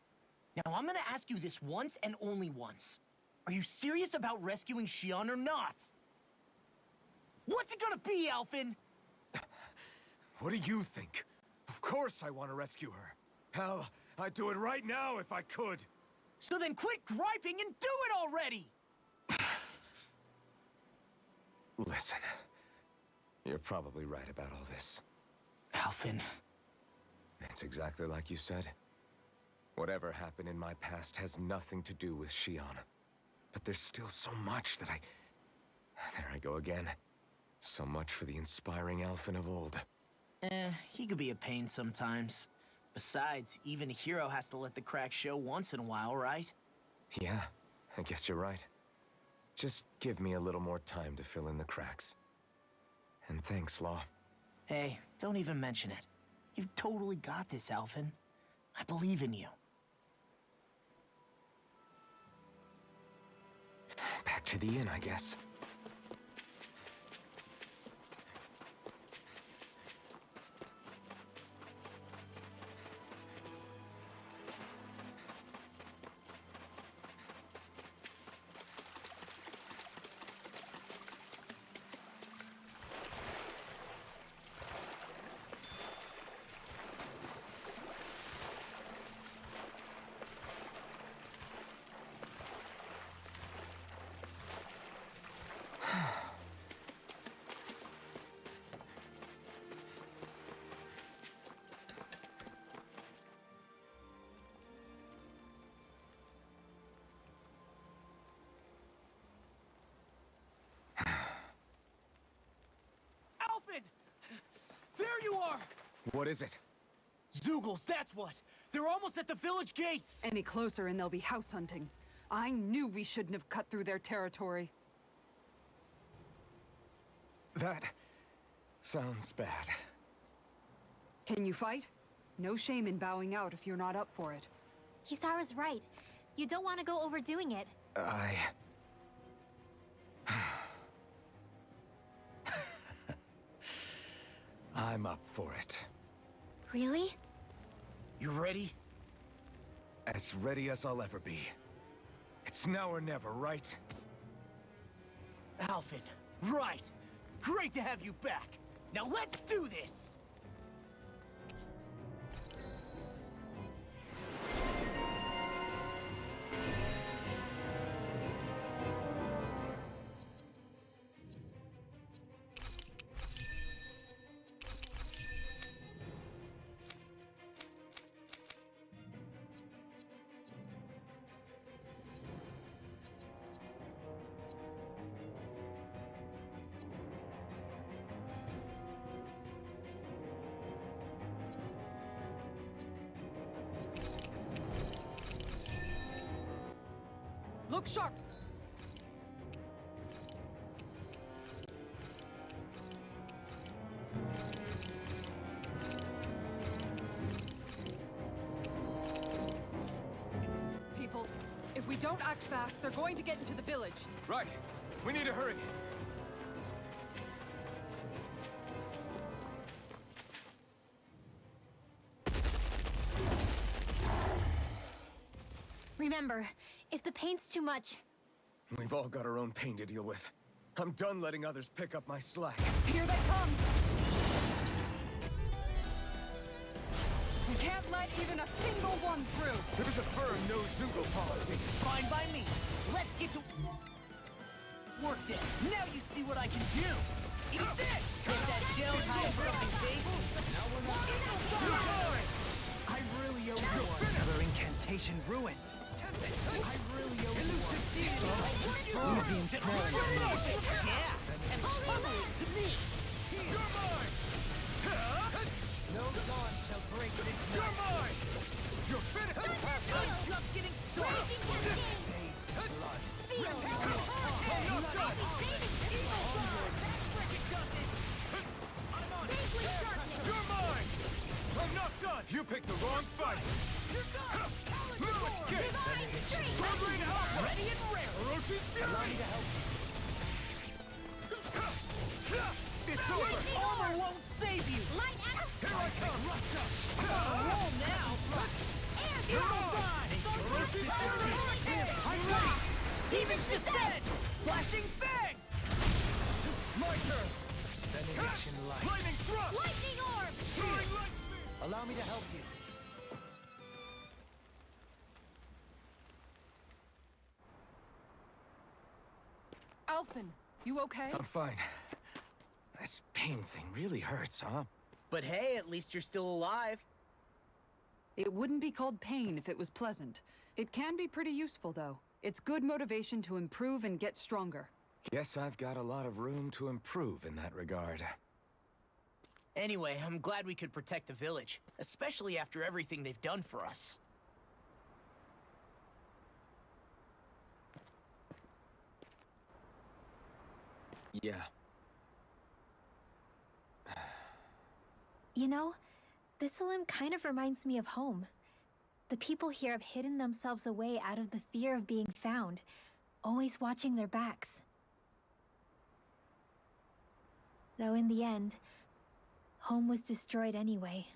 Now, I'm gonna ask you this once and only once. Are you serious about rescuing Shion or not? What's it gonna be, Alphen? What do you think? Of course I want to rescue her. Hell, I'd do it right now if I could. So then quit griping and do it already! Listen, you're probably right about all this. Alphen. It's exactly like you said. Whatever happened in my past has nothing to do with Shion. But there's still so much that There I go again. So much for the inspiring Alphen of old. He could be a pain sometimes. Besides, even a hero has to let the cracks show once in a while, right? Yeah, I guess you're right. Just give me a little more time to fill in the cracks. And thanks, Law. Hey, don't even mention it. You've totally got this, Alphen. I believe in you. Back to the inn, I guess. There you are! What is it? Zeugles, that's what! They're almost at the village gates! Any closer and they'll be house hunting. I knew we shouldn't have cut through their territory. That sounds bad. Can you fight? No shame in bowing out if you're not up for it. Kisara's right. You don't want to go overdoing it. I'm up for it. Really? You ready? As ready as I'll ever be. It's now or never, right? Alphen, right! Great to have you back! Now let's do this! Look sharp! People, if we don't act fast, they're going to get into the village. Right. We need to hurry. Remember, if the pain's too much... We've all got our own pain to deal with. I'm done letting others pick up my slack. Here they come! We can't let even a single one through! There's a firm no Zeugle policy. Fine by me. Let's get to work then. Now you see what I can do. Eat this! Get that gel high something tasty. Now we're not... I really owe you one. Another incantation ruined. I really owe you one. You being small and Yeah, and follow it to me. You're mine! No dawn shall break this night. You're mine! You're finished! I'm just getting started! Blood. I'm not done! You're mine! I'm not done! You picked the wrong fight! You're done! Escape! Sword Rain Alpha! Ready and rare! Orochi's Fury! Allow me to help you. It's over! Armor won't save you! Light out! Here I come! Roll now! You're mine! Orochi's Fury! I'm ready! Demon's Descent! Flashing Fang! My turn! Benediction light. Lightning Thrust! Lightning Orb! Soaring Light Speed! Allow me to help you. Alphen, you okay? I'm fine. This pain thing really hurts, huh? But hey, at least you're still alive. It wouldn't be called pain if it was pleasant. It can be pretty useful, though. It's good motivation to improve and get stronger. Guess I've got a lot of room to improve in that regard. Anyway, I'm glad we could protect the village, especially after everything they've done for us. Yeah. You know, Thistleum kind of reminds me of home. The people here have hidden themselves away out of the fear of being found, always watching their backs. Though in the end, home was destroyed anyway.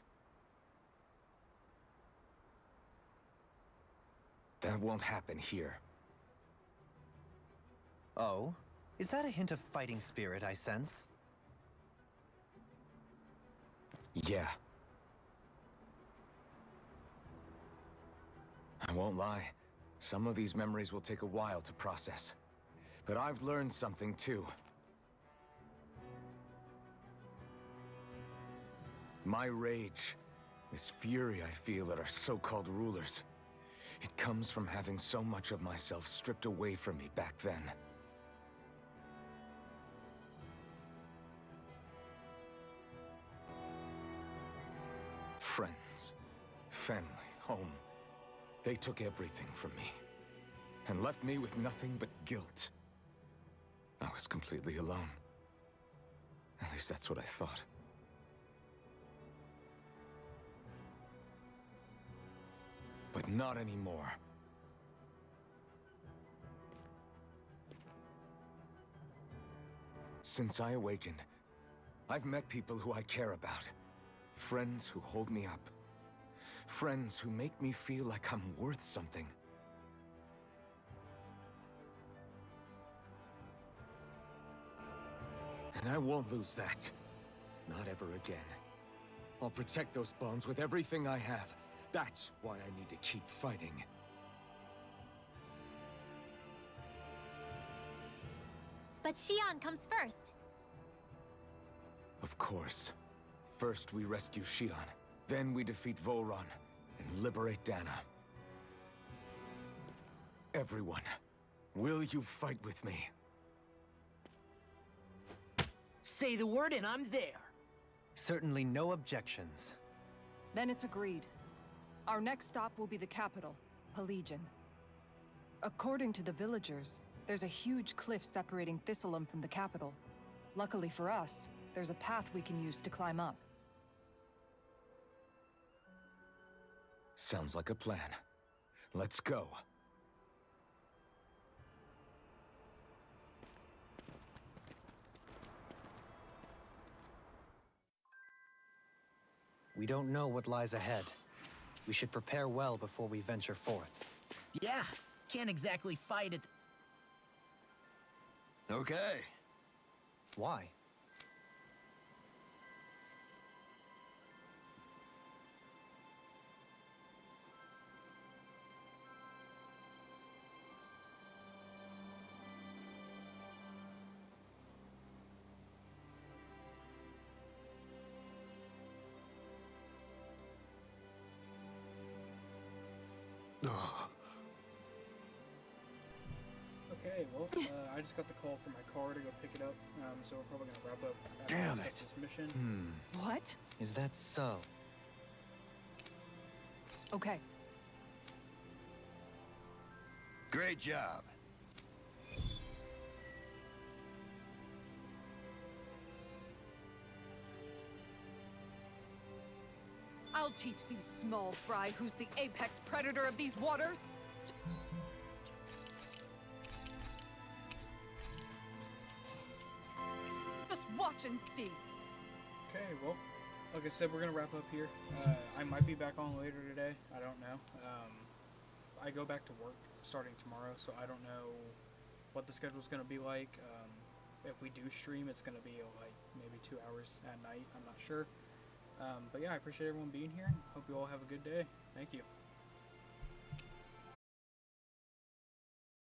That won't happen here. Oh? Is that a hint of fighting spirit I sense? Yeah. I won't lie. Some of these memories will take a while to process. But I've learned something too. My rage, this fury I feel at our so-called rulers, it comes from having so much of myself stripped away from me back then. Friends, family, home. They took everything from me, and left me with nothing but guilt. I was completely alone. At least that's what I thought. But not anymore. Since I awakened, I've met people who I care about. Friends who hold me up. Friends who make me feel like I'm worth something. And I won't lose that. Not ever again. I'll protect those bonds with everything I have. That's why I need to keep fighting. But Xion comes first. Of course. First we rescue Xion, then we defeat Volron and liberate Dana. Everyone, will you fight with me? Say the word and I'm there. Certainly no objections. Then it's agreed. Our next stop will be the capital, Pelegion. According to the villagers, there's a huge cliff separating Thistleum from the capital. Luckily for us, there's a path we can use to climb up. Sounds like a plan. Let's go. We don't know what lies ahead. We should prepare well before we venture forth. Yeah, can't exactly fight it. Okay. Why? Okay, well, I just got the call from my car to go pick it up, so we're probably gonna wrap up after Damn we it. set this mission. What? Is that so? Okay. Great job. I'll teach these small fry who's the apex predator of these waters. Just watch and see. Okay, well, like I said, we're gonna wrap up here. I might be back on later today. I don't know. I go back to work starting tomorrow, so I don't know what the schedule's gonna be like. If we do stream, it's gonna be like maybe 2 hours at night. I'm not sure. But yeah, I appreciate everyone being here. Hope you all have a good day. Thank you.